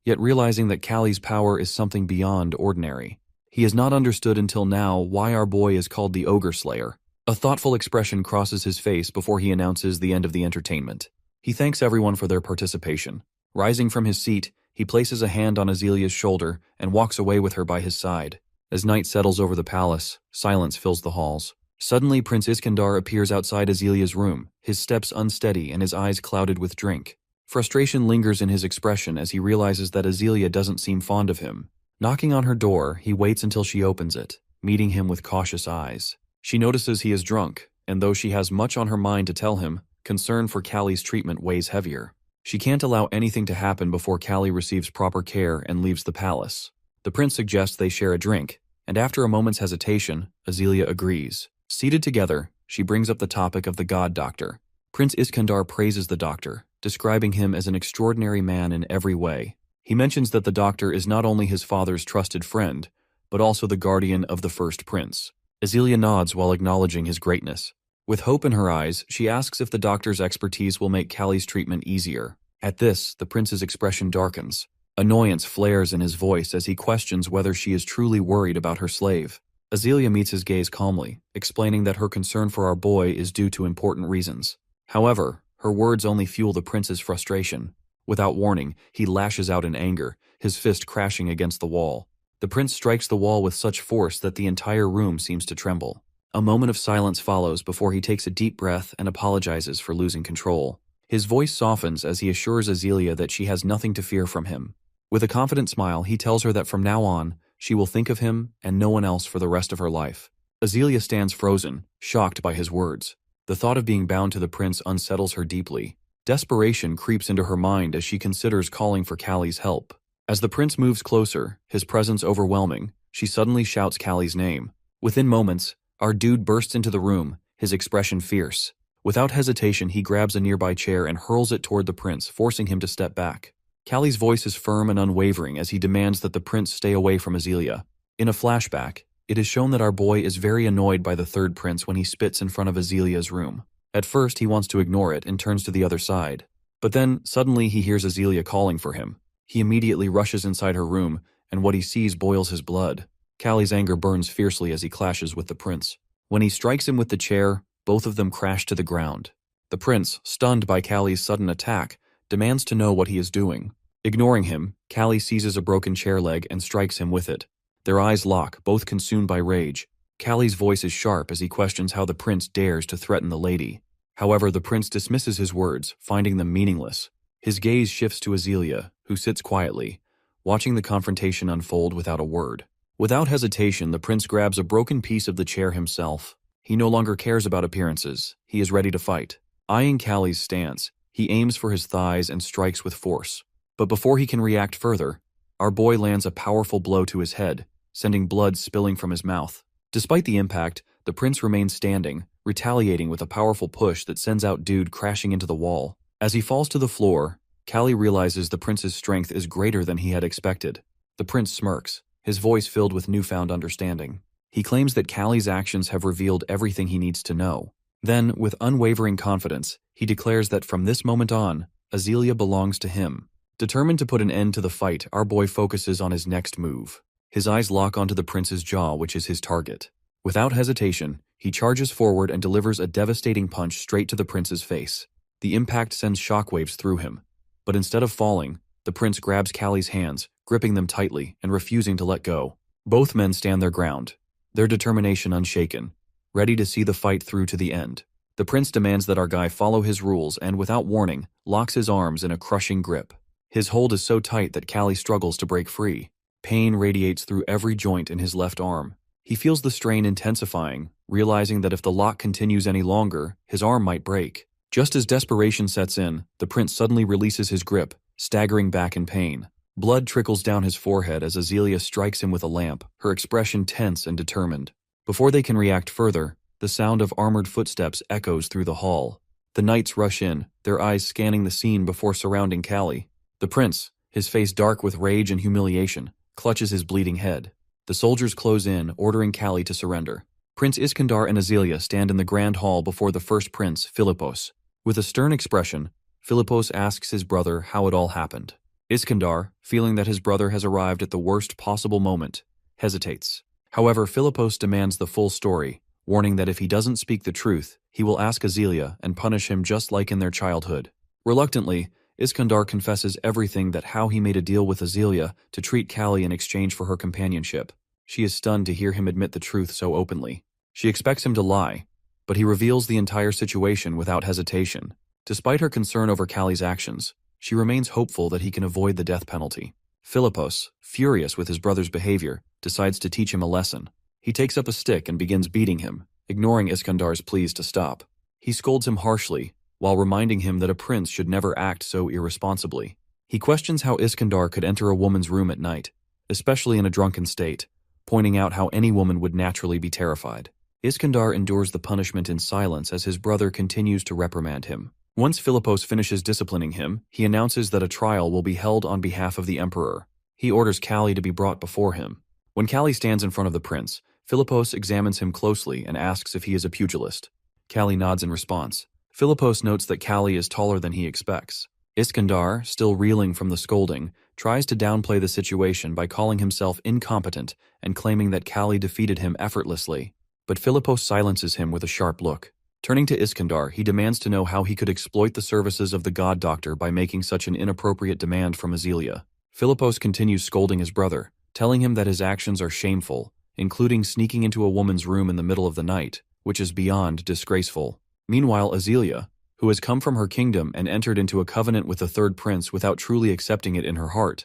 yet realizing that Callie's power is something beyond ordinary. He has not understood until now why our boy is called the Ogre Slayer. A thoughtful expression crosses his face before he announces the end of the entertainment. He thanks everyone for their participation. Rising from his seat, he places a hand on Azealia's shoulder and walks away with her by his side. As night settles over the palace, silence fills the halls. Suddenly, Prince Iskandar appears outside Azelia's room, his steps unsteady and his eyes clouded with drink. Frustration lingers in his expression as he realizes that Azealia doesn't seem fond of him. Knocking on her door, he waits until she opens it, meeting him with cautious eyes. She notices he is drunk, and though she has much on her mind to tell him, concern for Callie's treatment weighs heavier. She can't allow anything to happen before Callie receives proper care and leaves the palace. The prince suggests they share a drink, and after a moment's hesitation, Azealia agrees. Seated together, she brings up the topic of the god doctor. Prince Iskandar praises the doctor, describing him as an extraordinary man in every way. He mentions that the doctor is not only his father's trusted friend, but also the guardian of the first prince. Azealia nods while acknowledging his greatness. With hope in her eyes, she asks if the doctor's expertise will make Callie's treatment easier. At this, the prince's expression darkens. Annoyance flares in his voice as he questions whether she is truly worried about her slave. Azealia meets his gaze calmly, explaining that her concern for our boy is due to important reasons. However, her words only fuel the prince's frustration. Without warning, he lashes out in anger, his fist crashing against the wall. The prince strikes the wall with such force that the entire room seems to tremble. A moment of silence follows before he takes a deep breath and apologizes for losing control. His voice softens as he assures Azealia that she has nothing to fear from him. With a confident smile, he tells her that from now on, she will think of him and no one else for the rest of her life. Azealia stands frozen, shocked by his words. The thought of being bound to the prince unsettles her deeply. Desperation creeps into her mind as she considers calling for Callie's help. As the prince moves closer, his presence overwhelming, she suddenly shouts Callie's name. Within moments, our dude bursts into the room, his expression fierce. Without hesitation, he grabs a nearby chair and hurls it toward the prince, forcing him to step back. Callie's voice is firm and unwavering as he demands that the prince stay away from Azealia. In a flashback, it is shown that our boy is very annoyed by the third prince when he spits in front of Azelia's room. At first, he wants to ignore it and turns to the other side. But then, suddenly he hears Azealia calling for him. He immediately rushes inside her room, and what he sees boils his blood. Callie's anger burns fiercely as he clashes with the prince. When he strikes him with the chair, both of them crash to the ground. The prince, stunned by Callie's sudden attack, demands to know what he is doing. Ignoring him, Callie seizes a broken chair leg and strikes him with it. Their eyes lock, both consumed by rage. Callie's voice is sharp as he questions how the prince dares to threaten the lady. However, the prince dismisses his words, finding them meaningless. His gaze shifts to Azealia, who sits quietly, watching the confrontation unfold without a word. Without hesitation, the prince grabs a broken piece of the chair himself. He no longer cares about appearances. He is ready to fight. Eyeing Callie's stance, he aims for his thighs and strikes with force. But before he can react further, our boy lands a powerful blow to his head, sending blood spilling from his mouth. Despite the impact, the prince remains standing, retaliating with a powerful push that sends out Dude crashing into the wall. As he falls to the floor, Callie realizes the prince's strength is greater than he had expected. The prince smirks, his voice filled with newfound understanding. He claims that Callie's actions have revealed everything he needs to know. Then, with unwavering confidence, he declares that from this moment on, Azealia belongs to him. Determined to put an end to the fight, our boy focuses on his next move. His eyes lock onto the prince's jaw, which is his target. Without hesitation, he charges forward and delivers a devastating punch straight to the prince's face. The impact sends shockwaves through him. But instead of falling, the prince grabs Callie's hands, gripping them tightly and refusing to let go. Both men stand their ground, their determination unshaken, ready to see the fight through to the end. The prince demands that our guy follow his rules and, without warning, locks his arms in a crushing grip. His hold is so tight that Callie struggles to break free. Pain radiates through every joint in his left arm. He feels the strain intensifying, realizing that if the lock continues any longer, his arm might break. Just as desperation sets in, the prince suddenly releases his grip, staggering back in pain. Blood trickles down his forehead as Azealia strikes him with a lamp, her expression tense and determined. Before they can react further, the sound of armored footsteps echoes through the hall. The knights rush in, their eyes scanning the scene before surrounding Callie. The prince, his face dark with rage and humiliation, clutches his bleeding head. The soldiers close in, ordering Callie to surrender. Prince Iskandar and Azealia stand in the grand hall before the first prince, Philippos. With a stern expression, Philippos asks his brother how it all happened. Iskandar, feeling that his brother has arrived at the worst possible moment, hesitates. However, Philippos demands the full story, warning that if he doesn't speak the truth, he will ask Azealia and punish him just like in their childhood. Reluctantly, Iskandar confesses everything, that how he made a deal with Azealia to treat Callie in exchange for her companionship. She is stunned to hear him admit the truth so openly. She expects him to lie, but he reveals the entire situation without hesitation. Despite her concern over Callie's actions, she remains hopeful that he can avoid the death penalty. Philippos, furious with his brother's behavior, decides to teach him a lesson. He takes up a stick and begins beating him, ignoring Iskandar's pleas to stop. He scolds him harshly, while reminding him that a prince should never act so irresponsibly. He questions how Iskandar could enter a woman's room at night, especially in a drunken state, pointing out how any woman would naturally be terrified. Iskandar endures the punishment in silence as his brother continues to reprimand him. Once Philippos finishes disciplining him, he announces that a trial will be held on behalf of the emperor. He orders Callie to be brought before him. When Callie stands in front of the prince, Philippos examines him closely and asks if he is a pugilist. Callie nods in response. Philippos notes that Callie is taller than he expects. Iskandar, still reeling from the scolding, tries to downplay the situation by calling himself incompetent and claiming that Kali defeated him effortlessly. But Philippos silences him with a sharp look. Turning to Iskandar, he demands to know how he could exploit the services of the god doctor by making such an inappropriate demand from Azelia. Philippos continues scolding his brother, telling him that his actions are shameful, including sneaking into a woman's room in the middle of the night, which is beyond disgraceful. Meanwhile, Azelia, who has come from her kingdom and entered into a covenant with the third prince without truly accepting it in her heart,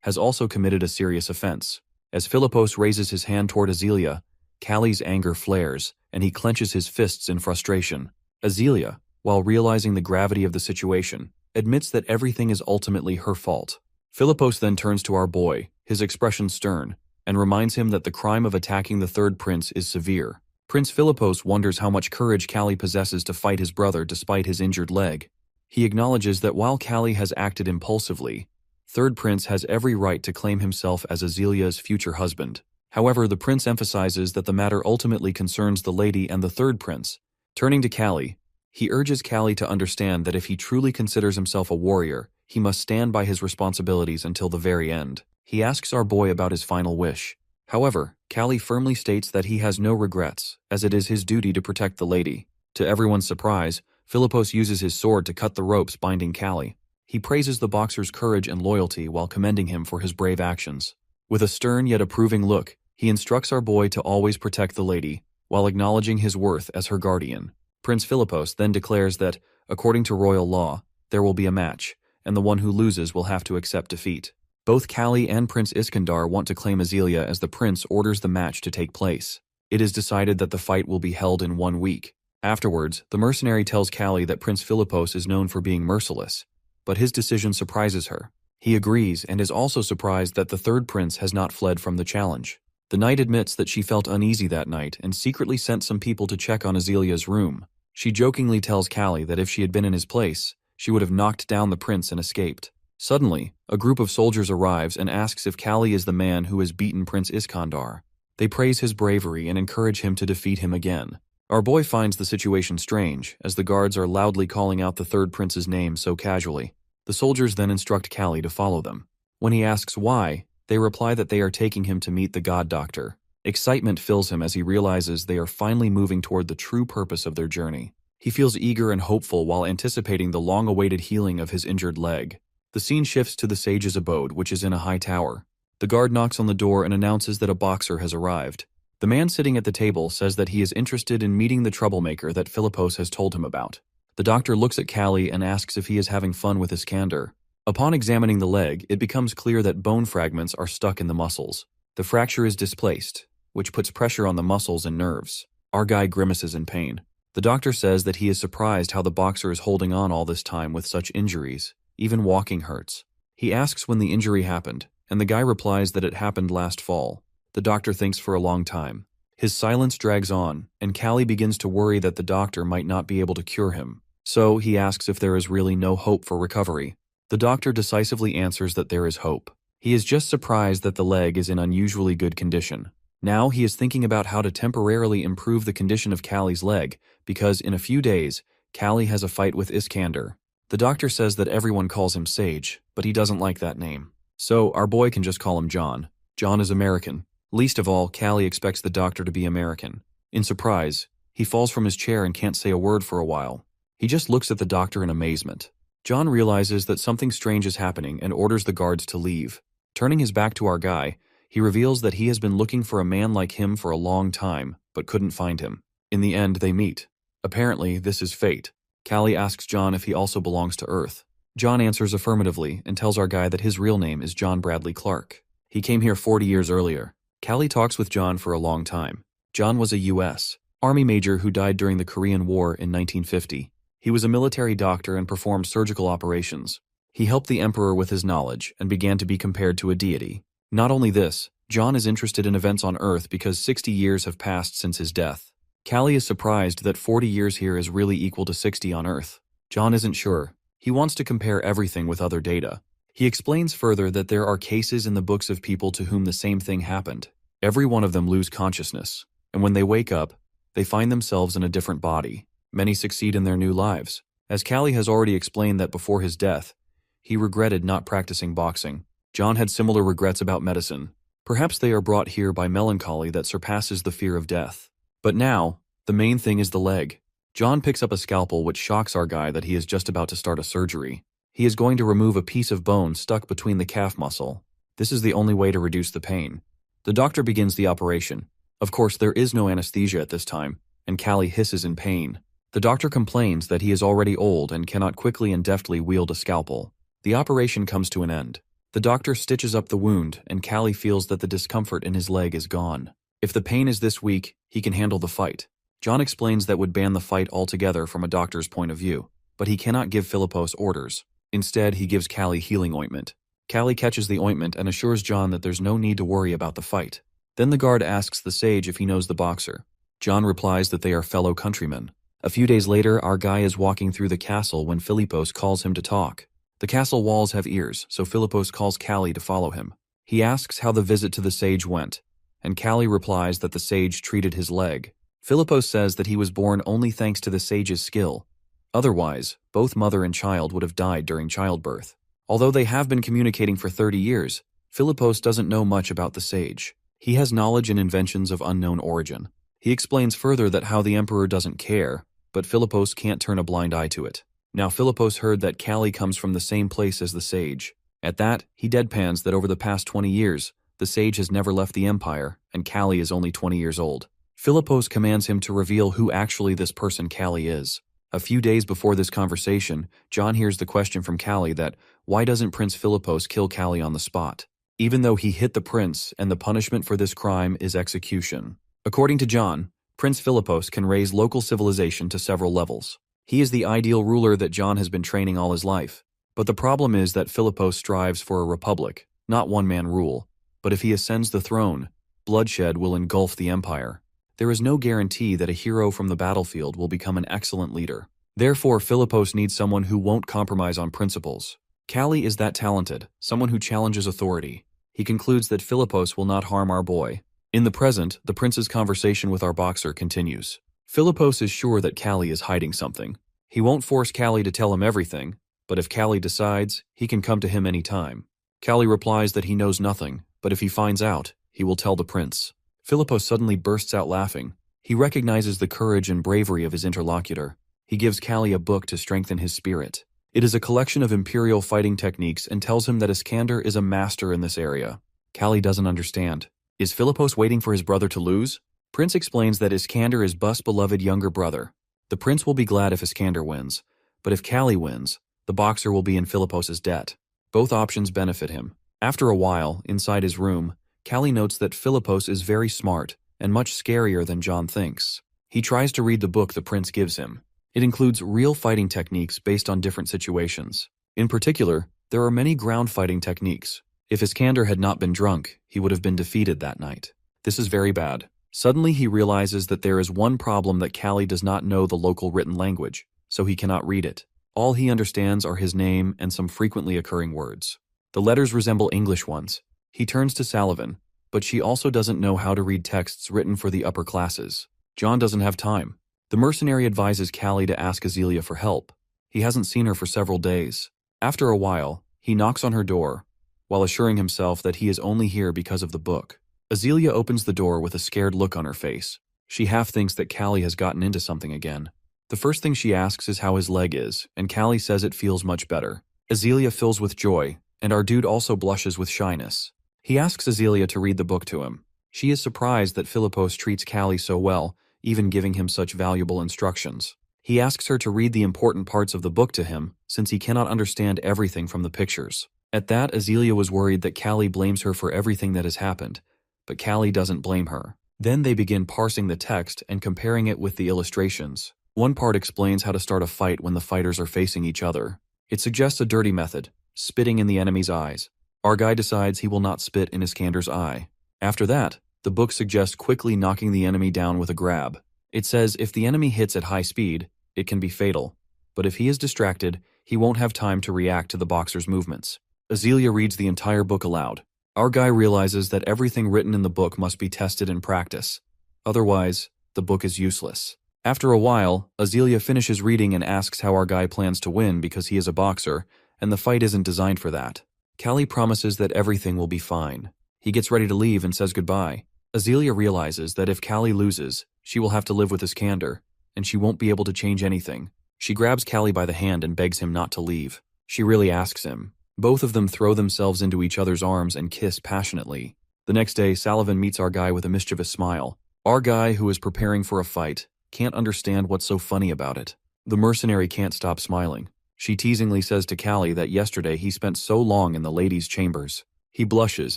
has also committed a serious offense. As Philippos raises his hand toward Azelia, Kali's anger flares, and he clenches his fists in frustration. Azelia, while realizing the gravity of the situation, admits that everything is ultimately her fault. Philippos then turns to our boy, his expression stern, and reminds him that the crime of attacking the third prince is severe. Prince Philippos wonders how much courage Kali possesses to fight his brother despite his injured leg. He acknowledges that while Kali has acted impulsively, third prince has every right to claim himself as Azelia's future husband. However, the prince emphasizes that the matter ultimately concerns the lady and the third prince. Turning to Kali, he urges Kali to understand that if he truly considers himself a warrior, he must stand by his responsibilities until the very end. He asks our boy about his final wish. However, Kali firmly states that he has no regrets, as it is his duty to protect the lady. To everyone's surprise, Philippos uses his sword to cut the ropes binding Kali. He praises the boxer's courage and loyalty while commending him for his brave actions. With a stern yet approving look, he instructs our boy to always protect the lady, while acknowledging his worth as her guardian. Prince Philippos then declares that, according to royal law, there will be a match, and the one who loses will have to accept defeat. Both Kali and Prince Iskandar want to claim Azelia as the prince orders the match to take place. It is decided that the fight will be held in 1 week. Afterwards, the mercenary tells Kali that Prince Philippos is known for being merciless, but his decision surprises her. He agrees and is also surprised that the third prince has not fled from the challenge. The knight admits that she felt uneasy that night and secretly sent some people to check on Azelia's room. She jokingly tells Kali that if she had been in his place, she would have knocked down the prince and escaped. Suddenly, a group of soldiers arrives and asks if Kali is the man who has beaten Prince Iskandar. They praise his bravery and encourage him to defeat him again. Our boy finds the situation strange, as the guards are loudly calling out the third prince's name so casually. The soldiers then instruct Kali to follow them. When he asks why, they reply that they are taking him to meet the god doctor. Excitement fills him as he realizes they are finally moving toward the true purpose of their journey. He feels eager and hopeful while anticipating the long-awaited healing of his injured leg. The scene shifts to the sage's abode, which is in a high tower. The guard knocks on the door and announces that a boxer has arrived. The man sitting at the table says that he is interested in meeting the troublemaker that Philippos has told him about. The doctor looks at Kali and asks if he is having fun with Iskandar. Upon examining the leg, it becomes clear that bone fragments are stuck in the muscles. The fracture is displaced, which puts pressure on the muscles and nerves. Our guy grimaces in pain. The doctor says that he is surprised how the boxer is holding on all this time with such injuries. Even walking hurts. He asks when the injury happened, and the guy replies that it happened last fall. The doctor thinks for a long time. His silence drags on, and Kali begins to worry that the doctor might not be able to cure him. So he asks if there is really no hope for recovery. The doctor decisively answers that there is hope. He is just surprised that the leg is in unusually good condition. Now he is thinking about how to temporarily improve the condition of Kali's leg, because in a few days, Kali has a fight with Iskandar. The doctor says that everyone calls him Sage, but he doesn't like that name. So our boy can just call him John. John is American. Least of all, Kali expects the doctor to be American. In surprise, he falls from his chair and can't say a word for a while. He just looks at the doctor in amazement. John realizes that something strange is happening and orders the guards to leave. Turning his back to our guy, he reveals that he has been looking for a man like him for a long time, but couldn't find him. In the end, they meet. Apparently, this is fate. Kali asks John if he also belongs to Earth. John answers affirmatively and tells our guy that his real name is John Bradley Clark. He came here 40 years earlier. Kali talks with John for a long time. John was a U.S. Army major who died during the Korean War in 1950. He was a military doctor and performed surgical operations. He helped the emperor with his knowledge and began to be compared to a deity. Not only this, John is interested in events on Earth because 60 years have passed since his death. Kali is surprised that 40 years here is really equal to 60 on Earth. John isn't sure. He wants to compare everything with other data. He explains further that there are cases in the books of people to whom the same thing happened. Every one of them lose consciousness, and when they wake up, they find themselves in a different body. Many succeed in their new lives. As Kali has already explained that before his death, He regretted not practicing boxing. John had similar regrets about medicine. Perhaps they are brought here by melancholy that surpasses the fear of death. But now, the main thing is the leg. John picks up a scalpel which shocks our guy that he is just about to start a surgery. He is going to remove a piece of bone stuck between the calf muscle. This is the only way to reduce the pain. The doctor begins the operation. Of course, there is no anesthesia at this time, and Callie hisses in pain. The doctor complains that he is already old and cannot quickly and deftly wield a scalpel. The operation comes to an end. The doctor stitches up the wound, and Callie feels that the discomfort in his leg is gone. If the pain is this weak, he can handle the fight. John explains that would ban the fight altogether from a doctor's point of view, but he cannot give Philippos orders. Instead, he gives Callie healing ointment. Callie catches the ointment and assures John that there's no need to worry about the fight. Then the guard asks the sage if he knows the boxer. John replies that they are fellow countrymen. A few days later, our guy is walking through the castle when Philippos calls him to talk. The castle walls have ears, so Philippos calls Callie to follow him. He asks how the visit to the sage went, and Callie replies that the sage treated his leg. Philippos says that he was born only thanks to the sage's skill. Otherwise, both mother and child would have died during childbirth. Although they have been communicating for 30 years, Philippos doesn't know much about the sage. He has knowledge and inventions of unknown origin. He explains further that how the emperor doesn't care, but Philippos can't turn a blind eye to it. Now Philippos heard that Callie comes from the same place as the sage. At that, he deadpans that over the past 20 years, the sage has never left the empire, and Callie is only 20 years old. Philippos commands him to reveal who actually this person Callie is. A few days before this conversation, John hears the question from Callie that, why doesn't Prince Philippos kill Callie on the spot? Even though he hit the prince, and the punishment for this crime is execution. According to John, Prince Philippos can raise local civilization to several levels. He is the ideal ruler that John has been training all his life. But the problem is that Philippos strives for a republic, not one-man rule. But if he ascends the throne, bloodshed will engulf the empire. There is no guarantee that a hero from the battlefield will become an excellent leader. Therefore, Philippos needs someone who won't compromise on principles. Callie is that talented, someone who challenges authority. He concludes that Philippos will not harm our boy. In the present, the prince's conversation with our boxer continues. Philippos is sure that Callie is hiding something. He won't force Callie to tell him everything, but if Callie decides, he can come to him any time. Callie replies that he knows nothing, but if he finds out, he will tell the prince. Philippos suddenly bursts out laughing. He recognizes the courage and bravery of his interlocutor. He gives Callie a book to strengthen his spirit. It is a collection of imperial fighting techniques and tells him that Iskander is a master in this area. Callie doesn't understand. Is Philippos waiting for his brother to lose? Prince explains that Iskander is Bus' beloved younger brother. The prince will be glad if Iskander wins, but if Callie wins, the boxer will be in Philippos's debt. Both options benefit him. After a while, inside his room, Callie notes that Philippos is very smart and much scarier than John thinks. He tries to read the book the prince gives him. It includes real fighting techniques based on different situations. In particular, there are many ground fighting techniques. If Iskander had not been drunk, he would have been defeated that night. This is very bad. Suddenly he realizes that there is one problem that Callie does not know the local written language, so he cannot read it. All he understands are his name and some frequently occurring words. The letters resemble English ones. He turns to Sullivan, but she also doesn't know how to read texts written for the upper classes. John doesn't have time. The mercenary advises Callie to ask Azealia for help. He hasn't seen her for several days. After a while, he knocks on her door, while assuring himself that he is only here because of the book. Azealia opens the door with a scared look on her face. She half thinks that Callie has gotten into something again. The first thing she asks is how his leg is, and Callie says it feels much better. Azealia fills with joy, and our dude also blushes with shyness. He asks Azealia to read the book to him. She is surprised that Philippos treats Callie so well, even giving him such valuable instructions. He asks her to read the important parts of the book to him, since he cannot understand everything from the pictures. At that, Azealia was worried that Callie blames her for everything that has happened, but Callie doesn't blame her. Then they begin parsing the text and comparing it with the illustrations. One part explains how to start a fight when the fighters are facing each other. It suggests a dirty method, spitting in the enemy's eyes. Our guy decides he will not spit in Iskander's eye. After that, the book suggests quickly knocking the enemy down with a grab. It says if the enemy hits at high speed, it can be fatal. But if he is distracted, he won't have time to react to the boxer's movements. Azealia reads the entire book aloud. Our guy realizes that everything written in the book must be tested in practice. Otherwise, the book is useless. After a while, Azealia finishes reading and asks how our guy plans to win because he is a boxer, and the fight isn't designed for that. Callie promises that everything will be fine. He gets ready to leave and says goodbye. Azealia realizes that if Callie loses, she will have to live with Iskander, and she won't be able to change anything. She grabs Callie by the hand and begs him not to leave. She really asks him. Both of them throw themselves into each other's arms and kiss passionately. The next day, Salavin meets our guy with a mischievous smile. Our guy, who is preparing for a fight, can't understand what's so funny about it. The mercenary can't stop smiling. She teasingly says to Callie that yesterday he spent so long in the ladies' chambers. He blushes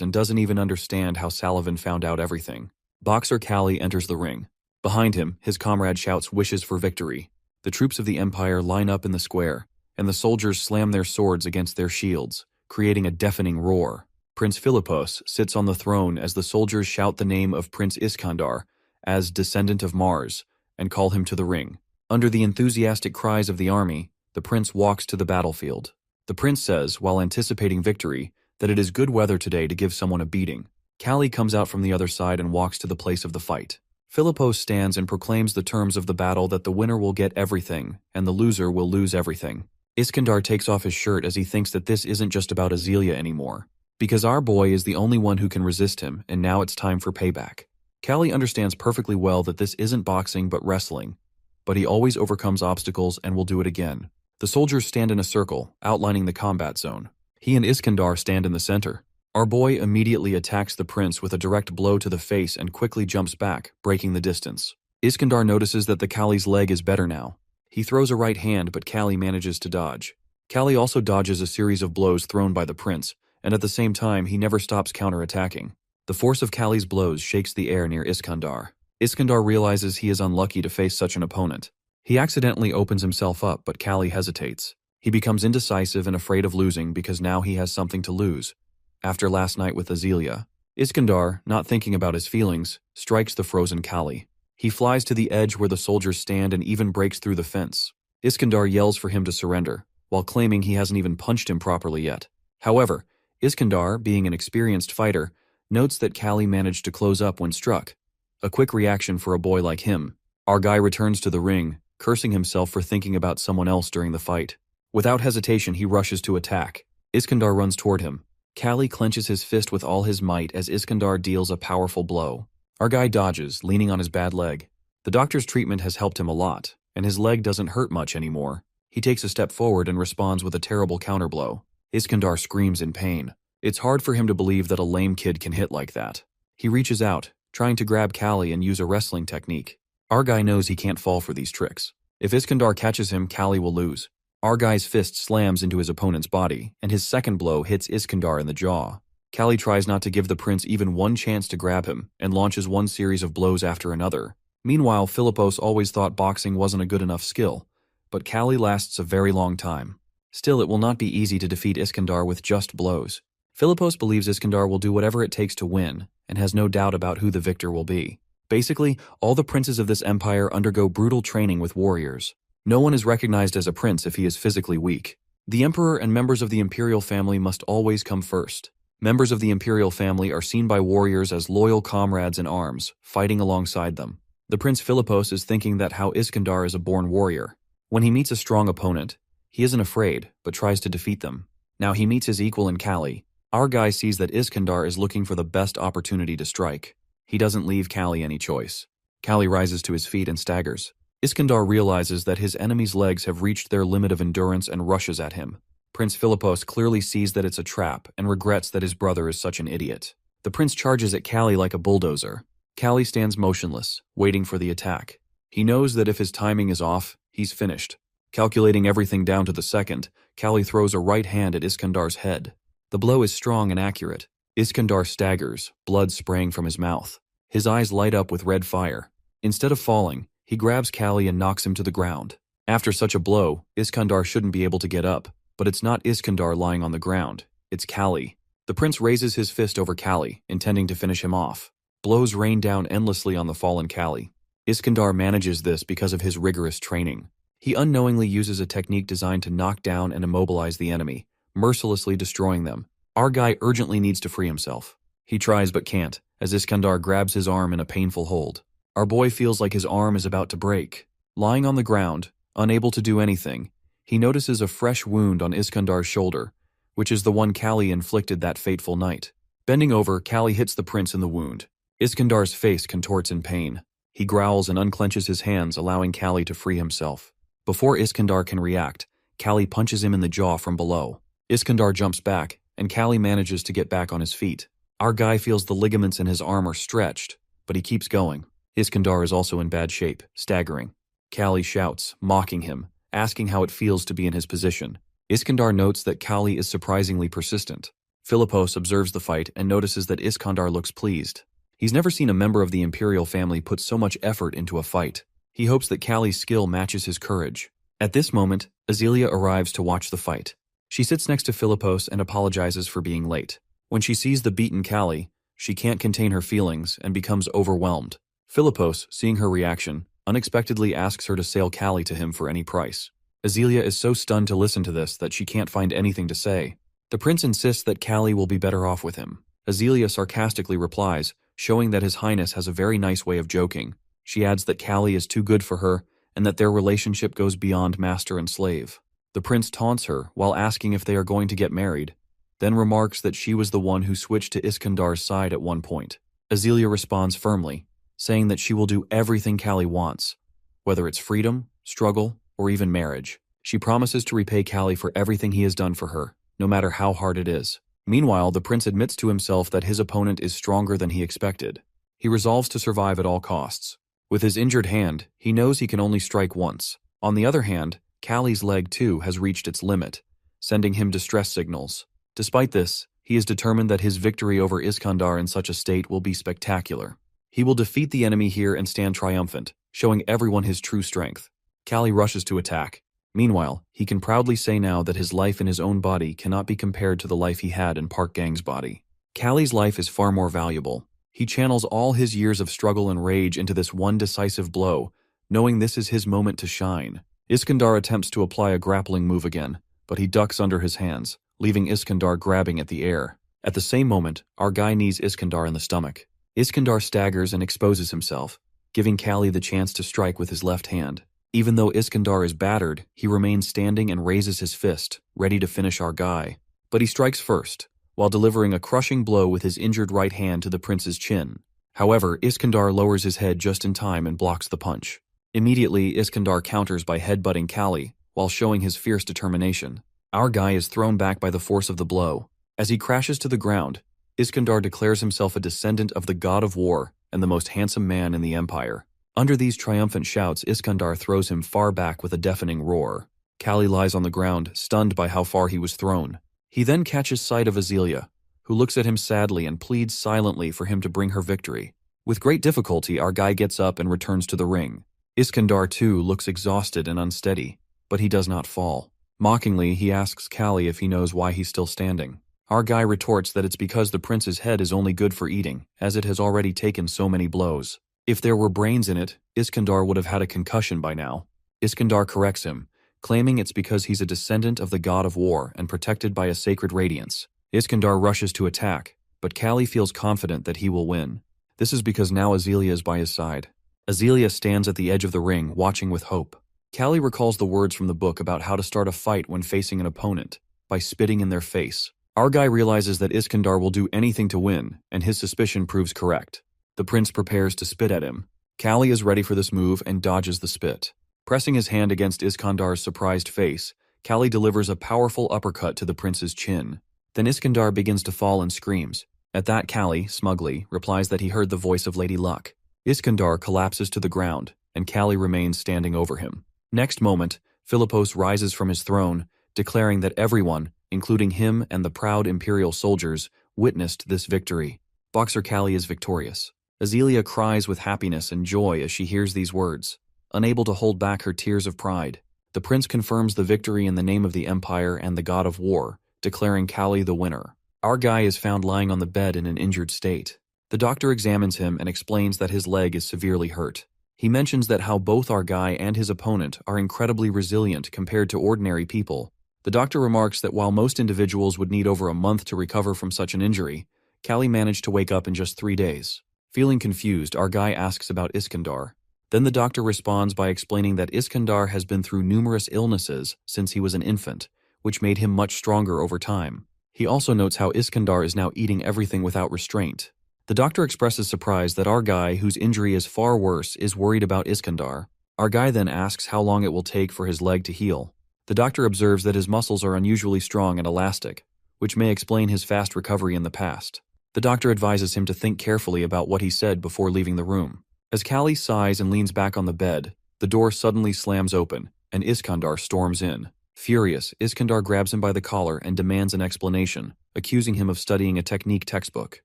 and doesn't even understand how Salavin found out everything. Boxer Callie enters the ring. Behind him, his comrade shouts wishes for victory. The troops of the Empire line up in the square, and the soldiers slam their swords against their shields, creating a deafening roar. Prince Philippos sits on the throne as the soldiers shout the name of Prince Iskandar as descendant of Mars and call him to the ring. Under the enthusiastic cries of the army, the prince walks to the battlefield. The prince says, while anticipating victory, that it is good weather today to give someone a beating. Callie comes out from the other side and walks to the place of the fight. Philippos stands and proclaims the terms of the battle that the winner will get everything, and the loser will lose everything. Iskandar takes off his shirt as he thinks that this isn't just about Azealia anymore, because our boy is the only one who can resist him, and now it's time for payback. Callie understands perfectly well that this isn't boxing but wrestling, but he always overcomes obstacles and will do it again. The soldiers stand in a circle, outlining the combat zone. He and Iskandar stand in the center. Our boy immediately attacks the prince with a direct blow to the face and quickly jumps back, breaking the distance. Iskandar notices that the Callie's leg is better now. He throws a right hand, but Callie manages to dodge. Callie also dodges a series of blows thrown by the prince, and at the same time he never stops counterattacking. The force of Callie's blows shakes the air near Iskandar. Iskandar realizes he is unlucky to face such an opponent. He accidentally opens himself up, but Callie hesitates. He becomes indecisive and afraid of losing because now he has something to lose. After last night with Azealia, Iskandar, not thinking about his feelings, strikes the frozen Callie. He flies to the edge where the soldiers stand and even breaks through the fence. Iskandar yells for him to surrender, while claiming he hasn't even punched him properly yet. However, Iskandar, being an experienced fighter, notes that Callie managed to close up when struck. A quick reaction for a boy like him. Our guy returns to the ring, cursing himself for thinking about someone else during the fight. Without hesitation, he rushes to attack. Iskandar runs toward him. Callie clenches his fist with all his might as Iskandar deals a powerful blow. Our guy dodges, leaning on his bad leg. The doctor's treatment has helped him a lot, and his leg doesn't hurt much anymore. He takes a step forward and responds with a terrible counterblow. Iskandar screams in pain. It's hard for him to believe that a lame kid can hit like that. He reaches out, trying to grab Callie and use a wrestling technique. Our guy knows he can't fall for these tricks. If Iskandar catches him, Callie will lose. Our guy's fist slams into his opponent's body, and his second blow hits Iskandar in the jaw. Callie tries not to give the prince even one chance to grab him, and launches one series of blows after another. Meanwhile, Philippos always thought boxing wasn't a good enough skill, but Callie lasts a very long time. Still, it will not be easy to defeat Iskandar with just blows. Philippos believes Iskandar will do whatever it takes to win, and has no doubt about who the victor will be. Basically, all the princes of this empire undergo brutal training with warriors. No one is recognized as a prince if he is physically weak. The emperor and members of the imperial family must always come first. Members of the imperial family are seen by warriors as loyal comrades in arms, fighting alongside them. The Prince Philippos is thinking that how Iskandar is a born warrior. When he meets a strong opponent, he isn't afraid, but tries to defeat them. Now he meets his equal in Callie. Our guy sees that Iskandar is looking for the best opportunity to strike. He doesn't leave Callie any choice. Callie rises to his feet and staggers. Iskandar realizes that his enemy's legs have reached their limit of endurance and rushes at him. Prince Philippos clearly sees that it's a trap and regrets that his brother is such an idiot. The prince charges at Callie like a bulldozer. Callie stands motionless, waiting for the attack. He knows that if his timing is off, he's finished. Calculating everything down to the second, Callie throws a right hand at Iskandar's head. The blow is strong and accurate. Iskandar staggers, blood spraying from his mouth. His eyes light up with red fire. Instead of falling, he grabs Callie and knocks him to the ground. After such a blow, Iskandar shouldn't be able to get up, but it's not Iskandar lying on the ground, it's Callie. The prince raises his fist over Callie, intending to finish him off. Blows rain down endlessly on the fallen Callie. Iskandar manages this because of his rigorous training. He unknowingly uses a technique designed to knock down and immobilize the enemy, mercilessly destroying them. Our guy urgently needs to free himself. He tries but can't, as Iskandar grabs his arm in a painful hold. Our boy feels like his arm is about to break. Lying on the ground, unable to do anything, He notices a fresh wound on Iskandar's shoulder, which is the one Kali inflicted that fateful night. Bending over, Kali hits the prince in the wound. Iskandar's face contorts in pain. He growls and unclenches his hands, allowing Kali to free himself. Before Iskandar can react, Kali punches him in the jaw from below. Iskandar jumps back, and Kali manages to get back on his feet. Our guy feels the ligaments in his arm are stretched, but he keeps going. Iskandar is also in bad shape, staggering. Kali shouts, mocking him, asking how it feels to be in his position. Iskandar notes that Kali is surprisingly persistent. Philippos observes the fight and notices that Iskandar looks pleased. He's never seen a member of the imperial family put so much effort into a fight. He hopes that Kali's skill matches his courage. At this moment, Azelia arrives to watch the fight. She sits next to Philippos and apologizes for being late. When she sees the beaten Kali, she can't contain her feelings and becomes overwhelmed. Philippos, seeing her reaction, unexpectedly asks her to sell Kali to him for any price. Azelia is so stunned to listen to this that she can't find anything to say. The prince insists that Kali will be better off with him. Azelia sarcastically replies, showing that His Highness has a very nice way of joking. She adds that Kali is too good for her and that their relationship goes beyond master and slave. The prince taunts her while asking if they are going to get married, then remarks that she was the one who switched to Iskandar's side at one point. Azelia responds firmly, saying that she will do everything Kali wants, whether it's freedom, struggle, or even marriage. She promises to repay Kali for everything he has done for her, no matter how hard it is. Meanwhile, the prince admits to himself that his opponent is stronger than he expected. He resolves to survive at all costs. With his injured hand, he knows he can only strike once. On the other hand, Kali's leg too has reached its limit, sending him distress signals. Despite this, he is determined that his victory over Iskandar in such a state will be spectacular. He will defeat the enemy here and stand triumphant, showing everyone his true strength. Kali rushes to attack. Meanwhile, he can proudly say now that his life in his own body cannot be compared to the life he had in Park Gang's body. Kali's life is far more valuable. He channels all his years of struggle and rage into this one decisive blow, knowing this is his moment to shine. Iskandar attempts to apply a grappling move again, but he ducks under his hands, leaving Iskandar grabbing at the air. At the same moment, our guy knees Iskandar in the stomach. Iskandar staggers and exposes himself, giving Kali the chance to strike with his left hand. Even though Iskandar is battered, he remains standing and raises his fist, ready to finish our guy. But he strikes first, while delivering a crushing blow with his injured right hand to the prince's chin. However, Iskandar lowers his head just in time and blocks the punch. Immediately, Iskandar counters by headbutting Kali, while showing his fierce determination. Our guy is thrown back by the force of the blow. As he crashes to the ground, Iskandar declares himself a descendant of the god of war and the most handsome man in the empire. Under these triumphant shouts, Iskandar throws him far back with a deafening roar. Kali lies on the ground, stunned by how far he was thrown. He then catches sight of Azelia, who looks at him sadly and pleads silently for him to bring her victory. With great difficulty, our guy gets up and returns to the ring. Iskandar too looks exhausted and unsteady, but he does not fall. Mockingly, he asks Kali if he knows why he's still standing. Our guy retorts that it's because the prince's head is only good for eating, as it has already taken so many blows. If there were brains in it, Iskandar would have had a concussion by now. Iskandar corrects him, claiming it's because he's a descendant of the god of war and protected by a sacred radiance. Iskandar rushes to attack, but Kali feels confident that he will win. This is because now Azelia is by his side. Azelia stands at the edge of the ring, watching with hope. Kali recalls the words from the book about how to start a fight when facing an opponent, by spitting in their face. Our guy realizes that Iskandar will do anything to win, and his suspicion proves correct. The prince prepares to spit at him. Kali is ready for this move and dodges the spit. Pressing his hand against Iskandar's surprised face, Kali delivers a powerful uppercut to the prince's chin. Then Iskandar begins to fall and screams. At that, Kali, smugly, replies that he heard the voice of Lady Luck. Iskandar collapses to the ground, and Kali remains standing over him. Next moment, Philippos rises from his throne, declaring that everyone, including him and the proud imperial soldiers, witnessed this victory. Boxer Kali is victorious. Azelia cries with happiness and joy as she hears these words, unable to hold back her tears of pride. The prince confirms the victory in the name of the empire and the god of war, declaring Kali the winner. Our guy is found lying on the bed in an injured state. The doctor examines him and explains that his leg is severely hurt. He mentions that how both our guy and his opponent are incredibly resilient compared to ordinary people. The doctor remarks that while most individuals would need over a month to recover from such an injury, Kali managed to wake up in just 3 days. Feeling confused, our guy asks about Iskandar. Then the doctor responds by explaining that Iskandar has been through numerous illnesses since he was an infant, which made him much stronger over time. He also notes how Iskandar is now eating everything without restraint. The doctor expresses surprise that our guy, whose injury is far worse, is worried about Iskandar. Our guy then asks how long it will take for his leg to heal. The doctor observes that his muscles are unusually strong and elastic, which may explain his fast recovery in the past. The doctor advises him to think carefully about what he said before leaving the room. As Kali sighs and leans back on the bed, the door suddenly slams open, and Iskandar storms in. Furious, Iskandar grabs him by the collar and demands an explanation, accusing him of studying a technique textbook.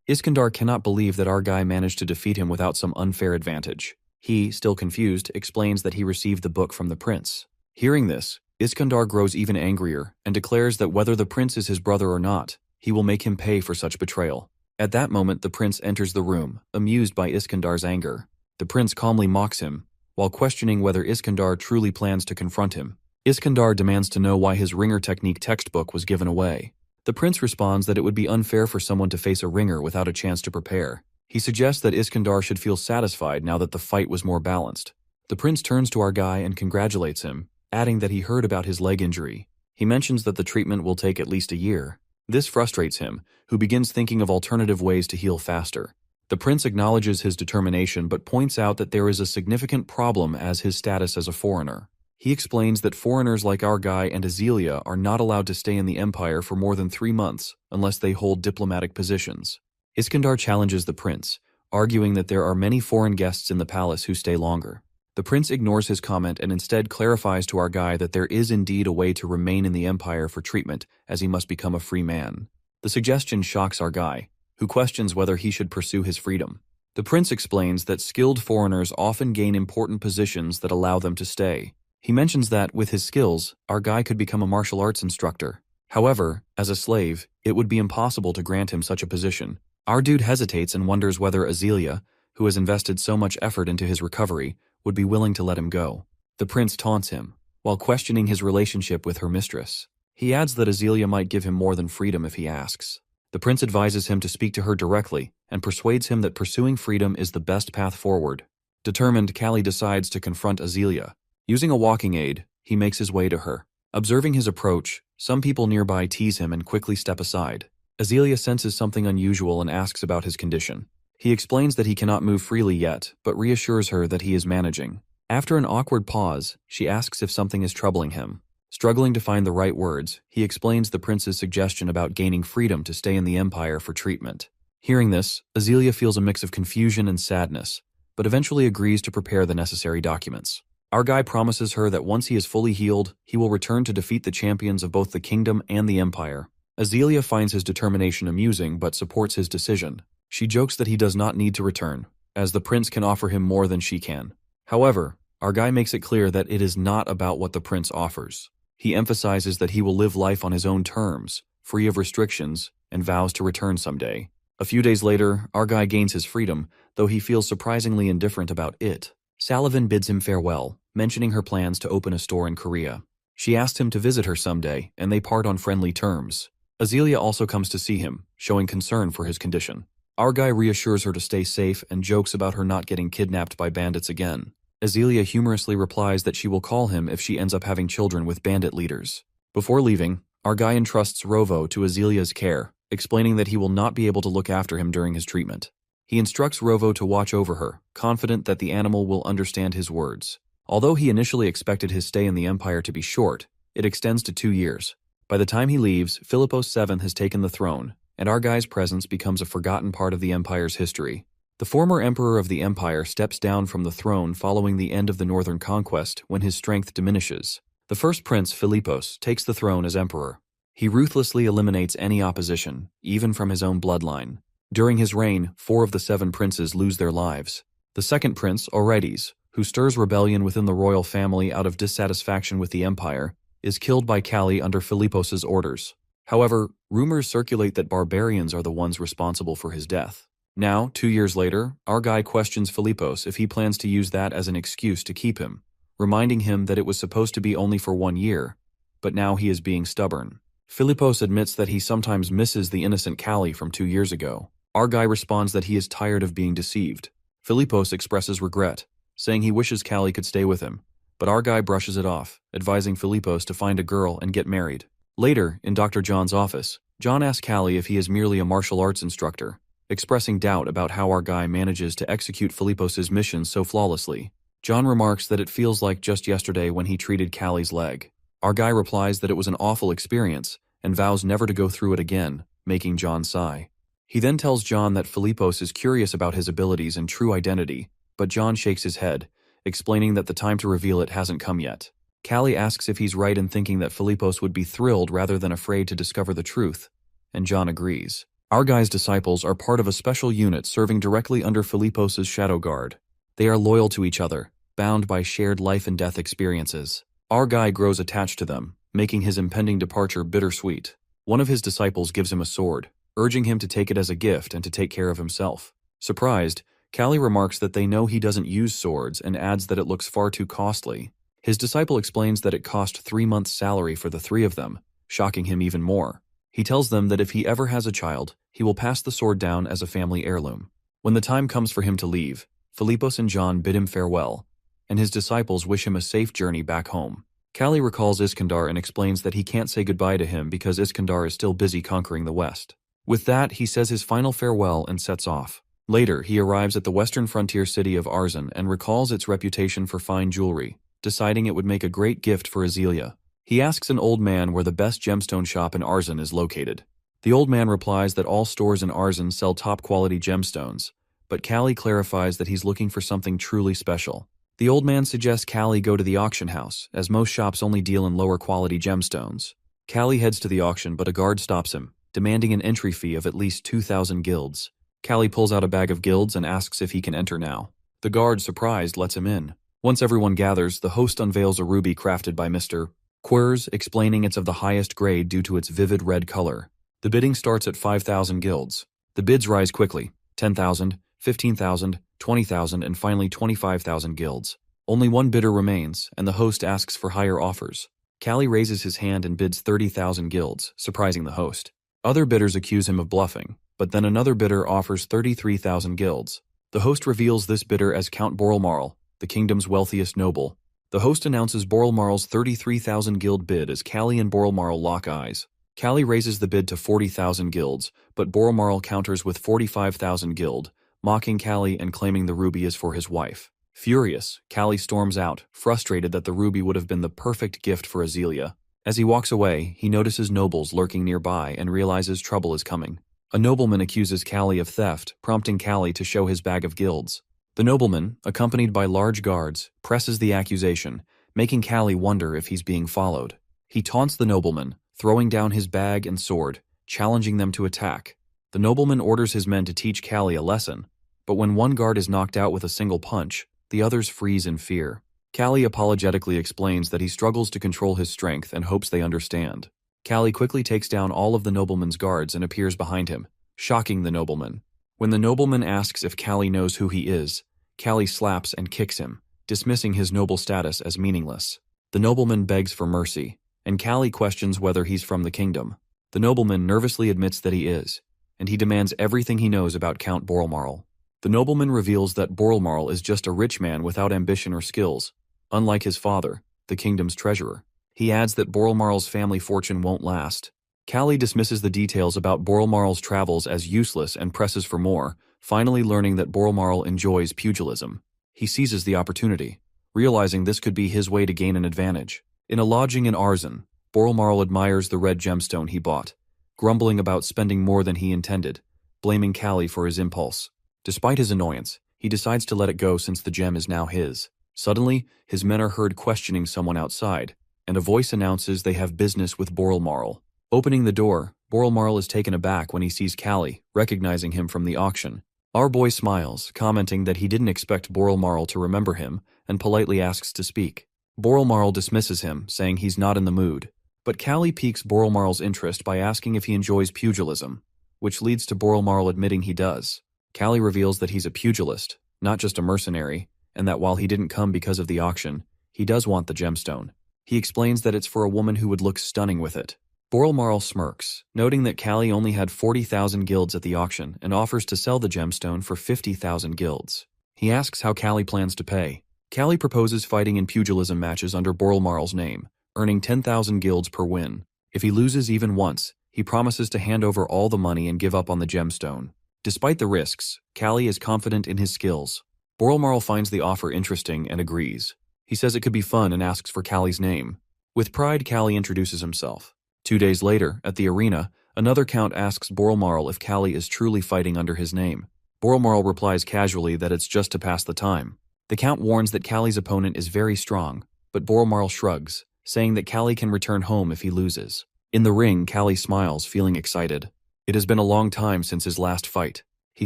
Iskandar cannot believe that our guy managed to defeat him without some unfair advantage. He, still confused, explains that he received the book from the prince. Hearing this, Iskandar grows even angrier and declares that whether the prince is his brother or not, he will make him pay for such betrayal. At that moment, the prince enters the room, amused by Iskandar's anger. The prince calmly mocks him, while questioning whether Iskandar truly plans to confront him. Iskandar demands to know why his ringer technique textbook was given away. The prince responds that it would be unfair for someone to face a ringer without a chance to prepare. He suggests that Iskandar should feel satisfied now that the fight was more balanced. The prince turns to our guy and congratulates him, adding that he heard about his leg injury. He mentions that the treatment will take at least a year. This frustrates him, who begins thinking of alternative ways to heal faster. The prince acknowledges his determination but points out that there is a significant problem as his status as a foreigner. He explains that foreigners like our guy and Azelia are not allowed to stay in the empire for more than 3 months unless they hold diplomatic positions. Iskandar challenges the prince, arguing that there are many foreign guests in the palace who stay longer. The prince ignores his comment and instead clarifies to our guy that there is indeed a way to remain in the empire for treatment, as he must become a free man. The suggestion shocks our guy, who questions whether he should pursue his freedom. The prince explains that skilled foreigners often gain important positions that allow them to stay. He mentions that, with his skills, our guy could become a martial arts instructor. However, as a slave, it would be impossible to grant him such a position. Our dude hesitates and wonders whether Azelia, who has invested so much effort into his recovery, would be willing to let him go. The prince taunts him, while questioning his relationship with her mistress. He adds that Azelia might give him more than freedom if he asks. The prince advises him to speak to her directly and persuades him that pursuing freedom is the best path forward. Determined, Kali decides to confront Azelia. Using a walking aid, he makes his way to her. Observing his approach, some people nearby tease him and quickly step aside. Azelia senses something unusual and asks about his condition. He explains that he cannot move freely yet, but reassures her that he is managing. After an awkward pause, she asks if something is troubling him. Struggling to find the right words, he explains the prince's suggestion about gaining freedom to stay in the empire for treatment. Hearing this, Azelia feels a mix of confusion and sadness, but eventually agrees to prepare the necessary documents. Our guy promises her that once he is fully healed, he will return to defeat the champions of both the kingdom and the empire. Azelia finds his determination amusing but supports his decision. She jokes that he does not need to return, as the prince can offer him more than she can. However, our guy makes it clear that it is not about what the prince offers. He emphasizes that he will live life on his own terms, free of restrictions, and vows to return someday. A few days later, our guy gains his freedom, though he feels surprisingly indifferent about it. Salavin bids him farewell, mentioning her plans to open a store in Korea. She asks him to visit her someday, and they part on friendly terms. Azelia also comes to see him, showing concern for his condition. Our guy reassures her to stay safe and jokes about her not getting kidnapped by bandits again. Azelia humorously replies that she will call him if she ends up having children with bandit leaders. Before leaving, our guy entrusts Rovo to Azelia's care, explaining that he will not be able to look after him during his treatment. He instructs Rovo to watch over her, confident that the animal will understand his words. Although he initially expected his stay in the empire to be short, it extends to 2 years. By the time he leaves, Philippos VII has taken the throne, and our guy's presence becomes a forgotten part of the empire's history. The former emperor of the empire steps down from the throne following the end of the northern conquest when his strength diminishes. The first prince, Philippos, takes the throne as emperor. He ruthlessly eliminates any opposition, even from his own bloodline. During his reign, 4 of the 7 princes lose their lives. The second prince, Aurides, who stirs rebellion within the royal family out of dissatisfaction with the empire, is killed by Kali under Philippos's orders. However, rumors circulate that barbarians are the ones responsible for his death. Now, 2 years later, our guy questions Philippos if he plans to use that as an excuse to keep him, reminding him that it was supposed to be only for 1 year, but now he is being stubborn. Philippos admits that he sometimes misses the innocent Kali from 2 years ago. Our guy responds that he is tired of being deceived. Philippos expresses regret, saying he wishes Callie could stay with him, but our guy brushes it off, advising Philippos to find a girl and get married. Later, in Dr. John's office, John asks Callie if he is merely a martial arts instructor, expressing doubt about how our guy manages to execute Philippos's mission so flawlessly. John remarks that it feels like just yesterday when he treated Callie's leg. Our guy replies that it was an awful experience and vows never to go through it again, making John sigh. He then tells John that Philippos is curious about his abilities and true identity, but John shakes his head, explaining that the time to reveal it hasn't come yet. Callie asks if he's right in thinking that Philippos would be thrilled rather than afraid to discover the truth, and John agrees. Our guy's disciples are part of a special unit serving directly under Philippos's shadow guard. They are loyal to each other, bound by shared life and death experiences. Our guy grows attached to them, making his impending departure bittersweet. One of his disciples gives him a sword, urging him to take it as a gift and to take care of himself. Surprised, Callie remarks that they know he doesn't use swords and adds that it looks far too costly. His disciple explains that it cost 3 months' salary for the 3 of them, shocking him even more. He tells them that if he ever has a child, he will pass the sword down as a family heirloom. When the time comes for him to leave, Philippos and John bid him farewell, and his disciples wish him a safe journey back home. Callie recalls Iskandar and explains that he can't say goodbye to him because Iskandar is still busy conquering the West. With that, he says his final farewell and sets off. Later, he arrives at the western frontier city of Arzan and recalls its reputation for fine jewelry, deciding it would make a great gift for Azelia. He asks an old man where the best gemstone shop in Arzan is located. The old man replies that all stores in Arzan sell top-quality gemstones, but Callie clarifies that he's looking for something truly special. The old man suggests Callie go to the auction house, as most shops only deal in lower-quality gemstones. Callie heads to the auction, but a guard stops him, demanding an entry fee of at least 2,000 guilds. Callie pulls out a bag of guilds and asks if he can enter now. The guard, surprised, lets him in. Once everyone gathers, the host unveils a ruby crafted by Mr. Quers, explaining it's of the highest grade due to its vivid red color. The bidding starts at 5,000 guilds. The bids rise quickly: 10,000, 15,000, 20,000, and finally 25,000 guilds. Only one bidder remains, and the host asks for higher offers. Callie raises his hand and bids 30,000 guilds, surprising the host. Other bidders accuse him of bluffing, but then another bidder offers 33,000 guilds. The host reveals this bidder as Count Boralmarl, the kingdom's wealthiest noble. The host announces Boralmarl's 33,000 guild bid as Callie and Boralmarl lock eyes. Callie raises the bid to 40,000 guilds, but Boralmarl counters with 45,000 guild, mocking Callie and claiming the ruby is for his wife. Furious, Callie storms out, frustrated that the ruby would have been the perfect gift for Azelia. As he walks away, he notices nobles lurking nearby and realizes trouble is coming. A nobleman accuses Callie of theft, prompting Callie to show his bag of guilds. The nobleman, accompanied by large guards, presses the accusation, making Callie wonder if he's being followed. He taunts the nobleman, throwing down his bag and sword, challenging them to attack. The nobleman orders his men to teach Callie a lesson, but when one guard is knocked out with a single punch, the others freeze in fear. Callie apologetically explains that he struggles to control his strength and hopes they understand. Callie quickly takes down all of the nobleman's guards and appears behind him, shocking the nobleman. When the nobleman asks if Callie knows who he is, Callie slaps and kicks him, dismissing his noble status as meaningless. The nobleman begs for mercy, and Callie questions whether he's from the kingdom. The nobleman nervously admits that he is, and he demands everything he knows about Count Boralmarl. The nobleman reveals that Boralmarl is just a rich man without ambition or skills, unlike his father, the kingdom's treasurer. He adds that Boralmarl's family fortune won't last. Callie dismisses the details about Boralmarl's travels as useless and presses for more, finally learning that Boralmarl enjoys pugilism. He seizes the opportunity, realizing this could be his way to gain an advantage. In a lodging in Arzan, Boralmarl admires the red gemstone he bought, grumbling about spending more than he intended, blaming Callie for his impulse. Despite his annoyance, he decides to let it go since the gem is now his. Suddenly, his men are heard questioning someone outside, and a voice announces they have business with Boralmarl. Opening the door, Boralmarl is taken aback when he sees Callie, recognizing him from the auction. Our boy smiles, commenting that he didn't expect Boralmarl to remember him, and politely asks to speak. Boralmarl dismisses him, saying he's not in the mood. But Callie piques Boralmarl's interest by asking if he enjoys pugilism, which leads to Boralmarl admitting he does. Callie reveals that he's a pugilist, not just a mercenary, and that while he didn't come because of the auction, he does want the gemstone. He explains that it's for a woman who would look stunning with it. Boralmarl smirks, noting that Callie only had 40,000 guilds at the auction and offers to sell the gemstone for 50,000 guilds. He asks how Callie plans to pay, Callie proposes fighting in pugilism matches under Boralmarl's name, earning 10,000 guilds per win. If he loses even once, he promises to hand over all the money and give up on the gemstone. Despite the risks, Callie is confident in his skills. Boralmarl finds the offer interesting and agrees. He says it could be fun and asks for Callie's name. With pride, Callie introduces himself. 2 days later, at the arena, another count asks Boralmarl if Callie is truly fighting under his name. Boralmarl replies casually that it's just to pass the time. The count warns that Callie's opponent is very strong, but Boralmarl shrugs, saying that Callie can return home if he loses. In the ring, Callie smiles, feeling excited. It has been a long time since his last fight. He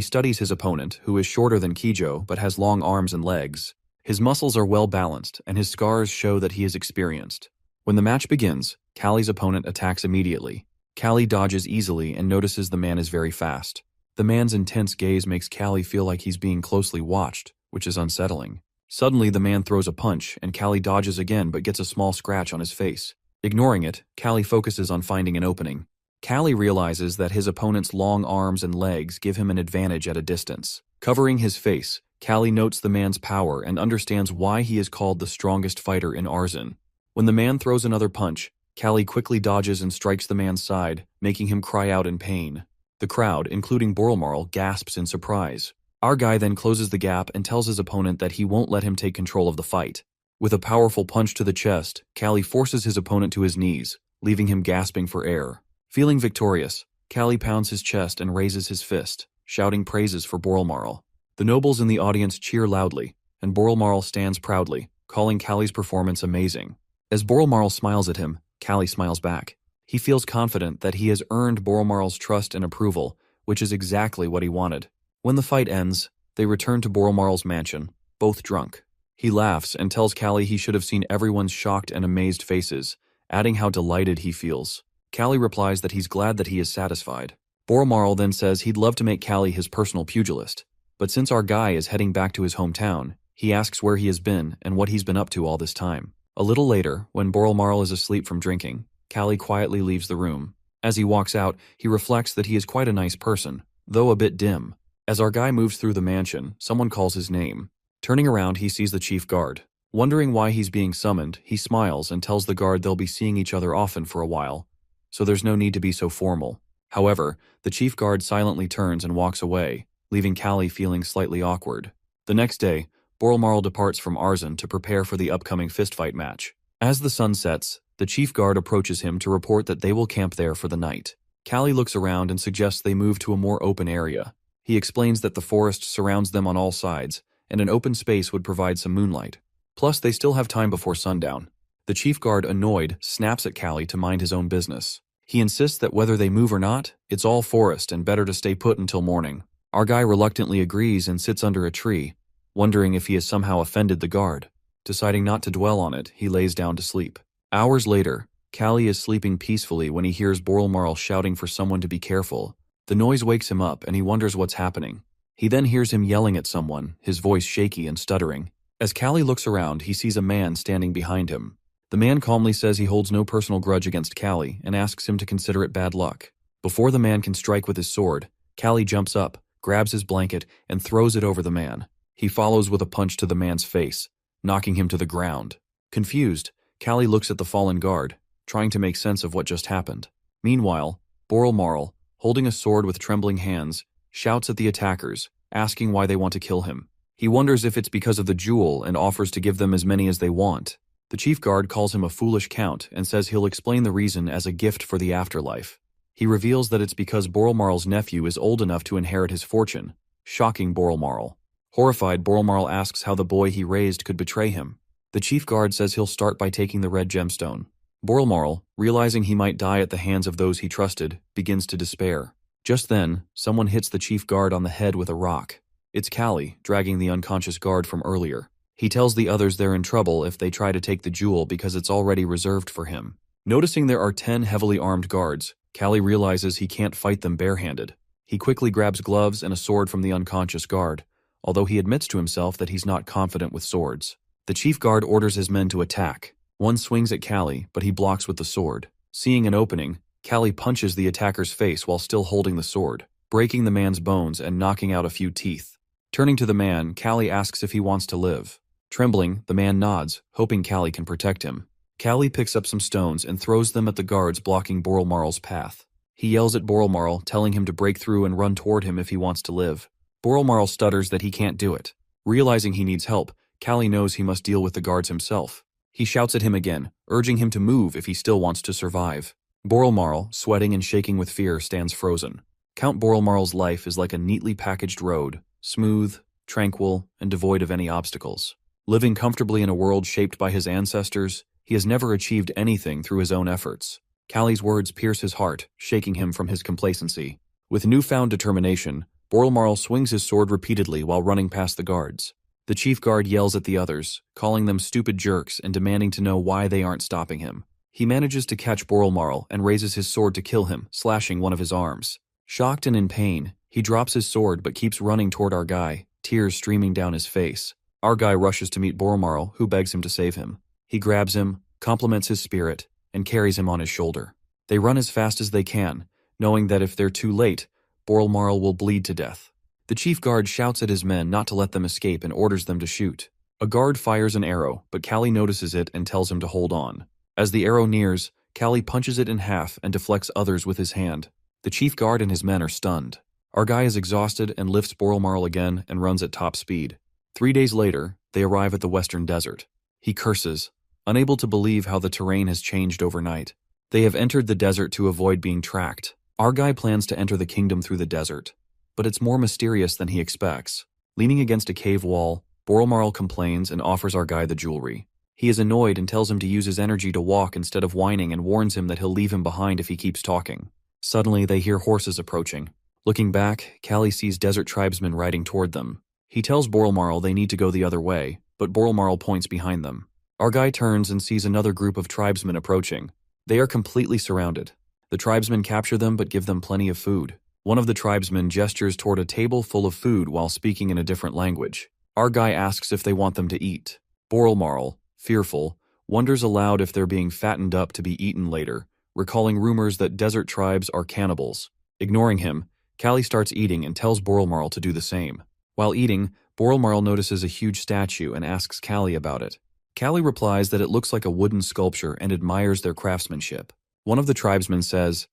studies his opponent, who is shorter than Kijo but has long arms and legs. His muscles are well balanced, and his scars show that he is experienced. When the match begins, Callie's opponent attacks immediately. Callie dodges easily and notices the man is very fast. The man's intense gaze makes Callie feel like he's being closely watched, which is unsettling. Suddenly, the man throws a punch, and Callie dodges again but gets a small scratch on his face. Ignoring it, Callie focuses on finding an opening. Callie realizes that his opponent's long arms and legs give him an advantage at a distance. Covering his face, Callie notes the man's power and understands why he is called the strongest fighter in Arzen. When the man throws another punch, Callie quickly dodges and strikes the man's side, making him cry out in pain. The crowd, including Boralmarl, gasps in surprise. Our guy then closes the gap and tells his opponent that he won't let him take control of the fight. With a powerful punch to the chest, Callie forces his opponent to his knees, leaving him gasping for air. Feeling victorious, Callie pounds his chest and raises his fist, shouting praises for Boralmarl. The nobles in the audience cheer loudly, and Boralmarl stands proudly, calling Callie's performance amazing. As Boralmarl smiles at him, Callie smiles back. He feels confident that he has earned Boralmarl's trust and approval, which is exactly what he wanted. When the fight ends, they return to Boralmarl's mansion, both drunk. He laughs and tells Callie he should have seen everyone's shocked and amazed faces, adding how delighted he feels. Callie replies that he's glad that he is satisfied. Boralmarl then says he'd love to make Callie his personal pugilist, but since our guy is heading back to his hometown, he asks where he has been and what he's been up to all this time. A little later, when Boralmarl is asleep from drinking, Callie quietly leaves the room. As he walks out, he reflects that he is quite a nice person, though a bit dim. As our guy moves through the mansion, someone calls his name. Turning around, he sees the chief guard. Wondering why he's being summoned, he smiles and tells the guard they'll be seeing each other often for a while, so there's no need to be so formal. However, the chief guard silently turns and walks away, leaving Callie feeling slightly awkward. The next day, Boralmarl departs from Arzen to prepare for the upcoming fistfight match. As the sun sets, the chief guard approaches him to report that they will camp there for the night. Callie looks around and suggests they move to a more open area. He explains that the forest surrounds them on all sides, and an open space would provide some moonlight. Plus, they still have time before sundown. The chief guard, annoyed, snaps at Callie to mind his own business. He insists that whether they move or not, it's all forest and better to stay put until morning. Our guy reluctantly agrees and sits under a tree, wondering if he has somehow offended the guard. Deciding not to dwell on it, he lays down to sleep. Hours later, Callie is sleeping peacefully when he hears Boralmarl shouting for someone to be careful. The noise wakes him up and he wonders what's happening. He then hears him yelling at someone, his voice shaky and stuttering. As Callie looks around, he sees a man standing behind him. The man calmly says he holds no personal grudge against Callie and asks him to consider it bad luck. Before the man can strike with his sword, Callie jumps up, grabs his blanket, and throws it over the man. He follows with a punch to the man's face, knocking him to the ground. Confused, Callie looks at the fallen guard, trying to make sense of what just happened. Meanwhile, Boralmarl, holding a sword with trembling hands, shouts at the attackers, asking why they want to kill him. He wonders if it's because of the jewel and offers to give them as many as they want. The chief guard calls him a foolish count and says he'll explain the reason as a gift for the afterlife. He reveals that it's because Boralmarl's nephew is old enough to inherit his fortune, shocking Boralmarl. Horrified, Boralmarl asks how the boy he raised could betray him. The chief guard says he'll start by taking the red gemstone. Boralmarl, realizing he might die at the hands of those he trusted, begins to despair. Just then, someone hits the chief guard on the head with a rock. It's Callie, dragging the unconscious guard from earlier. He tells the others they're in trouble if they try to take the jewel because it's already reserved for him. Noticing there are 10 heavily armed guards, Callie realizes he can't fight them barehanded. He quickly grabs gloves and a sword from the unconscious guard, although he admits to himself that he's not confident with swords. The chief guard orders his men to attack. One swings at Callie, but he blocks with the sword. Seeing an opening, Callie punches the attacker's face while still holding the sword, breaking the man's bones and knocking out a few teeth. Turning to the man, Callie asks if he wants to live. Trembling, the man nods, hoping Callie can protect him. Callie picks up some stones and throws them at the guards blocking Boralmarl's path. He yells at Boralmarl, telling him to break through and run toward him if he wants to live. Boralmarl stutters that he can't do it. Realizing he needs help, Callie knows he must deal with the guards himself. He shouts at him again, urging him to move if he still wants to survive. Boralmarl, sweating and shaking with fear, stands frozen. Count Boralmarl's life is like a neatly packaged road, smooth, tranquil, and devoid of any obstacles. Living comfortably in a world shaped by his ancestors, he has never achieved anything through his own efforts. Callie's words pierce his heart, shaking him from his complacency. With newfound determination, Boralmarl swings his sword repeatedly while running past the guards. The chief guard yells at the others, calling them stupid jerks and demanding to know why they aren't stopping him. He manages to catch Boralmarl and raises his sword to kill him, slashing one of his arms. Shocked and in pain, he drops his sword but keeps running toward our guy, tears streaming down his face. Our guy rushes to meet Boralmarl, who begs him to save him. He grabs him, compliments his spirit, and carries him on his shoulder. They run as fast as they can, knowing that if they're too late, Boralmarl will bleed to death. The chief guard shouts at his men not to let them escape and orders them to shoot. A guard fires an arrow, but Callie notices it and tells him to hold on. As the arrow nears, Callie punches it in half and deflects others with his hand. The chief guard and his men are stunned. Our guy is exhausted and lifts Boralmarl again and runs at top speed. 3 days later, they arrive at the western desert. He curses, unable to believe how the terrain has changed overnight. They have entered the desert to avoid being tracked. Our guy plans to enter the kingdom through the desert, but it's more mysterious than he expects. Leaning against a cave wall, Boralmarl complains and offers our guy the jewelry. He is annoyed and tells him to use his energy to walk instead of whining and warns him that he'll leave him behind if he keeps talking. Suddenly, they hear horses approaching. Looking back, Callie sees desert tribesmen riding toward them. He tells Boralmarl they need to go the other way, but Boralmarl points behind them. Our guy turns and sees another group of tribesmen approaching. They are completely surrounded. The tribesmen capture them but give them plenty of food. One of the tribesmen gestures toward a table full of food while speaking in a different language. Our guy asks if they want them to eat. Boralmarl, fearful, wonders aloud if they're being fattened up to be eaten later, recalling rumors that desert tribes are cannibals. Ignoring him, Callie starts eating and tells Boralmarl to do the same. While eating, Boralmarl notices a huge statue and asks Callie about it. Callie replies that it looks like a wooden sculpture and admires their craftsmanship. One of the tribesmen says,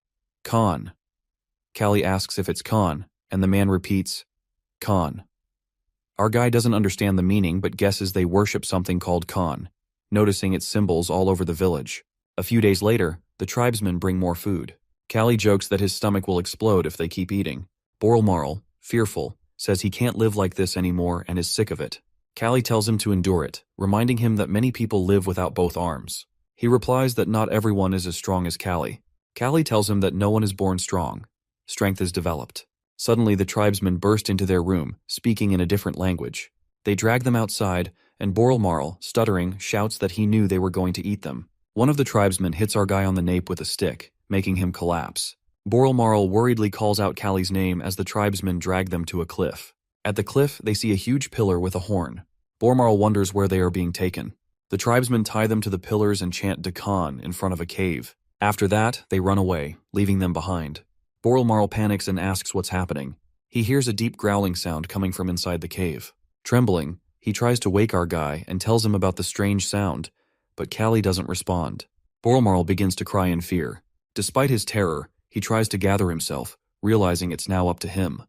"Khan." Callie asks if it's Khan, and the man repeats, "Khan." Our guy doesn't understand the meaning but guesses they worship something called Khan, noticing its symbols all over the village. A few days later, the tribesmen bring more food. Callie jokes that his stomach will explode if they keep eating. Boralmarl, fearful, says he can't live like this anymore and is sick of it. Callie tells him to endure it, reminding him that many people live without both arms. He replies that not everyone is as strong as Callie. Callie tells him that no one is born strong. Strength is developed. Suddenly, the tribesmen burst into their room, speaking in a different language. They drag them outside, and Boralmarl, stuttering, shouts that he knew they were going to eat them. One of the tribesmen hits our guy on the nape with a stick, making him collapse. Boralmarl worriedly calls out Callie's name as the tribesmen drag them to a cliff. At the cliff, they see a huge pillar with a horn. Boralmarl wonders where they are being taken. The tribesmen tie them to the pillars and chant Dakan in front of a cave. After that, they run away, leaving them behind. Boralmarl panics and asks what's happening. He hears a deep growling sound coming from inside the cave. Trembling, he tries to wake our guy and tells him about the strange sound, but Callie doesn't respond. Boralmarl begins to cry in fear. Despite his terror, he tries to gather himself, realizing it's now up to him.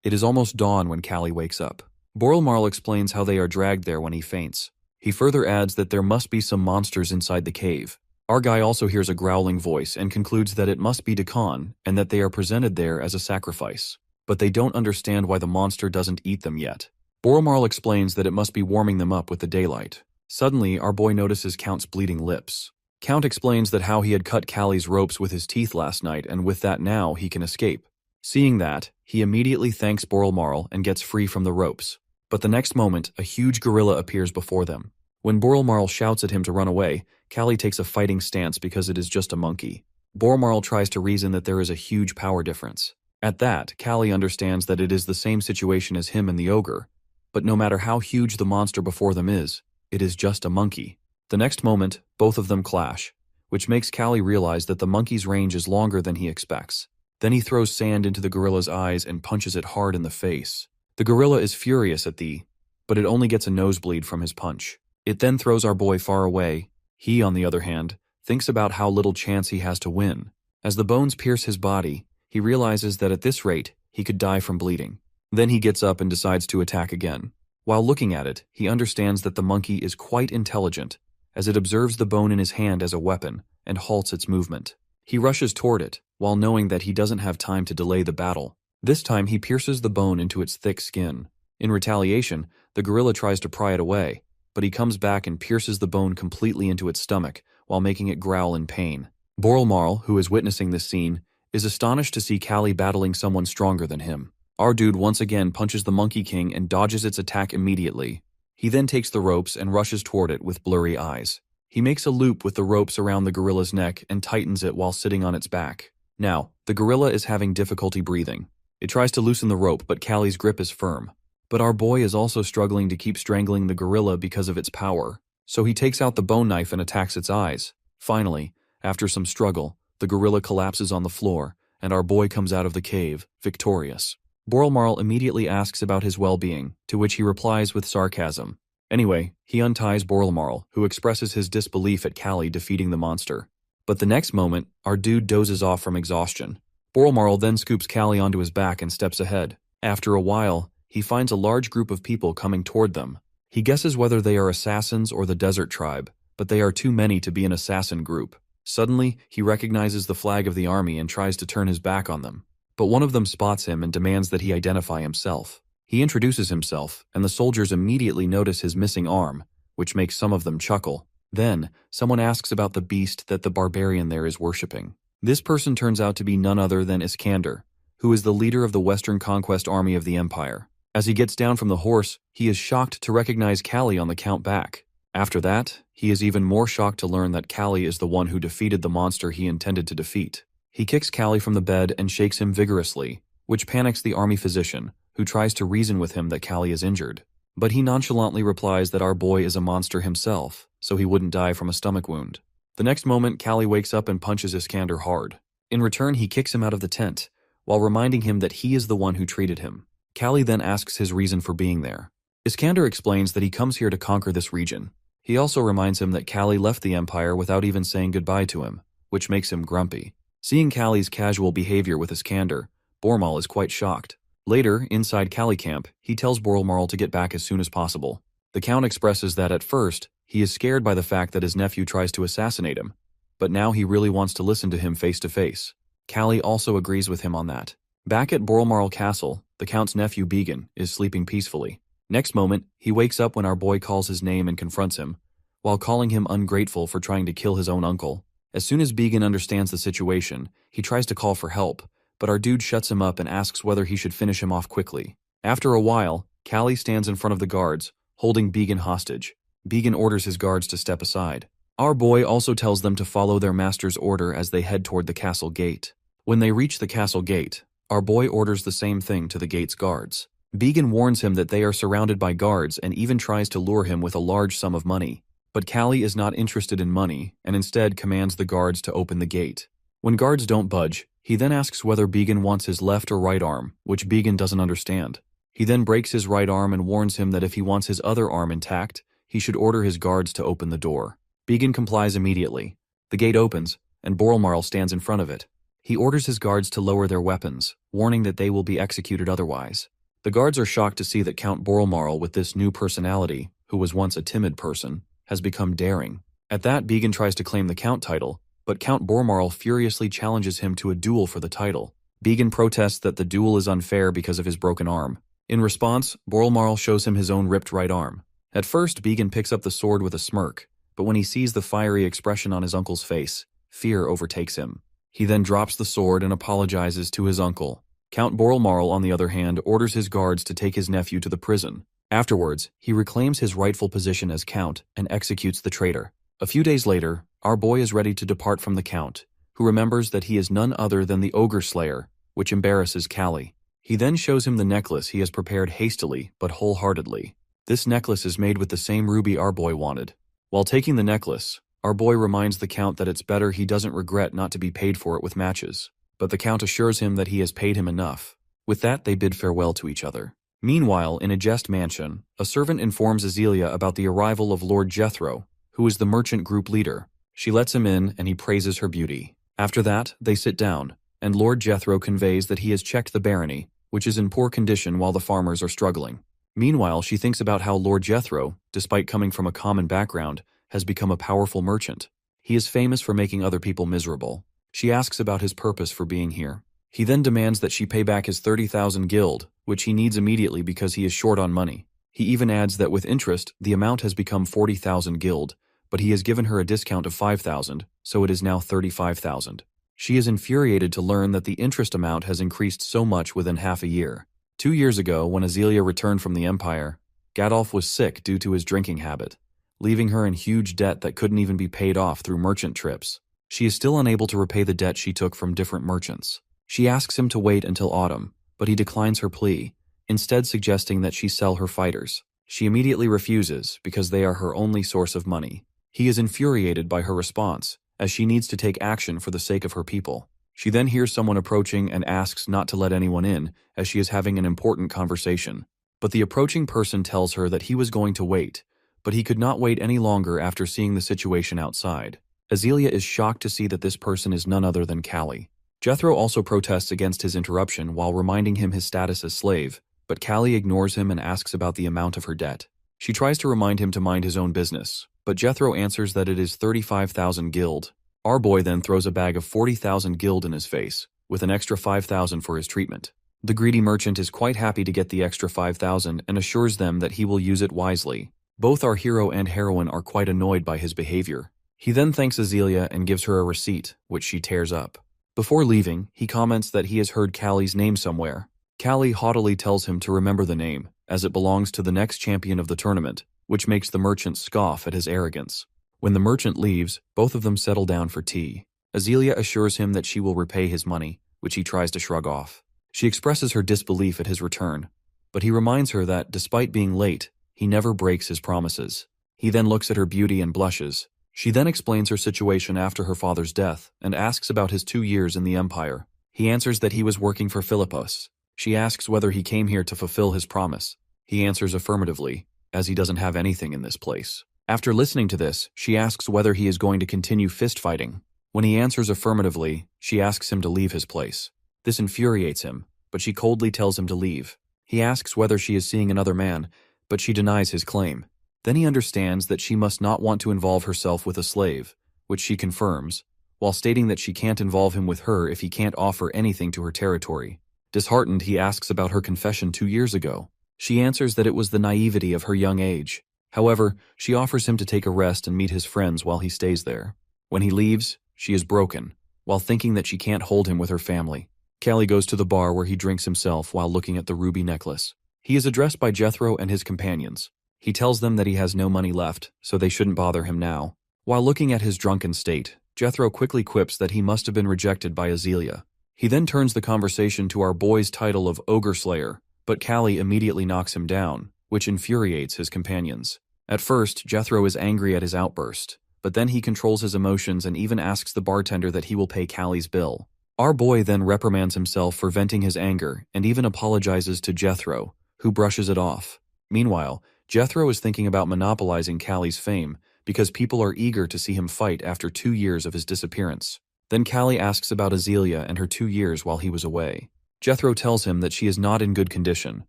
It is almost dawn when Callie wakes up. Boralmarl explains how they are dragged there when he faints. He further adds that there must be some monsters inside the cave. Our guy also hears a growling voice and concludes that it must be Dakan and that they are presented there as a sacrifice. But they don't understand why the monster doesn't eat them yet. Boralmarl explains that it must be warming them up with the daylight. Suddenly, our boy notices Count's bleeding lips. Count explains that how he had cut Callie's ropes with his teeth last night, and with that now he can escape. Seeing that, he immediately thanks Boralmarl and gets free from the ropes. But the next moment, a huge gorilla appears before them. When Boralmarl shouts at him to run away, Callie takes a fighting stance because it is just a monkey. Boralmarl tries to reason that there is a huge power difference. At that, Callie understands that it is the same situation as him and the ogre. But no matter how huge the monster before them is, it is just a monkey. The next moment, both of them clash, which makes Callie realize that the monkey's range is longer than he expects. Then he throws sand into the gorilla's eyes and punches it hard in the face. The gorilla is furious at the but it only gets a nosebleed from his punch. It then throws our boy far away. He, on the other hand, thinks about how little chance he has to win. As the bones pierce his body, he realizes that at this rate, he could die from bleeding. Then he gets up and decides to attack again. While looking at it, he understands that the monkey is quite intelligent, as it observes the bone in his hand as a weapon and halts its movement. He rushes toward it, while knowing that he doesn't have time to delay the battle. This time he pierces the bone into its thick skin. In retaliation, the gorilla tries to pry it away, but he comes back and pierces the bone completely into its stomach, while making it growl in pain. Borlmarl, who is witnessing this scene, is astonished to see Callie battling someone stronger than him. Our dude once again punches the Monkey King and dodges its attack immediately. He then takes the ropes and rushes toward it with blurry eyes. He makes a loop with the ropes around the gorilla's neck and tightens it while sitting on its back. Now, the gorilla is having difficulty breathing. It tries to loosen the rope, but Callie's grip is firm. But our boy is also struggling to keep strangling the gorilla because of its power, so he takes out the bone knife and attacks its eyes. Finally, after some struggle, the gorilla collapses on the floor, and our boy comes out of the cave, victorious. Borlmarl immediately asks about his well-being, to which he replies with sarcasm. Anyway, he unties Borlmarl, who expresses his disbelief at Callie defeating the monster. But the next moment, our dude dozes off from exhaustion. Borlmarl then scoops Callie onto his back and steps ahead. After a while, he finds a large group of people coming toward them. He guesses whether they are assassins or the desert tribe, but they are too many to be an assassin group. Suddenly, he recognizes the flag of the army and tries to turn his back on them. But one of them spots him and demands that he identify himself. He introduces himself, and the soldiers immediately notice his missing arm, which makes some of them chuckle. Then, someone asks about the beast that the barbarian there is worshipping. This person turns out to be none other than Iskander, who is the leader of the Western Conquest Army of the Empire. As he gets down from the horse, he is shocked to recognize Callie on the count back. After that, he is even more shocked to learn that Callie is the one who defeated the monster he intended to defeat. He kicks Callie from the bed and shakes him vigorously, which panics the army physician, who tries to reason with him that Callie is injured. But he nonchalantly replies that our boy is a monster himself, so he wouldn't die from a stomach wound. The next moment, Callie wakes up and punches Iskander hard. In return, he kicks him out of the tent, while reminding him that he is the one who treated him. Callie then asks his reason for being there. Iskander explains that he comes here to conquer this region. He also reminds him that Callie left the Empire without even saying goodbye to him, which makes him grumpy. Seeing Callie's casual behavior with Iskander, Borlmarl is quite shocked. Later, inside Callie camp, he tells Borlmarl to get back as soon as possible. The Count expresses that at first, he is scared by the fact that his nephew tries to assassinate him, but now he really wants to listen to him face to face. Callie also agrees with him on that. Back at Borlmarl Castle, the Count's nephew Began is sleeping peacefully. Next moment, he wakes up when our boy calls his name and confronts him, while calling him ungrateful for trying to kill his own uncle. As soon as Began understands the situation, he tries to call for help, but our dude shuts him up and asks whether he should finish him off quickly. After a while, Callie stands in front of the guards, holding Began hostage. Began orders his guards to step aside. Our boy also tells them to follow their master's order as they head toward the castle gate. When they reach the castle gate, our boy orders the same thing to the gate's guards. Began warns him that they are surrounded by guards and even tries to lure him with a large sum of money. But Callie is not interested in money and instead commands the guards to open the gate. When guards don't budge, he then asks whether Began wants his left or right arm, which Began doesn't understand. He then breaks his right arm and warns him that if he wants his other arm intact, he should order his guards to open the door. Began complies immediately. The gate opens, and Borlmarl stands in front of it. He orders his guards to lower their weapons, warning that they will be executed otherwise. The guards are shocked to see that Count Borlmarl, with this new personality, who was once a timid person, has become daring. At that, Began tries to claim the Count title, but Count Borlmarl furiously challenges him to a duel for the title. Began protests that the duel is unfair because of his broken arm. In response, Borlmarl shows him his own ripped right arm. At first, Began picks up the sword with a smirk, but when he sees the fiery expression on his uncle's face, fear overtakes him. He then drops the sword and apologizes to his uncle. Count Borlmarl, on the other hand, orders his guards to take his nephew to the prison. Afterwards, he reclaims his rightful position as Count and executes the traitor. A few days later, our boy is ready to depart from the Count, who remembers that he is none other than the Ogre Slayer, which embarrasses Callie. He then shows him the necklace he has prepared hastily but wholeheartedly. This necklace is made with the same ruby our boy wanted. While taking the necklace, our boy reminds the Count that it's better he doesn't regret not to be paid for it with matches, but the Count assures him that he has paid him enough. With that, they bid farewell to each other. Meanwhile, in a jest mansion, a servant informs Azealia about the arrival of Lord Jethro, who is the merchant group leader. She lets him in and he praises her beauty. After that, they sit down, and Lord Jethro conveys that he has checked the barony, which is in poor condition while the farmers are struggling. Meanwhile, she thinks about how Lord Jethro, despite coming from a common background, has become a powerful merchant. He is famous for making other people miserable. She asks about his purpose for being here. He then demands that she pay back his 30,000 guild, which he needs immediately because he is short on money. He even adds that with interest, the amount has become 40,000 guild, but he has given her a discount of 5,000, so it is now 35,000. She is infuriated to learn that the interest amount has increased so much within half a year. 2 years ago, when Azealia returned from the Empire, Gadolf was sick due to his drinking habit, leaving her in huge debt that couldn't even be paid off through merchant trips. She is still unable to repay the debt she took from different merchants. She asks him to wait until autumn, but he declines her plea, instead suggesting that she sell her fighters. She immediately refuses because they are her only source of money. He is infuriated by her response, as she needs to take action for the sake of her people. She then hears someone approaching and asks not to let anyone in, as she is having an important conversation. But the approaching person tells her that he was going to wait, but he could not wait any longer after seeing the situation outside. Azealia is shocked to see that this person is none other than Callie. Jethro also protests against his interruption while reminding him his status as slave, but Callie ignores him and asks about the amount of her debt. She tries to remind him to mind his own business, but Jethro answers that it is 35,000 guild. Our boy then throws a bag of 40,000 guild in his face, with an extra 5,000 for his treatment. The greedy merchant is quite happy to get the extra 5,000 and assures them that he will use it wisely. Both our hero and heroine are quite annoyed by his behavior. He then thanks Azealia and gives her a receipt, which she tears up. Before leaving, he comments that he has heard Callie's name somewhere. Callie haughtily tells him to remember the name, as it belongs to the next champion of the tournament, which makes the merchant scoff at his arrogance. When the merchant leaves, both of them settle down for tea. Azealia assures him that she will repay his money, which he tries to shrug off. She expresses her disbelief at his return, but he reminds her that, despite being late, he never breaks his promises. He then looks at her beauty and blushes. She then explains her situation after her father's death and asks about his 2 years in the Empire. He answers that he was working for Philippos. She asks whether he came here to fulfill his promise. He answers affirmatively, as he doesn't have anything in this place. After listening to this, she asks whether he is going to continue fist-fighting. When he answers affirmatively, she asks him to leave his place. This infuriates him, but she coldly tells him to leave. He asks whether she is seeing another man, but she denies his claim. Then he understands that she must not want to involve herself with a slave, which she confirms, while stating that she can't involve him with her if he can't offer anything to her territory. Disheartened, he asks about her confession 2 years ago. She answers that it was the naivety of her young age. However, she offers him to take a rest and meet his friends while he stays there. When he leaves, she is broken, while thinking that she can't hold him with her family. Callie goes to the bar where he drinks himself while looking at the ruby necklace. He is addressed by Jethro and his companions. He tells them that he has no money left, so they shouldn't bother him now. While looking at his drunken state, Jethro quickly quips that he must have been rejected by Azealia. He then turns the conversation to our boy's title of Ogre Slayer, but Callie immediately knocks him down, which infuriates his companions. At first, Jethro is angry at his outburst, but then he controls his emotions and even asks the bartender that he will pay Callie's bill. Our boy then reprimands himself for venting his anger and even apologizes to Jethro, who brushes it off. Meanwhile, Jethro is thinking about monopolizing Callie's fame because people are eager to see him fight after 2 years of his disappearance. Then Callie asks about Azealia and her 2 years while he was away. Jethro tells him that she is not in good condition,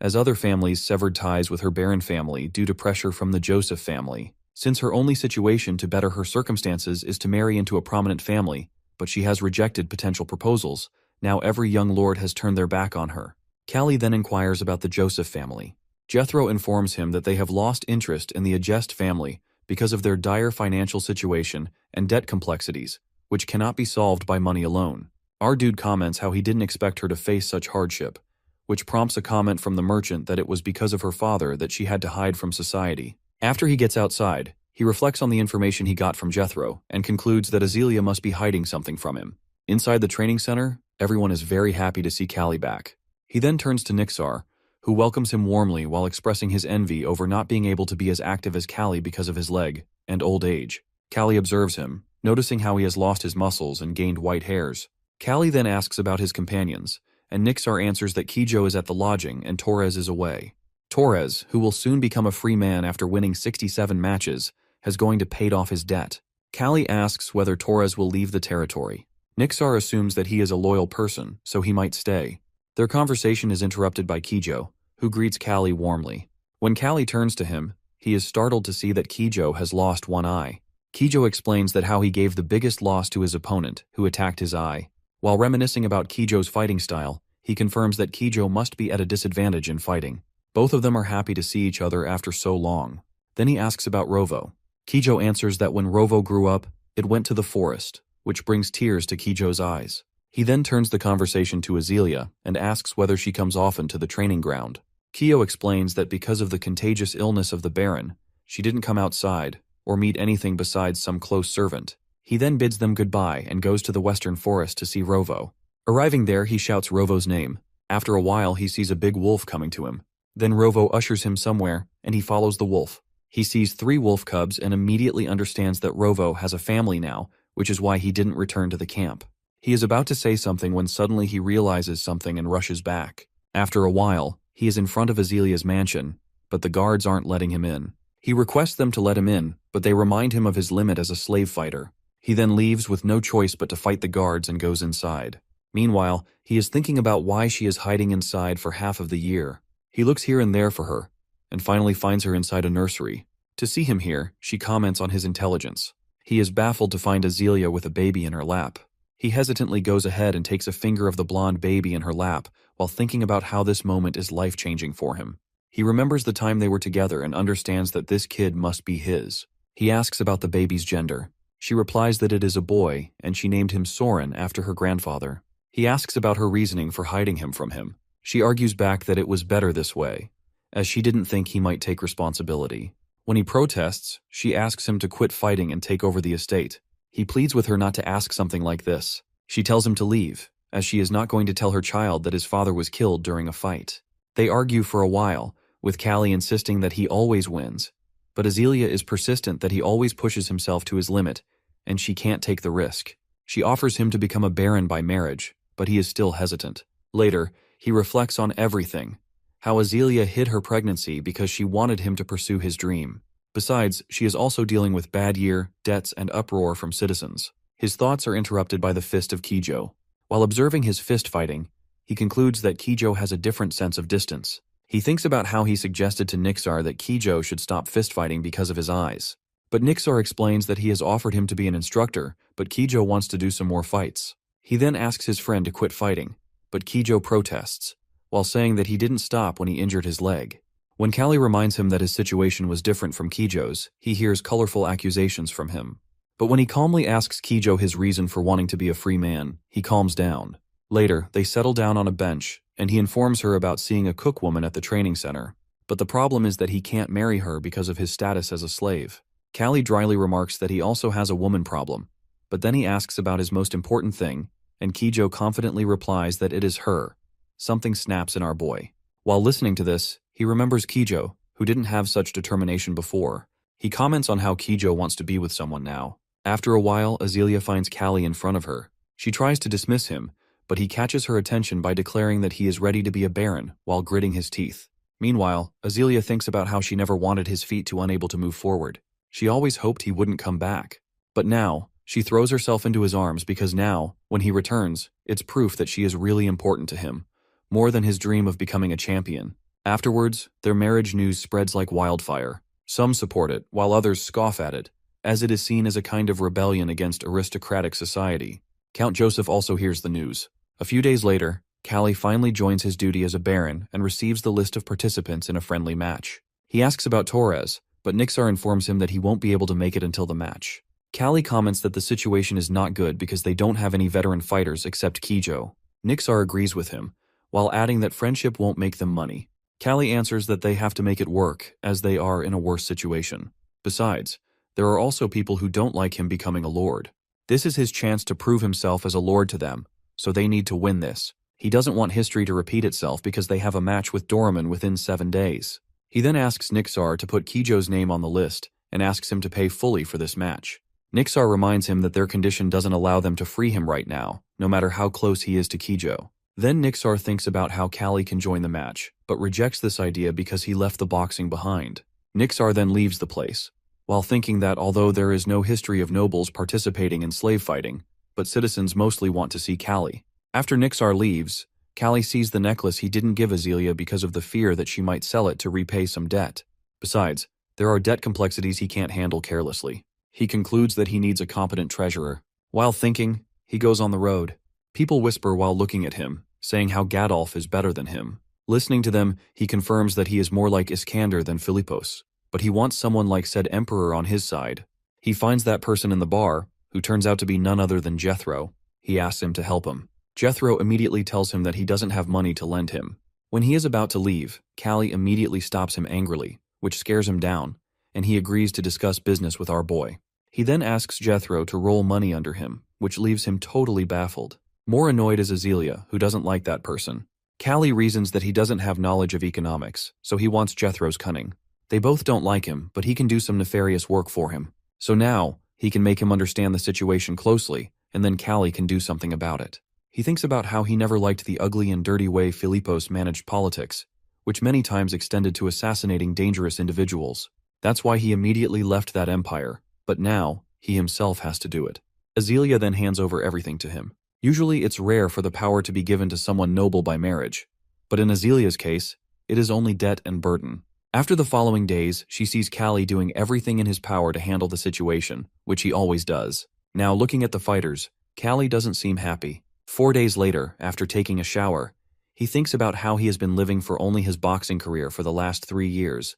as other families severed ties with her Baron family due to pressure from the Joseph family. Since her only situation to better her circumstances is to marry into a prominent family, but she has rejected potential proposals, now every young lord has turned their back on her. Callie then inquires about the Joseph family. Jethro informs him that they have lost interest in the Agest family because of their dire financial situation and debt complexities, which cannot be solved by money alone. Our dude comments how he didn't expect her to face such hardship, which prompts a comment from the merchant that it was because of her father that she had to hide from society. After he gets outside, he reflects on the information he got from Jethro and concludes that Azealia must be hiding something from him. Inside the training center, everyone is very happy to see Callie back. He then turns to Nixar, who welcomes him warmly while expressing his envy over not being able to be as active as Callie because of his leg and old age. Callie observes him, noticing how he has lost his muscles and gained white hairs. Callie then asks about his companions, and Nixar answers that Kijo is at the lodging and Torres is away. Torres, who will soon become a free man after winning 67 matches, has going to paid off his debt. Callie asks whether Torres will leave the territory. Nixar assumes that he is a loyal person, so he might stay. Their conversation is interrupted by Kijo, who greets Callie warmly. When Callie turns to him, he is startled to see that Kijo has lost one eye. Kijo explains that how he gave the biggest loss to his opponent, who attacked his eye. While reminiscing about Kijo's fighting style, he confirms that Kijo must be at a disadvantage in fighting. Both of them are happy to see each other after so long. Then he asks about Rovo. Kijo answers that when Rovo grew up, it went to the forest, which brings tears to Kijo's eyes. He then turns the conversation to Azealia and asks whether she comes often to the training ground. Kyo explains that because of the contagious illness of the Baron, she didn't come outside or meet anything besides some close servant. He then bids them goodbye and goes to the western forest to see Rovo. Arriving there, he shouts Rovo's name. After a while, he sees a big wolf coming to him. Then Rovo ushers him somewhere, and he follows the wolf. He sees 3 wolf cubs and immediately understands that Rovo has a family now, which is why he didn't return to the camp. He is about to say something when suddenly he realizes something and rushes back. After a while, he is in front of Azealia's mansion, but the guards aren't letting him in. He requests them to let him in, but they remind him of his limit as a slave fighter. He then leaves with no choice but to fight the guards and goes inside. Meanwhile, he is thinking about why she is hiding inside for half of the year. He looks here and there for her, and finally finds her inside a nursery. To see him here, she comments on his intelligence. He is baffled to find Azealia with a baby in her lap. He hesitantly goes ahead and takes a finger of the blonde baby in her lap while thinking about how this moment is life-changing for him. He remembers the time they were together and understands that this kid must be his. He asks about the baby's gender. She replies that it is a boy, and she named him Soren after her grandfather. He asks about her reasoning for hiding him from him. She argues back that it was better this way, as she didn't think he might take responsibility. When he protests, she asks him to quit fighting and take over the estate. He pleads with her not to ask something like this. She tells him to leave, as she is not going to tell her child that his father was killed during a fight. They argue for a while, with Callie insisting that he always wins. But Azealia is persistent that he always pushes himself to his limit, and she can't take the risk. She offers him to become a baron by marriage, but he is still hesitant. Later, he reflects on everything. How Azealia hid her pregnancy because she wanted him to pursue his dream. Besides, she is also dealing with bad year, debts, and uproar from citizens. His thoughts are interrupted by the fist of Kijo. While observing his fist fighting, he concludes that Kijo has a different sense of distance. He thinks about how he suggested to Nixar that Kijo should stop fist fighting because of his eyes. But Nixar explains that he has offered him to be an instructor, but Kijo wants to do some more fights. He then asks his friend to quit fighting, but Kijo protests, while saying that he didn't stop when he injured his leg. When Callie reminds him that his situation was different from Kijo's, he hears colorful accusations from him. But when he calmly asks Kijo his reason for wanting to be a free man, he calms down. Later, they settle down on a bench, and he informs her about seeing a cookwoman at the training center. But the problem is that he can't marry her because of his status as a slave. Callie dryly remarks that he also has a woman problem, but then he asks about his most important thing, and Kijo confidently replies that it is her. Something snaps in our boy. While listening to this, he remembers Kijo, who didn't have such determination before. He comments on how Kijo wants to be with someone now. After a while, Azealia finds Callie in front of her. She tries to dismiss him, but he catches her attention by declaring that he is ready to be a baron while gritting his teeth. Meanwhile, Azealia thinks about how she never wanted his feet to unable to move forward. She always hoped he wouldn't come back. But now, she throws herself into his arms because now, when he returns, it's proof that she is really important to him, more than his dream of becoming a champion. Afterwards, their marriage news spreads like wildfire. Some support it, while others scoff at it, as it is seen as a kind of rebellion against aristocratic society. Count Joseph also hears the news. A few days later, Callie finally joins his duty as a baron and receives the list of participants in a friendly match. He asks about Torres, but Nixar informs him that he won't be able to make it until the match. Callie comments that the situation is not good because they don't have any veteran fighters except Kijo. Nixar agrees with him, while adding that friendship won't make them money. Callie answers that they have to make it work, as they are in a worse situation. Besides, there are also people who don't like him becoming a lord. This is his chance to prove himself as a lord to them, so they need to win this. He doesn't want history to repeat itself because they have a match with Doraemon within 7 days. He then asks Nixar to put Kijo's name on the list and asks him to pay fully for this match. Nixar reminds him that their condition doesn't allow them to free him right now, no matter how close he is to Kijo. Then Nixar thinks about how Callie can join the match, but rejects this idea because he left the boxing behind. Nixar then leaves the place, while thinking that although there is no history of nobles participating in slave fighting, but citizens mostly want to see Callie. After Nixar leaves, Callie sees the necklace he didn't give Azealia because of the fear that she might sell it to repay some debt. Besides, there are debt complexities he can't handle carelessly. He concludes that he needs a competent treasurer. While thinking, he goes on the road. People whisper while looking at him, saying how Gadolf is better than him. Listening to them, he confirms that he is more like Iskander than Philippos, but he wants someone like said emperor on his side. He finds that person in the bar, who turns out to be none other than Jethro. He asks him to help him. Jethro immediately tells him that he doesn't have money to lend him. When he is about to leave, Callie immediately stops him angrily, which scares him down, and he agrees to discuss business with our boy. He then asks Jethro to roll money under him, which leaves him totally baffled. More annoyed is Azealia, who doesn't like that person. Callie reasons that he doesn't have knowledge of economics, so he wants Jethro's cunning. They both don't like him, but he can do some nefarious work for him. So now, he can make him understand the situation closely, and then Callie can do something about it. He thinks about how he never liked the ugly and dirty way Philippos managed politics, which many times extended to assassinating dangerous individuals. That's why he immediately left that empire, but now, he himself has to do it. Azealia then hands over everything to him. Usually it's rare for the power to be given to someone noble by marriage, but in Azelia's case, it is only debt and burden. After the following days, she sees Callie doing everything in his power to handle the situation, which he always does. Now looking at the fighters, Callie doesn't seem happy. 4 days later, after taking a shower, he thinks about how he has been living for only his boxing career for the last 3 years.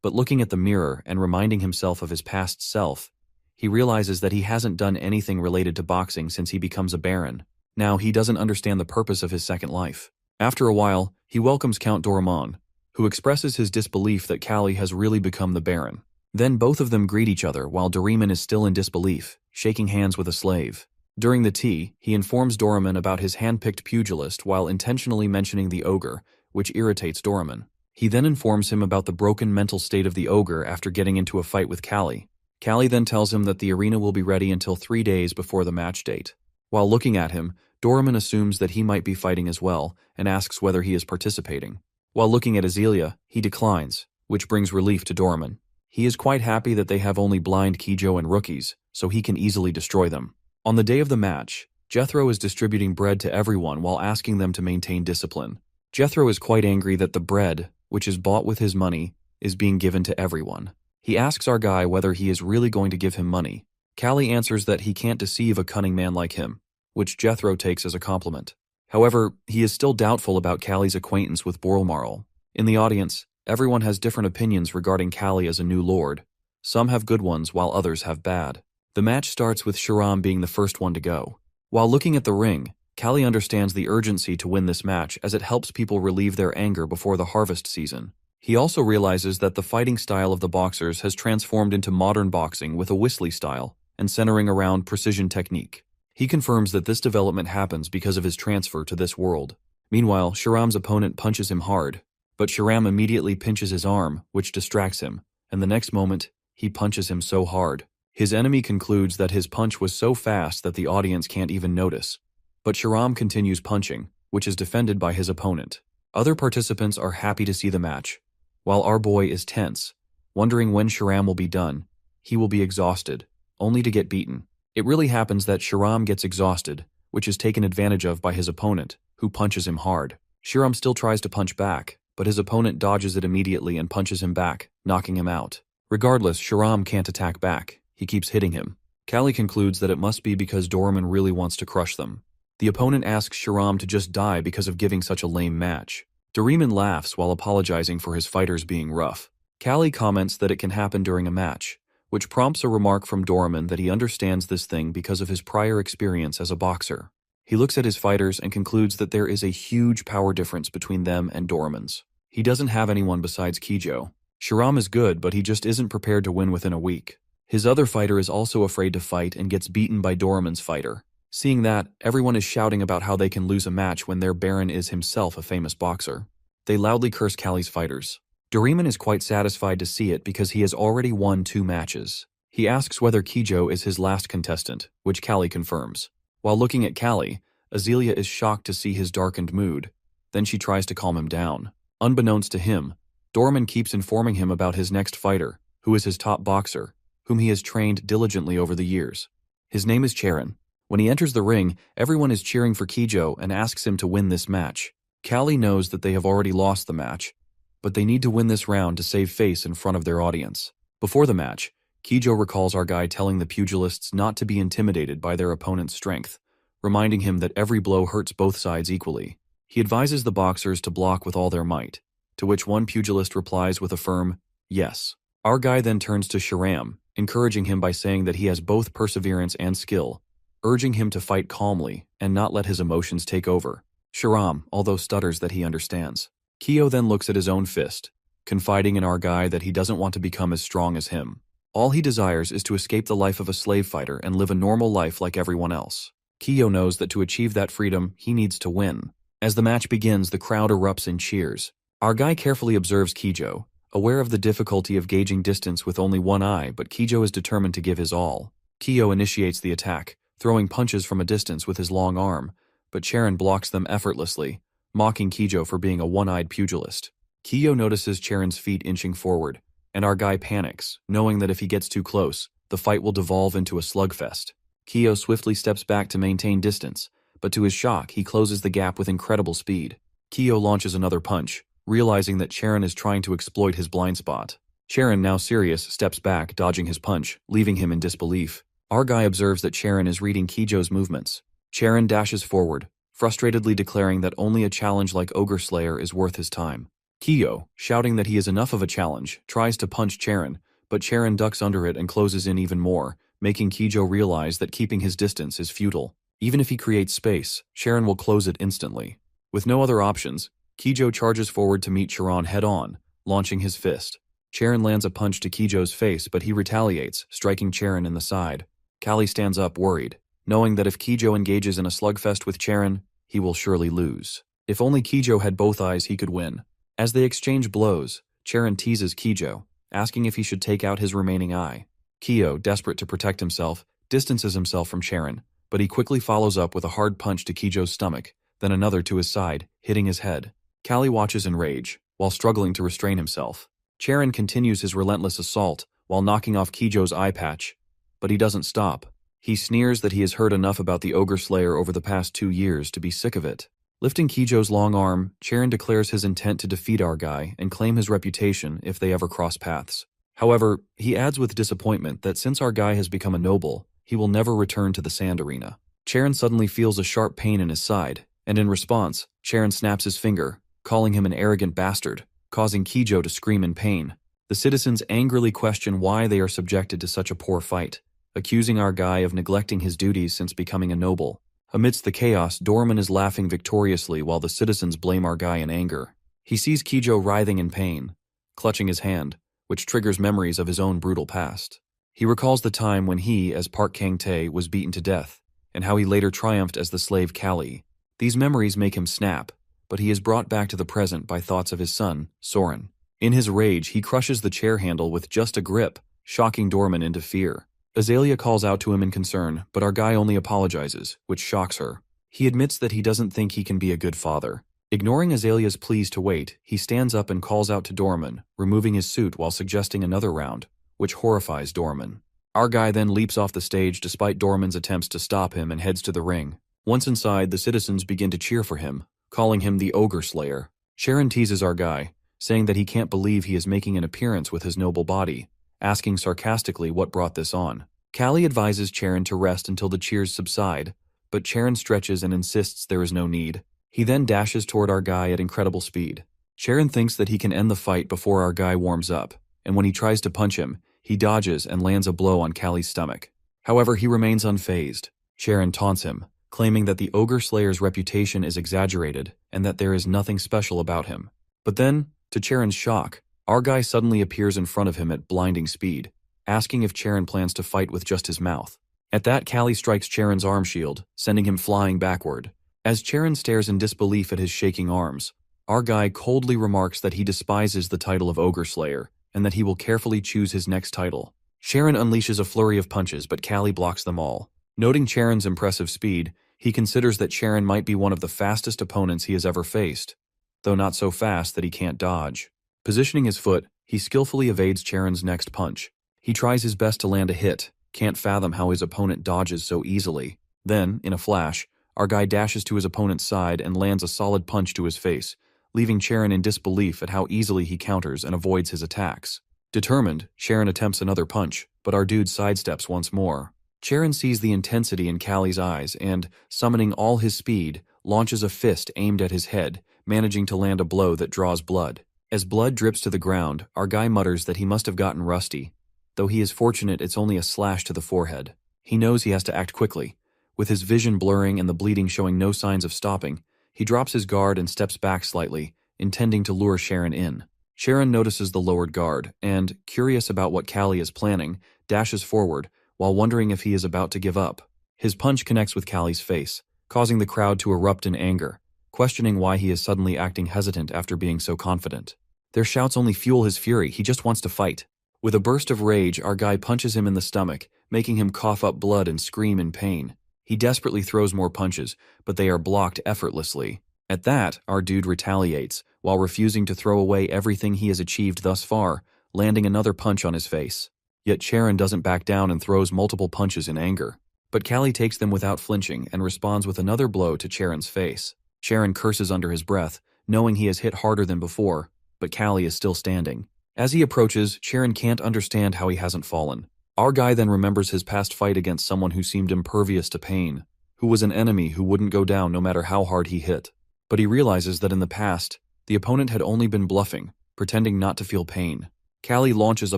But looking at the mirror and reminding himself of his past self, he realizes that he hasn't done anything related to boxing since he becomes a baron. Now he doesn't understand the purpose of his second life. After a while, he welcomes Count Doraemon, who expresses his disbelief that Callie has really become the baron. Then both of them greet each other while Doraemon is still in disbelief, shaking hands with a slave. During the tea, he informs Doraemon about his hand-picked pugilist while intentionally mentioning the ogre, which irritates Doraemon. He then informs him about the broken mental state of the ogre after getting into a fight with Callie. Callie then tells him that the arena will be ready until 3 days before the match date. While looking at him, Doraemon assumes that he might be fighting as well and asks whether he is participating. While looking at Azealia, he declines, which brings relief to Doraemon. He is quite happy that they have only blind Kijo and rookies, so he can easily destroy them. On the day of the match, Jethro is distributing bread to everyone while asking them to maintain discipline. Jethro is quite angry that the bread, which is bought with his money, is being given to everyone. He asks our guy whether he is really going to give him money. Callie answers that he can't deceive a cunning man like him, which Jethro takes as a compliment. However, he is still doubtful about Callie's acquaintance with Borlmarl. In the audience, everyone has different opinions regarding Callie as a new lord. Some have good ones while others have bad. The match starts with Shahram being the first one to go. While looking at the ring, Callie understands the urgency to win this match as it helps people relieve their anger before the harvest season. He also realizes that the fighting style of the boxers has transformed into modern boxing with a Whistly style and centering around precision technique. He confirms that this development happens because of his transfer to this world. Meanwhile, Shahram's opponent punches him hard, but Shahram immediately pinches his arm, which distracts him, and the next moment, he punches him so hard. His enemy concludes that his punch was so fast that the audience can't even notice. But Shahram continues punching, which is defended by his opponent. Other participants are happy to see the match, while our boy is tense, wondering when Shahram will be done. He will be exhausted, only to get beaten. It really happens that Shahram gets exhausted, which is taken advantage of by his opponent, who punches him hard. Shahram still tries to punch back, but his opponent dodges it immediately and punches him back, knocking him out. Regardless, Shahram can't attack back. He keeps hitting him. Callie concludes that it must be because Doraemon really wants to crush them. The opponent asks Shahram to just die because of giving such a lame match. Doraemon laughs while apologizing for his fighters being rough. Callie comments that it can happen during a match, which prompts a remark from Doraemon that he understands this thing because of his prior experience as a boxer. He looks at his fighters and concludes that there is a huge power difference between them and Doraemon's. He doesn't have anyone besides Kijo. Shahram is good, but he just isn't prepared to win within a week. His other fighter is also afraid to fight and gets beaten by Doraemon's fighter. Seeing that, everyone is shouting about how they can lose a match when their baron is himself a famous boxer. They loudly curse Callie's fighters. Doraemon is quite satisfied to see it because he has already won 2 matches. He asks whether Kijo is his last contestant, which Callie confirms. While looking at Callie, Azealia is shocked to see his darkened mood. Then she tries to calm him down. Unbeknownst to him, Dorman keeps informing him about his next fighter, who is his top boxer, whom he has trained diligently over the years. His name is Charon. When he enters the ring, everyone is cheering for Kijo and asks him to win this match. Callie knows that they have already lost the match, but they need to win this round to save face in front of their audience. Before the match, Kijo recalls our guy telling the pugilists not to be intimidated by their opponent's strength, reminding him that every blow hurts both sides equally. He advises the boxers to block with all their might, to which one pugilist replies with a firm, yes. Our guy then turns to Sharam, encouraging him by saying that he has both perseverance and skill, urging him to fight calmly and not let his emotions take over. Sharam, although stutters that he understands. Kyo then looks at his own fist, confiding in our guy that he doesn't want to become as strong as him. All he desires is to escape the life of a slave fighter and live a normal life like everyone else. Kyo knows that to achieve that freedom, he needs to win. As the match begins, the crowd erupts in cheers. Our guy carefully observes Kijo, aware of the difficulty of gauging distance with only one eye, but Kijo is determined to give his all. Kyo initiates the attack, throwing punches from a distance with his long arm, but Charon blocks them effortlessly, mocking Kijo for being a one-eyed pugilist. Kyo notices Charon's feet inching forward, and our guy panics, knowing that if he gets too close, the fight will devolve into a slugfest. Kyo swiftly steps back to maintain distance, but to his shock, he closes the gap with incredible speed. Kyo launches another punch, realizing that Charon is trying to exploit his blind spot. Charon, now serious, steps back, dodging his punch, leaving him in disbelief. Our guy observes that Charon is reading Kijo's movements. Charon dashes forward, frustratedly declaring that only a challenge like Ogre Slayer is worth his time. Kijo, shouting that he is enough of a challenge, tries to punch Charon, but Charon ducks under it and closes in even more, making Kijo realize that keeping his distance is futile. Even if he creates space, Charon will close it instantly. With no other options, Kijo charges forward to meet Charon head-on, launching his fist. Charon lands a punch to Kijo's face, but he retaliates, striking Charon in the side. Callie stands up worried, knowing that if Kijo engages in a slugfest with Charon, he will surely lose. If only Kijo had both eyes, he could win. As they exchange blows, Charon teases Kijo, asking if he should take out his remaining eye. Kyo, desperate to protect himself, distances himself from Charon, but he quickly follows up with a hard punch to Kijo's stomach, then another to his side, hitting his head. Callie watches in rage, while struggling to restrain himself. Charon continues his relentless assault while knocking off Kijo's eye patch, but he doesn't stop. He sneers that he has heard enough about the Ogre Slayer over the past 2 years to be sick of it. Lifting Kijo's long arm, Charon declares his intent to defeat our guy and claim his reputation if they ever cross paths. However, he adds with disappointment that since our guy has become a noble, he will never return to the sand arena. Charon suddenly feels a sharp pain in his side, and in response, Charon snaps his finger, calling him an arrogant bastard, causing Kijo to scream in pain. The citizens angrily question why they are subjected to such a poor fight, accusing our guy of neglecting his duties since becoming a noble. Amidst the chaos, Dorman is laughing victoriously while the citizens blame our guy in anger. He sees Kijo writhing in pain, clutching his hand, which triggers memories of his own brutal past. He recalls the time when he, as Park Kang-tae, was beaten to death, and how he later triumphed as the slave Callie. These memories make him snap, but he is brought back to the present by thoughts of his son, Soren. In his rage, he crushes the chair handle with just a grip, shocking Dorman into fear. Azealia calls out to him in concern, but our guy only apologizes, which shocks her. He admits that he doesn't think he can be a good father. Ignoring Azalea's pleas to wait, he stands up and calls out to Dorman, removing his suit while suggesting another round, which horrifies Dorman. Our guy then leaps off the stage despite Dorman's attempts to stop him and heads to the ring. Once inside, the citizens begin to cheer for him, calling him the Ogre Slayer. Charon teases our guy, saying that he can't believe he is making an appearance with his noble body, asking sarcastically what brought this on. Callie advises Charon to rest until the cheers subside, but Charon stretches and insists there is no need. He then dashes toward our guy at incredible speed. Charon thinks that he can end the fight before our guy warms up, and when he tries to punch him, he dodges and lands a blow on Callie's stomach. However, he remains unfazed. Charon taunts him, claiming that the Ogre Slayer's reputation is exaggerated and that there is nothing special about him. But then, to Charon's shock, our guy suddenly appears in front of him at blinding speed, asking if Charon plans to fight with just his mouth. At that, Callie strikes Charon's arm shield, sending him flying backward. As Charon stares in disbelief at his shaking arms, our guy coldly remarks that he despises the title of Ogre Slayer and that he will carefully choose his next title. Charon unleashes a flurry of punches, but Callie blocks them all. Noting Charon's impressive speed, He considers that Charon might be one of the fastest opponents he has ever faced, though not so fast that he can't dodge. Positioning his foot, he skillfully evades Charon's next punch. He tries his best to land a hit, can't fathom how his opponent dodges so easily. Then, in a flash, our guy dashes to his opponent's side and lands a solid punch to his face, leaving Charon in disbelief at how easily he counters and avoids his attacks. Determined, Charon attempts another punch, but our dude sidesteps once more. Charon sees the intensity in Kali's eyes and, summoning all his speed, launches a fist aimed at his head, managing to land a blow that draws blood. As blood drips to the ground, our guy mutters that he must have gotten rusty, though he is fortunate it's only a slash to the forehead. He knows he has to act quickly. With his vision blurring and the bleeding showing no signs of stopping, he drops his guard and steps back slightly, intending to lure Charon in. Charon notices the lowered guard and, curious about what Kali is planning, dashes forward, while wondering if he is about to give up. His punch connects with Kali's face, causing the crowd to erupt in anger, questioning why he is suddenly acting hesitant after being so confident. Their shouts only fuel his fury, he just wants to fight. With a burst of rage, our guy punches him in the stomach, making him cough up blood and scream in pain. He desperately throws more punches, but they are blocked effortlessly. At that, our dude retaliates, while refusing to throw away everything he has achieved thus far, landing another punch on his face. Yet Charon doesn't back down and throws multiple punches in anger. But Kali takes them without flinching and responds with another blow to Charon's face. Charon curses under his breath, knowing he has hit harder than before, but Kali is still standing. As he approaches, Charon can't understand how he hasn't fallen. Our guy then remembers his past fight against someone who seemed impervious to pain, who was an enemy who wouldn't go down no matter how hard he hit. But he realizes that in the past, the opponent had only been bluffing, pretending not to feel pain. Kali launches a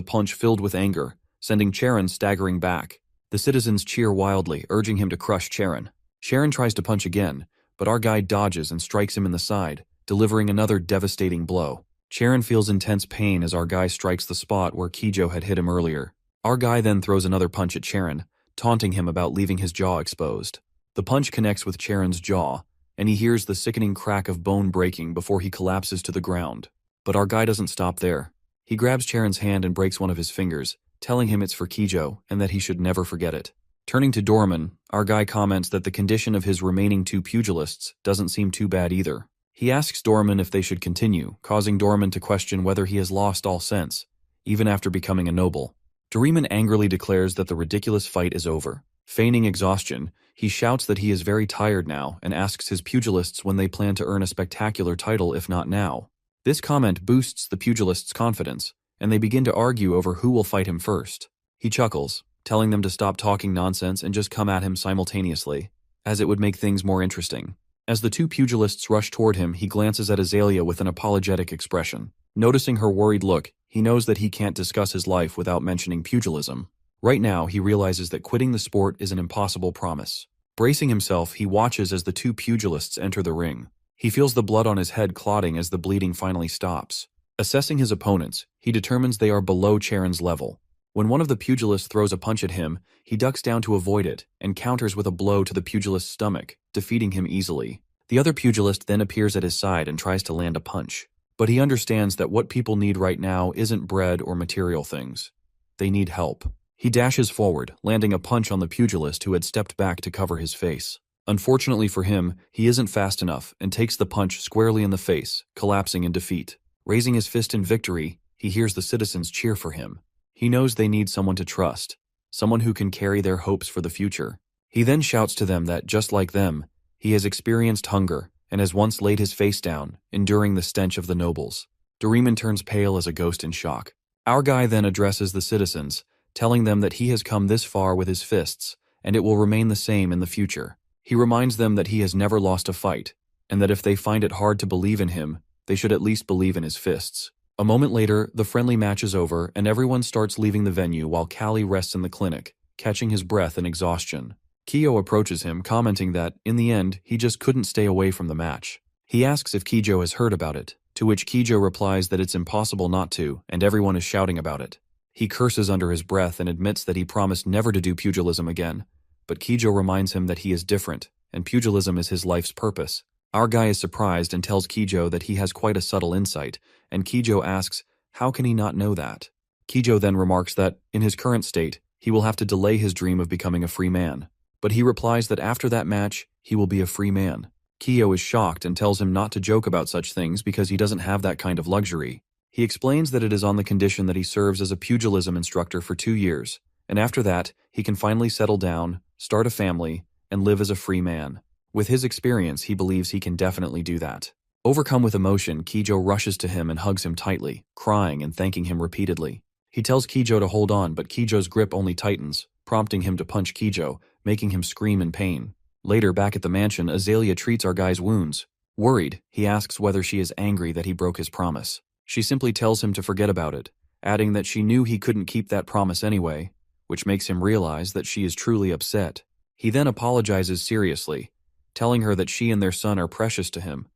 punch filled with anger, sending Charon staggering back. The citizens cheer wildly, urging him to crush Charon. Charon tries to punch again, but our guy dodges and strikes him in the side, delivering another devastating blow. Charon feels intense pain as our guy strikes the spot where Kijo had hit him earlier. Our guy then throws another punch at Charon, taunting him about leaving his jaw exposed. The punch connects with Charon's jaw, and he hears the sickening crack of bone breaking before he collapses to the ground. But our guy doesn't stop there. He grabs Charon's hand and breaks one of his fingers, telling him it's for Kijo and that he should never forget it. Turning to Dorman, our guy comments that the condition of his remaining two pugilists doesn't seem too bad either. He asks Dorman if they should continue, causing Dorman to question whether he has lost all sense, even after becoming a noble. Dorman angrily declares that the ridiculous fight is over. Feigning exhaustion, he shouts that he is very tired now and asks his pugilists when they plan to earn a spectacular title if not now. This comment boosts the pugilists' confidence, and they begin to argue over who will fight him first. He chuckles, telling them to stop talking nonsense and just come at him simultaneously, as it would make things more interesting. As the two pugilists rush toward him, he glances at Azalea with an apologetic expression. Noticing her worried look, he knows that he can't discuss his life without mentioning pugilism. Right now, he realizes that quitting the sport is an impossible promise. Bracing himself, he watches as the two pugilists enter the ring. He feels the blood on his head clotting as the bleeding finally stops. Assessing his opponents, he determines they are below Charon's level. When one of the pugilists throws a punch at him, he ducks down to avoid it and counters with a blow to the pugilist's stomach, defeating him easily. The other pugilist then appears at his side and tries to land a punch. But he understands that what people need right now isn't bread or material things. They need help. He dashes forward, landing a punch on the pugilist who had stepped back to cover his face. Unfortunately for him, he isn't fast enough and takes the punch squarely in the face, collapsing in defeat. Raising his fist in victory, he hears the citizens cheer for him. He knows they need someone to trust, someone who can carry their hopes for the future. He then shouts to them that, just like them, he has experienced hunger and has once laid his face down, enduring the stench of the nobles. Dorman turns pale as a ghost in shock. Our guy then addresses the citizens, telling them that he has come this far with his fists, and it will remain the same in the future. He reminds them that he has never lost a fight, and that if they find it hard to believe in him, they should at least believe in his fists. A moment later, the friendly match is over, and everyone starts leaving the venue while Kali rests in the clinic, catching his breath in exhaustion. Kijo approaches him, commenting that, in the end, he just couldn't stay away from the match. He asks if Kijo has heard about it, to which Kijo replies that it's impossible not to, and everyone is shouting about it. He curses under his breath and admits that he promised never to do pugilism again, but Kijo reminds him that he is different, and pugilism is his life's purpose. Our guy is surprised and tells Kijo that he has quite a subtle insight, and Kijo asks, how can he not know that? Kijo then remarks that, in his current state, he will have to delay his dream of becoming a free man. But he replies that after that match, he will be a free man. Kyo is shocked and tells him not to joke about such things because he doesn't have that kind of luxury. He explains that it is on the condition that he serves as a pugilism instructor for 2 years, and after that, he can finally settle down, start a family, and live as a free man. With his experience, he believes he can definitely do that. Overcome with emotion, Kijo rushes to him and hugs him tightly, crying and thanking him repeatedly. He tells Kijo to hold on, but Kijo's grip only tightens, prompting him to punch Kijo, making him scream in pain. Later, back at the mansion, Azalea treats our guy's wounds. Worried, he asks whether she is angry that he broke his promise. She simply tells him to forget about it, adding that she knew he couldn't keep that promise anyway, which makes him realize that she is truly upset. He then apologizes seriously, telling her that she and their son are precious to him,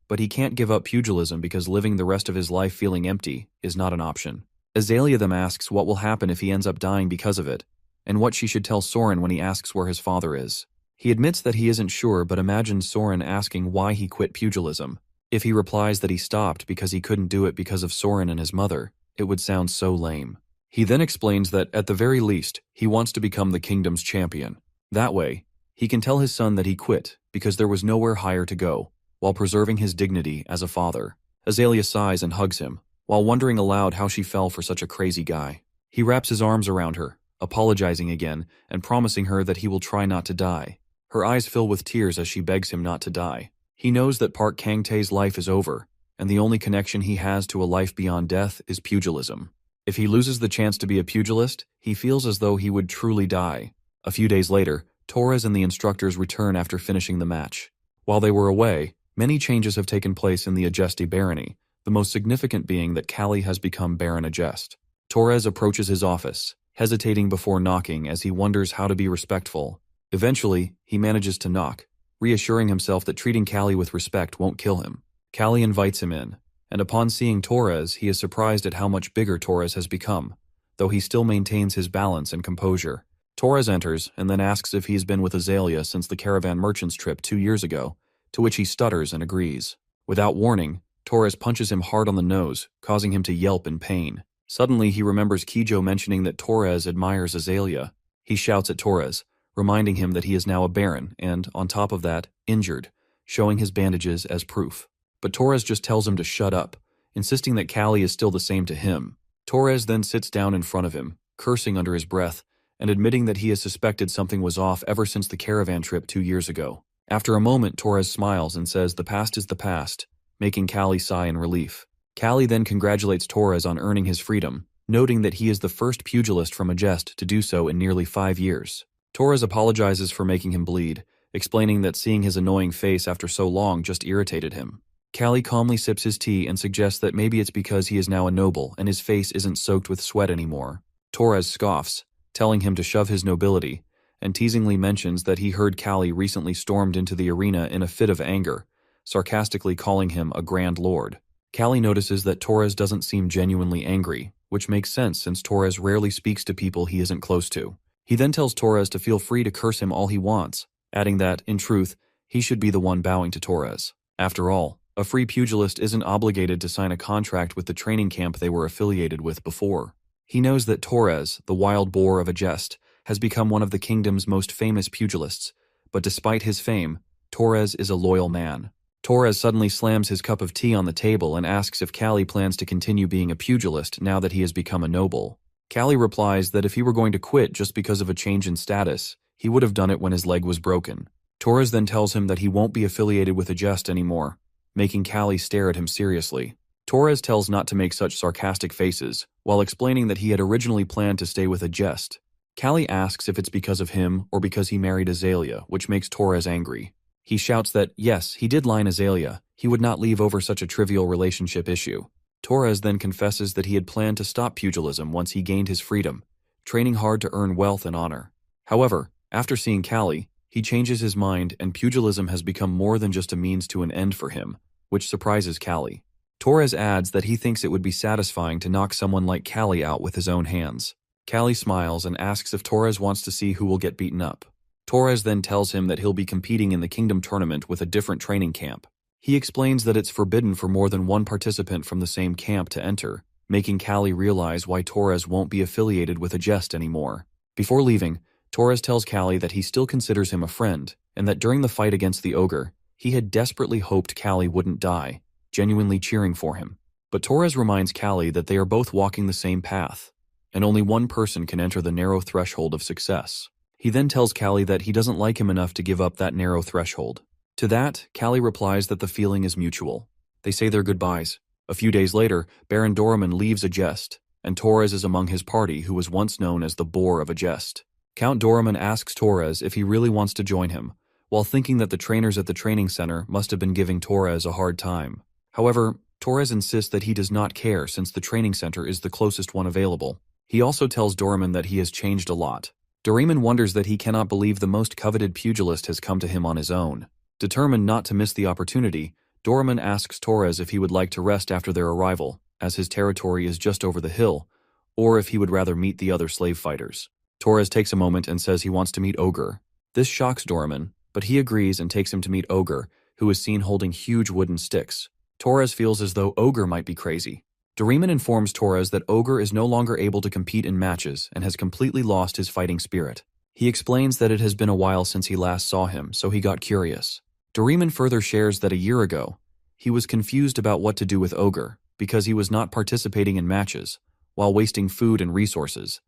but he can't give up pugilism because living the rest of his life feeling empty is not an option. Azalea then asks what will happen if he ends up dying because of it, and what she should tell Soren when he asks where his father is. He admits that he isn't sure, but imagines Soren asking why he quit pugilism. If he replies that he stopped because he couldn't do it because of Soren and his mother, it would sound so lame. He then explains that, at the very least, he wants to become the kingdom's champion. That way, he can tell his son that he quit because there was nowhere higher to go, while preserving his dignity as a father. Azalea sighs and hugs him, while wondering aloud how she fell for such a crazy guy. He wraps his arms around her, apologizing again, and promising her that he will try not to die. Her eyes fill with tears as she begs him not to die. He knows that Park Kang-tae's life is over, and the only connection he has to a life beyond death is pugilism. If he loses the chance to be a pugilist, he feels as though he would truly die. A few days later, Torres and the instructors return after finishing the match. While they were away, many changes have taken place in the Ajesti barony, the most significant being that Callie has become Baron Ajest. Torres approaches his office, hesitating before knocking as he wonders how to be respectful. Eventually, he manages to knock, reassuring himself that treating Callie with respect won't kill him. Callie invites him in, and upon seeing Torres, he is surprised at how much bigger Torres has become, though he still maintains his balance and composure. Torres enters and then asks if he's been with Azalea since the caravan merchant's trip 2 years ago, to which he stutters and agrees. Without warning, Torres punches him hard on the nose, causing him to yelp in pain. Suddenly, he remembers Kijo mentioning that Torres admires Azalea. He shouts at Torres, reminding him that he is now a baron and, on top of that, injured, showing his bandages as proof. But Torres just tells him to shut up, insisting that Callie is still the same to him. Torres then sits down in front of him, cursing under his breath, and admitting that he has suspected something was off ever since the caravan trip 2 years ago. After a moment, Torres smiles and says the past is the past, making Callie sigh in relief. Callie then congratulates Torres on earning his freedom, noting that he is the first pugilist from Ajest to do so in nearly 5 years. Torres apologizes for making him bleed, explaining that seeing his annoying face after so long just irritated him. Callie calmly sips his tea and suggests that maybe it's because he is now a noble and his face isn't soaked with sweat anymore. Torres scoffs, telling him to shove his nobility, and teasingly mentions that he heard Callie recently stormed into the arena in a fit of anger, sarcastically calling him a grand lord. Callie notices that Torres doesn't seem genuinely angry, which makes sense since Torres rarely speaks to people he isn't close to. He then tells Torres to feel free to curse him all he wants, adding that, in truth, he should be the one bowing to Torres. After all, a free pugilist isn't obligated to sign a contract with the training camp they were affiliated with before. He knows that Torres, the wild boar of Ajest, has become one of the kingdom's most famous pugilists, but despite his fame, Torres is a loyal man. Torres suddenly slams his cup of tea on the table and asks if Callie plans to continue being a pugilist now that he has become a noble. Callie replies that if he were going to quit just because of a change in status, he would have done it when his leg was broken. Torres then tells him that he won't be affiliated with Ajest anymore, making Callie stare at him seriously. Torres tells not to make such sarcastic faces, while explaining that he had originally planned to stay with Ajest. Callie asks if it's because of him or because he married Azalea, which makes Torres angry. He shouts that, yes, he did line Azalea, he would not leave over such a trivial relationship issue. Torres then confesses that he had planned to stop pugilism once he gained his freedom, training hard to earn wealth and honor. However, after seeing Callie, he changes his mind and pugilism has become more than just a means to an end for him, which surprises Callie. Torres adds that he thinks it would be satisfying to knock someone like Callie out with his own hands. Callie smiles and asks if Torres wants to see who will get beaten up. Torres then tells him that he'll be competing in the Kingdom Tournament with a different training camp. He explains that it's forbidden for more than one participant from the same camp to enter, making Callie realize why Torres won't be affiliated with Ajest anymore. Before leaving, Torres tells Callie that he still considers him a friend, and that during the fight against the ogre, he had desperately hoped Callie wouldn't die, genuinely cheering for him. But Torres reminds Callie that they are both walking the same path, and only one person can enter the narrow threshold of success. He then tells Callie that he doesn't like him enough to give up that narrow threshold. To that, Callie replies that the feeling is mutual. They say their goodbyes. A few days later, Baron Doraemon leaves Agest, and Torres is among his party who was once known as the Boar of Agest. Count Doraemon asks Torres if he really wants to join him, while thinking that the trainers at the training center must have been giving Torres a hard time. However, Torres insists that he does not care since the training center is the closest one available. He also tells Doraemon that he has changed a lot. Doraemon wonders that he cannot believe the most coveted pugilist has come to him on his own. Determined not to miss the opportunity, Doraemon asks Torres if he would like to rest after their arrival, as his territory is just over the hill, or if he would rather meet the other slave fighters. Torres takes a moment and says he wants to meet Ogre. This shocks Doraemon, but he agrees and takes him to meet Ogre, who is seen holding huge wooden sticks. Torres feels as though Ogre might be crazy. Doraemon informs Torres that Ogre is no longer able to compete in matches and has completely lost his fighting spirit. He explains that it has been a while since he last saw him, so he got curious. Doraemon further shares that a year ago, he was confused about what to do with Ogre because he was not participating in matches, while wasting food and resources,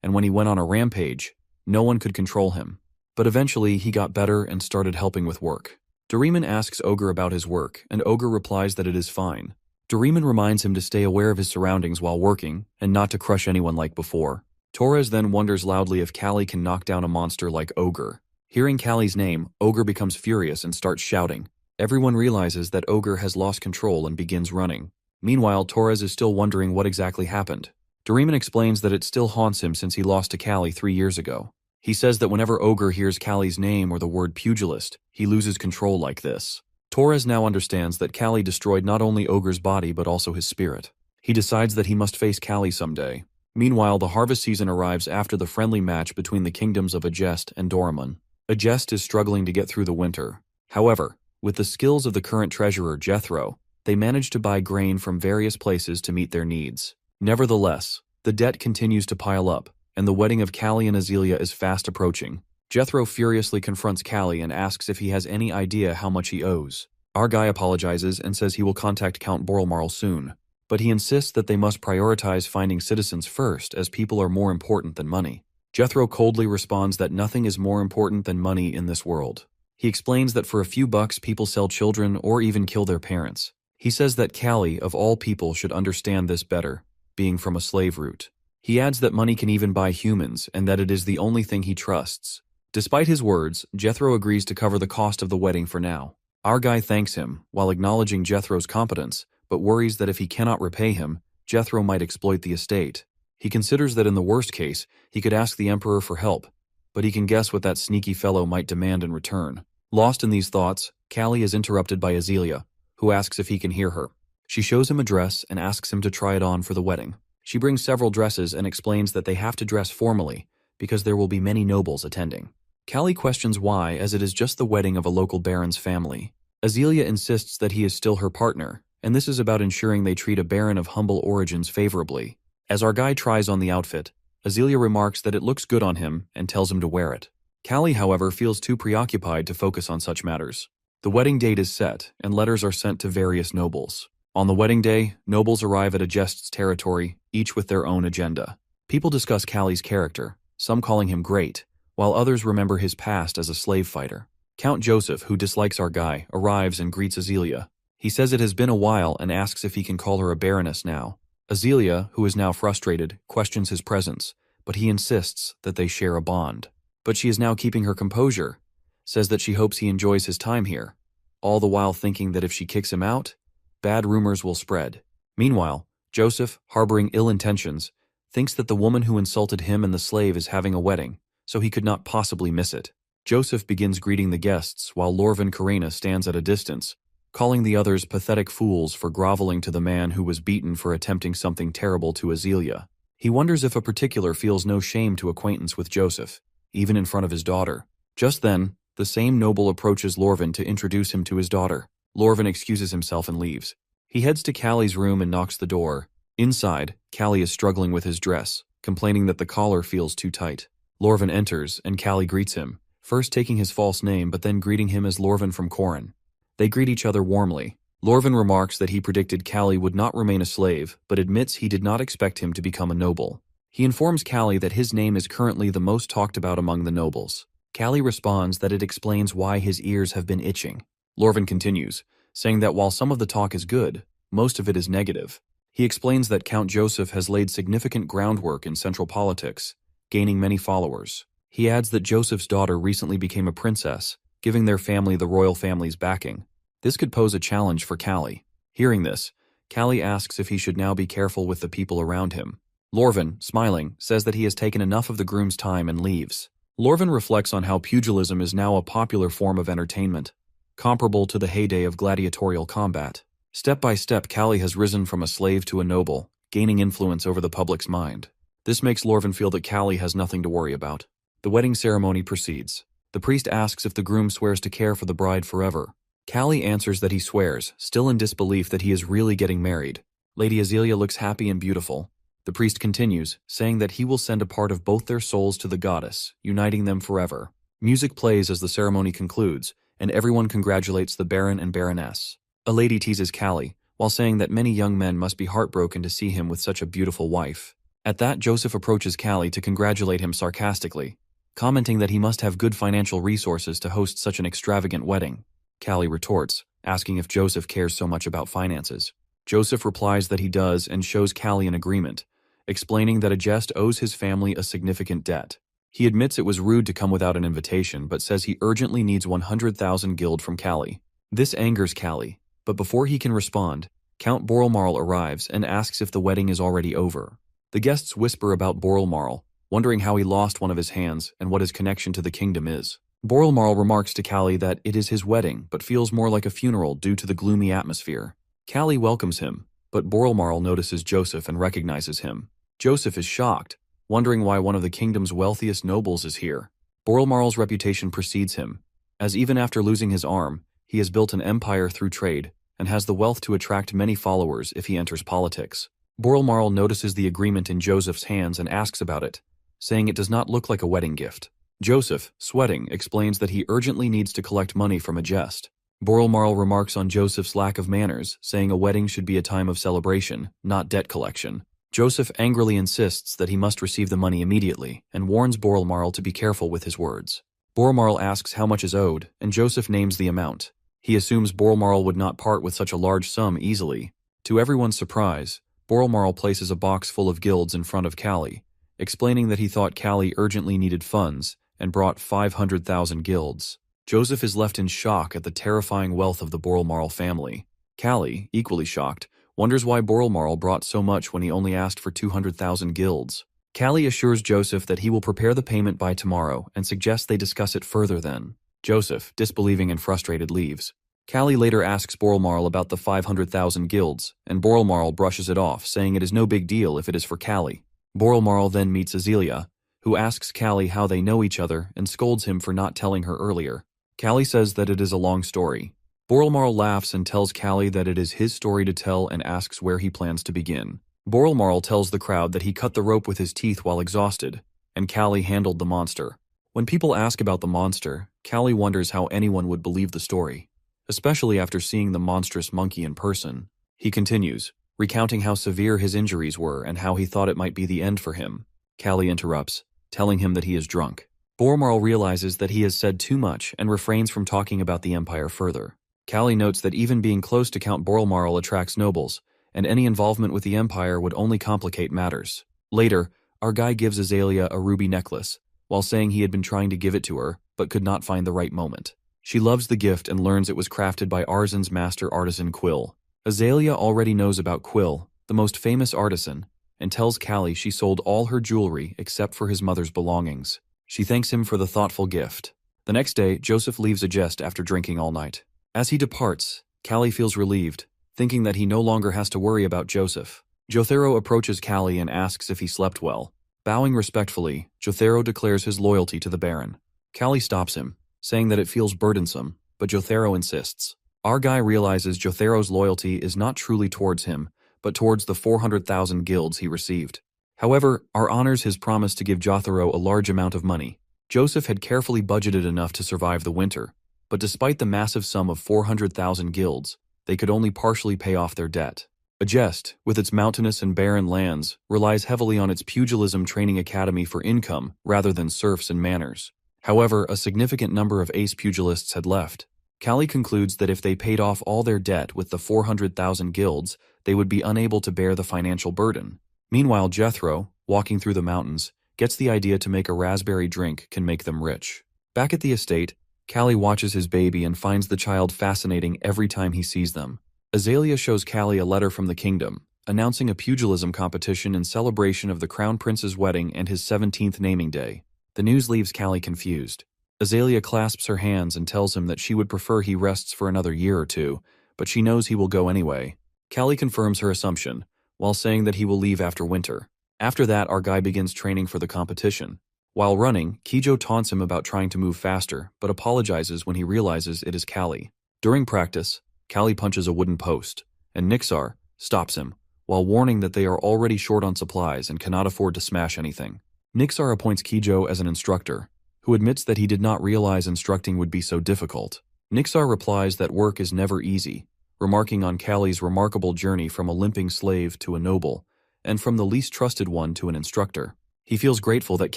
and when he went on a rampage, no one could control him. But eventually he got better and started helping with work. Doraemon asks Ogre about his work, and Ogre replies that it is fine. Doraemon reminds him to stay aware of his surroundings while working, and not to crush anyone like before. Torres then wonders loudly if Callie can knock down a monster like Ogre. Hearing Callie's name, Ogre becomes furious and starts shouting. Everyone realizes that Ogre has lost control and begins running. Meanwhile, Torres is still wondering what exactly happened. Doraemon explains that it still haunts him since he lost to Callie 3 years ago. He says that whenever Ogre hears Callie's name or the word pugilist, he loses control like this. Torres now understands that Callie destroyed not only Ogre's body but also his spirit. He decides that he must face Callie someday. Meanwhile, the harvest season arrives after the friendly match between the kingdoms of Agest and Doraemon. Agest is struggling to get through the winter. However, with the skills of the current treasurer Jethro, they manage to buy grain from various places to meet their needs. Nevertheless, the debt continues to pile up, and the wedding of Callie and Azealia is fast approaching. Jethro furiously confronts Callie and asks if he has any idea how much he owes. Our guy apologizes and says he will contact Count Borlmarl soon, but he insists that they must prioritize finding citizens first as people are more important than money. Jethro coldly responds that nothing is more important than money in this world. He explains that for a few bucks people sell children or even kill their parents. He says that Callie, of all people, should understand this better, being from a slave root. He adds that money can even buy humans and that it is the only thing he trusts. Despite his words, Jethro agrees to cover the cost of the wedding for now. Our guy thanks him, while acknowledging Jethro's competence, but worries that if he cannot repay him, Jethro might exploit the estate. He considers that in the worst case, he could ask the Emperor for help, but he can guess what that sneaky fellow might demand in return. Lost in these thoughts, Callie is interrupted by Azealia, who asks if he can hear her. She shows him a dress and asks him to try it on for the wedding. She brings several dresses and explains that they have to dress formally because there will be many nobles attending. Callie questions why, as it is just the wedding of a local baron's family. Azealia insists that he is still her partner, and this is about ensuring they treat a baron of humble origins favorably. As our guy tries on the outfit, Azealia remarks that it looks good on him and tells him to wear it. Callie, however, feels too preoccupied to focus on such matters. The wedding date is set, and letters are sent to various nobles. On the wedding day, nobles arrive at Agest's territory, each with their own agenda. People discuss Callie's character, some calling him great, while others remember his past as a slave fighter. Count Joseph, who dislikes our guy, arrives and greets Azealia. He says it has been a while and asks if he can call her a baroness now. Azealia, who is now frustrated, questions his presence, but he insists that they share a bond. But she is now keeping her composure, says that she hopes he enjoys his time here, all the while thinking that if she kicks him out, bad rumors will spread. Meanwhile, Joseph, harboring ill intentions, thinks that the woman who insulted him and the slave is having a wedding, so he could not possibly miss it. Joseph begins greeting the guests while Lorvin Karina stands at a distance, calling the others pathetic fools for groveling to the man who was beaten for attempting something terrible to Azealia. He wonders if a particular feels no shame to acquaintance with Joseph, even in front of his daughter. Just then, the same noble approaches Lorvin to introduce him to his daughter. Lorvin excuses himself and leaves. He heads to Callie's room and knocks the door. Inside, Callie is struggling with his dress, complaining that the collar feels too tight. Lorvin enters, and Callie greets him, first taking his false name but then greeting him as Lorvin from Corin. They greet each other warmly. Lorvin remarks that he predicted Callie would not remain a slave, but admits he did not expect him to become a noble. He informs Callie that his name is currently the most talked about among the nobles. Callie responds that it explains why his ears have been itching. Lorvin continues, saying that while some of the talk is good, most of it is negative. He explains that Count Joseph has laid significant groundwork in central politics, gaining many followers. He adds that Joseph's daughter recently became a princess, giving their family the royal family's backing. This could pose a challenge for Callie. Hearing this, Callie asks if he should now be careful with the people around him. Lorvin, smiling, says that he has taken enough of the groom's time and leaves. Lorvin reflects on how pugilism is now a popular form of entertainment, comparable to the heyday of gladiatorial combat. Step by step, Callie has risen from a slave to a noble, gaining influence over the public's mind. This makes Lorvin feel that Callie has nothing to worry about. The wedding ceremony proceeds. The priest asks if the groom swears to care for the bride forever. Callie answers that he swears, still in disbelief that he is really getting married. Lady Azealia looks happy and beautiful. The priest continues, saying that he will send a part of both their souls to the goddess, uniting them forever. Music plays as the ceremony concludes, and everyone congratulates the Baron and Baroness. A lady teases Callie, while saying that many young men must be heartbroken to see him with such a beautiful wife. At that, Joseph approaches Callie to congratulate him sarcastically, commenting that he must have good financial resources to host such an extravagant wedding. Callie retorts, asking if Joseph cares so much about finances. Joseph replies that he does and shows Callie an agreement, explaining that a jest owes his family a significant debt. He admits it was rude to come without an invitation, but says he urgently needs 100,000 guild from Callie. This angers Callie, but before he can respond, Count Borelmarl arrives and asks if the wedding is already over. The guests whisper about Borelmarl, wondering how he lost one of his hands and what his connection to the kingdom is. Borelmarl remarks to Callie that it is his wedding, but feels more like a funeral due to the gloomy atmosphere. Callie welcomes him, but Borelmarl notices Joseph and recognizes him. Joseph is shocked, wondering why one of the kingdom's wealthiest nobles is here. Borelmarl's reputation precedes him, as even after losing his arm, he has built an empire through trade and has the wealth to attract many followers if he enters politics. Borelmarl notices the agreement in Joseph's hands and asks about it, saying it does not look like a wedding gift. Joseph, sweating, explains that he urgently needs to collect money from a jest. Borelmarl remarks on Joseph's lack of manners, saying a wedding should be a time of celebration, not debt collection. Joseph angrily insists that he must receive the money immediately and warns Borelmarl to be careful with his words. Borelmarl asks how much is owed, and Joseph names the amount. He assumes Borelmarl would not part with such a large sum easily. To everyone's surprise, Borelmarl places a box full of guilds in front of Callie, explaining that he thought Callie urgently needed funds and brought 500,000 guilds. Joseph is left in shock at the terrifying wealth of the Borelmarl family. Callie, equally shocked, wonders why Borelmarl brought so much when he only asked for 200,000 guilds. Callie assures Joseph that he will prepare the payment by tomorrow and suggests they discuss it further then. Joseph, disbelieving and frustrated, leaves. Callie later asks Borelmarl about the 500,000 guilds, and Borelmarl brushes it off, saying it is no big deal if it is for Callie. Borelmarl then meets Azealia, who asks Callie how they know each other and scolds him for not telling her earlier. Callie says that it is a long story. Borelmarl laughs and tells Callie that it is his story to tell and asks where he plans to begin. Borelmarl tells the crowd that he cut the rope with his teeth while exhausted, and Callie handled the monster. When people ask about the monster, Callie wonders how anyone would believe the story, especially after seeing the monstrous monkey in person. He continues, recounting how severe his injuries were and how he thought it might be the end for him. Callie interrupts, telling him that he is drunk. Borelmarl realizes that he has said too much and refrains from talking about the empire further. Callie notes that even being close to Count Borelmarl attracts nobles, and any involvement with the empire would only complicate matters. Later, our guy gives Azealia a ruby necklace, while saying he had been trying to give it to her, but could not find the right moment. She loves the gift and learns it was crafted by Arzen's master artisan Quill. Azealia already knows about Quill, the most famous artisan, and tells Callie she sold all her jewelry except for his mother's belongings. She thanks him for the thoughtful gift. The next day, Joseph leaves a jest after drinking all night. As he departs, Callie feels relieved, thinking that he no longer has to worry about Joseph. Jothero approaches Callie and asks if he slept well. Bowing respectfully, Jothero declares his loyalty to the Baron. Callie stops him, saying that it feels burdensome, but Jothero insists. Our guy realizes Jothero's loyalty is not truly towards him, but towards the 400,000 guilds he received. However, our honors his promise to give Jotharo a large amount of money. Joseph had carefully budgeted enough to survive the winter, but despite the massive sum of 400,000 guilds, they could only partially pay off their debt. Agest, with its mountainous and barren lands, relies heavily on its pugilism training academy for income rather than serfs and manors. However, a significant number of ace pugilists had left. Callie concludes that if they paid off all their debt with the 400,000 guilds, they would be unable to bear the financial burden. Meanwhile, Jethro, walking through the mountains, gets the idea to make a raspberry drink can make them rich. Back at the estate, Callie watches his baby and finds the child fascinating every time he sees them. Azalea shows Callie a letter from the kingdom, announcing a pugilism competition in celebration of the Crown Prince's wedding and his 17th naming day. The news leaves Callie confused. Azalea clasps her hands and tells him that she would prefer he rests for another year or two, but she knows he will go anyway. Callie confirms her assumption, while saying that he will leave after winter. After that, our guy begins training for the competition. While running, Kijo taunts him about trying to move faster, but apologizes when he realizes it is Callie. During practice, Callie punches a wooden post, and Nixar stops him, while warning that they are already short on supplies and cannot afford to smash anything. Nixar appoints Kijo as an instructor, who admits that he did not realize instructing would be so difficult. Nixar replies that work is never easy, remarking on Callie's remarkable journey from a limping slave to a noble, and from the least trusted one to an instructor. He feels grateful that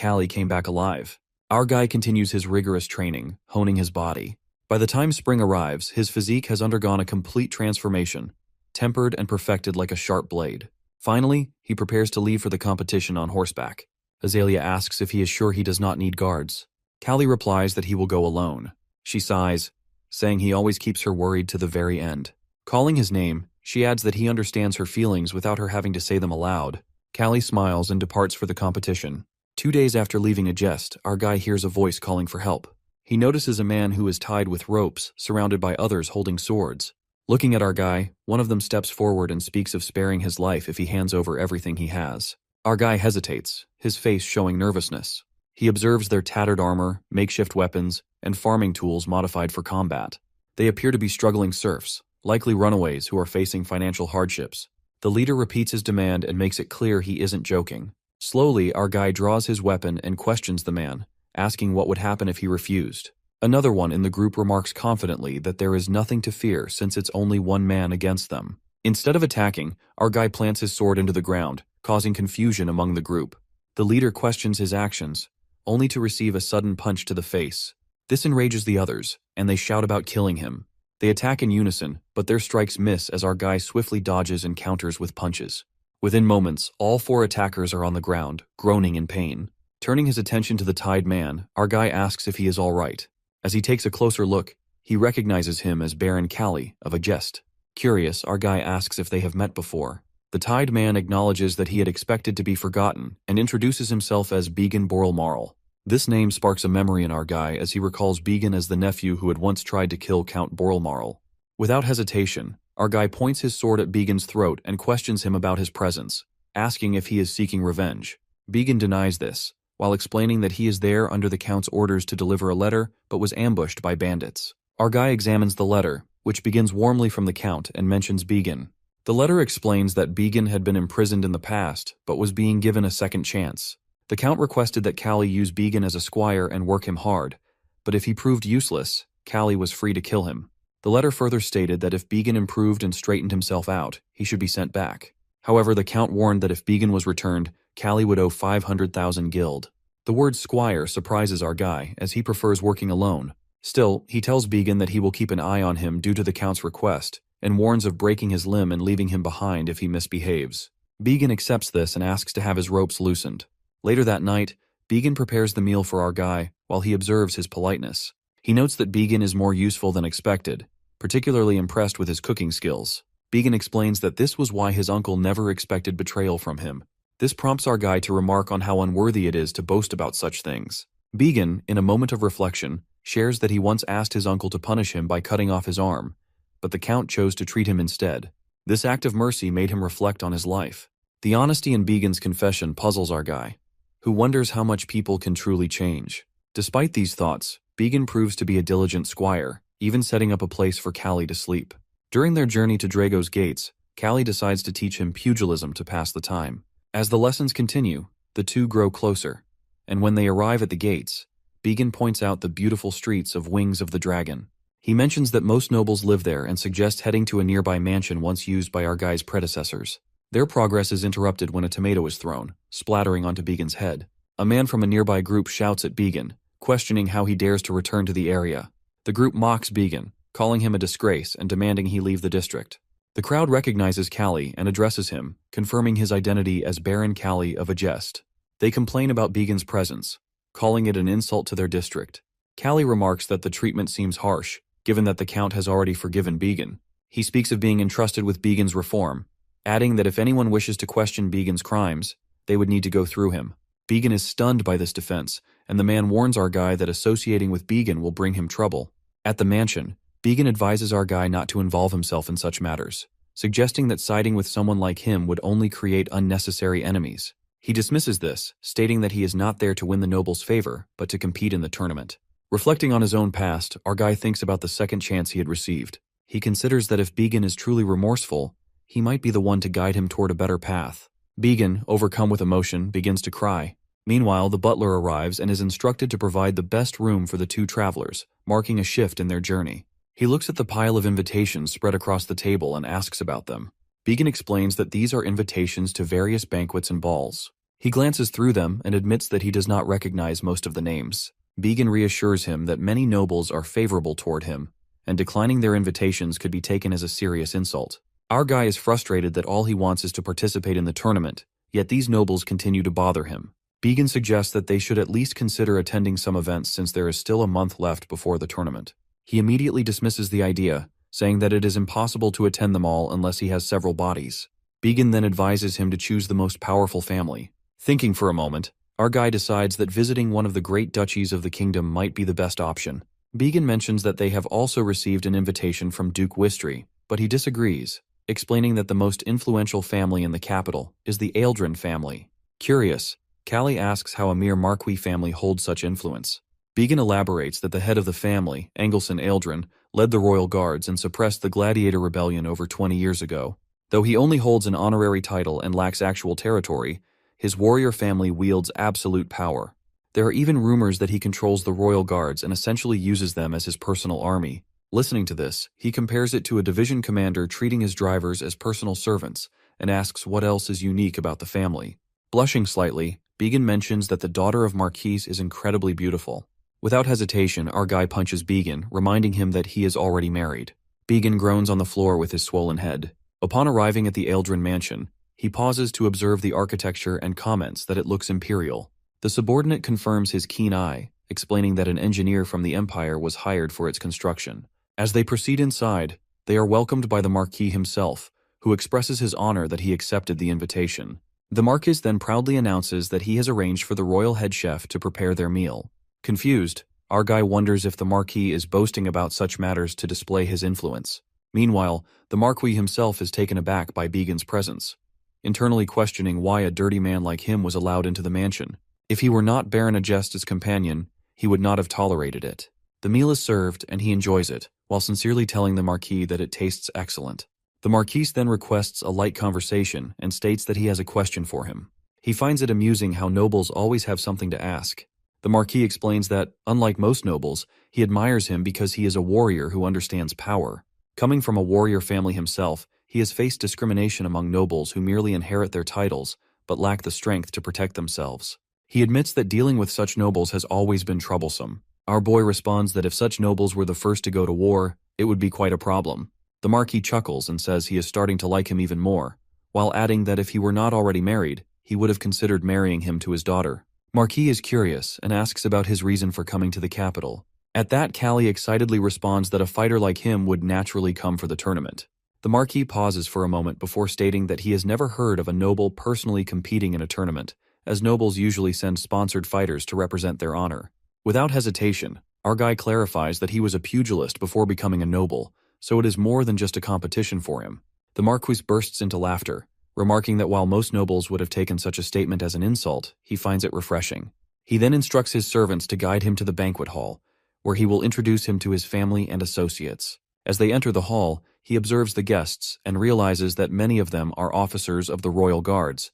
Callie came back alive. Our guy continues his rigorous training, honing his body. By the time spring arrives, his physique has undergone a complete transformation, tempered and perfected like a sharp blade. Finally, he prepares to leave for the competition on horseback. Azalea asks if he is sure he does not need guards. Callie replies that he will go alone. She sighs, saying he always keeps her worried to the very end. Calling his name, she adds that he understands her feelings without her having to say them aloud. Callie smiles and departs for the competition. 2 days after leaving Agest, our guy hears a voice calling for help. He notices a man who is tied with ropes, surrounded by others holding swords. Looking at our guy, one of them steps forward and speaks of sparing his life if he hands over everything he has. Our guy hesitates, his face showing nervousness. He observes their tattered armor, makeshift weapons, and farming tools modified for combat. They appear to be struggling serfs, likely runaways who are facing financial hardships. The leader repeats his demand and makes it clear he isn't joking. Slowly, our guy draws his weapon and questions the man, asking what would happen if he refused. Another one in the group remarks confidently that there is nothing to fear since it's only one man against them. Instead of attacking, our guy plants his sword into the ground, causing confusion among the group. The leader questions his actions, only to receive a sudden punch to the face. This enrages the others, and they shout about killing him. They attack in unison, but their strikes miss as our guy swiftly dodges and counters with punches. Within moments, all 4 attackers are on the ground, groaning in pain. Turning his attention to the tied man, our guy asks if he is all right. As he takes a closer look, he recognizes him as Baron Callie of Agest. Curious, our guy asks if they have met before. The tied man acknowledges that he had expected to be forgotten and introduces himself as Began Borelmarl. This name sparks a memory in our guy as he recalls Began as the nephew who had once tried to kill Count Borelmarl. Without hesitation, our guy points his sword at Began's throat and questions him about his presence, asking if he is seeking revenge. Began denies this, while explaining that he is there under the Count's orders to deliver a letter but was ambushed by bandits. Our guy examines the letter, which begins warmly from the Count and mentions Began. The letter explains that Began had been imprisoned in the past but was being given a second chance. The Count requested that Callie use Began as a squire and work him hard, but if he proved useless, Callie was free to kill him. The letter further stated that if Began improved and straightened himself out, he should be sent back. However, the Count warned that if Began was returned, Callie would owe 500,000 guild. The word squire surprises our guy, as he prefers working alone. Still, he tells Began that he will keep an eye on him due to the Count's request, and warns of breaking his limb and leaving him behind if he misbehaves. Began accepts this and asks to have his ropes loosened. Later that night, Began prepares the meal for our guy, while he observes his politeness. He notes that Began is more useful than expected, particularly impressed with his cooking skills. Began explains that this was why his uncle never expected betrayal from him. This prompts our guy to remark on how unworthy it is to boast about such things. Began, in a moment of reflection, shares that he once asked his uncle to punish him by cutting off his arm, but the Count chose to treat him instead. This act of mercy made him reflect on his life. The honesty in Began's confession puzzles our guy, who wonders how much people can truly change. Despite these thoughts, Began proves to be a diligent squire, even setting up a place for Callie to sleep. During their journey to Drago's gates, Callie decides to teach him pugilism to pass the time. As the lessons continue, the two grow closer, and when they arrive at the gates, Began points out the beautiful streets of Wings of the Dragon. He mentions that most nobles live there and suggests heading to a nearby mansion once used by our guy's predecessors. Their progress is interrupted when a tomato is thrown, splattering onto Began's head. A man from a nearby group shouts at Began, questioning how he dares to return to the area. The group mocks Began, calling him a disgrace and demanding he leave the district. The crowd recognizes Callie and addresses him, confirming his identity as Baron Callie of Agest. They complain about Began's presence, calling it an insult to their district. Callie remarks that the treatment seems harsh, given that the Count has already forgiven Began. He speaks of being entrusted with Began's reform, adding that if anyone wishes to question Began's crimes, they would need to go through him. Began is stunned by this defense, and the man warns our guy that associating with Began will bring him trouble. At the mansion, Began advises our guy not to involve himself in such matters, suggesting that siding with someone like him would only create unnecessary enemies. He dismisses this, stating that he is not there to win the noble's favor, but to compete in the tournament. Reflecting on his own past, our guy thinks about the second chance he had received. He considers that if Began is truly remorseful, he might be the one to guide him toward a better path. Began, overcome with emotion, begins to cry. Meanwhile, the butler arrives and is instructed to provide the best room for the two travelers, marking a shift in their journey. He looks at the pile of invitations spread across the table and asks about them. Began explains that these are invitations to various banquets and balls. He glances through them and admits that he does not recognize most of the names. Began reassures him that many nobles are favorable toward him, and declining their invitations could be taken as a serious insult. Our guy is frustrated that all he wants is to participate in the tournament, yet these nobles continue to bother him. Began suggests that they should at least consider attending some events since there is still a month left before the tournament. He immediately dismisses the idea, saying that it is impossible to attend them all unless he has several bodies. Began then advises him to choose the most powerful family. Thinking for a moment, our guy decides that visiting one of the great duchies of the kingdom might be the best option. Began mentions that they have also received an invitation from Duke Wistry, but he disagrees, explaining that the most influential family in the capital is the Ealdrin family. Curious, Callie asks how a mere Marquis family holds such influence. Began elaborates that the head of the family, Angelson Ealdrin, led the royal guards and suppressed the gladiator rebellion over 20 years ago. Though he only holds an honorary title and lacks actual territory, his warrior family wields absolute power. There are even rumors that he controls the royal guards and essentially uses them as his personal army. Listening to this, he compares it to a division commander treating his drivers as personal servants and asks what else is unique about the family. Blushing slightly, Began mentions that the daughter of Marquise is incredibly beautiful. Without hesitation, our guy punches Began, reminding him that he is already married. Began groans on the floor with his swollen head. Upon arriving at the Ealdrin mansion, he pauses to observe the architecture and comments that it looks imperial. The subordinate confirms his keen eye, explaining that an engineer from the Empire was hired for its construction. As they proceed inside, they are welcomed by the Marquis himself, who expresses his honor that he accepted the invitation. The Marquis then proudly announces that he has arranged for the royal head chef to prepare their meal. Confused, our guy wonders if the Marquis is boasting about such matters to display his influence. Meanwhile, the Marquis himself is taken aback by Began's presence, internally questioning why a dirty man like him was allowed into the mansion. If he were not Baron Agest's companion, he would not have tolerated it. The meal is served, and he enjoys it, while sincerely telling the Marquis that it tastes excellent. The Marquis then requests a light conversation and states that he has a question for him. He finds it amusing how nobles always have something to ask. The Marquis explains that, unlike most nobles, he admires him because he is a warrior who understands power. Coming from a warrior family himself, he has faced discrimination among nobles who merely inherit their titles, but lack the strength to protect themselves. He admits that dealing with such nobles has always been troublesome. Our boy responds that if such nobles were the first to go to war, it would be quite a problem. The Marquis chuckles and says he is starting to like him even more, while adding that if he were not already married, he would have considered marrying him to his daughter. Marquis is curious and asks about his reason for coming to the capital. At that, Callie excitedly responds that a fighter like him would naturally come for the tournament. The Marquis pauses for a moment before stating that he has never heard of a noble personally competing in a tournament, as nobles usually send sponsored fighters to represent their honor. Without hesitation, our guy clarifies that he was a pugilist before becoming a noble, so it is more than just a competition for him. The Marquis bursts into laughter, remarking that while most nobles would have taken such a statement as an insult, he finds it refreshing. He then instructs his servants to guide him to the banquet hall, where he will introduce him to his family and associates. As they enter the hall, he observes the guests and realizes that many of them are officers of the royal guards,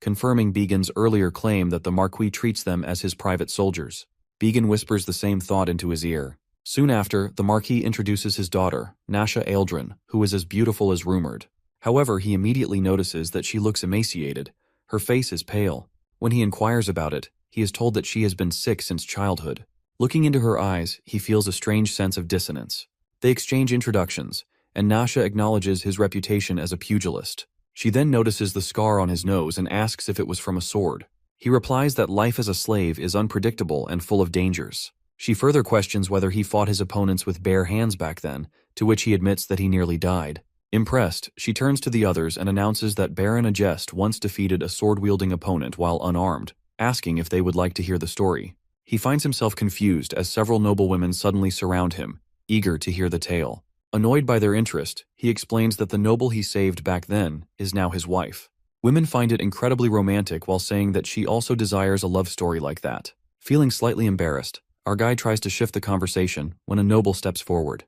confirming Begin's earlier claim that the Marquis treats them as his private soldiers. Begin whispers the same thought into his ear. Soon after, the Marquis introduces his daughter, Nasha Aldrin, who is as beautiful as rumored. However, he immediately notices that she looks emaciated. Her face is pale. When he inquires about it, he is told that she has been sick since childhood. Looking into her eyes, he feels a strange sense of dissonance. They exchange introductions, and Nasha acknowledges his reputation as a pugilist. She then notices the scar on his nose and asks if it was from a sword. He replies that life as a slave is unpredictable and full of dangers. She further questions whether he fought his opponents with bare hands back then, to which he admits that he nearly died. Impressed, she turns to the others and announces that Baron Agest once defeated a sword-wielding opponent while unarmed, asking if they would like to hear the story. He finds himself confused as several noblewomen suddenly surround him, eager to hear the tale. Annoyed by their interest, he explains that the noble he saved back then is now his wife. Women find it incredibly romantic while saying that she also desires a love story like that. Feeling slightly embarrassed, our guy tries to shift the conversation when a noble steps forward.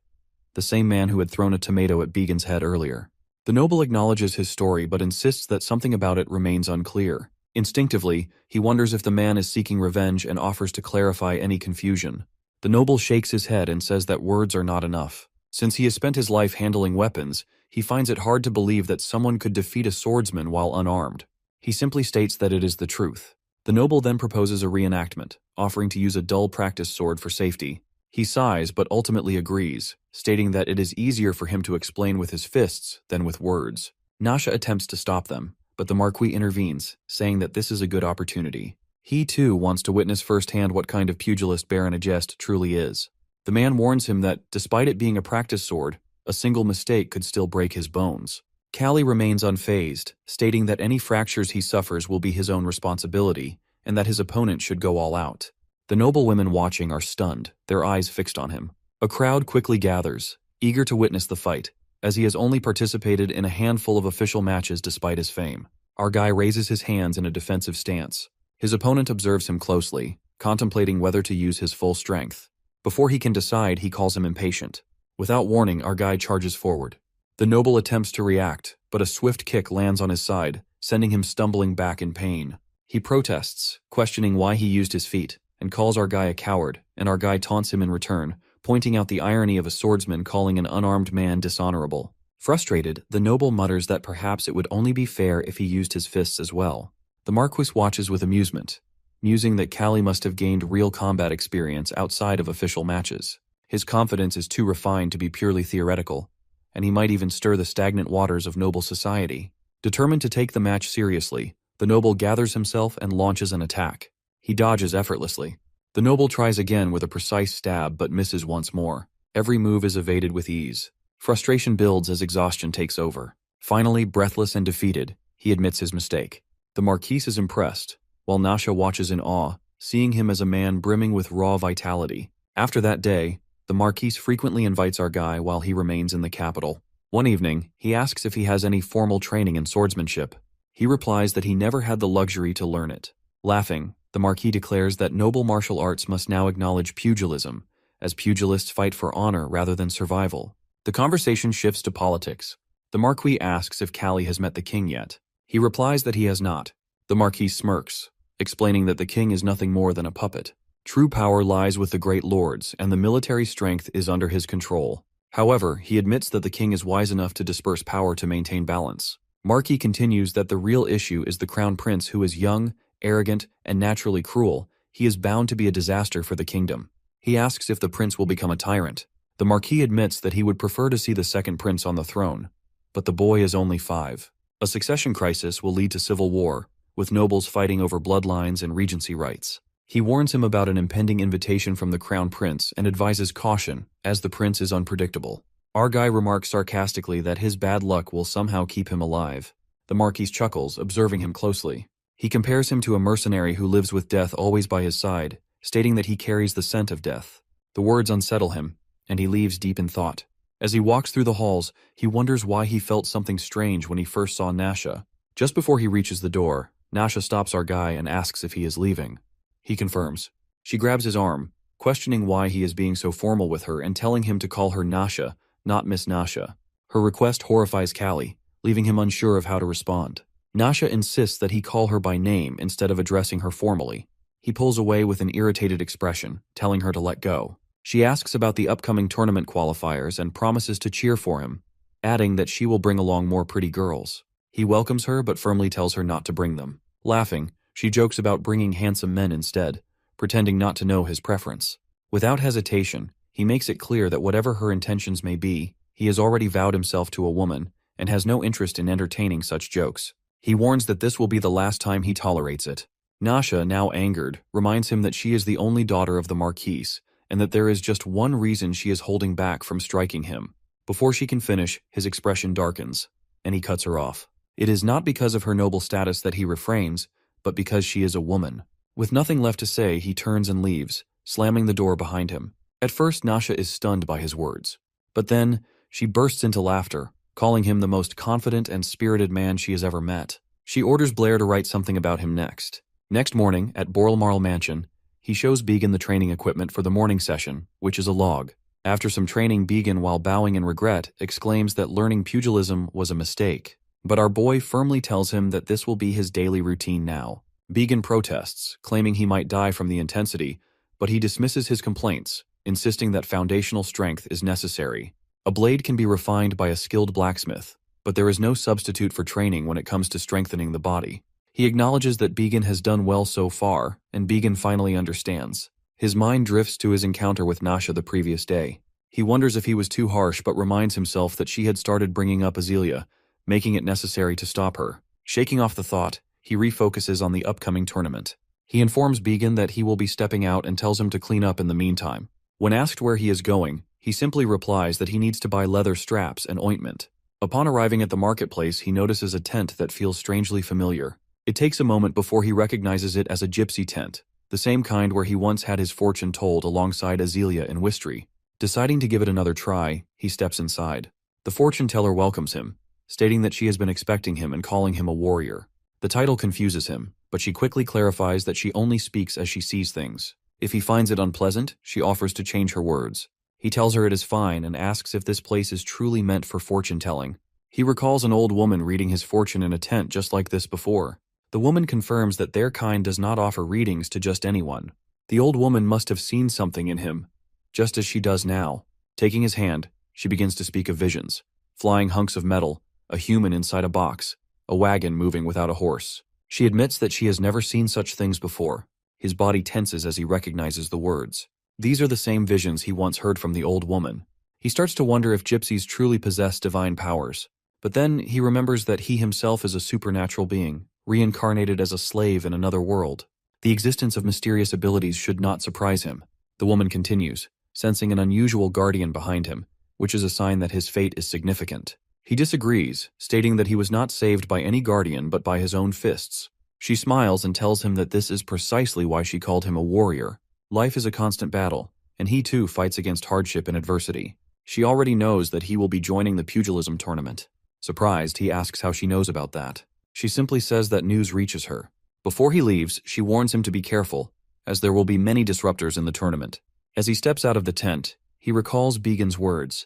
The same man who had thrown a tomato at Begin's head earlier. The noble acknowledges his story but insists that something about it remains unclear. Instinctively, he wonders if the man is seeking revenge and offers to clarify any confusion. The noble shakes his head and says that words are not enough. Since he has spent his life handling weapons, he finds it hard to believe that someone could defeat a swordsman while unarmed. He simply states that it is the truth. The noble then proposes a reenactment, offering to use a dull practice sword for safety. He sighs but ultimately agrees, stating that it is easier for him to explain with his fists than with words. Nasha attempts to stop them, but the Marquis intervenes, saying that this is a good opportunity. He too wants to witness firsthand what kind of pugilist Baron Agest truly is. The man warns him that, despite it being a practice sword, a single mistake could still break his bones. Callie remains unfazed, stating that any fractures he suffers will be his own responsibility, and that his opponent should go all out. The noble women watching are stunned, their eyes fixed on him. A crowd quickly gathers, eager to witness the fight, as he has only participated in a handful of official matches despite his fame. Our guy raises his hands in a defensive stance. His opponent observes him closely, contemplating whether to use his full strength. Before he can decide, he calls him impatient. Without warning, our guy charges forward. The noble attempts to react, but a swift kick lands on his side, sending him stumbling back in pain. He protests, questioning why he used his feet, and calls our guy a coward, and our guy taunts him in return, pointing out the irony of a swordsman calling an unarmed man dishonorable. Frustrated, the noble mutters that perhaps it would only be fair if he used his fists as well. The Marquis watches with amusement, musing that Callie must have gained real combat experience outside of official matches. His confidence is too refined to be purely theoretical, and he might even stir the stagnant waters of noble society. Determined to take the match seriously, the noble gathers himself and launches an attack. He dodges effortlessly. The noble tries again with a precise stab but misses once more. Every move is evaded with ease. Frustration builds as exhaustion takes over. Finally, breathless and defeated, he admits his mistake. The Marquis is impressed, while Nasha watches in awe, seeing him as a man brimming with raw vitality. After that day, the Marquis frequently invites our guy while he remains in the capital. One evening, he asks if he has any formal training in swordsmanship. He replies that he never had the luxury to learn it. Laughing, the Marquis declares that noble martial arts must now acknowledge pugilism, as pugilists fight for honor rather than survival. The conversation shifts to politics. The Marquis asks if Callie has met the king yet. He replies that he has not. The Marquis smirks, explaining that the king is nothing more than a puppet. True power lies with the great lords, and the military strength is under his control. However, he admits that the king is wise enough to disperse power to maintain balance. Marquis continues that the real issue is the crown prince, who is young, arrogant, and naturally cruel. He is bound to be a disaster for the kingdom. He asks if the prince will become a tyrant. The Marquis admits that he would prefer to see the second prince on the throne, but the boy is only 5. A succession crisis will lead to civil war, with nobles fighting over bloodlines and regency rights. He warns him about an impending invitation from the crown prince and advises caution, as the prince is unpredictable. Our guy remarks sarcastically that his bad luck will somehow keep him alive. The Marquis chuckles, observing him closely. He compares him to a mercenary who lives with death always by his side, stating that he carries the scent of death. The words unsettle him, and he leaves deep in thought. As he walks through the halls, he wonders why he felt something strange when he first saw Nasha. Just before he reaches the door, Nasha stops our guy and asks if he is leaving. He confirms. She grabs his arm, questioning why he is being so formal with her and telling him to call her Nasha, not Miss Nasha. Her request horrifies Callie, leaving him unsure of how to respond. Nasha insists that he call her by name instead of addressing her formally. He pulls away with an irritated expression, telling her to let go. She asks about the upcoming tournament qualifiers and promises to cheer for him, adding that she will bring along more pretty girls. He welcomes her but firmly tells her not to bring them. Laughing, she jokes about bringing handsome men instead, pretending not to know his preference. Without hesitation, he makes it clear that whatever her intentions may be, he has already vowed himself to a woman and has no interest in entertaining such jokes. He warns that this will be the last time he tolerates it. Nasha, now angered, reminds him that she is the only daughter of the Marquise and that there is just one reason she is holding back from striking him. Before she can finish, his expression darkens, and he cuts her off. It is not because of her noble status that he refrains, but because she is a woman. With nothing left to say, he turns and leaves, slamming the door behind him. At first, Nasha is stunned by his words. But then, she bursts into laughter, calling him the most confident and spirited man she has ever met. She orders Blair to write something about him next. Next morning, at Boralmarl Mansion, he shows Began the training equipment for the morning session, which is a log. After some training, Began, while bowing in regret, exclaims that learning pugilism was a mistake. But our boy firmly tells him that this will be his daily routine now. Began protests, claiming he might die from the intensity, but he dismisses his complaints, insisting that foundational strength is necessary. A blade can be refined by a skilled blacksmith, but there is no substitute for training when it comes to strengthening the body. He acknowledges that Began has done well so far, and Began finally understands. His mind drifts to his encounter with Nasha the previous day. He wonders if he was too harsh but reminds himself that she had started bringing up Azealia, making it necessary to stop her. Shaking off the thought, he refocuses on the upcoming tournament. He informs Began that he will be stepping out and tells him to clean up in the meantime. When asked where he is going, he simply replies that he needs to buy leather straps and ointment. Upon arriving at the marketplace, he notices a tent that feels strangely familiar. It takes a moment before he recognizes it as a gypsy tent, the same kind where he once had his fortune told alongside Azealia in Wistry. Deciding to give it another try, he steps inside. The fortune teller welcomes him, stating that she has been expecting him and calling him a warrior. The title confuses him, but she quickly clarifies that she only speaks as she sees things. If he finds it unpleasant, she offers to change her words. He tells her it is fine and asks if this place is truly meant for fortune-telling. He recalls an old woman reading his fortune in a tent just like this before. The woman confirms that their kind does not offer readings to just anyone. The old woman must have seen something in him, just as she does now. Taking his hand, she begins to speak of visions. Flying hunks of metal, a human inside a box, a wagon moving without a horse. She admits that she has never seen such things before. His body tenses as he recognizes the words. These are the same visions he once heard from the old woman. He starts to wonder if gypsies truly possess divine powers. But then he remembers that he himself is a supernatural being, reincarnated as a slave in another world. The existence of mysterious abilities should not surprise him. The woman continues, sensing an unusual guardian behind him, which is a sign that his fate is significant. He disagrees, stating that he was not saved by any guardian but by his own fists. She smiles and tells him that this is precisely why she called him a warrior. Life is a constant battle, and he too fights against hardship and adversity. She already knows that he will be joining the pugilism tournament. Surprised, he asks how she knows about that. She simply says that news reaches her. Before he leaves, she warns him to be careful, as there will be many disruptors in the tournament. As he steps out of the tent, he recalls Began's words,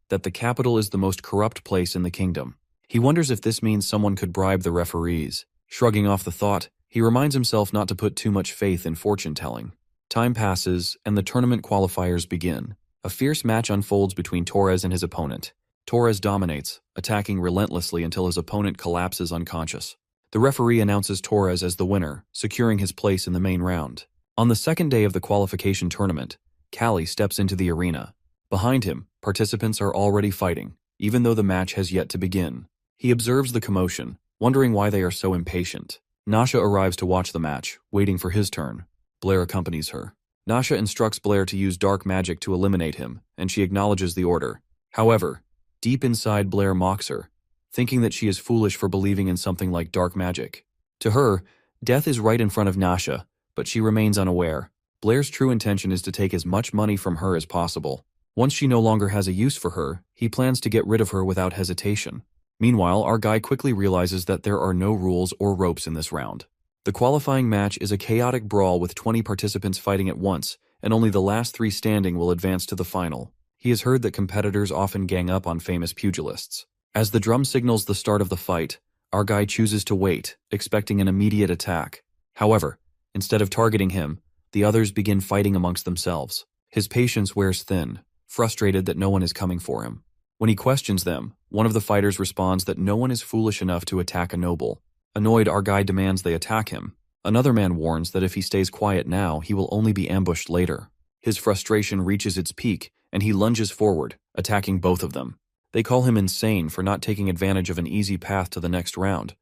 that the capital is the most corrupt place in the kingdom. He wonders if this means someone could bribe the referees. Shrugging off the thought, he reminds himself not to put too much faith in fortune-telling. Time passes, and the tournament qualifiers begin. A fierce match unfolds between Torres and his opponent. Torres dominates, attacking relentlessly until his opponent collapses unconscious. The referee announces Torres as the winner, securing his place in the main round. On the second day of the qualification tournament, Callie steps into the arena. Behind him, participants are already fighting, even though the match has yet to begin. He observes the commotion, wondering why they are so impatient. Nasha arrives to watch the match, waiting for his turn. Blair accompanies her. Nasha instructs Blair to use dark magic to eliminate him, and she acknowledges the order. However, deep inside, Blair mocks her, thinking that she is foolish for believing in something like dark magic. To her, death is right in front of Nasha, but she remains unaware. Blair's true intention is to take as much money from her as possible. Once she no longer has a use for her, he plans to get rid of her without hesitation. Meanwhile, our guy quickly realizes that there are no rules or ropes in this round. The qualifying match is a chaotic brawl with 20 participants fighting at once, and only the last 3 standing will advance to the final. He has heard that competitors often gang up on famous pugilists. As the drum signals the start of the fight, Our guy chooses to wait, expecting an immediate attack. However, instead of targeting him, the others begin fighting amongst themselves. His patience wears thin, frustrated that no one is coming for him. When he questions them, one of the fighters responds that no one is foolish enough to attack a noble. Annoyed, our guy demands they attack him. Another man warns that if he stays quiet now, he will only be ambushed later. His frustration reaches its peak, and he lunges forward, attacking both of them. They call him insane for not taking advantage of an easy path to the next round,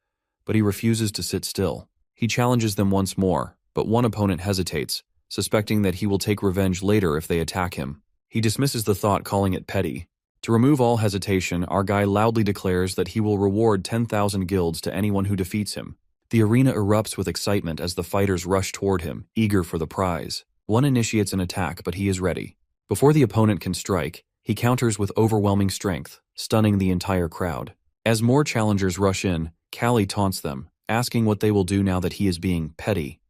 but he refuses to sit still. He challenges them once more, but one opponent hesitates, suspecting that he will take revenge later if they attack him. He dismisses the thought, calling it petty. To remove all hesitation, our guy loudly declares that he will reward 10,000 guilds to anyone who defeats him. The arena erupts with excitement as the fighters rush toward him, eager for the prize. One initiates an attack, but he is ready. Before the opponent can strike, he counters with overwhelming strength, stunning the entire crowd. As more challengers rush in, Callie taunts them, asking what they will do now that he is being petty.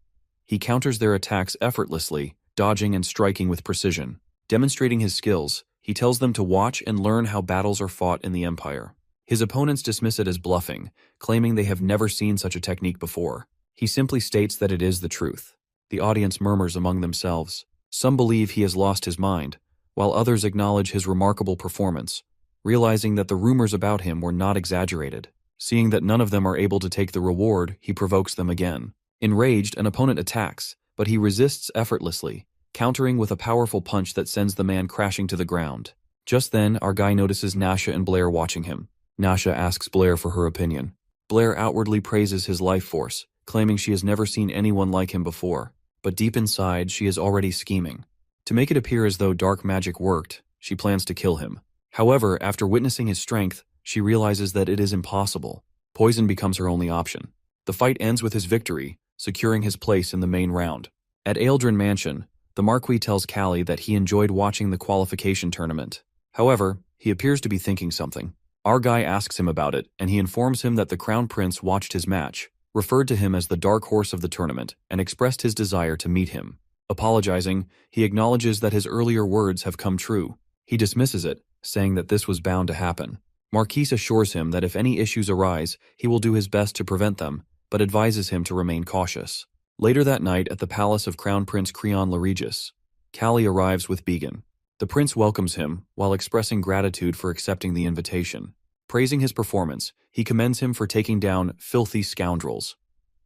He counters their attacks effortlessly, dodging and striking with precision. Demonstrating his skills, he tells them to watch and learn how battles are fought in the Empire. His opponents dismiss it as bluffing, claiming they have never seen such a technique before. He simply states that it is the truth. The audience murmurs among themselves. Some believe he has lost his mind, while others acknowledge his remarkable performance, realizing that the rumors about him were not exaggerated. Seeing that none of them are able to take the reward, he provokes them again. Enraged, an opponent attacks, but he resists effortlessly, countering with a powerful punch that sends the man crashing to the ground. Just then, our guy notices Nasha and Blair watching him. Nasha asks Blair for her opinion. Blair outwardly praises his life force, claiming she has never seen anyone like him before, but deep inside she is already scheming. To make it appear as though dark magic worked, she plans to kill him. However, after witnessing his strength, she realizes that it is impossible. Poison becomes her only option. The fight ends with his victory, securing his place in the main round. At Aeldrin Mansion, the Marquis tells Callie that he enjoyed watching the qualification tournament. However, he appears to be thinking something. Our guy asks him about it, and he informs him that the Crown Prince watched his match, referred to him as the dark horse of the tournament, and expressed his desire to meet him. Apologizing, he acknowledges that his earlier words have come true. He dismisses it, saying that this was bound to happen. Marquis assures him that if any issues arise, he will do his best to prevent them, but advises him to remain cautious. Later that night at the palace of Crown Prince Creon Laregis, Callie arrives with Began. The prince welcomes him, while expressing gratitude for accepting the invitation. Praising his performance, he commends him for taking down filthy scoundrels.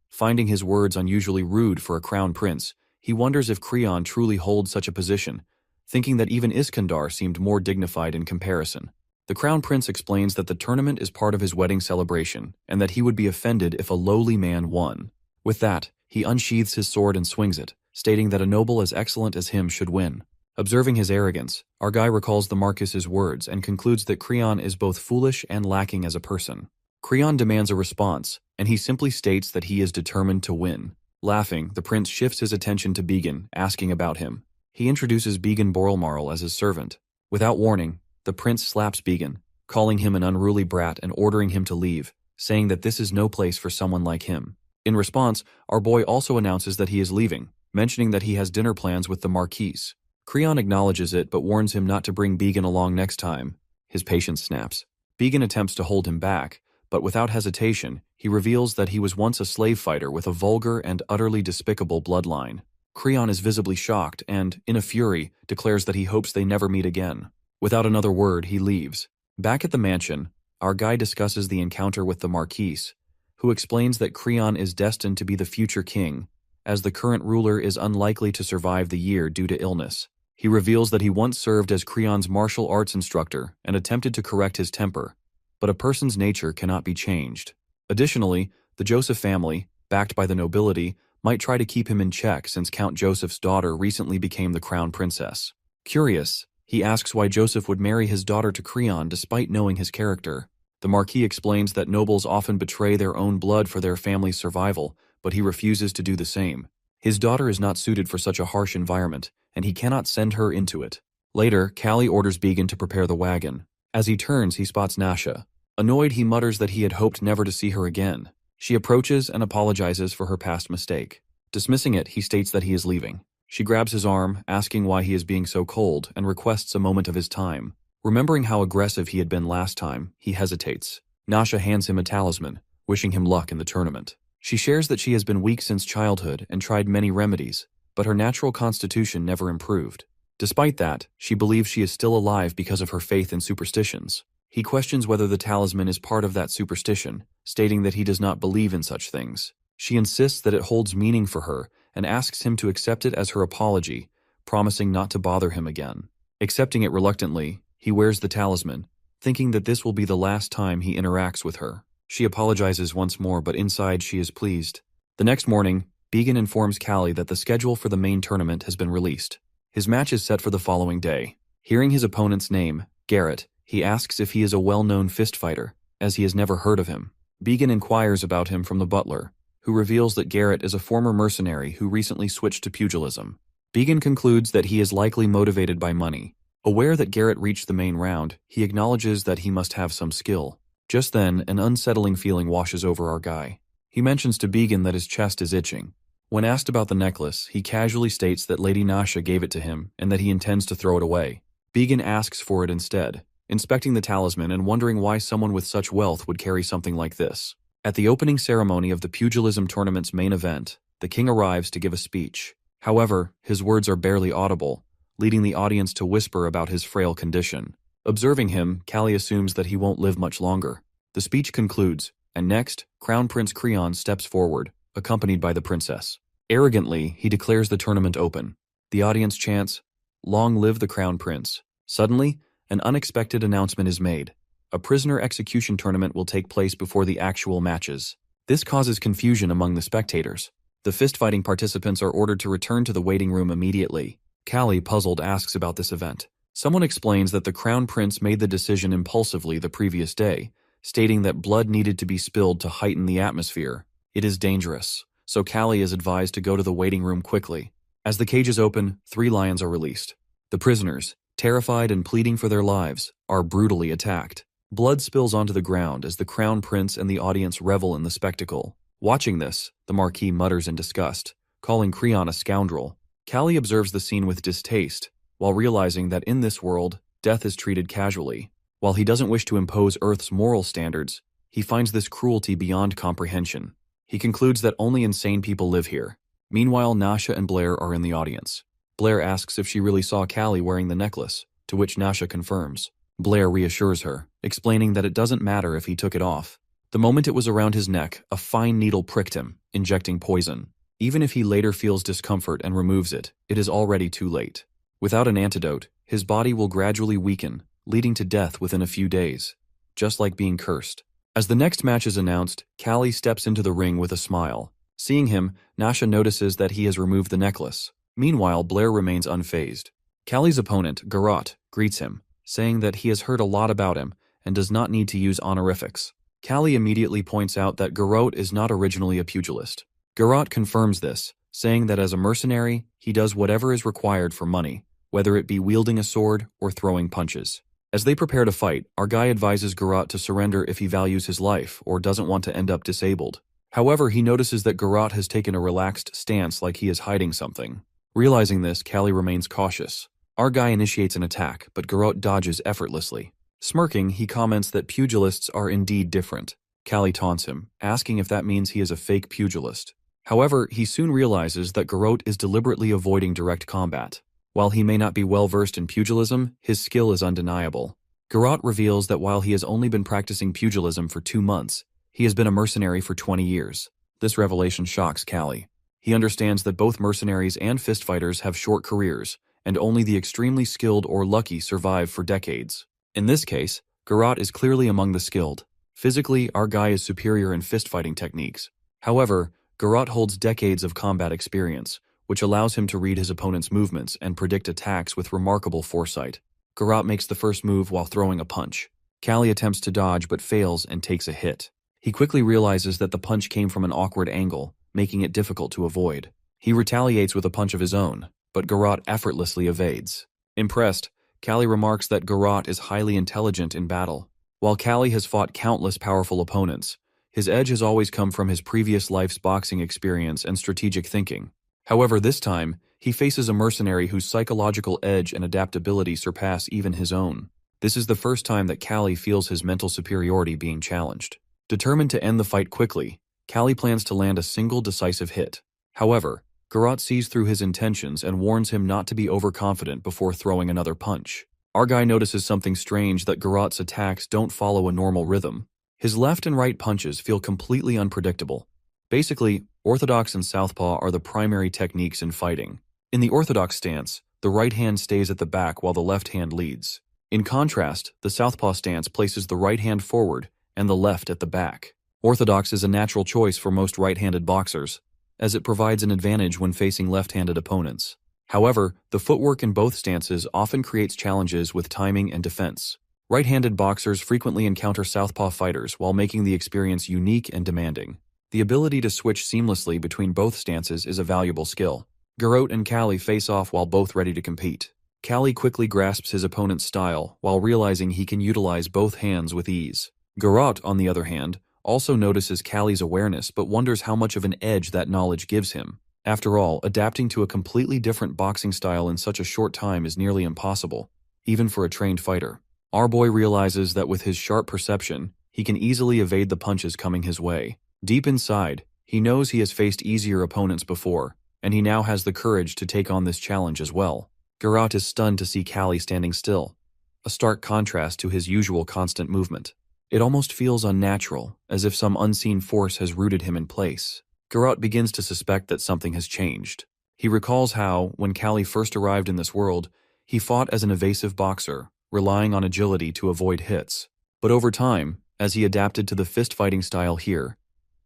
Finding his words unusually rude for a crown prince, he wonders if Creon truly holds such a position, thinking that even Iskandar seemed more dignified in comparison. The crown prince explains that the tournament is part of his wedding celebration, and that he would be offended if a lowly man won. With that, he unsheathes his sword and swings it, stating that a noble as excellent as him should win. Observing his arrogance, our guy recalls the Marquis's words and concludes that Creon is both foolish and lacking as a person. Creon demands a response, and he simply states that he is determined to win. Laughing, the prince shifts his attention to Began, asking about him. He introduces Began Borelmarl as his servant. Without warning, the prince slaps Began, calling him an unruly brat and ordering him to leave, saying that this is no place for someone like him. In response, our boy also announces that he is leaving, mentioning that he has dinner plans with the Marquis. Creon acknowledges it but warns him not to bring Began along next time. His patience snaps. Began attempts to hold him back, but without hesitation, he reveals that he was once a slave fighter with a vulgar and utterly despicable bloodline. Creon is visibly shocked and, in a fury, declares that he hopes they never meet again. Without another word, he leaves. Back at the mansion, our guy discusses the encounter with the Marquis, who explains that Creon is destined to be the future king, as the current ruler is unlikely to survive the year due to illness. He reveals that he once served as Creon's martial arts instructor and attempted to correct his temper, but a person's nature cannot be changed. Additionally, the Joseph family, backed by the nobility, might try to keep him in check since Count Joseph's daughter recently became the crown princess. Curious, he asks why Joseph would marry his daughter to Creon despite knowing his character. The Marquis explains that nobles often betray their own blood for their family's survival, but he refuses to do the same. His daughter is not suited for such a harsh environment, and he cannot send her into it. Later, Callie orders Began to prepare the wagon. As he turns, he spots Nasha. Annoyed, he mutters that he had hoped never to see her again. She approaches and apologizes for her past mistake. Dismissing it, he states that he is leaving. She grabs his arm, asking why he is being so cold, and requests a moment of his time. Remembering how aggressive he had been last time, he hesitates. Nasha hands him a talisman, wishing him luck in the tournament. She shares that she has been weak since childhood and tried many remedies, but her natural constitution never improved. Despite that, she believes she is still alive because of her faith in superstitions. He questions whether the talisman is part of that superstition, stating that he does not believe in such things. She insists that it holds meaning for her and asks him to accept it as her apology, promising not to bother him again. Accepting it reluctantly, he wears the talisman, thinking that this will be the last time he interacts with her. She apologizes once more, but inside she is pleased. The next morning, Began informs Callie that the schedule for the main tournament has been released. His match is set for the following day. Hearing his opponent's name, Garrett, he asks if he is a well-known fist fighter, as he has never heard of him. Began inquires about him from the butler, who reveals that Garrett is a former mercenary who recently switched to pugilism. Began concludes that he is likely motivated by money. Aware that Garrett reached the main round, he acknowledges that he must have some skill. Just then, an unsettling feeling washes over our guy. He mentions to Began that his chest is itching. When asked about the necklace, he casually states that Lady Nasha gave it to him and that he intends to throw it away. Began asks for it instead, inspecting the talisman and wondering why someone with such wealth would carry something like this. At the opening ceremony of the pugilism tournament's main event, the king arrives to give a speech. However, his words are barely audible, leading the audience to whisper about his frail condition. Observing him, Callie assumes that he won't live much longer. The speech concludes, and next, Crown Prince Creon steps forward, accompanied by the princess. Arrogantly, he declares the tournament open. The audience chants, "Long live the Crown Prince." Suddenly, an unexpected announcement is made. A prisoner execution tournament will take place before the actual matches. This causes confusion among the spectators. The fist-fighting participants are ordered to return to the waiting room immediately. Callie, puzzled, asks about this event. Someone explains that the Crown Prince made the decision impulsively the previous day, stating that blood needed to be spilled to heighten the atmosphere. It is dangerous, so Callie is advised to go to the waiting room quickly. As the cages open, 3 lions are released. The prisoners, terrified and pleading for their lives, are brutally attacked. Blood spills onto the ground as the Crown Prince and the audience revel in the spectacle. Watching this, the Marquis mutters in disgust, calling Creon a scoundrel. Callie observes the scene with distaste, while realizing that in this world, death is treated casually. While he doesn't wish to impose Earth's moral standards, he finds this cruelty beyond comprehension. He concludes that only insane people live here. Meanwhile, Nasha and Blair are in the audience. Blair asks if she really saw Callie wearing the necklace, to which Nasha confirms. Blair reassures her, explaining that it doesn't matter if he took it off. The moment it was around his neck, a fine needle pricked him, injecting poison. Even if he later feels discomfort and removes it, it is already too late. Without an antidote, his body will gradually weaken, leading to death within a few days, just like being cursed. As the next match is announced, Callie steps into the ring with a smile. Seeing him, Nasha notices that he has removed the necklace. Meanwhile, Blair remains unfazed. Callie's opponent, Garrot, greets him, saying that he has heard a lot about him and does not need to use honorifics. Callie immediately points out that Garrot is not originally a pugilist. Garrot confirms this, saying that as a mercenary, he does whatever is required for money, whether it be wielding a sword or throwing punches. As they prepare to fight, our guy advises Garrot to surrender if he values his life or doesn't want to end up disabled. However, he notices that Garrot has taken a relaxed stance like he is hiding something. Realizing this, Callie remains cautious. Our guy initiates an attack, but Garrot dodges effortlessly. Smirking, he comments that pugilists are indeed different. Callie taunts him, asking if that means he is a fake pugilist. However, he soon realizes that Garrot is deliberately avoiding direct combat. While he may not be well-versed in pugilism, his skill is undeniable. Garrot reveals that while he has only been practicing pugilism for 2 months, he has been a mercenary for 20 years. This revelation shocks Callie. He understands that both mercenaries and fist fighters have short careers, and only the extremely skilled or lucky survive for decades. In this case, Garrot is clearly among the skilled. Physically, our guy is superior in fist-fighting techniques. However, Garrot holds decades of combat experience, which allows him to read his opponent's movements and predict attacks with remarkable foresight. Garrot makes the first move while throwing a punch. Callie attempts to dodge but fails and takes a hit. He quickly realizes that the punch came from an awkward angle, making it difficult to avoid. He retaliates with a punch of his own, but Garrot effortlessly evades. Impressed, Callie remarks that Garrot is highly intelligent in battle. While Callie has fought countless powerful opponents, his edge has always come from his previous life's boxing experience and strategic thinking. However, this time, he faces a mercenary whose psychological edge and adaptability surpass even his own. This is the first time that Callie feels his mental superiority being challenged. Determined to end the fight quickly, Callie plans to land a single decisive hit. However, Garrote sees through his intentions and warns him not to be overconfident before throwing another punch. Our guy notices something strange, that Garrote's attacks don't follow a normal rhythm. His left and right punches feel completely unpredictable. Basically, orthodox and southpaw are the primary techniques in fighting. In the orthodox stance, the right hand stays at the back while the left hand leads. In contrast, the southpaw stance places the right hand forward and the left at the back. Orthodox is a natural choice for most right-handed boxers, as it provides an advantage when facing left-handed opponents. However, the footwork in both stances often creates challenges with timing and defense. Right-handed boxers frequently encounter southpaw fighters while making the experience unique and demanding. The ability to switch seamlessly between both stances is a valuable skill. Garrote and Callie face off while both ready to compete. Callie quickly grasps his opponent's style while realizing he can utilize both hands with ease. Garrote, on the other hand, also notices Callie's awareness but wonders how much of an edge that knowledge gives him. After all, adapting to a completely different boxing style in such a short time is nearly impossible, even for a trained fighter. Our boy realizes that with his sharp perception, he can easily evade the punches coming his way. Deep inside, he knows he has faced easier opponents before, and he now has the courage to take on this challenge as well. Garrote is stunned to see Callie standing still, a stark contrast to his usual constant movement. It almost feels unnatural, as if some unseen force has rooted him in place. Garrote begins to suspect that something has changed. He recalls how, when Callie first arrived in this world, he fought as an evasive boxer, relying on agility to avoid hits. But over time, as he adapted to the fist-fighting style here,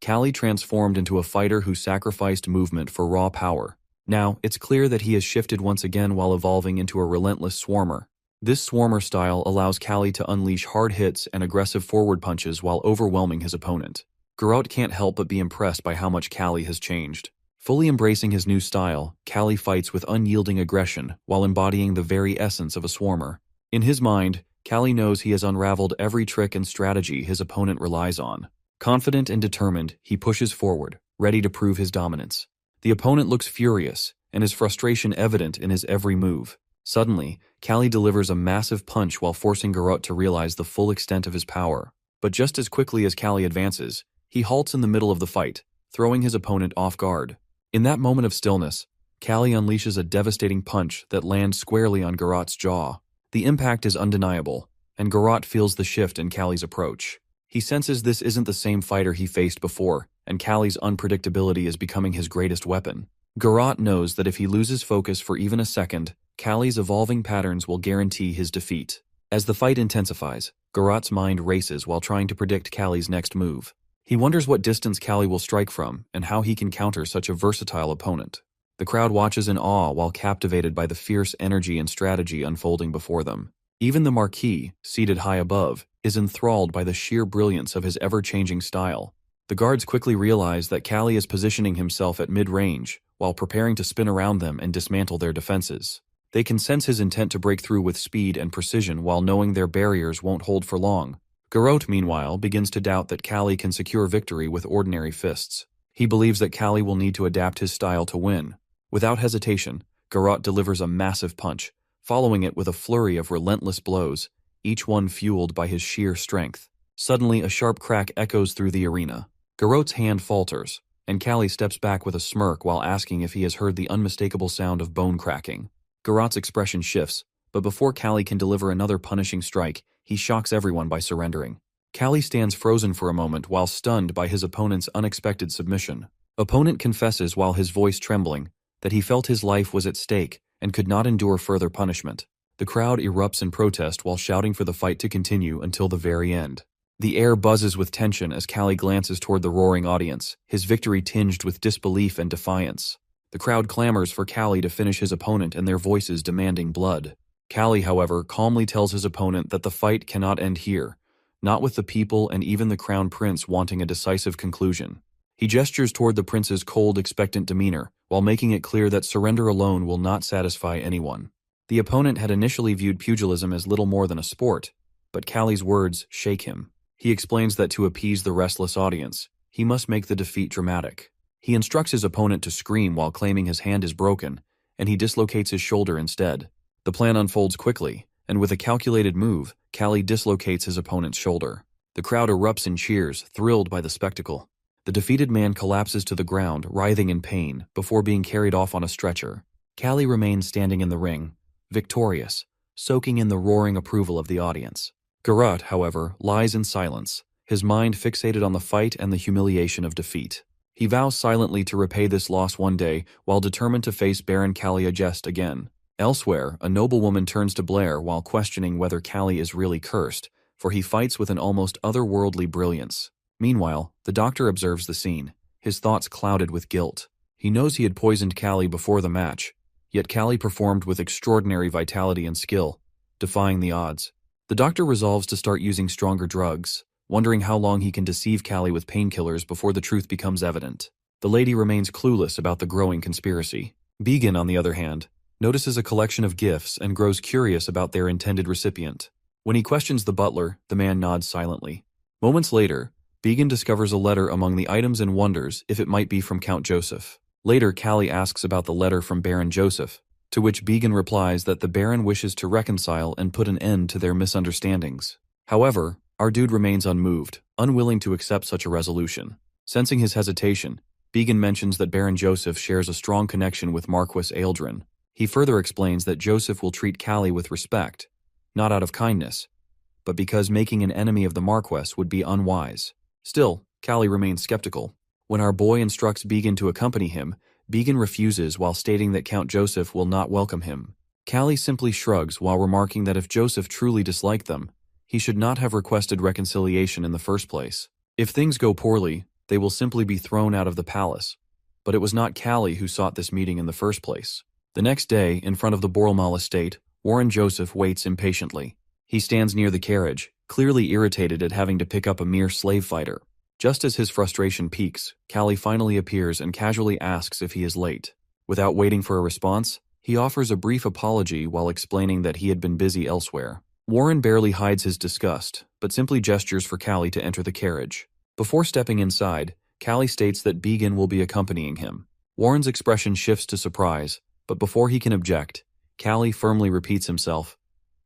Callie transformed into a fighter who sacrificed movement for raw power. Now, it's clear that he has shifted once again while evolving into a relentless swarmer. This swarmer style allows Callie to unleash hard hits and aggressive forward punches while overwhelming his opponent. Garrote can't help but be impressed by how much Callie has changed. Fully embracing his new style, Callie fights with unyielding aggression while embodying the very essence of a swarmer. In his mind, Callie knows he has unraveled every trick and strategy his opponent relies on. Confident and determined, he pushes forward, ready to prove his dominance. The opponent looks furious, and his frustration evident in his every move. Suddenly, Callie delivers a massive punch while forcing Garrote to realize the full extent of his power. But just as quickly as Callie advances, he halts in the middle of the fight, throwing his opponent off guard. In that moment of stillness, Callie unleashes a devastating punch that lands squarely on Garrote's jaw. The impact is undeniable, and Garrote feels the shift in Callie's approach. He senses this isn't the same fighter he faced before, and Callie's unpredictability is becoming his greatest weapon. Garrote knows that if he loses focus for even a second, Callie's evolving patterns will guarantee his defeat. As the fight intensifies, Garrote's mind races while trying to predict Callie's next move. He wonders what distance Callie will strike from and how he can counter such a versatile opponent. The crowd watches in awe while captivated by the fierce energy and strategy unfolding before them. Even the Marquis, seated high above, is enthralled by the sheer brilliance of his ever-changing style. The guards quickly realize that Callie is positioning himself at mid-range while preparing to spin around them and dismantle their defenses. They can sense his intent to break through with speed and precision while knowing their barriers won't hold for long. Garrote, meanwhile, begins to doubt that Callie can secure victory with ordinary fists. He believes that Callie will need to adapt his style to win. Without hesitation, Garrote delivers a massive punch, following it with a flurry of relentless blows, each one fueled by his sheer strength. Suddenly, a sharp crack echoes through the arena. Garrote's hand falters, and Callie steps back with a smirk while asking if he has heard the unmistakable sound of bone cracking. Garrote's expression shifts, but before Callie can deliver another punishing strike, he shocks everyone by surrendering. Callie stands frozen for a moment while stunned by his opponent's unexpected submission. Opponent confesses while his voice trembling that he felt his life was at stake and could not endure further punishment. The crowd erupts in protest while shouting for the fight to continue until the very end. The air buzzes with tension as Callie glances toward the roaring audience, his victory tinged with disbelief and defiance. The crowd clamors for Callie to finish his opponent and their voices demanding blood. Callie, however, calmly tells his opponent that the fight cannot end here, not with the people and even the crown prince wanting a decisive conclusion. He gestures toward the prince's cold, expectant demeanor, while making it clear that surrender alone will not satisfy anyone. The opponent had initially viewed pugilism as little more than a sport, but Callie's words shake him. He explains that to appease the restless audience, he must make the defeat dramatic. He instructs his opponent to scream while claiming his hand is broken, and he dislocates his shoulder instead. The plan unfolds quickly, and with a calculated move, Callie dislocates his opponent's shoulder. The crowd erupts in cheers, thrilled by the spectacle. The defeated man collapses to the ground, writhing in pain, before being carried off on a stretcher. Callie remains standing in the ring, victorious, soaking in the roaring approval of the audience. Garut, however, lies in silence, his mind fixated on the fight and the humiliation of defeat. He vows silently to repay this loss one day, while determined to face Baron Jest again. Elsewhere, a noblewoman turns to Blair while questioning whether Callie is really cursed, for he fights with an almost otherworldly brilliance. Meanwhile, the doctor observes the scene, his thoughts clouded with guilt. He knows he had poisoned Callie before the match, yet Callie performed with extraordinary vitality and skill, defying the odds. The doctor resolves to start using stronger drugs, wondering how long he can deceive Callie with painkillers before the truth becomes evident. The lady remains clueless about the growing conspiracy. Began, on the other hand, notices a collection of gifts and grows curious about their intended recipient. When he questions the butler, the man nods silently. Moments later, Began discovers a letter among the items and wonders if it might be from Count Joseph. Later, Callie asks about the letter from Baron Joseph, to which Began replies that the Baron wishes to reconcile and put an end to their misunderstandings. However, our dude remains unmoved, unwilling to accept such a resolution. Sensing his hesitation, Began mentions that Baron Joseph shares a strong connection with Marquis Eldrin. He further explains that Joseph will treat Callie with respect, not out of kindness, but because making an enemy of the Marquess would be unwise. Still, Callie remains skeptical. When our boy instructs Began to accompany him, Began refuses while stating that Count Joseph will not welcome him. Callie simply shrugs while remarking that if Joseph truly disliked them, he should not have requested reconciliation in the first place. If things go poorly, they will simply be thrown out of the palace. But it was not Callie who sought this meeting in the first place. The next day, in front of the Borlmal estate, Warren Joseph waits impatiently. He stands near the carriage, clearly irritated at having to pick up a mere slave fighter. Just as his frustration peaks, Callie finally appears and casually asks if he is late. Without waiting for a response, he offers a brief apology while explaining that he had been busy elsewhere. Warren barely hides his disgust, but simply gestures for Callie to enter the carriage. Before stepping inside, Callie states that Began will be accompanying him. Warren's expression shifts to surprise, but before he can object, Callie firmly repeats himself,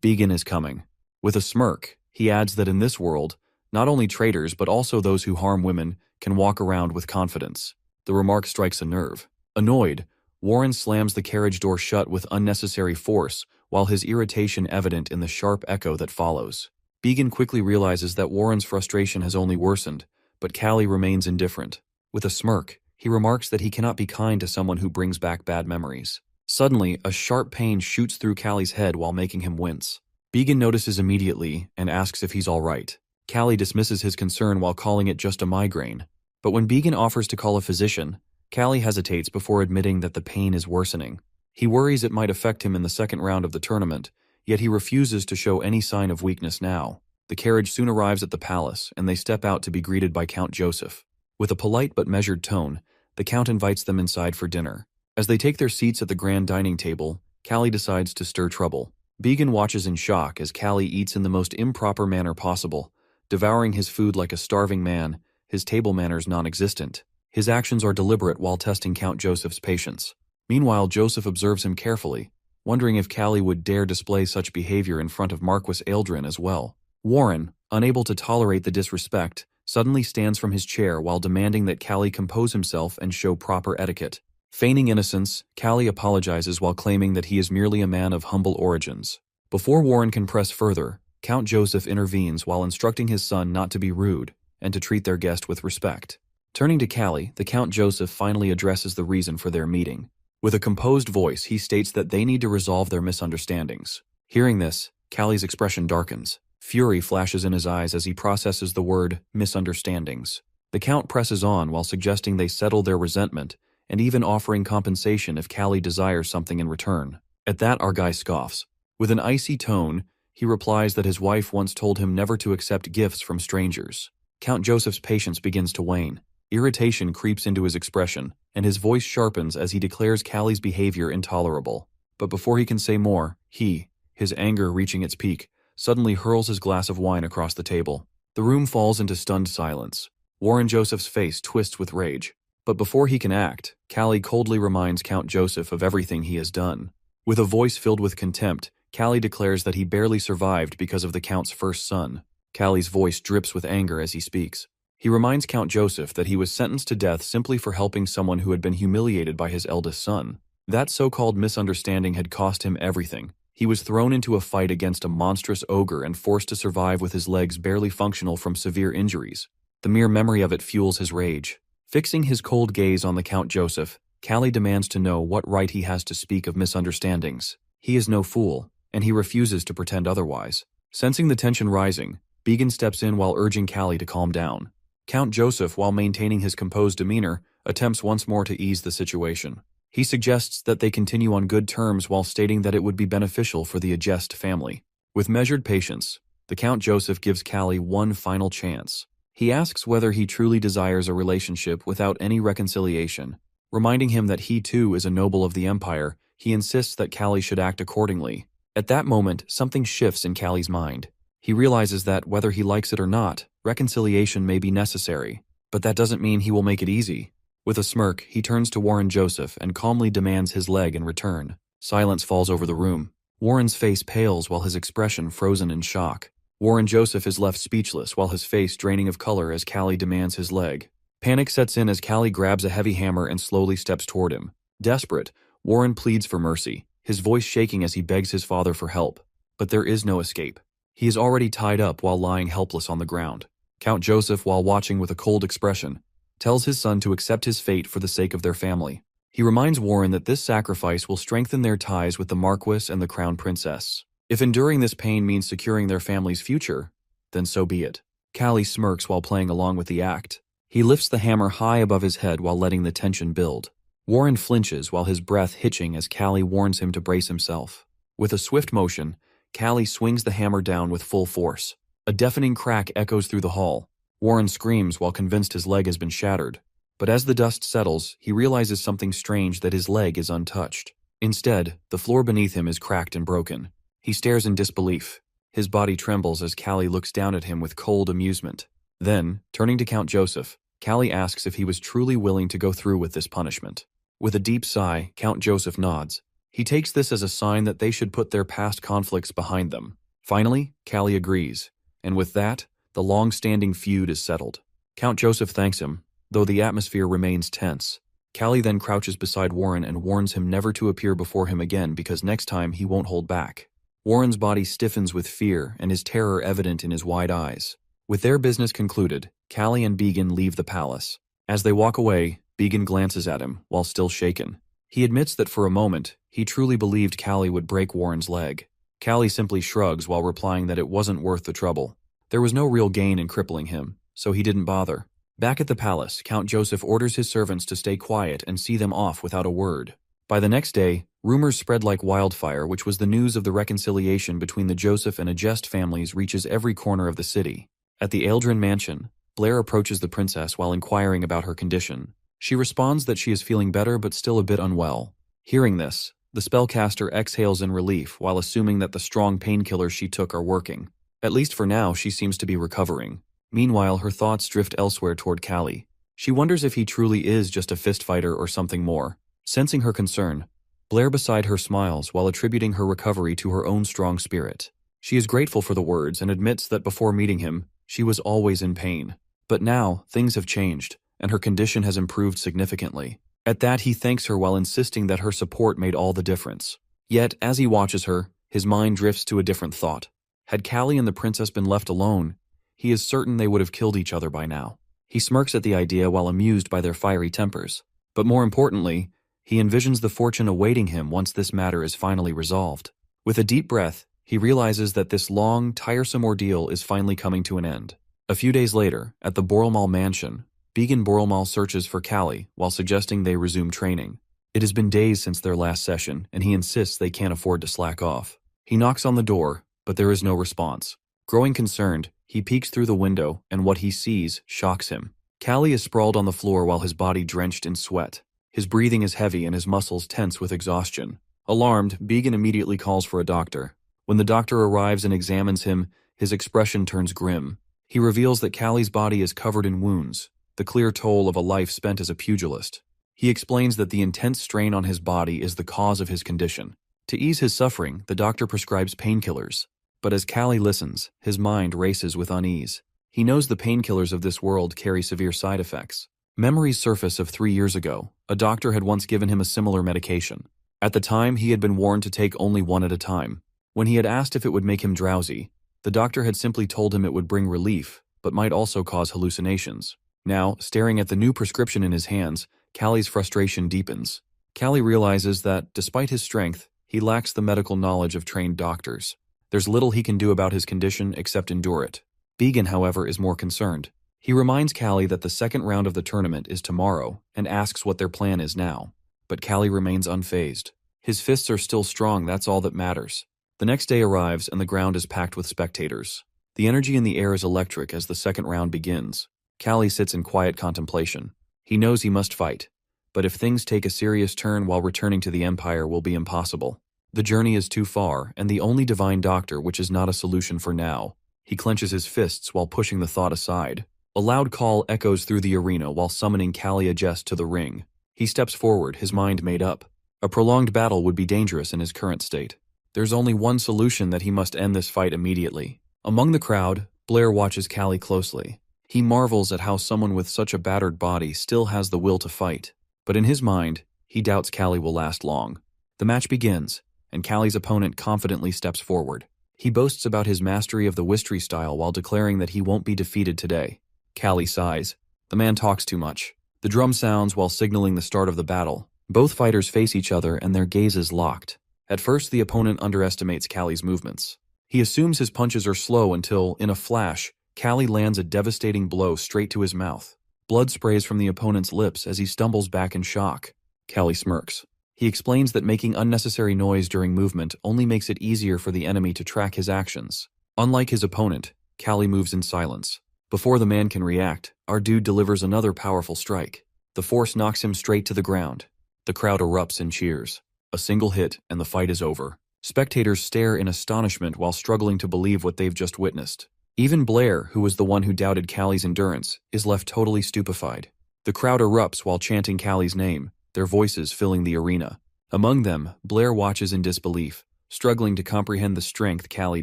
"Began is coming." With a smirk, he adds that in this world, not only traitors but also those who harm women can walk around with confidence. The remark strikes a nerve. Annoyed, Warren slams the carriage door shut with unnecessary force, while his irritation evident in the sharp echo that follows. Began quickly realizes that Warren's frustration has only worsened, but Callie remains indifferent. With a smirk, he remarks that he cannot be kind to someone who brings back bad memories. Suddenly, a sharp pain shoots through Callie's head while making him wince. Began notices immediately and asks if he's all right. Callie dismisses his concern while calling it just a migraine. But when Began offers to call a physician, Callie hesitates before admitting that the pain is worsening. He worries it might affect him in the second round of the tournament, yet he refuses to show any sign of weakness now. The carriage soon arrives at the palace, and they step out to be greeted by Count Joseph. With a polite but measured tone, the Count invites them inside for dinner. As they take their seats at the grand dining table, Callie decides to stir trouble. Began watches in shock as Callie eats in the most improper manner possible, devouring his food like a starving man, his table manners non-existent. His actions are deliberate while testing Count Joseph's patience. Meanwhile, Joseph observes him carefully, wondering if Callie would dare display such behavior in front of Marquis Eldrin as well. Warren, unable to tolerate the disrespect, suddenly stands from his chair while demanding that Callie compose himself and show proper etiquette. Feigning innocence, Callie apologizes while claiming that he is merely a man of humble origins. Before Warren can press further, Count Joseph intervenes while instructing his son not to be rude and to treat their guest with respect. Turning to Callie, the Count Joseph finally addresses the reason for their meeting. With a composed voice, he states that they need to resolve their misunderstandings. Hearing this, Callie's expression darkens. Fury flashes in his eyes as he processes the word misunderstandings. The Count presses on while suggesting they settle their resentment and even offering compensation if Callie desires something in return. At that, our guy scoffs. With an icy tone, he replies that his wife once told him never to accept gifts from strangers. Count Joseph's patience begins to wane. Irritation creeps into his expression, and his voice sharpens as he declares Callie's behavior intolerable. But before he can say more, he, his anger reaching its peak, suddenly hurls his glass of wine across the table. The room falls into stunned silence. Warren Joseph's face twists with rage. But before he can act, Callie coldly reminds Count Joseph of everything he has done. With a voice filled with contempt, Callie declares that he barely survived because of the Count's first son. Callie's voice drips with anger as he speaks. He reminds Count Joseph that he was sentenced to death simply for helping someone who had been humiliated by his eldest son. That so-called misunderstanding had cost him everything. He was thrown into a fight against a monstrous ogre and forced to survive with his legs barely functional from severe injuries. The mere memory of it fuels his rage. Fixing his cold gaze on the Count Joseph, Callie demands to know what right he has to speak of misunderstandings. He is no fool, and he refuses to pretend otherwise. Sensing the tension rising, Began steps in while urging Callie to calm down. Count Joseph, while maintaining his composed demeanor, attempts once more to ease the situation. He suggests that they continue on good terms while stating that it would be beneficial for the Adjust family. With measured patience, the Count Joseph gives Callie one final chance. He asks whether he truly desires a relationship without any reconciliation. Reminding him that he too is a noble of the Empire, he insists that Callie should act accordingly. At that moment, something shifts in Callie's mind. He realizes that, whether he likes it or not, reconciliation may be necessary. But that doesn't mean he will make it easy. With a smirk, he turns to Warren Joseph and calmly demands his leg in return. Silence falls over the room. Warren's face pales while his expression frozen in shock. Warren Joseph is left speechless while his face draining of color as Callie demands his leg. Panic sets in as Callie grabs a heavy hammer and slowly steps toward him. Desperate, Warren pleads for mercy, his voice shaking as he begs his father for help. But there is no escape. He is already tied up while lying helpless on the ground. Count Joseph, while watching with a cold expression, tells his son to accept his fate for the sake of their family. He reminds Warren that this sacrifice will strengthen their ties with the Marquis and the Crown Princess. If enduring this pain means securing their family's future, then so be it. Callie smirks while playing along with the act. He lifts the hammer high above his head while letting the tension build. Warren flinches while his breath hitching as Callie warns him to brace himself. With a swift motion, Callie swings the hammer down with full force. A deafening crack echoes through the hall. Warren screams while convinced his leg has been shattered. But as the dust settles, he realizes something strange, that his leg is untouched. Instead, the floor beneath him is cracked and broken. He stares in disbelief. His body trembles as Callie looks down at him with cold amusement. Then, turning to Count Joseph, Callie asks if he was truly willing to go through with this punishment. With a deep sigh, Count Joseph nods. He takes this as a sign that they should put their past conflicts behind them. Finally, Callie agrees, and with that, the long-standing feud is settled. Count Joseph thanks him, though the atmosphere remains tense. Callie then crouches beside Warren and warns him never to appear before him again, because next time he won't hold back. Warren's body stiffens with fear and his terror evident in his wide eyes. With their business concluded, Callie and Began leave the palace. As they walk away, Began glances at him, while still shaken. He admits that for a moment, he truly believed Callie would break Warren's leg. Callie simply shrugs while replying that it wasn't worth the trouble. There was no real gain in crippling him, so he didn't bother. Back at the palace, Count Joseph orders his servants to stay quiet and see them off without a word. By the next day, rumors spread like wildfire, which was the news of the reconciliation between the Joseph and Adjust families reaches every corner of the city. At the Eldrin mansion, Blair approaches the princess while inquiring about her condition. She responds that she is feeling better but still a bit unwell. Hearing this, the spellcaster exhales in relief while assuming that the strong painkillers she took are working. At least for now, she seems to be recovering. Meanwhile, her thoughts drift elsewhere toward Callie. She wonders if he truly is just a fist fighter or something more. Sensing her concern, Blair beside her smiles while attributing her recovery to her own strong spirit. She is grateful for the words and admits that before meeting him, she was always in pain. But now, things have changed, and her condition has improved significantly. At that, he thanks her while insisting that her support made all the difference. Yet, as he watches her, his mind drifts to a different thought. Had Callie and the princess been left alone, he is certain they would have killed each other by now. He smirks at the idea while amused by their fiery tempers. But more importantly, he envisions the fortune awaiting him once this matter is finally resolved. With a deep breath, he realizes that this long, tiresome ordeal is finally coming to an end. A few days later, at the Borelmal mansion, Began Borelmal searches for Callie while suggesting they resume training. It has been days since their last session, and he insists they can't afford to slack off. He knocks on the door, but there is no response. Growing concerned, he peeks through the window, and what he sees shocks him. Callie is sprawled on the floor while his body drenched in sweat. His breathing is heavy and his muscles tense with exhaustion. Alarmed, Began immediately calls for a doctor. When the doctor arrives and examines him, his expression turns grim. He reveals that Callie's body is covered in wounds, the clear toll of a life spent as a pugilist. He explains that the intense strain on his body is the cause of his condition. To ease his suffering, the doctor prescribes painkillers. But as Callie listens, his mind races with unease. He knows the painkillers of this world carry severe side effects. Memories surface of 3 years ago. A doctor had once given him a similar medication. At the time, he had been warned to take only one at a time. When he had asked if it would make him drowsy, the doctor had simply told him it would bring relief, but might also cause hallucinations. Now, staring at the new prescription in his hands, Callie's frustration deepens. Callie realizes that, despite his strength, he lacks the medical knowledge of trained doctors. There's little he can do about his condition except endure it. Began, however, is more concerned. He reminds Callie that the second round of the tournament is tomorrow and asks what their plan is now. But Callie remains unfazed. His fists are still strong, that's all that matters. The next day arrives and the ground is packed with spectators. The energy in the air is electric as the second round begins. Callie sits in quiet contemplation. He knows he must fight. But if things take a serious turn while returning to the Empire will be impossible. The journey is too far, and the only divine doctor which is not a solution for now. He clenches his fists while pushing the thought aside. A loud call echoes through the arena while summoning Callie Agest to the ring. He steps forward, his mind made up. A prolonged battle would be dangerous in his current state. There's only one solution, that he must end this fight immediately. Among the crowd, Blair watches Callie closely. He marvels at how someone with such a battered body still has the will to fight. But in his mind, he doubts Callie will last long. The match begins, and Callie's opponent confidently steps forward. He boasts about his mastery of the Wistry style while declaring that he won't be defeated today. Callie sighs. The man talks too much. The drum sounds while signaling the start of the battle. Both fighters face each other and their gazes locked. At first, the opponent underestimates Callie's movements. He assumes his punches are slow until, in a flash, Callie lands a devastating blow straight to his mouth. Blood sprays from the opponent's lips as he stumbles back in shock. Callie smirks. He explains that making unnecessary noise during movement only makes it easier for the enemy to track his actions. Unlike his opponent, Callie moves in silence. Before the man can react, our dude delivers another powerful strike. The force knocks him straight to the ground. The crowd erupts in cheers. A single hit, and the fight is over. Spectators stare in astonishment while struggling to believe what they've just witnessed. Even Blair, who was the one who doubted Callie's endurance, is left totally stupefied. The crowd erupts while chanting Callie's name, their voices filling the arena. Among them, Blair watches in disbelief, struggling to comprehend the strength Callie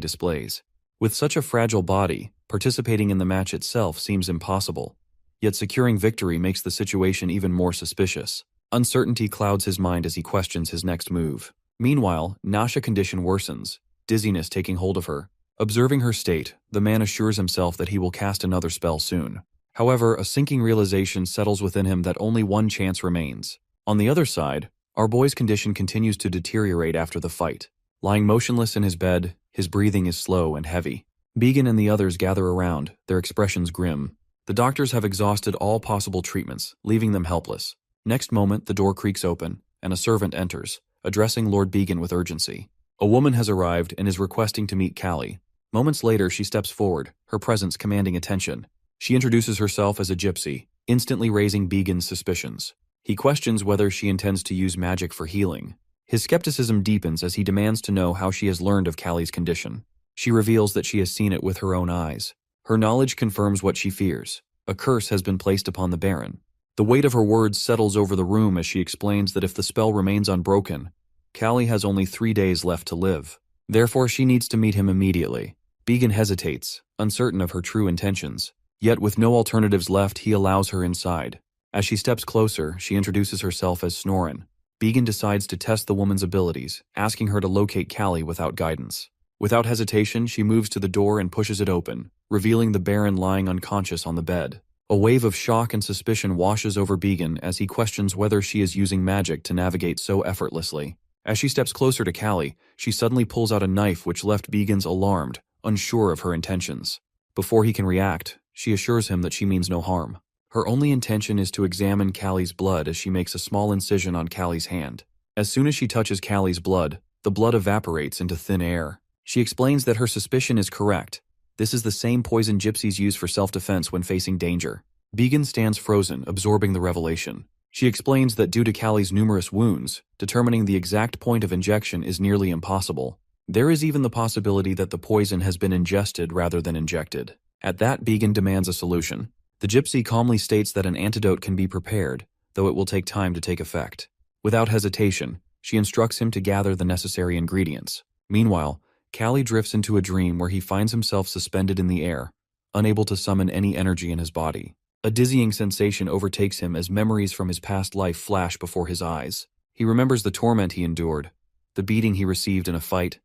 displays. With such a fragile body, participating in the match itself seems impossible. Yet securing victory makes the situation even more suspicious. Uncertainty clouds his mind as he questions his next move. Meanwhile, Nasha's condition worsens, dizziness taking hold of her. Observing her state, the man assures himself that he will cast another spell soon. However, a sinking realization settles within him that only one chance remains. On the other side, our boy's condition continues to deteriorate after the fight. Lying motionless in his bed, his breathing is slow and heavy. Began and the others gather around, their expressions grim. The doctors have exhausted all possible treatments, leaving them helpless. Next moment, the door creaks open, and a servant enters, addressing Lord Began with urgency. A woman has arrived and is requesting to meet Callie. Moments later, she steps forward, her presence commanding attention. She introduces herself as a gypsy, instantly raising Began's suspicions. He questions whether she intends to use magic for healing. His skepticism deepens as he demands to know how she has learned of Callie's condition. She reveals that she has seen it with her own eyes. Her knowledge confirms what she fears. A curse has been placed upon the Baron. The weight of her words settles over the room as she explains that if the spell remains unbroken, Callie has only 3 days left to live. Therefore, she needs to meet him immediately. Began hesitates, uncertain of her true intentions. Yet with no alternatives left, he allows her inside. As she steps closer, she introduces herself as Snorin. Began decides to test the woman's abilities, asking her to locate Callie without guidance. Without hesitation, she moves to the door and pushes it open, revealing the Baron lying unconscious on the bed. A wave of shock and suspicion washes over Began as he questions whether she is using magic to navigate so effortlessly. As she steps closer to Callie, she suddenly pulls out a knife which left Began's alarmed, unsure of her intentions. Before he can react, she assures him that she means no harm. Her only intention is to examine Callie's blood as she makes a small incision on Callie's hand. As soon as she touches Callie's blood, the blood evaporates into thin air. She explains that her suspicion is correct. This is the same poison gypsies use for self-defense when facing danger. Began stands frozen, absorbing the revelation. She explains that due to Callie's numerous wounds, determining the exact point of injection is nearly impossible. There is even the possibility that the poison has been ingested rather than injected. At that, Began demands a solution. The gypsy calmly states that an antidote can be prepared, though it will take time to take effect. Without hesitation, she instructs him to gather the necessary ingredients. Meanwhile, Callie drifts into a dream where he finds himself suspended in the air, unable to summon any energy in his body. A dizzying sensation overtakes him as memories from his past life flash before his eyes. He remembers the torment he endured, the beating he received in a fight,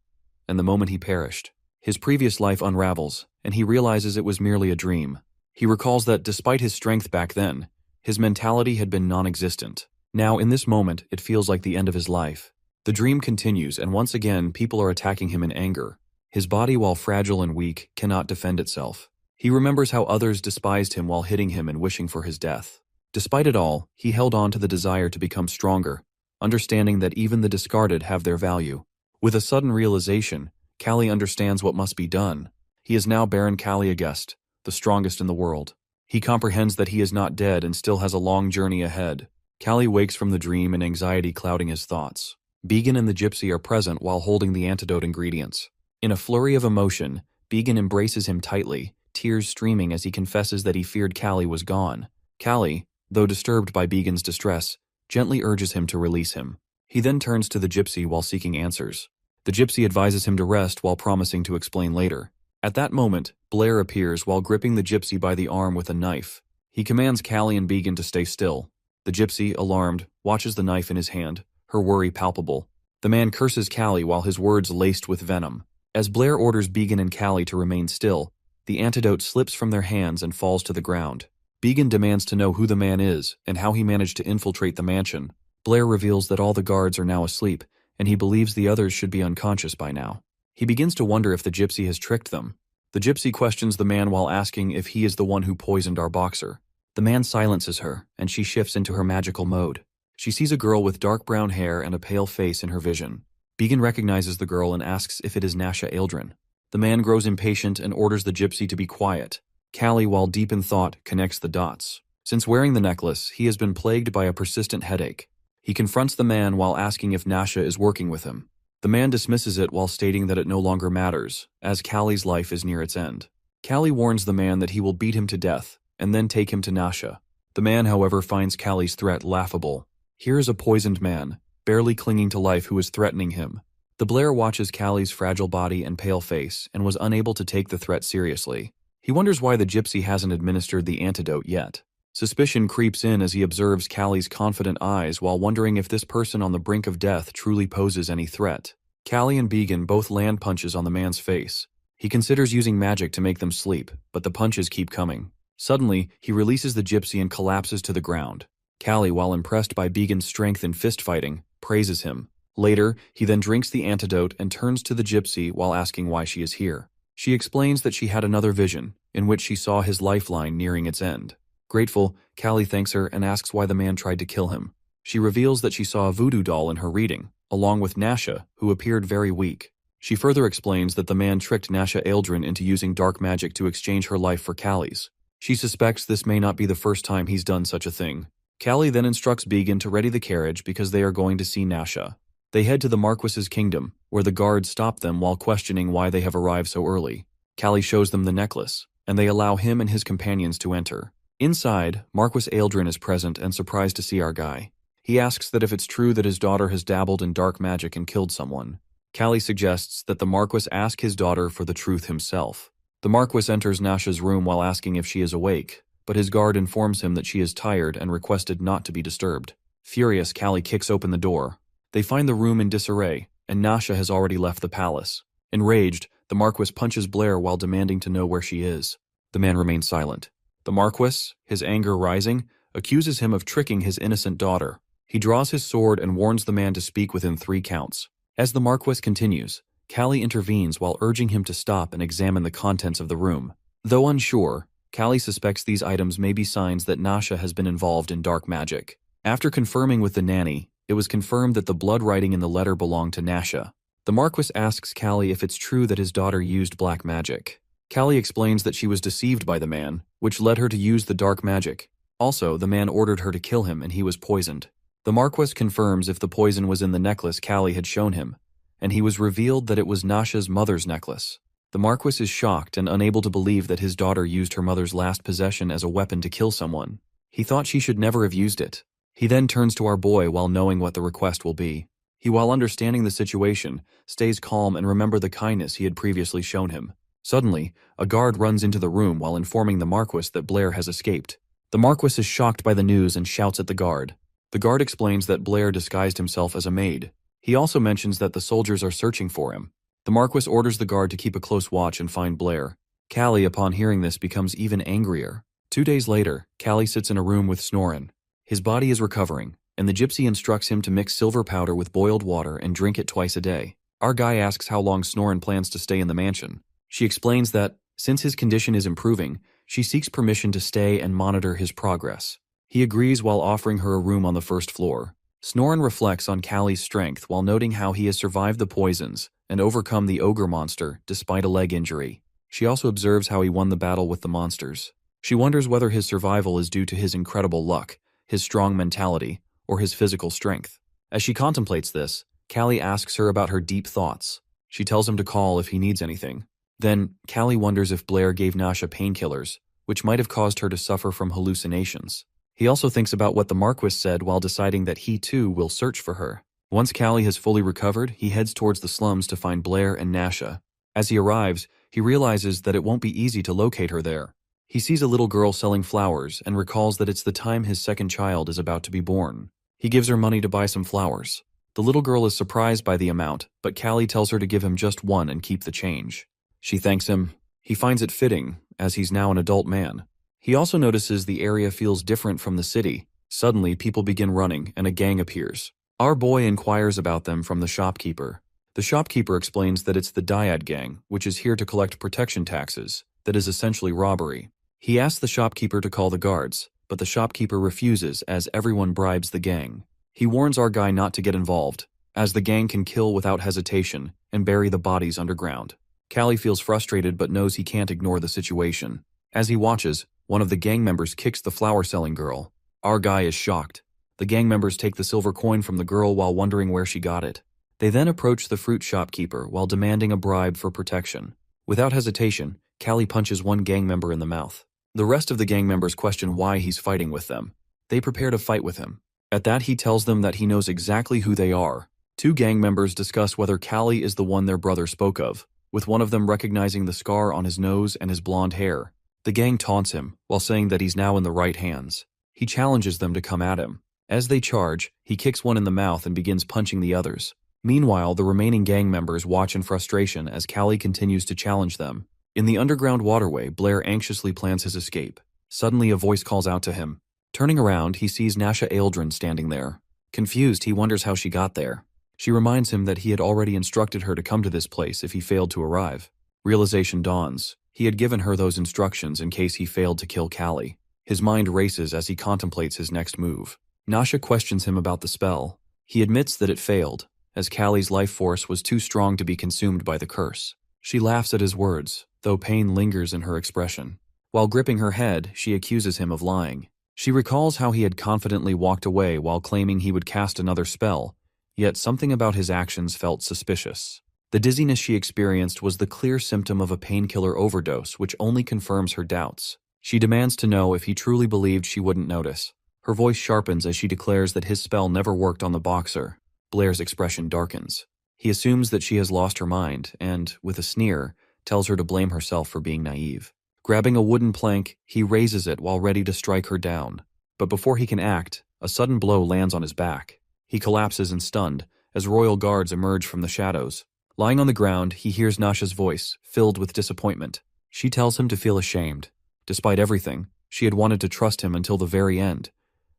and the moment he perished. His previous life unravels, and he realizes it was merely a dream. He recalls that despite his strength back then, his mentality had been non-existent. Now, in this moment, it feels like the end of his life. The dream continues, and once again, people are attacking him in anger. His body, while fragile and weak, cannot defend itself. He remembers how others despised him while hitting him and wishing for his death. Despite it all, he held on to the desire to become stronger, understanding that even the discarded have their value. With a sudden realization, Callie understands what must be done. He is now Baron Callie August, the strongest in the world. He comprehends that he is not dead and still has a long journey ahead. Callie wakes from the dream and anxiety clouding his thoughts. Began and the gypsy are present while holding the antidote ingredients. In a flurry of emotion, Began embraces him tightly, tears streaming as he confesses that he feared Callie was gone. Callie, though disturbed by Began's distress, gently urges him to release him. He then turns to the gypsy while seeking answers. The gypsy advises him to rest while promising to explain later. At that moment, Blair appears while gripping the gypsy by the arm with a knife. He commands Callie and Began to stay still. The gypsy, alarmed, watches the knife in his hand, her worry palpable. The man curses Callie while his words laced with venom. As Blair orders Began and Callie to remain still, the antidote slips from their hands and falls to the ground. Began demands to know who the man is and how he managed to infiltrate the mansion. Blair reveals that all the guards are now asleep, and he believes the others should be unconscious by now. He begins to wonder if the gypsy has tricked them. The gypsy questions the man while asking if he is the one who poisoned our boxer. The man silences her, and she shifts into her magical mode. She sees a girl with dark brown hair and a pale face in her vision. Began recognizes the girl and asks if it is Nasha Aldrin. The man grows impatient and orders the gypsy to be quiet. Callie, while deep in thought, connects the dots. Since wearing the necklace, he has been plagued by a persistent headache. He confronts the man while asking if Nasha is working with him. The man dismisses it while stating that it no longer matters, as Callie's life is near its end. Callie warns the man that he will beat him to death, and then take him to Nasha. The man, however, finds Callie's threat laughable. Here is a poisoned man, barely clinging to life, who is threatening him. The Blair watches Callie's fragile body and pale face and was unable to take the threat seriously. He wonders why the gypsy hasn't administered the antidote yet. Suspicion creeps in as he observes Callie's confident eyes while wondering if this person on the brink of death truly poses any threat. Callie and Began both land punches on the man's face. He considers using magic to make them sleep, but the punches keep coming. Suddenly, he releases the gypsy and collapses to the ground. Callie, while impressed by Began's strength in fist fighting, praises him. Later, he then drinks the antidote and turns to the gypsy while asking why she is here. She explains that she had another vision, in which she saw his lifeline nearing its end. Grateful, Callie thanks her and asks why the man tried to kill him. She reveals that she saw a voodoo doll in her reading, along with Nasha, who appeared very weak. She further explains that the man tricked Nasha Aldrin into using dark magic to exchange her life for Callie's. She suspects this may not be the first time he's done such a thing. Callie then instructs Began to ready the carriage because they are going to see Nasha. They head to the Marquis's kingdom, where the guards stop them while questioning why they have arrived so early. Callie shows them the necklace, and they allow him and his companions to enter. Inside, Marquis Aldrin is present and surprised to see our guy. He asks that if it's true that his daughter has dabbled in dark magic and killed someone. Callie suggests that the Marquis ask his daughter for the truth himself. The Marquis enters Nasha's room while asking if she is awake, but his guard informs him that she is tired and requested not to be disturbed. Furious, Callie kicks open the door. They find the room in disarray, and Nasha has already left the palace. Enraged, the Marquis punches Blair while demanding to know where she is. The man remains silent. The Marquis, his anger rising, accuses him of tricking his innocent daughter. He draws his sword and warns the man to speak within 3 counts. As the Marquis continues, Callie intervenes while urging him to stop and examine the contents of the room. Though unsure, Callie suspects these items may be signs that Nasha has been involved in dark magic. After confirming with the nanny, it was confirmed that the blood writing in the letter belonged to Nasha. The Marquis asks Callie if it's true that his daughter used black magic. Callie explains that she was deceived by the man, which led her to use the dark magic. Also, the man ordered her to kill him and he was poisoned. The Marquis confirms if the poison was in the necklace Callie had shown him, and he was revealed that it was Nasha's mother's necklace. The Marquis is shocked and unable to believe that his daughter used her mother's last possession as a weapon to kill someone. He thought she should never have used it. He then turns to our boy while knowing what the request will be. He, while understanding the situation, stays calm and remembers the kindness he had previously shown him. Suddenly, a guard runs into the room while informing the Marquis that Blair has escaped. The Marquis is shocked by the news and shouts at the guard. The guard explains that Blair disguised himself as a maid. He also mentions that the soldiers are searching for him. The Marquis orders the guard to keep a close watch and find Blair. Callie, upon hearing this, becomes even angrier. 2 days later, Callie sits in a room with Snoren. His body is recovering, and the gypsy instructs him to mix silver powder with boiled water and drink it twice a day. Our guy asks how long Snoren plans to stay in the mansion. She explains that, since his condition is improving, she seeks permission to stay and monitor his progress. He agrees while offering her a room on the first floor. Snoren reflects on Callie's strength while noting how he has survived the poisons and overcome the ogre monster despite a leg injury. She also observes how he won the battle with the monsters. She wonders whether his survival is due to his incredible luck, his strong mentality, or his physical strength. As she contemplates this, Callie asks her about her deep thoughts. She tells him to call if he needs anything. Then, Callie wonders if Blair gave Nasha painkillers, which might have caused her to suffer from hallucinations. He also thinks about what the Marquis said while deciding that he too will search for her. Once Callie has fully recovered, he heads towards the slums to find Blair and Nasha. As he arrives, he realizes that it won't be easy to locate her there. He sees a little girl selling flowers and recalls that it's the time his second child is about to be born. He gives her money to buy some flowers. The little girl is surprised by the amount, but Callie tells her to give him just one and keep the change. She thanks him. He finds it fitting, as he's now an adult man. He also notices the area feels different from the city. Suddenly, people begin running, and a gang appears. Our boy inquires about them from the shopkeeper. The shopkeeper explains that it's the Dyad gang, which is here to collect protection taxes, that is essentially robbery. He asks the shopkeeper to call the guards, but the shopkeeper refuses as everyone bribes the gang. He warns our guy not to get involved, as the gang can kill without hesitation and bury the bodies underground. Callie feels frustrated but knows he can't ignore the situation. As he watches, one of the gang members kicks the flower-selling girl. Our guy is shocked. The gang members take the silver coin from the girl while wondering where she got it. They then approach the fruit shopkeeper while demanding a bribe for protection. Without hesitation, Callie punches one gang member in the mouth. The rest of the gang members question why he's fighting with them. They prepare to fight with him. At that, he tells them that he knows exactly who they are. 2 gang members discuss whether Callie is the one their brother spoke of, with one of them recognizing the scar on his nose and his blonde hair. The gang taunts him, while saying that he's now in the right hands. He challenges them to come at him. As they charge, he kicks one in the mouth and begins punching the others. Meanwhile, the remaining gang members watch in frustration as Callie continues to challenge them. In the underground waterway, Blair anxiously plans his escape. Suddenly, a voice calls out to him. Turning around, he sees Nasha Eldrin standing there. Confused, he wonders how she got there. She reminds him that he had already instructed her to come to this place if he failed to arrive. Realization dawns. He had given her those instructions in case he failed to kill Callie. His mind races as he contemplates his next move. Nasha questions him about the spell. He admits that it failed, as Callie's life force was too strong to be consumed by the curse. She laughs at his words, though pain lingers in her expression. While gripping her head, she accuses him of lying. She recalls how he had confidently walked away while claiming he would cast another spell, yet something about his actions felt suspicious. The dizziness she experienced was the clear symptom of a painkiller overdose, which only confirms her doubts. She demands to know if he truly believed she wouldn't notice. Her voice sharpens as she declares that his spell never worked on the boxer. Blair's expression darkens. He assumes that she has lost her mind and, with a sneer, tells her to blame herself for being naive. Grabbing a wooden plank, he raises it while ready to strike her down. But before he can act, a sudden blow lands on his back. He collapses and stunned, as royal guards emerge from the shadows. Lying on the ground, he hears Nasha's voice, filled with disappointment. She tells him to feel ashamed. Despite everything, she had wanted to trust him until the very end.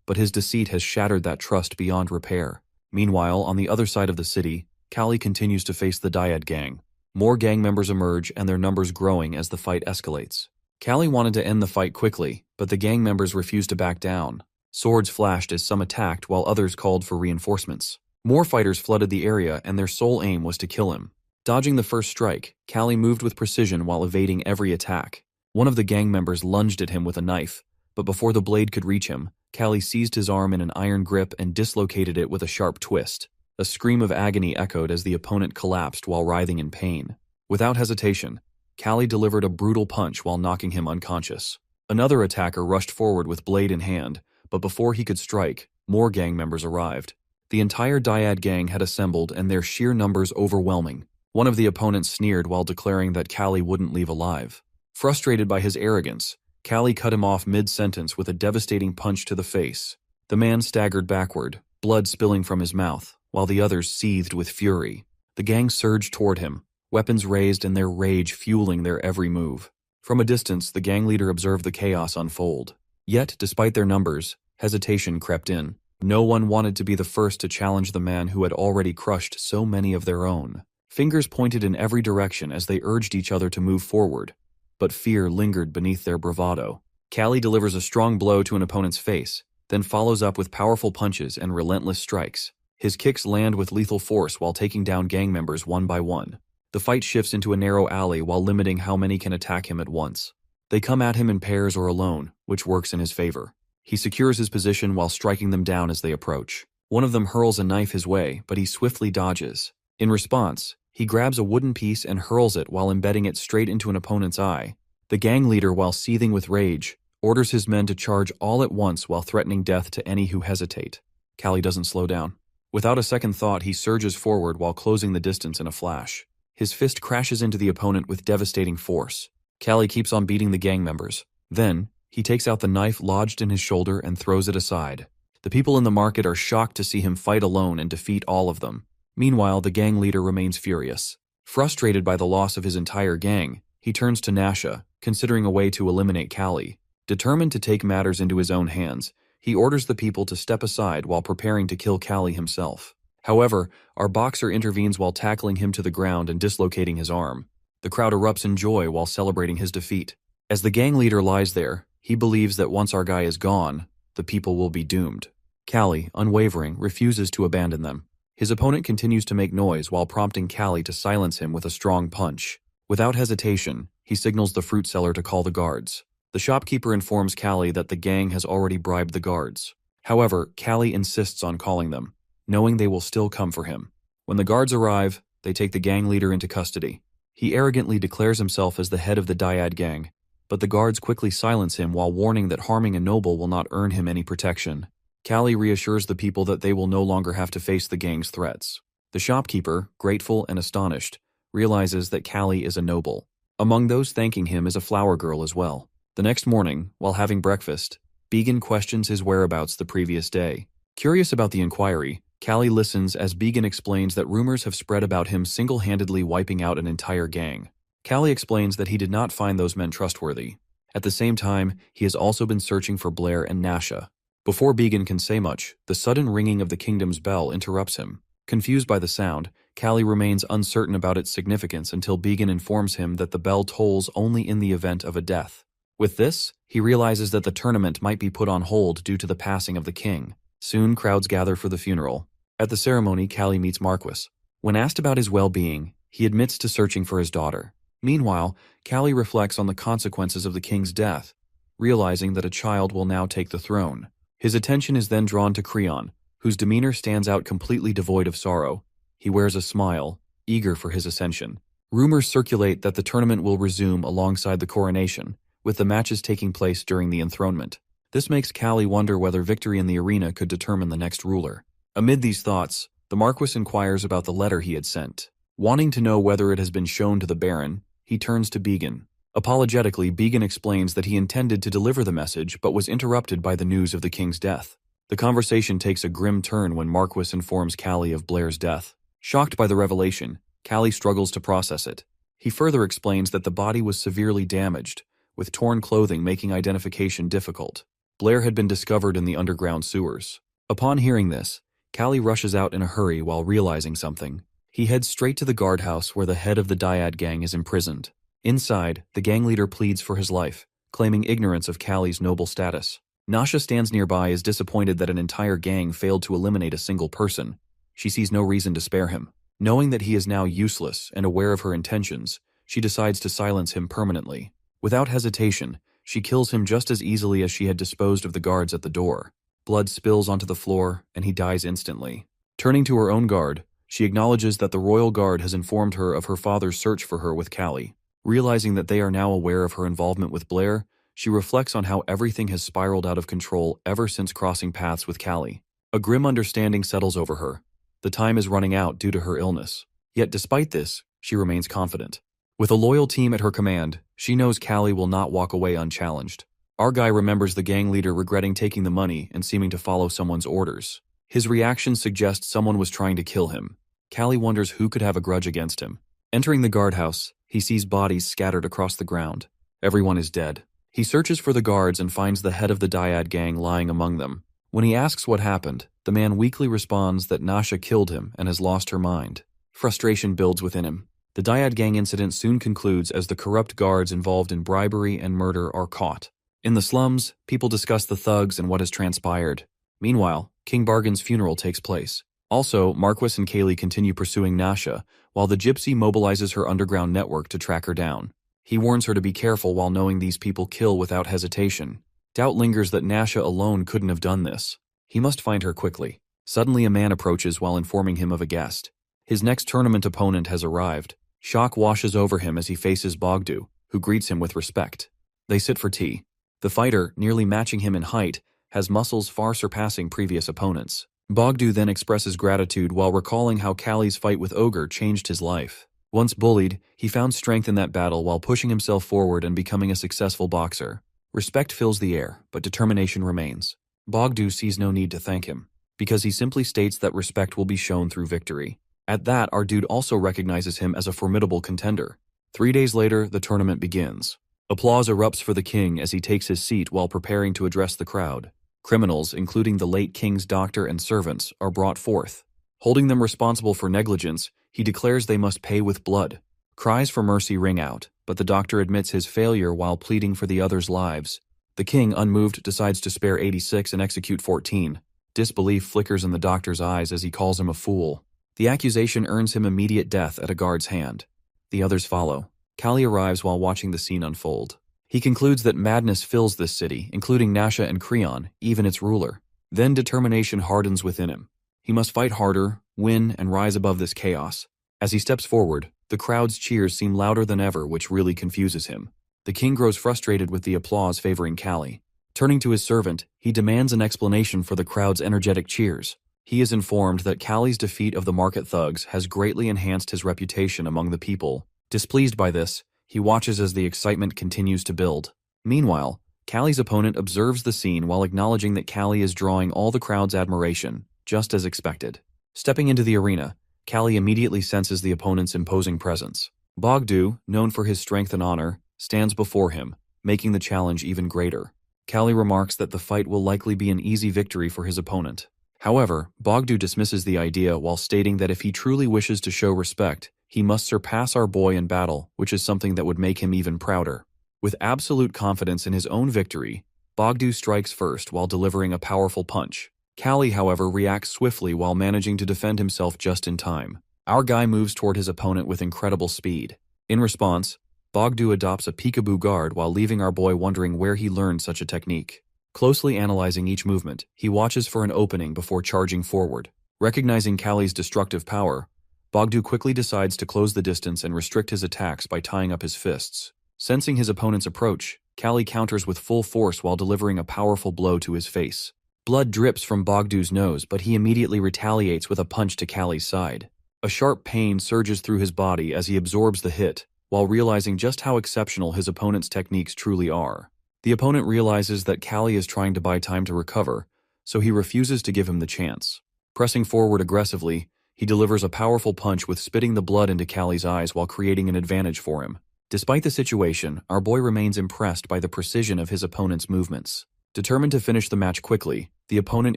But his deceit has shattered that trust beyond repair. Meanwhile, on the other side of the city, Callie continues to face the Dyad gang. More gang members emerge and their numbers growing as the fight escalates. Callie wanted to end the fight quickly, but the gang members refused to back down. Swords flashed as some attacked while others called for reinforcements. More fighters flooded the area and their sole aim was to kill him. Dodging the first strike, Callie moved with precision while evading every attack. One of the gang members lunged at him with a knife, but before the blade could reach him, Callie seized his arm in an iron grip and dislocated it with a sharp twist. A scream of agony echoed as the opponent collapsed while writhing in pain. Without hesitation, Callie delivered a brutal punch while knocking him unconscious. Another attacker rushed forward with blade in hand, but before he could strike, more gang members arrived. The entire Dyad gang had assembled and their sheer numbers overwhelming. One of the opponents sneered while declaring that Callie wouldn't leave alive. Frustrated by his arrogance, Callie cut him off mid-sentence with a devastating punch to the face. The man staggered backward, blood spilling from his mouth, while the others seethed with fury. The gang surged toward him, weapons raised and their rage fueling their every move. From a distance, the gang leader observed the chaos unfold. Yet, despite their numbers, hesitation crept in. No one wanted to be the first to challenge the man who had already crushed so many of their own. Fingers pointed in every direction as they urged each other to move forward, but fear lingered beneath their bravado. Callie delivers a strong blow to an opponent's face, then follows up with powerful punches and relentless strikes. His kicks land with lethal force while taking down gang members one by one. The fight shifts into a narrow alley while limiting how many can attack him at once. They come at him in pairs or alone, which works in his favor. He secures his position while striking them down as they approach. One of them hurls a knife his way, but he swiftly dodges. In response, he grabs a wooden piece and hurls it while embedding it straight into an opponent's eye. The gang leader, while seething with rage, orders his men to charge all at once while threatening death to any who hesitate. Callie doesn't slow down. Without a second thought, he surges forward while closing the distance in a flash. His fist crashes into the opponent with devastating force. Callie keeps on beating the gang members. Then, he takes out the knife lodged in his shoulder and throws it aside. The people in the market are shocked to see him fight alone and defeat all of them. Meanwhile, the gang leader remains furious. Frustrated by the loss of his entire gang, he turns to Nasha, considering a way to eliminate Callie. Determined to take matters into his own hands, he orders the people to step aside while preparing to kill Callie himself. However, our boxer intervenes while tackling him to the ground and dislocating his arm. The crowd erupts in joy while celebrating his defeat. As the gang leader lies there, he believes that once our guy is gone, the people will be doomed. Callie, unwavering, refuses to abandon them. His opponent continues to make noise while prompting Callie to silence him with a strong punch. Without hesitation, he signals the fruit seller to call the guards. The shopkeeper informs Callie that the gang has already bribed the guards. However, Callie insists on calling them, knowing they will still come for him. When the guards arrive, they take the gang leader into custody. He arrogantly declares himself as the head of the Dyad gang, but the guards quickly silence him while warning that harming a noble will not earn him any protection. Callie reassures the people that they will no longer have to face the gang's threats. The shopkeeper, grateful and astonished, realizes that Callie is a noble. Among those thanking him is a flower girl as well. The next morning, while having breakfast, Began questions his whereabouts the previous day. Curious about the inquiry, Callie listens as Began explains that rumors have spread about him single-handedly wiping out an entire gang. Callie explains that he did not find those men trustworthy. At the same time, he has also been searching for Blair and Nasha. Before Began can say much, the sudden ringing of the kingdom's bell interrupts him. Confused by the sound, Callie remains uncertain about its significance until Began informs him that the bell tolls only in the event of a death. With this, he realizes that the tournament might be put on hold due to the passing of the king. Soon, crowds gather for the funeral. At the ceremony, Callie meets Marquis. When asked about his well-being, he admits to searching for his daughter. Meanwhile, Callie reflects on the consequences of the king's death, realizing that a child will now take the throne. His attention is then drawn to Creon, whose demeanor stands out completely devoid of sorrow. He wears a smile, eager for his ascension. Rumors circulate that the tournament will resume alongside the coronation, with the matches taking place during the enthronement. This makes Callie wonder whether victory in the arena could determine the next ruler. Amid these thoughts, the Marquis inquires about the letter he had sent. Wanting to know whether it has been shown to the Baron, he turns to Began. Apologetically, Began explains that he intended to deliver the message but was interrupted by the news of the king's death. The conversation takes a grim turn when Marquis informs Callie of Blair's death. Shocked by the revelation, Callie struggles to process it. He further explains that the body was severely damaged, with torn clothing making identification difficult. Blair had been discovered in the underground sewers. Upon hearing this, Callie rushes out in a hurry while realizing something. He heads straight to the guardhouse where the head of the Dyad gang is imprisoned. Inside, the gang leader pleads for his life, claiming ignorance of Callie's noble status. Nasha stands nearby as disappointed that an entire gang failed to eliminate a single person. She sees no reason to spare him. Knowing that he is now useless and aware of her intentions, she decides to silence him permanently. Without hesitation, she kills him just as easily as she had disposed of the guards at the door. Blood spills onto the floor, and he dies instantly. Turning to her own guard, she acknowledges that the royal guard has informed her of her father's search for her with Callie. Realizing that they are now aware of her involvement with Blair, she reflects on how everything has spiraled out of control ever since crossing paths with Callie. A grim understanding settles over her. The time is running out due to her illness. Yet despite this, she remains confident. With a loyal team at her command, she knows Callie will not walk away unchallenged. Our guy remembers the gang leader regretting taking the money and seeming to follow someone's orders. His reaction suggests someone was trying to kill him. Callie wonders who could have a grudge against him. Entering the guardhouse, he sees bodies scattered across the ground. Everyone is dead. He searches for the guards and finds the head of the Dyad gang lying among them. When he asks what happened, the man weakly responds that Nasha killed him and has lost her mind. Frustration builds within him. The Dyad gang incident soon concludes as the corrupt guards involved in bribery and murder are caught. In the slums, people discuss the thugs and what has transpired. Meanwhile, King Bargain's funeral takes place. Also, Marquis and Kaylee continue pursuing Nasha, while the gypsy mobilizes her underground network to track her down. He warns her to be careful while knowing these people kill without hesitation. Doubt lingers that Nasha alone couldn't have done this. He must find her quickly. Suddenly a man approaches while informing him of a guest. His next tournament opponent has arrived. Shock washes over him as he faces Bogdu, who greets him with respect. They sit for tea. The fighter, nearly matching him in height, has muscles far surpassing previous opponents. Bogdu then expresses gratitude while recalling how Callie's fight with Ogre changed his life. Once bullied, he found strength in that battle while pushing himself forward and becoming a successful boxer. Respect fills the air, but determination remains. Bogdu sees no need to thank him, because he simply states that respect will be shown through victory. At that, our dude also recognizes him as a formidable contender. 3 days later, the tournament begins. Applause erupts for the king as he takes his seat while preparing to address the crowd. Criminals, including the late king's doctor and servants, are brought forth. Holding them responsible for negligence, he declares they must pay with blood. Cries for mercy ring out, but the doctor admits his failure while pleading for the others' lives. The king, unmoved, decides to spare 86 and execute 14. Disbelief flickers in the doctor's eyes as he calls him a fool. The accusation earns him immediate death at a guard's hand. The others follow. Callie arrives while watching the scene unfold. He concludes that madness fills this city, including Nasha and Creon, even its ruler. Then determination hardens within him. He must fight harder, win, and rise above this chaos. As he steps forward, the crowd's cheers seem louder than ever, which really confuses him. The king grows frustrated with the applause favoring Callie. Turning to his servant, he demands an explanation for the crowd's energetic cheers. He is informed that Callie's defeat of the market thugs has greatly enhanced his reputation among the people. Displeased by this, he watches as the excitement continues to build. Meanwhile, Callie's opponent observes the scene while acknowledging that Callie is drawing all the crowd's admiration, just as expected. Stepping into the arena, Callie immediately senses the opponent's imposing presence. Bogdu, known for his strength and honor, stands before him, making the challenge even greater. Callie remarks that the fight will likely be an easy victory for his opponent. However, Bogdu dismisses the idea while stating that if he truly wishes to show respect, he must surpass our boy in battle, which is something that would make him even prouder. With absolute confidence in his own victory, Bogdu strikes first while delivering a powerful punch. Callie, however, reacts swiftly while managing to defend himself just in time. Our guy moves toward his opponent with incredible speed. In response, Bogdu adopts a peekaboo guard while leaving our boy wondering where he learned such a technique. Closely analyzing each movement, he watches for an opening before charging forward. Recognizing Callie's destructive power, Bogdu quickly decides to close the distance and restrict his attacks by tying up his fists. Sensing his opponent's approach, Callie counters with full force while delivering a powerful blow to his face. Blood drips from Bogdu's nose, but he immediately retaliates with a punch to Callie's side. A sharp pain surges through his body as he absorbs the hit, while realizing just how exceptional his opponent's techniques truly are. The opponent realizes that Callie is trying to buy time to recover, so he refuses to give him the chance. Pressing forward aggressively, he delivers a powerful punch with spitting the blood into Callie's eyes while creating an advantage for him. Despite the situation, our boy remains impressed by the precision of his opponent's movements. Determined to finish the match quickly, the opponent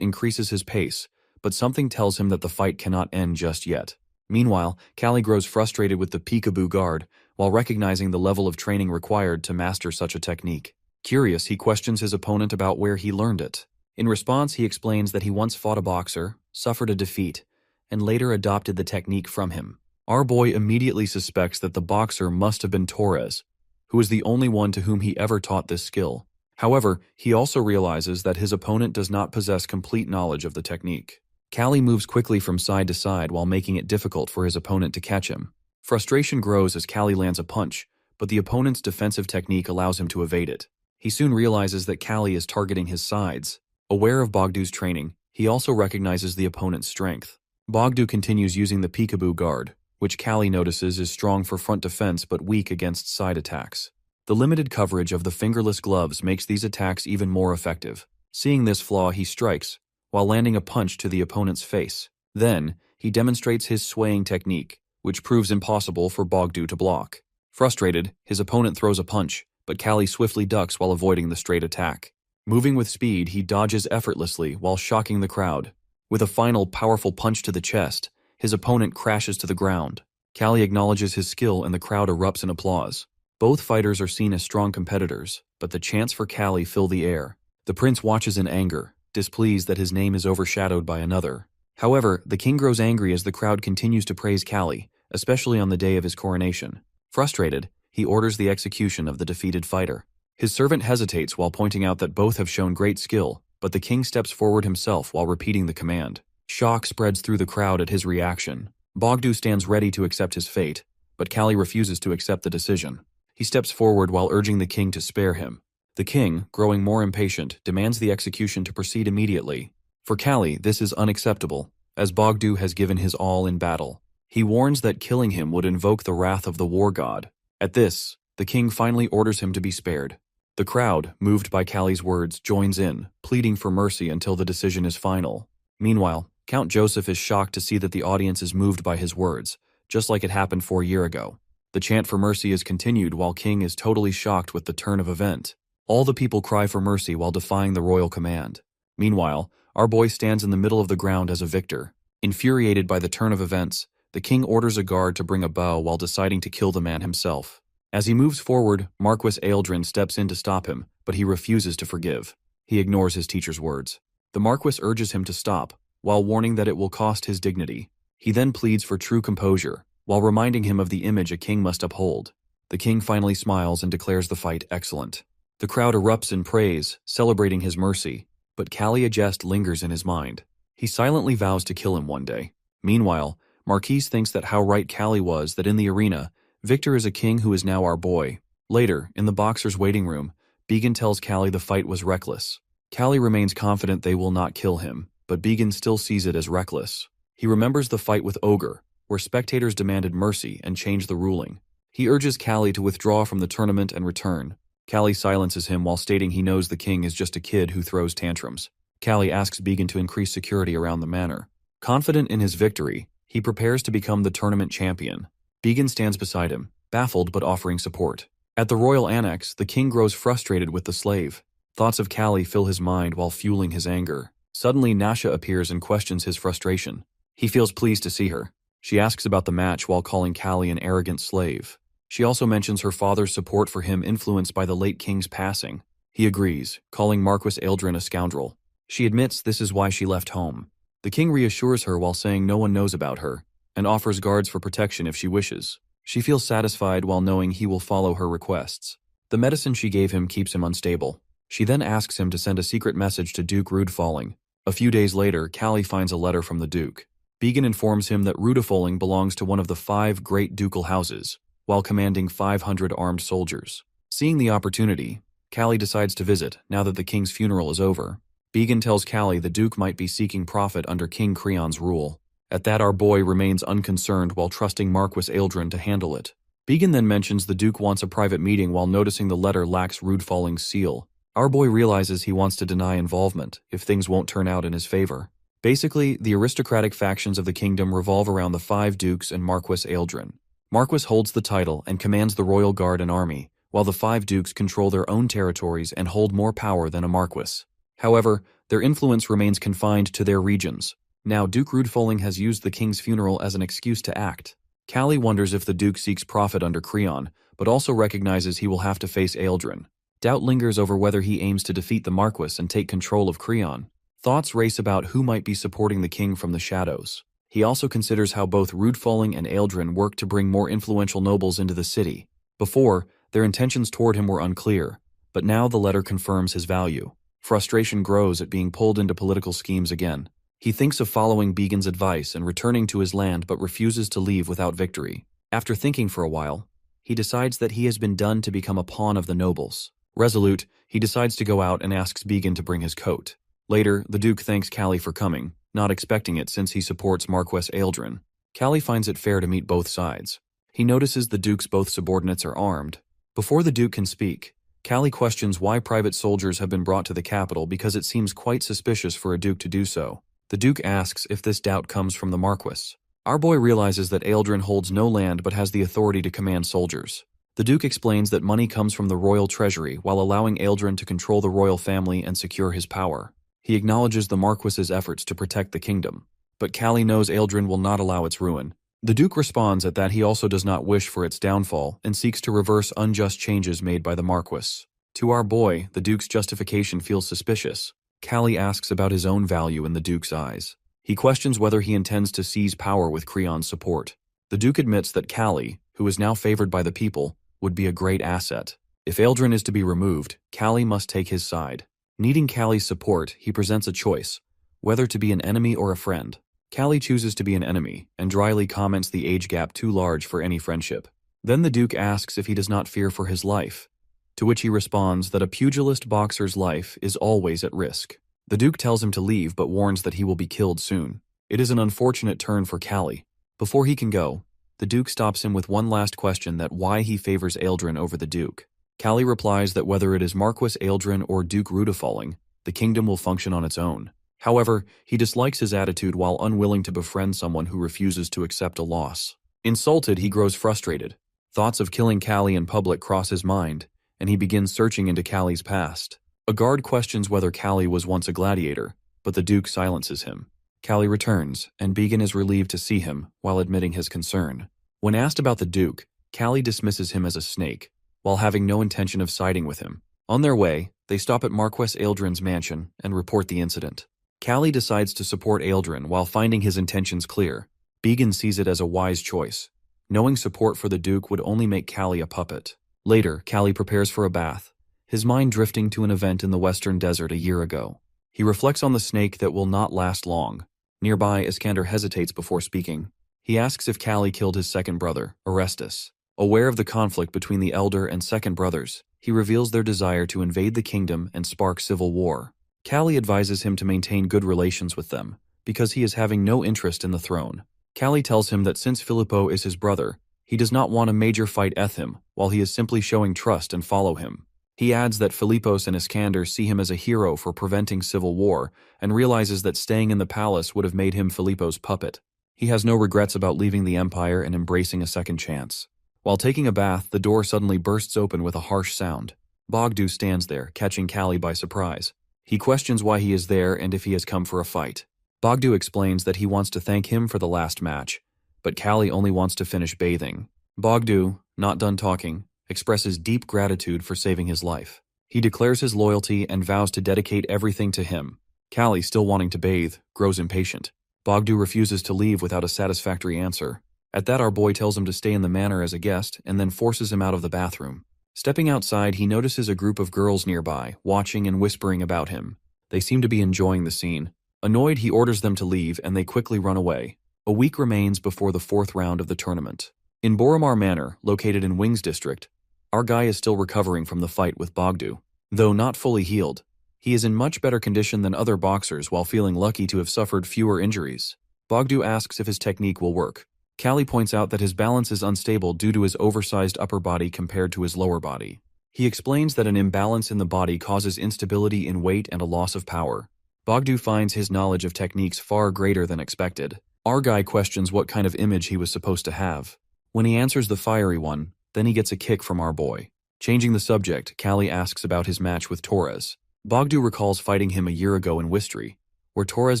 increases his pace, but something tells him that the fight cannot end just yet. Meanwhile, Callie grows frustrated with the peekaboo guard, while recognizing the level of training required to master such a technique. Curious, he questions his opponent about where he learned it. In response, he explains that he once fought a boxer, suffered a defeat, and later adopted the technique from him. Our boy immediately suspects that the boxer must have been Torres, who is the only one to whom he ever taught this skill. However, he also realizes that his opponent does not possess complete knowledge of the technique. Callie moves quickly from side to side while making it difficult for his opponent to catch him. Frustration grows as Callie lands a punch, but the opponent's defensive technique allows him to evade it. He soon realizes that Callie is targeting his sides. Aware of Bogdu's training, He also recognizes the opponent's strength. Bogdu continues using the peekaboo guard, which Callie notices is strong for front defense but weak against side attacks. The limited coverage of the fingerless gloves makes these attacks even more effective. Seeing this flaw, he strikes, while landing a punch to the opponent's face. Then, he demonstrates his swaying technique, which proves impossible for Bogdu to block. Frustrated, his opponent throws a punch, but Callie swiftly ducks while avoiding the straight attack. Moving with speed, he dodges effortlessly while shocking the crowd. With a final powerful punch to the chest, his opponent crashes to the ground. Callie acknowledges his skill and the crowd erupts in applause. Both fighters are seen as strong competitors, but the chants for Callie fill the air. The prince watches in anger, displeased that his name is overshadowed by another. However, the king grows angry as the crowd continues to praise Callie, especially on the day of his coronation. Frustrated, he orders the execution of the defeated fighter. His servant hesitates while pointing out that both have shown great skill, but the king steps forward himself while repeating the command. Shock spreads through the crowd at his reaction. Bogdu stands ready to accept his fate, but Callie refuses to accept the decision. He steps forward while urging the king to spare him. The king, growing more impatient, demands the execution to proceed immediately. For Callie, this is unacceptable, as Bogdu has given his all in battle. He warns that killing him would invoke the wrath of the war god. At this, the king finally orders him to be spared. The crowd, moved by Callie's words, joins in, pleading for mercy until the decision is final. Meanwhile, Count Joseph is shocked to see that the audience is moved by his words, just like it happened 4 years ago. The chant for mercy is continued while King is totally shocked with the turn of event. All the people cry for mercy while defying the royal command. Meanwhile, our boy stands in the middle of the ground as a victor. Infuriated by the turn of events, the king orders a guard to bring a bow while deciding to kill the man himself. As he moves forward, Marquis Eldrin steps in to stop him, but he refuses to forgive. He ignores his teacher's words. The Marquis urges him to stop, while warning that it will cost his dignity. He then pleads for true composure, while reminding him of the image a king must uphold. The king finally smiles and declares the fight excellent. The crowd erupts in praise, celebrating his mercy, but Callie a jest lingers in his mind. He silently vows to kill him one day. Meanwhile, Marquise thinks that how right Callie was that in the arena, Victor is a king who is now our boy. Later, in the boxer's waiting room, Began tells Callie the fight was reckless. Callie remains confident they will not kill him, but Began still sees it as reckless. He remembers the fight with Ogre, where spectators demanded mercy and changed the ruling. He urges Callie to withdraw from the tournament and return. Callie silences him while stating he knows the king is just a kid who throws tantrums. Callie asks Began to increase security around the manor. Confident in his victory, he prepares to become the tournament champion. Began stands beside him, baffled but offering support. At the royal annex, the king grows frustrated with the slave. Thoughts of Callie fill his mind while fueling his anger. Suddenly, Nasha appears and questions his frustration. He feels pleased to see her. She asks about the match while calling Callie an arrogant slave. She also mentions her father's support for him influenced by the late king's passing. He agrees, calling Marquis Eldrin a scoundrel. She admits this is why she left home. The king reassures her while saying no one knows about her, and offers guards for protection if she wishes. She feels satisfied while knowing he will follow her requests. The medicine she gave him keeps him unstable. She then asks him to send a secret message to Duke Rudefolling. A few days later, Callie finds a letter from the Duke. Began informs him that Rudefolling belongs to one of the 5 great ducal houses, while commanding 500 armed soldiers. Seeing the opportunity, Callie decides to visit now that the king's funeral is over. Began tells Callie the Duke might be seeking profit under King Creon's rule. At that, our boy remains unconcerned while trusting Marquis Eldrin to handle it. Began then mentions the Duke wants a private meeting while noticing the letter lacks Rudefalling's seal. Our boy realizes he wants to deny involvement if things won't turn out in his favor. Basically, the aristocratic factions of the kingdom revolve around the 5 dukes and Marquis Eldrin. Marquis holds the title and commands the royal guard and army, while the 5 dukes control their own territories and hold more power than a marquis. However, their influence remains confined to their regions. Now, Duke Rudefolling has used the king's funeral as an excuse to act. Callie wonders if the Duke seeks profit under Creon, but also recognizes he will have to face Eldrin. Doubt lingers over whether he aims to defeat the Marquis and take control of Creon. Thoughts race about who might be supporting the king from the shadows. He also considers how both Rudefolling and Eldrin work to bring more influential nobles into the city. Before, their intentions toward him were unclear, but now the letter confirms his value. Frustration grows at being pulled into political schemes again. He thinks of following Began's advice and returning to his land but refuses to leave without victory. After thinking for a while, he decides that he has been done to become a pawn of the nobles. Resolute, he decides to go out and asks Began to bring his coat. Later, the Duke thanks Callie for coming, not expecting it since he supports Marquess Eldrin. Callie finds it fair to meet both sides. He notices the Duke's both subordinates are armed. Before the Duke can speak, Callie questions why private soldiers have been brought to the capital because it seems quite suspicious for a Duke to do so. The Duke asks if this doubt comes from the Marquess. Our boy realizes that Eldrin holds no land but has the authority to command soldiers. The Duke explains that money comes from the royal treasury while allowing Eldrin to control the royal family and secure his power. He acknowledges the Marquess's efforts to protect the kingdom, but Callie knows Eldrin will not allow its ruin. The Duke responds at that he also does not wish for its downfall and seeks to reverse unjust changes made by the Marquess. To our boy, the Duke's justification feels suspicious. Callie asks about his own value in the Duke's eyes. He questions whether he intends to seize power with Creon's support. The Duke admits that Callie, who is now favored by the people, would be a great asset. If Eldrin is to be removed, Callie must take his side. Needing Callie's support, he presents a choice, whether to be an enemy or a friend. Callie chooses to be an enemy, and dryly comments the age gap too large for any friendship. Then the Duke asks if he does not fear for his life, to which he responds that a pugilist boxer's life is always at risk. The Duke tells him to leave but warns that he will be killed soon. It is an unfortunate turn for Callie. Before he can go, the Duke stops him with one last question that why he favors Eldrin over the Duke. Callie replies that whether it is Marquess Eldrin or Duke Rudafalling, the kingdom will function on its own. However, he dislikes his attitude while unwilling to befriend someone who refuses to accept a loss. Insulted, he grows frustrated. Thoughts of killing Callie in public cross his mind, and he begins searching into Callie's past. A guard questions whether Callie was once a gladiator, but the Duke silences him. Callie returns, and Began is relieved to see him, while admitting his concern. When asked about the Duke, Callie dismisses him as a snake, while having no intention of siding with him. On their way, they stop at Marquess Eldrin's mansion and report the incident. Callie decides to support Eldrin while finding his intentions clear. Began sees it as a wise choice. Knowing support for the Duke would only make Callie a puppet. Later, Callie prepares for a bath, his mind drifting to an event in the western desert a year ago. He reflects on the snake that will not last long. Nearby, Iskander hesitates before speaking. He asks if Callie killed his second brother, Orestes. Aware of the conflict between the elder and second brothers, he reveals their desire to invade the kingdom and spark civil war. Callie advises him to maintain good relations with them, because he is having no interest in the throne. Callie tells him that since Filippo is his brother, he does not want a major fight with him, while he is simply showing trust and follow him. He adds that Philippos and Iskander see him as a hero for preventing civil war, and realizes that staying in the palace would have made him Philippos' puppet. He has no regrets about leaving the empire and embracing a second chance. While taking a bath, the door suddenly bursts open with a harsh sound. Bogdu stands there, catching Callie by surprise. He questions why he is there and if he has come for a fight. Bogdu explains that he wants to thank him for the last match, but Callie only wants to finish bathing. Bogdu, not done talking, expresses deep gratitude for saving his life. He declares his loyalty and vows to dedicate everything to him. Callie, still wanting to bathe, grows impatient. Bogdu refuses to leave without a satisfactory answer. At that, our boy tells him to stay in the manor as a guest and then forces him out of the bathroom. Stepping outside, he notices a group of girls nearby, watching and whispering about him. They seem to be enjoying the scene. Annoyed, he orders them to leave and they quickly run away. A week remains before the fourth round of the tournament. In Boromar Manor, located in Wings District, our guy is still recovering from the fight with Bogdu. Though not fully healed, he is in much better condition than other boxers while feeling lucky to have suffered fewer injuries. Bogdu asks if his technique will work. Callie points out that his balance is unstable due to his oversized upper body compared to his lower body. He explains that an imbalance in the body causes instability in weight and a loss of power. Bogdu finds his knowledge of techniques far greater than expected. Our guy questions what kind of image he was supposed to have. When he answers the fiery one, then he gets a kick from our boy. Changing the subject, Callie asks about his match with Torres. Bogdu recalls fighting him a year ago in Wistry, where Torres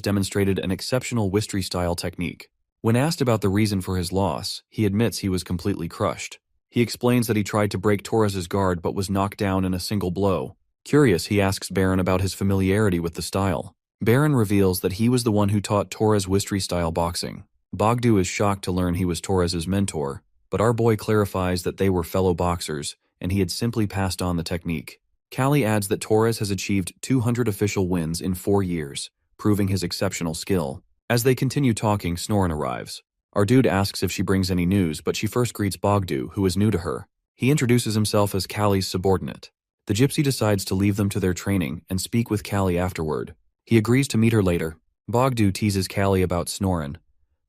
demonstrated an exceptional Wistry-style technique. When asked about the reason for his loss, he admits he was completely crushed. He explains that he tried to break Torres's guard but was knocked down in a single blow. Curious, he asks Baron about his familiarity with the style. Baron reveals that he was the one who taught Torres Wistry-style boxing. Bogdu is shocked to learn he was Torres's mentor, but our boy clarifies that they were fellow boxers and he had simply passed on the technique. Callie adds that Torres has achieved 200 official wins in 4 years, proving his exceptional skill. As they continue talking, Snorin arrives. Our dude asks if she brings any news, but she first greets Bogdu, who is new to her. He introduces himself as Callie's subordinate. The gypsy decides to leave them to their training and speak with Callie afterward. He agrees to meet her later. Bogdu teases Callie about Snoren,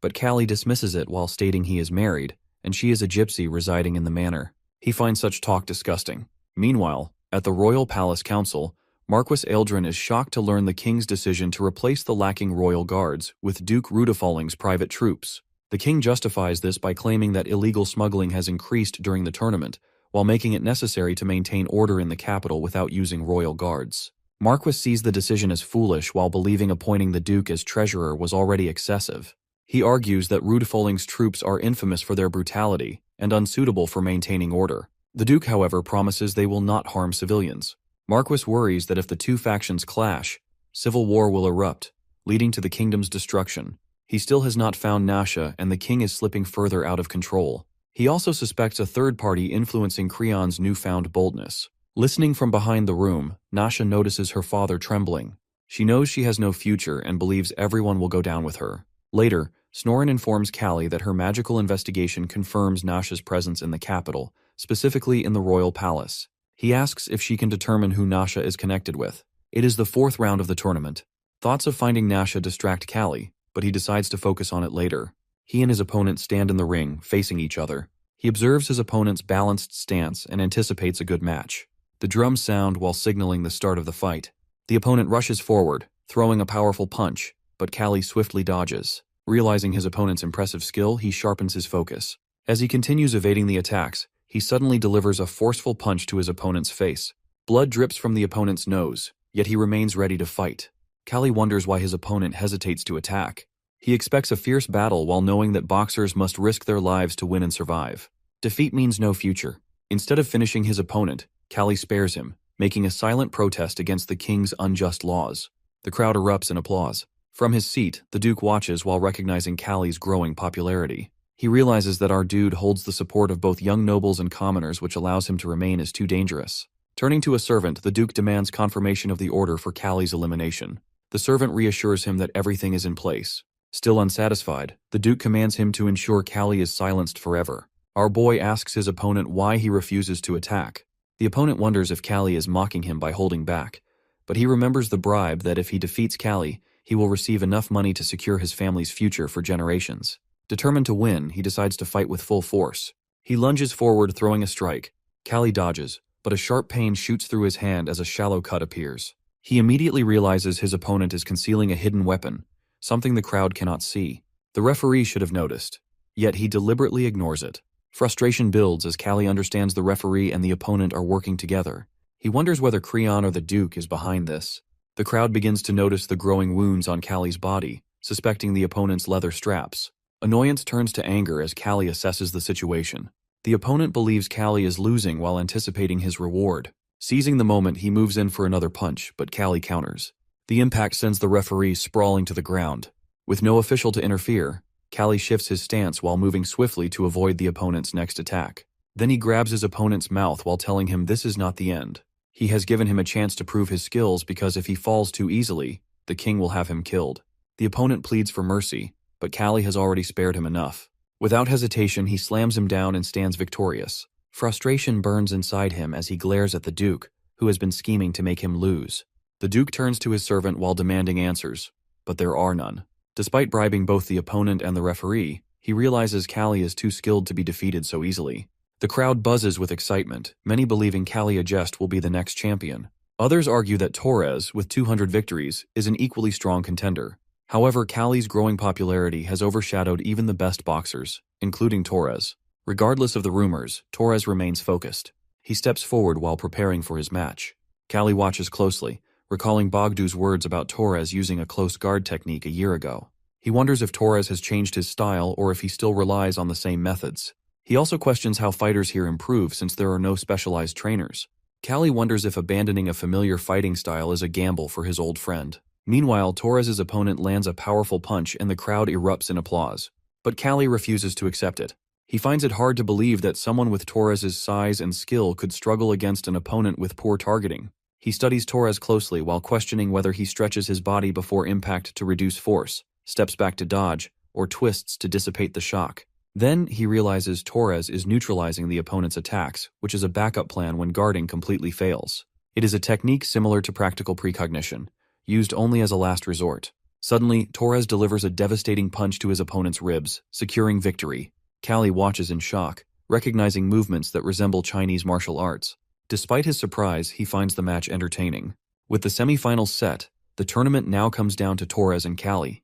but Callie dismisses it while stating he is married, and she is a gypsy residing in the manor. He finds such talk disgusting. Meanwhile, at the Royal Palace Council, Marquis Eldrin is shocked to learn the king's decision to replace the lacking royal guards with Duke Rudafalling's private troops. The king justifies this by claiming that illegal smuggling has increased during the tournament, while making it necessary to maintain order in the capital without using royal guards. Marquis sees the decision as foolish while believing appointing the Duke as treasurer was already excessive. He argues that Rudafalling's troops are infamous for their brutality and unsuitable for maintaining order. The Duke, however, promises they will not harm civilians. Marquis worries that if the two factions clash, civil war will erupt, leading to the kingdom's destruction. He still has not found Nasha, and the king is slipping further out of control. He also suspects a third party influencing Creon's newfound boldness. Listening from behind the room, Nasha notices her father trembling. She knows she has no future and believes everyone will go down with her. Later, Snoren informs Callie that her magical investigation confirms Nasha's presence in the capital, specifically in the royal palace. He asks if she can determine who Nasha is connected with. It is the fourth round of the tournament. Thoughts of finding Nasha distract Callie, but he decides to focus on it later. He and his opponent stand in the ring, facing each other. He observes his opponent's balanced stance and anticipates a good match. The drums sound while signaling the start of the fight. The opponent rushes forward, throwing a powerful punch, but Callie swiftly dodges. Realizing his opponent's impressive skill, he sharpens his focus. As he continues evading the attacks, he suddenly delivers a forceful punch to his opponent's face. Blood drips from the opponent's nose, yet he remains ready to fight. Callie wonders why his opponent hesitates to attack. He expects a fierce battle while knowing that boxers must risk their lives to win and survive. Defeat means no future. Instead of finishing his opponent, Callie spares him, making a silent protest against the king's unjust laws. The crowd erupts in applause. From his seat, the Duke watches while recognizing Callie's growing popularity. He realizes that our dude holds the support of both young nobles and commoners, which allows him to remain as too dangerous. Turning to a servant, the Duke demands confirmation of the order for Callie's elimination. The servant reassures him that everything is in place. Still unsatisfied, the Duke commands him to ensure Callie is silenced forever. Our boy asks his opponent why he refuses to attack. The opponent wonders if Callie is mocking him by holding back, but he remembers the bribe that if he defeats Callie, he will receive enough money to secure his family's future for generations. Determined to win, he decides to fight with full force. He lunges forward, throwing a strike. Callie dodges, but a sharp pain shoots through his hand as a shallow cut appears. He immediately realizes his opponent is concealing a hidden weapon, something the crowd cannot see. The referee should have noticed, yet he deliberately ignores it. Frustration builds as Callie understands the referee and the opponent are working together. He wonders whether Creon or the Duke is behind this. The crowd begins to notice the growing wounds on Callie's body, suspecting the opponent's leather straps. Annoyance turns to anger as Callie assesses the situation. The opponent believes Callie is losing while anticipating his reward. Seizing the moment, he moves in for another punch, but Callie counters. The impact sends the referee sprawling to the ground. With no official to interfere, Callie shifts his stance while moving swiftly to avoid the opponent's next attack. Then he grabs his opponent's mouth while telling him this is not the end. He has given him a chance to prove his skills because if he falls too easily, the king will have him killed. The opponent pleads for mercy, but Callie has already spared him enough. Without hesitation, he slams him down and stands victorious. Frustration burns inside him as he glares at the Duke, who has been scheming to make him lose. The Duke turns to his servant while demanding answers, but there are none. Despite bribing both the opponent and the referee, he realizes Callie is too skilled to be defeated so easily. The crowd buzzes with excitement, many believing Callie Adjust will be the next champion. Others argue that Torres, with 200 victories, is an equally strong contender. However, Callie's growing popularity has overshadowed even the best boxers, including Torres. Regardless of the rumors, Torres remains focused. He steps forward while preparing for his match. Callie watches closely, recalling Bogdu's words about Torres using a close guard technique a year ago. He wonders if Torres has changed his style or if he still relies on the same methods. He also questions how fighters here improve since there are no specialized trainers. Callie wonders if abandoning a familiar fighting style is a gamble for his old friend. Meanwhile, Torres's opponent lands a powerful punch and the crowd erupts in applause. But Callie refuses to accept it. He finds it hard to believe that someone with Torres's size and skill could struggle against an opponent with poor targeting. He studies Torres closely while questioning whether he stretches his body before impact to reduce force, steps back to dodge, or twists to dissipate the shock. Then he realizes Torres is neutralizing the opponent's attacks, which is a backup plan when guarding completely fails. It is a technique similar to practical precognition, used only as a last resort. Suddenly, Torres delivers a devastating punch to his opponent's ribs, securing victory. Callie watches in shock, recognizing movements that resemble Chinese martial arts. Despite his surprise, he finds the match entertaining. With the semifinals set, the tournament now comes down to Torres and Callie.